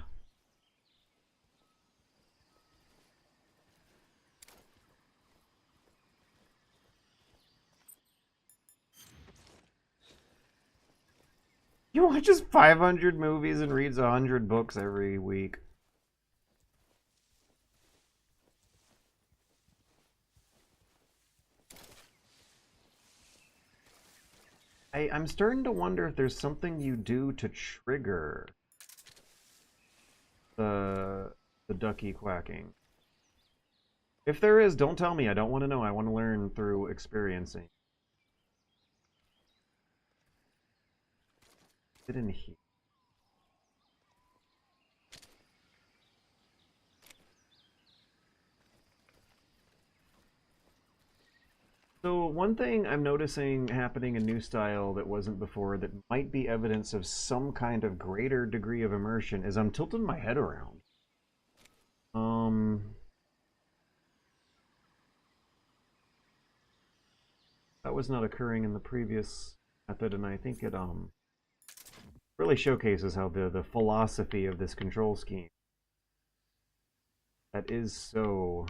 He watches 500 movies and reads 100 books every week. I'm starting to wonder if there's something you do to trigger the Ducky quacking. If there is, don't tell me. I don't want to know. I want to learn through experiencing. Get in here. So one thing I'm noticing happening in New Style that wasn't before that might be evidence of some kind of greater degree of immersion is I'm tilting my head around. That was not occurring in the previous method, and I think it really showcases how the philosophy of this control scheme that is so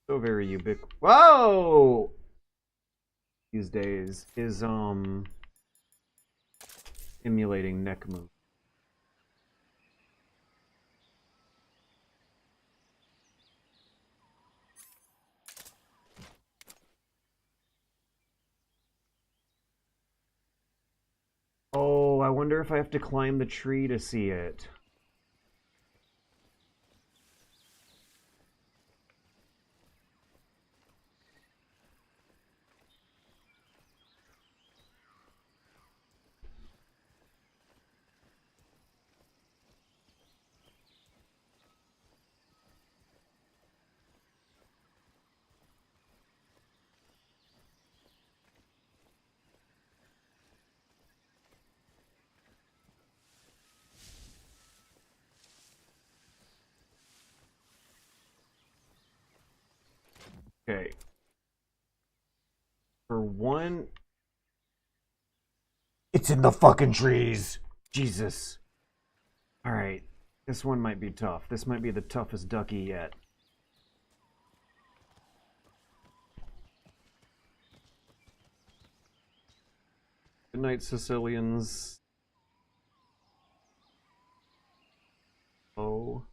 very ubiquitous. Whoa! These days is emulating neck move. Oh, I wonder if I have to climb the tree to see it. Okay. For one... It's in the fucking trees! Jesus. Alright. This one might be tough. This might be the toughest Ducky yet. Good night, Sicilians. Oh.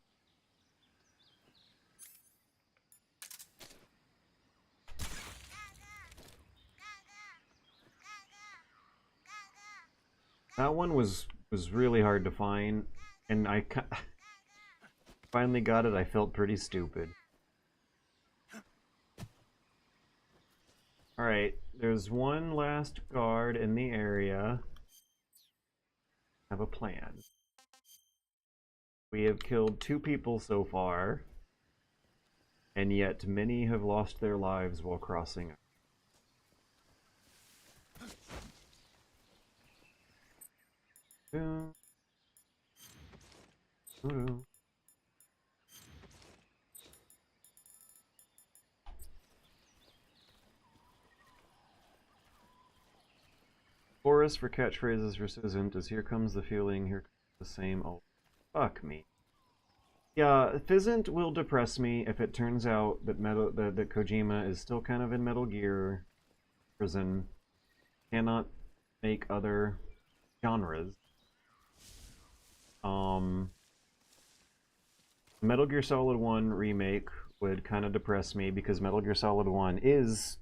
That one was really hard to find, and I finally got it. I felt pretty stupid. Alright, there's one last guard in the area. I have a plan. We have killed 2 people so far, and yet many have lost their lives while crossing. Chorus for catchphrases for Fizzant is "Here comes the feeling, here comes the same old." Fuck me. Yeah, Fizzant will depress me if it turns out that that Kojima is still kind of in Metal Gear prison, cannot make other genres. Metal Gear Solid 1 remake would kind of depress me because Metal Gear Solid 1 is,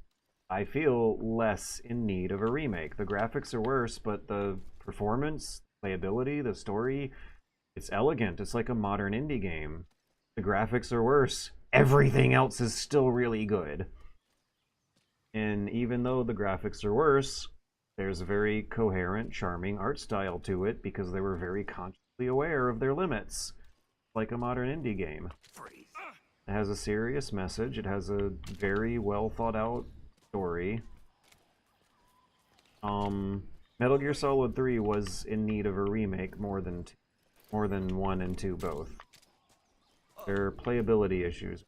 I feel, less in need of a remake. The graphics are worse, but the performance, playability, the story, it's elegant. It's like a modern indie game. The graphics are worse. Everything else is still really good. And even though the graphics are worse, there's a very coherent, charming art style to it because they were very consciously aware of their limits. Like a modern indie game. It has a serious message. It has a very well thought out story. Metal Gear Solid 3 was in need of a remake more than 1 and 2 both. There are playability issues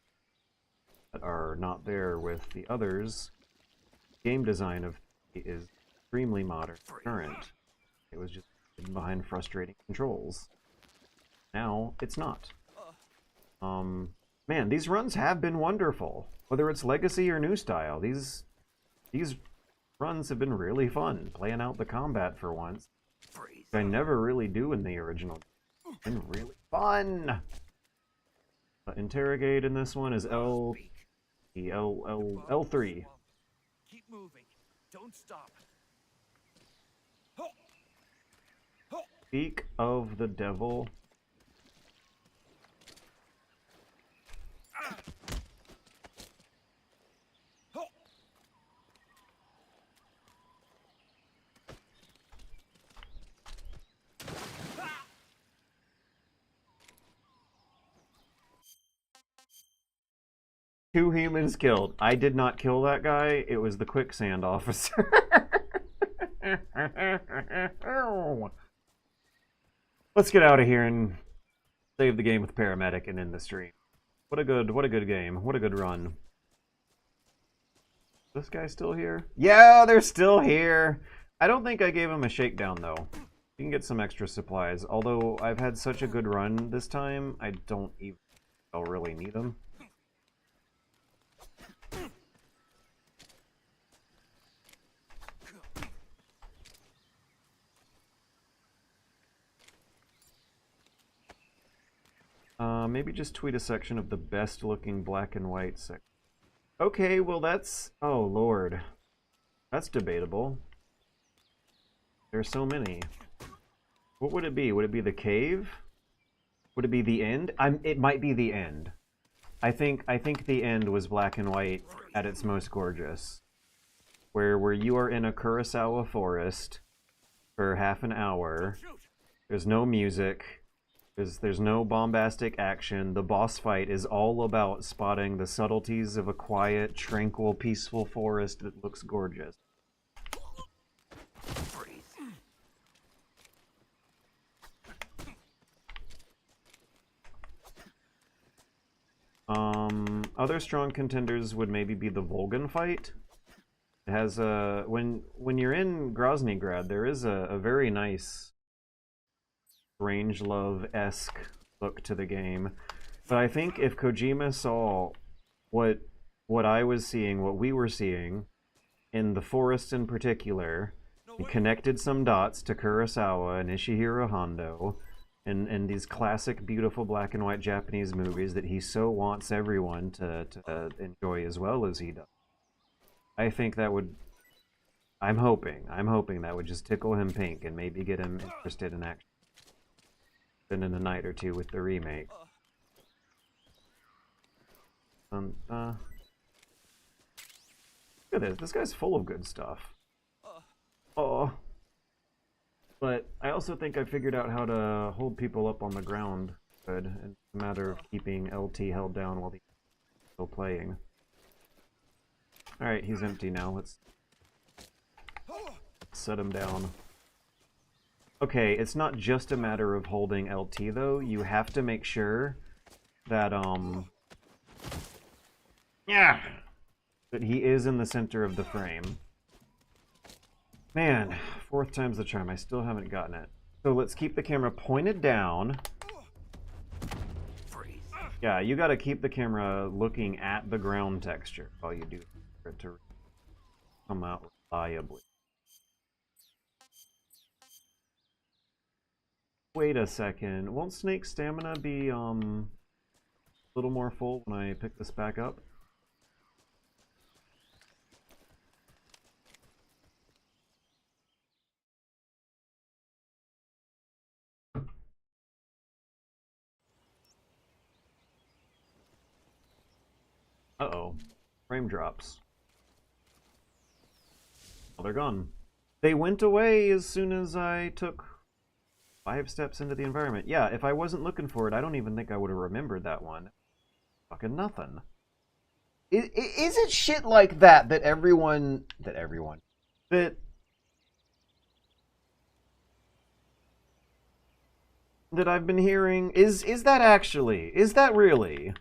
that are not there with the others. Game design of is extremely modern, current. It was just hidden behind frustrating controls. Now it's not. Man, these runs have been wonderful. Whether it's Legacy or New Style, these runs have been really fun. Playing out the combat for once, which I never really do in the original. It's been really fun. Interrogate in this one is L3. Keep moving. Don't stop. Speak of the devil. Two humans killed. I did not kill that guy. It was the quicksand officer. Let's get out of here and save the game with paramedic and end the stream. What a good game. What a good run. This guy still here? Yeah, they're still here. I don't think I gave him a shakedown though. You can get some extra supplies. Although I've had such a good run this time, I don't even I'll really need them. Maybe just tweet a section of the best looking black and white section. Okay, well that's... oh lord. That's debatable. There's so many. What would it be? Would it be the cave? Would it be the end? It might be the end. I think the end was black and white at its most gorgeous. Where you are in a Kurosawa forest for half an hour. There's no music. There's no bombastic action. The boss fight is all about spotting the subtleties of a quiet, tranquil, peaceful forest that looks gorgeous. Other strong contenders would maybe be the Volgan fight. It has a... when you're in Groznygrad, there is a very nice Strangelove-esque look to the game. But I think if Kojima saw what I was seeing, what we were seeing, in the forest in particular, he connected some dots to Kurosawa and Ishihiro Hondo, and these classic, beautiful black and white Japanese movies that he so wants everyone to enjoy as well as he does. I think that would... I'm hoping that would just tickle him pink and maybe get him interested in action. In a night or two with the remake. Look at this. This guy's full of good stuff. Oh. But I also think I figured out how to hold people up on the ground good. It's a matter of keeping LT held down while he's still playing. Alright, he's empty now. Let's set him down. Okay, it's not just a matter of holding LT though. You have to make sure that that he is in the center of the frame. Man, 4th time's the charm. I still haven't gotten it. So let's keep the camera pointed down. Yeah, you gotta keep the camera looking at the ground texture while you do it for it to come out reliably. Wait a second. Won't Snake's stamina be a little more full when I pick this back up? Uh-oh. Frame drops. Oh, they're gone. They went away as soon as I took 5 steps into the environment. Yeah, if I wasn't looking for it, I don't even think I would have remembered that one. Fucking nothing. Is it shit like that that everyone... That I've been hearing... Is that actually? Is that really?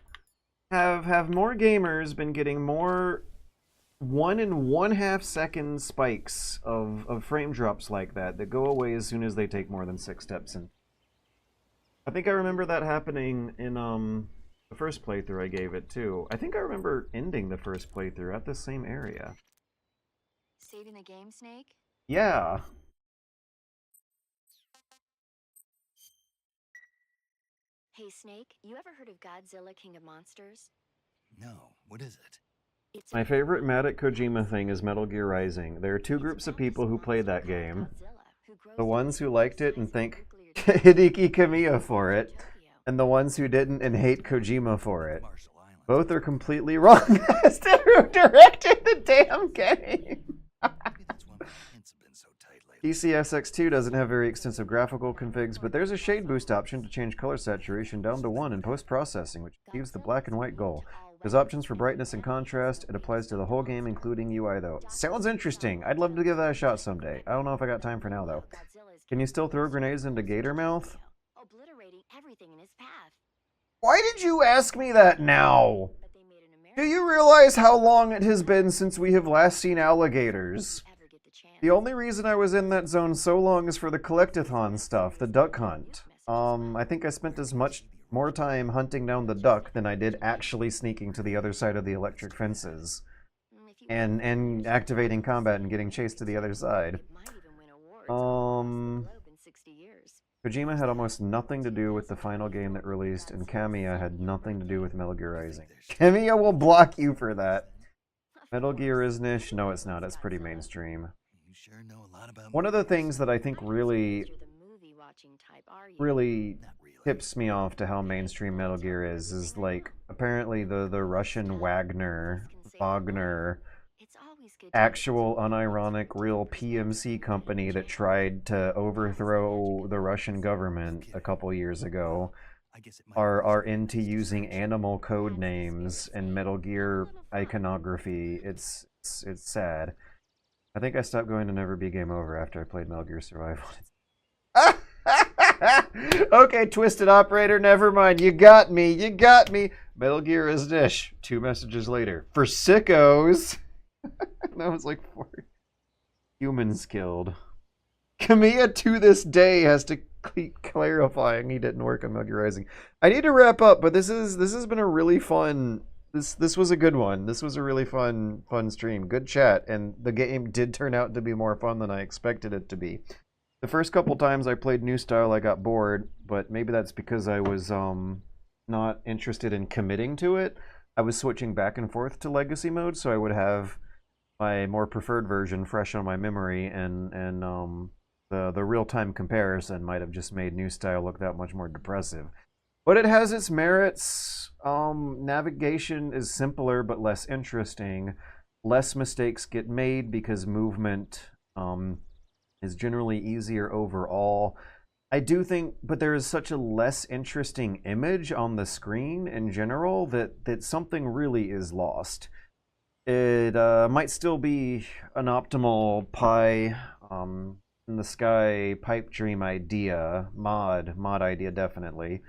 Have more gamers been getting more 1 1/2 second spikes of frame drops like that go away as soon as they take more than 6 steps in? I think I remember that happening in the first playthrough I gave it too. I think I remember ending the first playthrough at the same area. Saving the game, Snake? Yeah. Hey, Snake, you ever heard of Godzilla King of Monsters? No, what is it? It's My favorite mad at Kojima thing is Metal Gear Rising. There are 2 groups of people who play that game. The ones who liked it and thank Hideki Kamiya for it, and the ones who didn't and hate Kojima for it. Both are completely wrong as to who directed the damn game. PCSX2 doesn't have very extensive graphical configs, but there's a shade boost option to change color saturation down to 1 in post-processing, which achieves the black and white goal. There's options for brightness and contrast. It applies to the whole game, including UI, though. Sounds interesting. I'd love to give that a shot someday. I don't know if I got time for now, though. Can you still throw grenades into Gator Mouth? obliterating everything in his path. Why did you ask me that now? Do you realize how long it has been since we have last seen alligators? The only reason I was in that zone so long is for the collectathon stuff, the duck hunt. I think I spent as much more time hunting down the duck than I did actually sneaking to the other side of the electric fences. And activating combat and getting chased to the other side. Kojima had almost nothing to do with the final game that released, and Kamiya had nothing to do with Metal Gear Rising. Kamiya will block you for that. Metal Gear is niche? No, it's not. It's pretty mainstream. One of the things that I think really tips me off to how mainstream Metal Gear is like, apparently the Russian Wagner, actual unironic real PMC company that tried to overthrow the Russian government a couple years ago are into using animal code names and Metal Gear iconography. It's sad. I think I stopped going to Never Be Game Over after I played Metal Gear Survival. Okay, Twisted Operator, never mind. You got me. You got me. Metal Gear is niche. 2 messages later. For sickos. That was like 4 humans killed. Kamiya to this day has to keep clarifying he didn't work on Metal Gear Rising. I need to wrap up, but this has been a really fun. This was a good one. This was a really fun stream. Good chat, and the game did turn out to be more fun than I expected it to be. The first couple times I played New Style, I got bored, but maybe that's because I was not interested in committing to it. I was switching back and forth to Legacy mode, so I would have my more preferred version fresh on my memory, and the real-time comparison might have just made New Style look that much more depressive. But it has its merits. Navigation is simpler but less interesting. less mistakes get made because movement is generally easier overall. I do think, but there is such a less interesting image on the screen in general that something really is lost. It might still be an optimal pie in the sky pipe dream idea, mod idea definitely,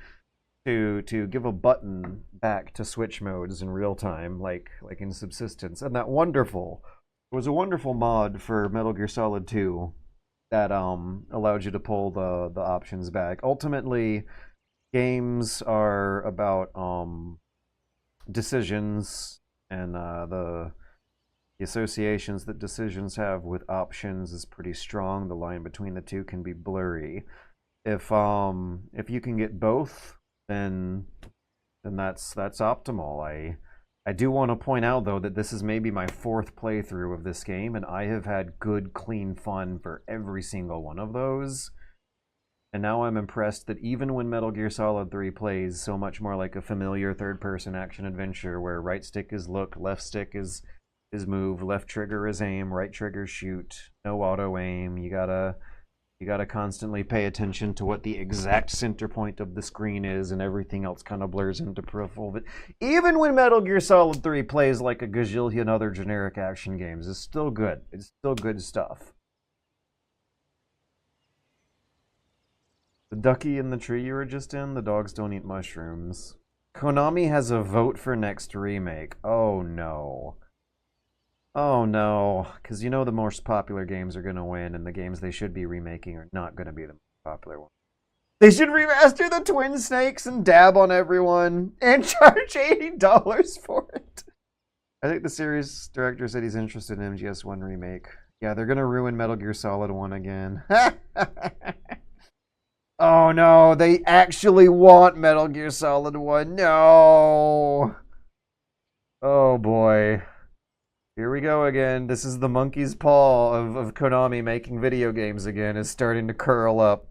to give a button back to switch modes in real time, like in Subsistence, and that it was a wonderful mod for Metal Gear Solid 2 that allowed you to pull the options back. Ultimately, games are about decisions, and the associations that decisions have with options is pretty strong. The line between the two can be blurry. If you can get both, then that's optimal. I do want to point out though that this is maybe my 4th playthrough of this game, and I have had good, clean fun for every single one of those. And now I'm impressed that even when Metal Gear Solid 3 plays so much more like a familiar third-person action adventure where right stick is look, left stick is move, left trigger is aim, right trigger shoot, no auto aim, you gotta constantly pay attention to what the exact center point of the screen is, and everything else kind of blurs into peripheral. But even when Metal Gear Solid 3 plays like a gazillion other generic action games, it's still good. It's still good stuff. The Ducky in the tree you were just in, the dogs don't eat mushrooms. Konami has a vote for next remake. Oh no. Oh no, because you know the most popular games are going to win, and the games they should be remaking are not going to be the most popular ones. They should remaster the Twin Snakes and dab on everyone and charge $80 for it. I think the series director said he's interested in MGS1 remake. Yeah, they're going to ruin Metal Gear Solid 1 again. Oh no, they actually want Metal Gear Solid 1. No. Oh boy. Here we go again. This is the monkey's paw of Konami making video games again, is starting to curl up.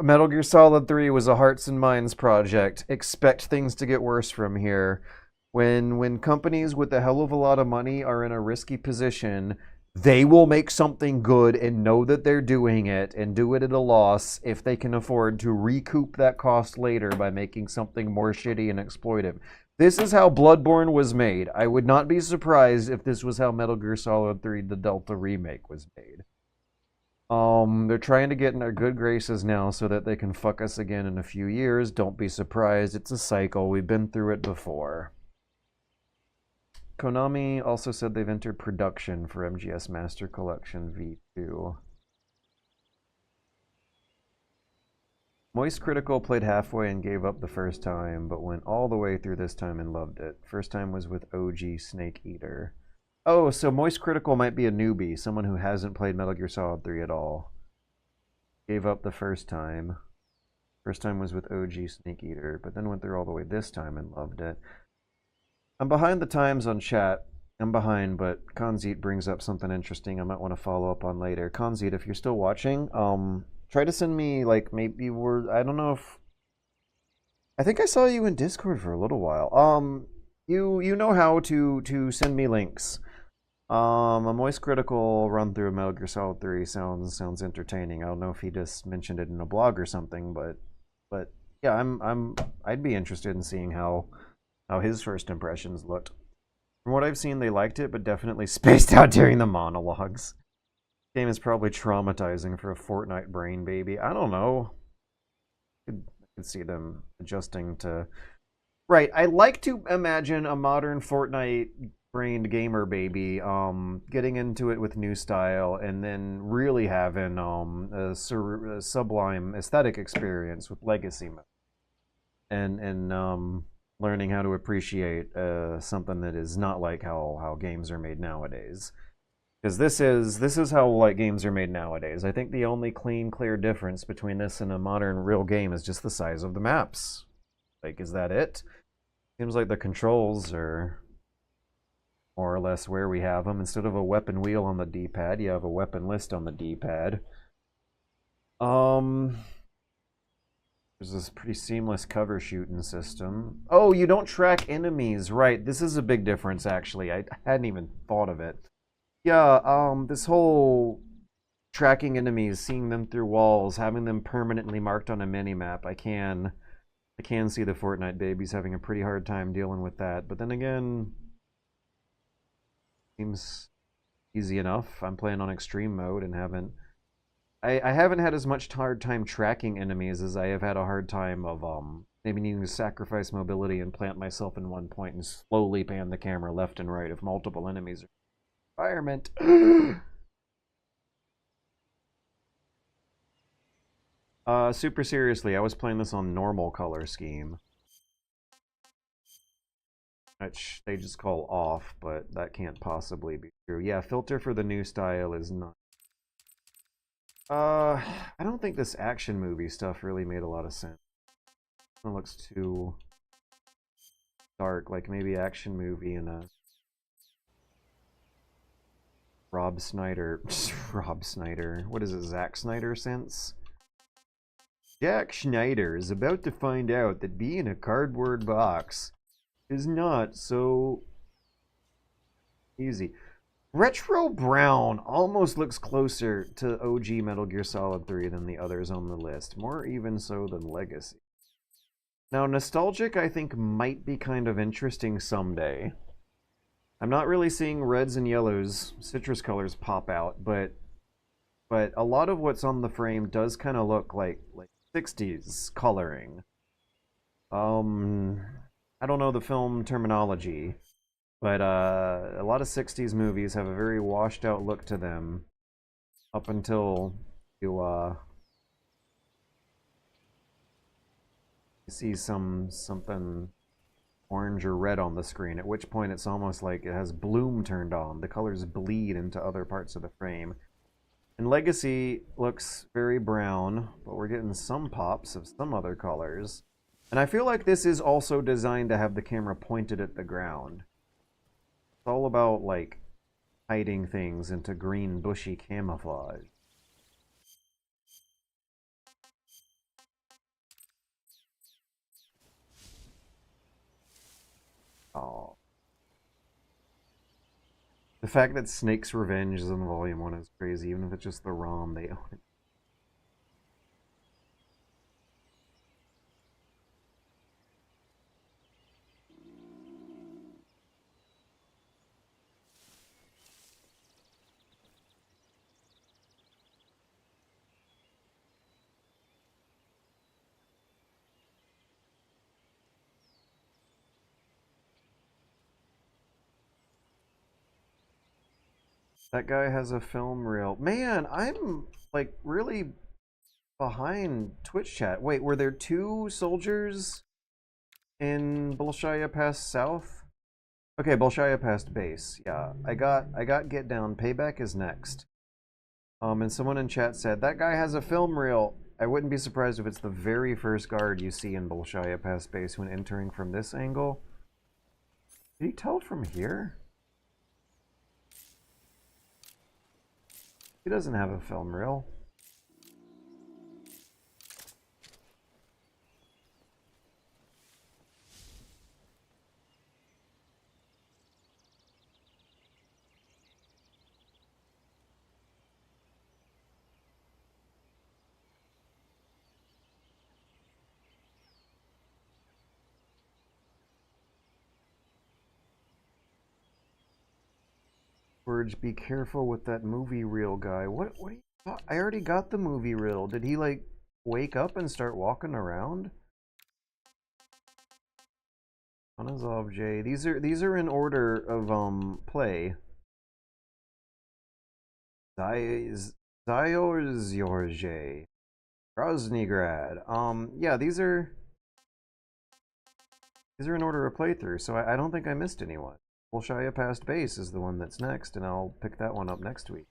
Metal Gear Solid 3 was a hearts and minds project. Expect things to get worse from here. When companies with a hell of a lot of money are in a risky position, they will make something good and know that they're doing it and do it at a loss if they can afford to recoup that cost later by making something more shitty and exploitive. This is how Bloodborne was made. I would not be surprised if this was how Metal Gear Solid 3 The Delta Remake was made. They're trying to get in our good graces now so that they can fuck us again in a few years. Don't be surprised. It's a cycle. We've been through it before. Konami also said they've entered production for MGS Master Collection V2. Moist Critical played halfway and gave up the first time, but went all the way through this time and loved it. First time was with OG Snake Eater. Oh, so Moist Critical might be a newbie, someone who hasn't played Metal Gear Solid 3 at all. Gave up the first time. First time was with OG Snake Eater, but then went through all the way this time and loved it. I'm behind the times on chat. I'm behind, but Konzit brings up something interesting I might want to follow up on later. Konzit, if you're still watching, try to send me, like, maybe I don't know if... I think I saw you in Discord for a little while. You know how to send me links. A Moist Critical run through of Metal Gear Solid 3 sounds entertaining. I don't know if he just mentioned it in a blog or something, but yeah, I'd be interested in seeing how his first impressions looked. From what I've seen, they liked it, but definitely spaced out during the monologues. Game is probably traumatizing for a Fortnite brain baby. I don't know. I could see them adjusting to... Right, I like to imagine a modern Fortnite-brained gamer baby getting into it with new style and then really having a sublime aesthetic experience with Legacy mode. And learning how to appreciate something that is not like how games are made nowadays. Because this is how like games are made nowadays. I think the only clear difference between this and a modern real game is just the size of the maps. Like, is that it? Seems like the controls are more or less where we have them. Instead of a weapon wheel on the D-pad, you have a weapon list on the D-pad. There's this pretty seamless cover shooting system. Oh, you don't track enemies, right? This is a big difference, actually. I hadn't even thought of it. Yeah, this whole tracking enemies, seeing them through walls, having them permanently marked on a mini-map, I can see the Fortnite babies having a pretty hard time dealing with that. But then again, seems easy enough. I'm playing on extreme mode and I haven't had as much hard time tracking enemies as I have had a hard time of maybe needing to sacrifice mobility and plant myself in one point and slowly pan the camera left and right if multiple enemies are in the environment. Super seriously, I was playing this on normal color scheme, which they just call off, but that can't possibly be true. Yeah, filter for the new style is not. I don't think this action movie stuff really made a lot of sense. It looks too dark, like maybe action movie in a Rob Snyder, what is it, Zack Snyder sense? Jack Schneider is about to find out that being a cardboard box is not so easy. Retro Brown almost looks closer to OG Metal Gear Solid 3 than the others on the list, more even so than Legacy. Now, Nostalgic I think might be kind of interesting someday. I'm not really seeing reds and yellows, citrus colors pop out, but a lot of what's on the frame does kind of look like 60s coloring. I don't know the film terminology, but a lot of 60s movies have a very washed out look to them up until you see something orange or red on the screen, at which point it's almost like it has bloom turned on. The colors bleed into other parts of the frame. And Legacy looks very brown, but we're getting some pops of some other colors. And I feel like this is also designed to have the camera pointed at the ground. It's all about, like, hiding things into green, bushy camouflage. Oh. The fact that Snake's Revenge is in Volume 1 is crazy, even if it's just the ROM they own it. That guy has a film reel. Man, I'm, like, really behind Twitch chat. Wait, were there 2 soldiers in Bolshaya Pass South? Okay, Bolshaya Pass base. Yeah, I got Get Down. Payback is next. And someone in chat said, that guy has a film reel. I wouldn't be surprised if it's the very first guard you see in Bolshaya Pass base when entering from this angle. Did he tell from here? He doesn't have a film reel. Words, be careful with that movie reel guy. What do you thought? I already got the movie reel. Did he, like, wake up and start walking around? Anazov J. These are in order of play. Zyorj. Groznygrad. Yeah, these are in order of playthrough, so I don't think I missed anyone. Bolshaya Past Base is the one that's next, and I'll pick that one up next week.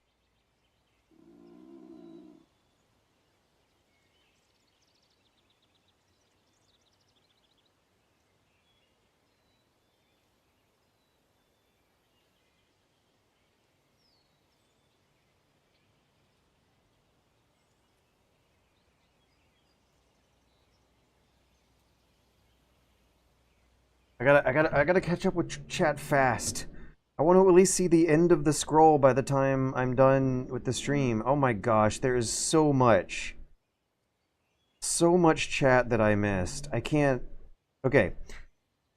I gotta catch up with chat fast. I want to at least see the end of the scroll by the time I'm done with the stream. Oh my gosh, there is so much. So much chat that I missed. I can't... Okay.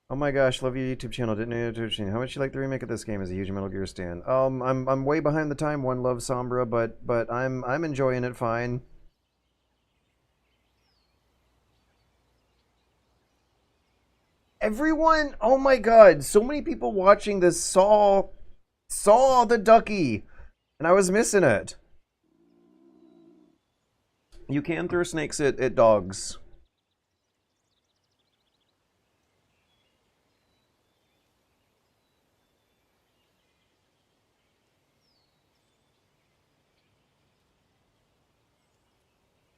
Oh my gosh, love your YouTube channel. Didn't know your YouTube channel. How much you like the remake of this game as a huge Metal Gear stan? I'm way behind the time. One loves Sombra, but I'm enjoying it fine. Everyone, oh my god, so many people watching this saw the Ducky, and I was missing it. You can throw snakes at dogs.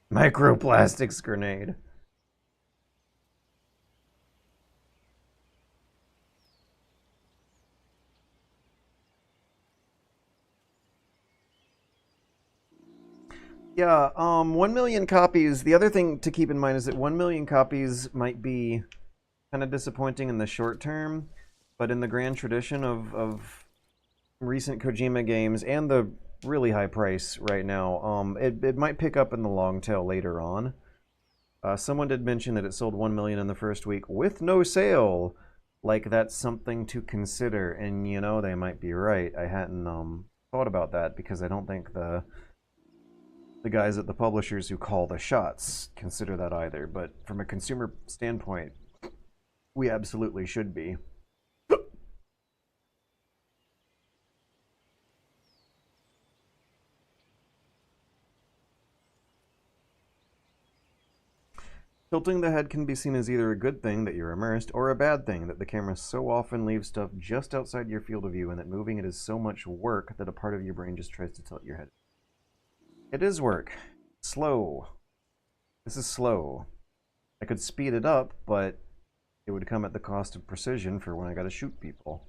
Microplastics grenade. Yeah, 1 million copies. The other thing to keep in mind is that 1 million copies might be kind of disappointing in the short term, but in the grand tradition of recent Kojima games and the really high price right now, it might pick up in the long tail later on. Someone did mention that it sold 1 million in the first week with no sale. Like, that's something to consider, and you know, they might be right. I hadn't thought about that because I don't think the guys at the publishers who call the shots consider that either, but from a consumer standpoint, we absolutely should be. Tilting the head can be seen as either a good thing that you're immersed, or a bad thing that the camera so often leaves stuff just outside your field of view and that moving it is so much work that a part of your brain just tries to tilt your head. It is work. Slow. This is slow. I could speed it up, but it would come at the cost of precision for when I gotta shoot people.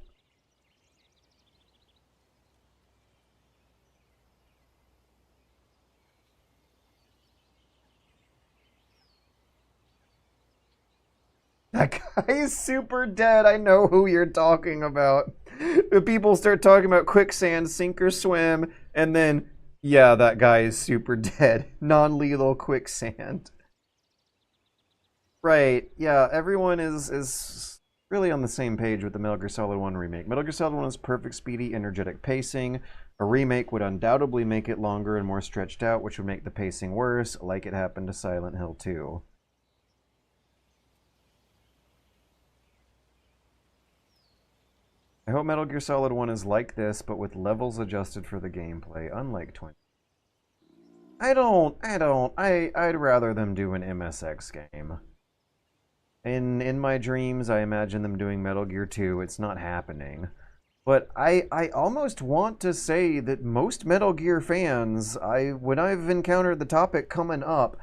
That guy is super dead. I know who you're talking about. The people start talking about quicksand, sink or swim, and then, yeah, that guy is super dead. Non-lethal quicksand. Right, yeah, everyone is really on the same page with the Metal Gear Solid 1 remake. Metal Gear Solid 1 is perfect, speedy, energetic pacing. A remake would undoubtedly make it longer and more stretched out, which would make the pacing worse, like it happened to Silent Hill 2. I hope Metal Gear Solid 1 is like this, but with levels adjusted for the gameplay, unlike 20. I'd rather them do an MSX game. In my dreams, I imagine them doing Metal Gear 2. It's not happening. But I almost want to say that most Metal Gear fans, when I've encountered the topic coming up,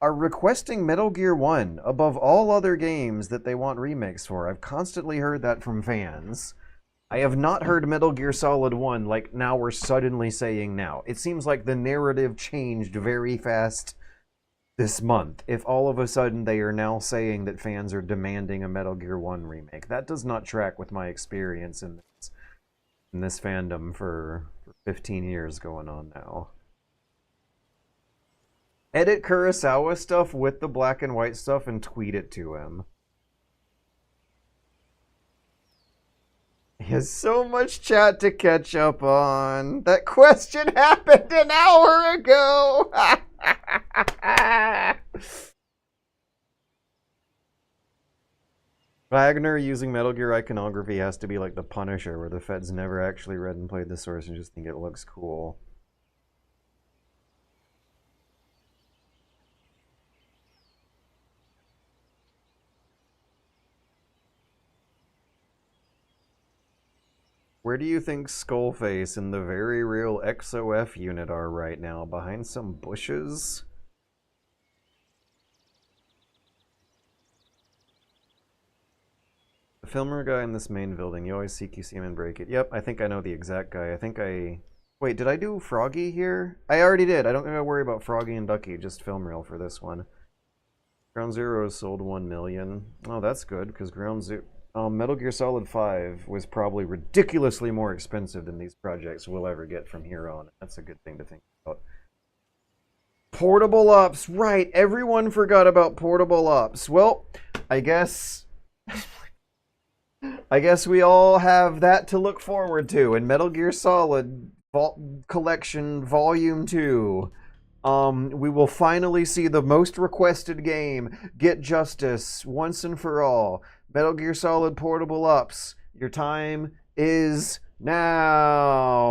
are requesting Metal Gear 1 above all other games that they want remakes for. I've constantly heard that from fans. I have not heard Metal Gear Solid 1 like now we're suddenly saying now. It seems like the narrative changed very fast this month. If all of a sudden they are now saying that fans are demanding a Metal Gear 1 remake. That does not track with my experience in this fandom for 15 years going on now. Edit Kurosawa stuff with the black and white stuff and tweet it to him. He has so much chat to catch up on. That question happened an hour ago. Wagner using Metal Gear iconography has to be like the Punisher, where the feds never actually read and played the source and just think it looks cool. Where do you think Skullface and the very real XOF unit are right now? Behind some bushes? The filmer guy in this main building. You always CQC him and break it. Yep, I think I know the exact guy. Wait, did I do Froggy here? I already did. I don't gotta worry about Froggy and Ducky. Just film reel for this one. Ground Zero sold 1 million. Oh, that's good, because Ground Zero... Metal Gear Solid 5 was probably ridiculously more expensive than these projects will ever get from here on. That's a good thing to think about. Portable ops, right. Everyone forgot about portable ops. Well, I guess we all have that to look forward to in Metal Gear Solid Collection Volume 2. We will finally see the most requested game get justice once and for all. Metal Gear Solid Portable Ops. Your time is now.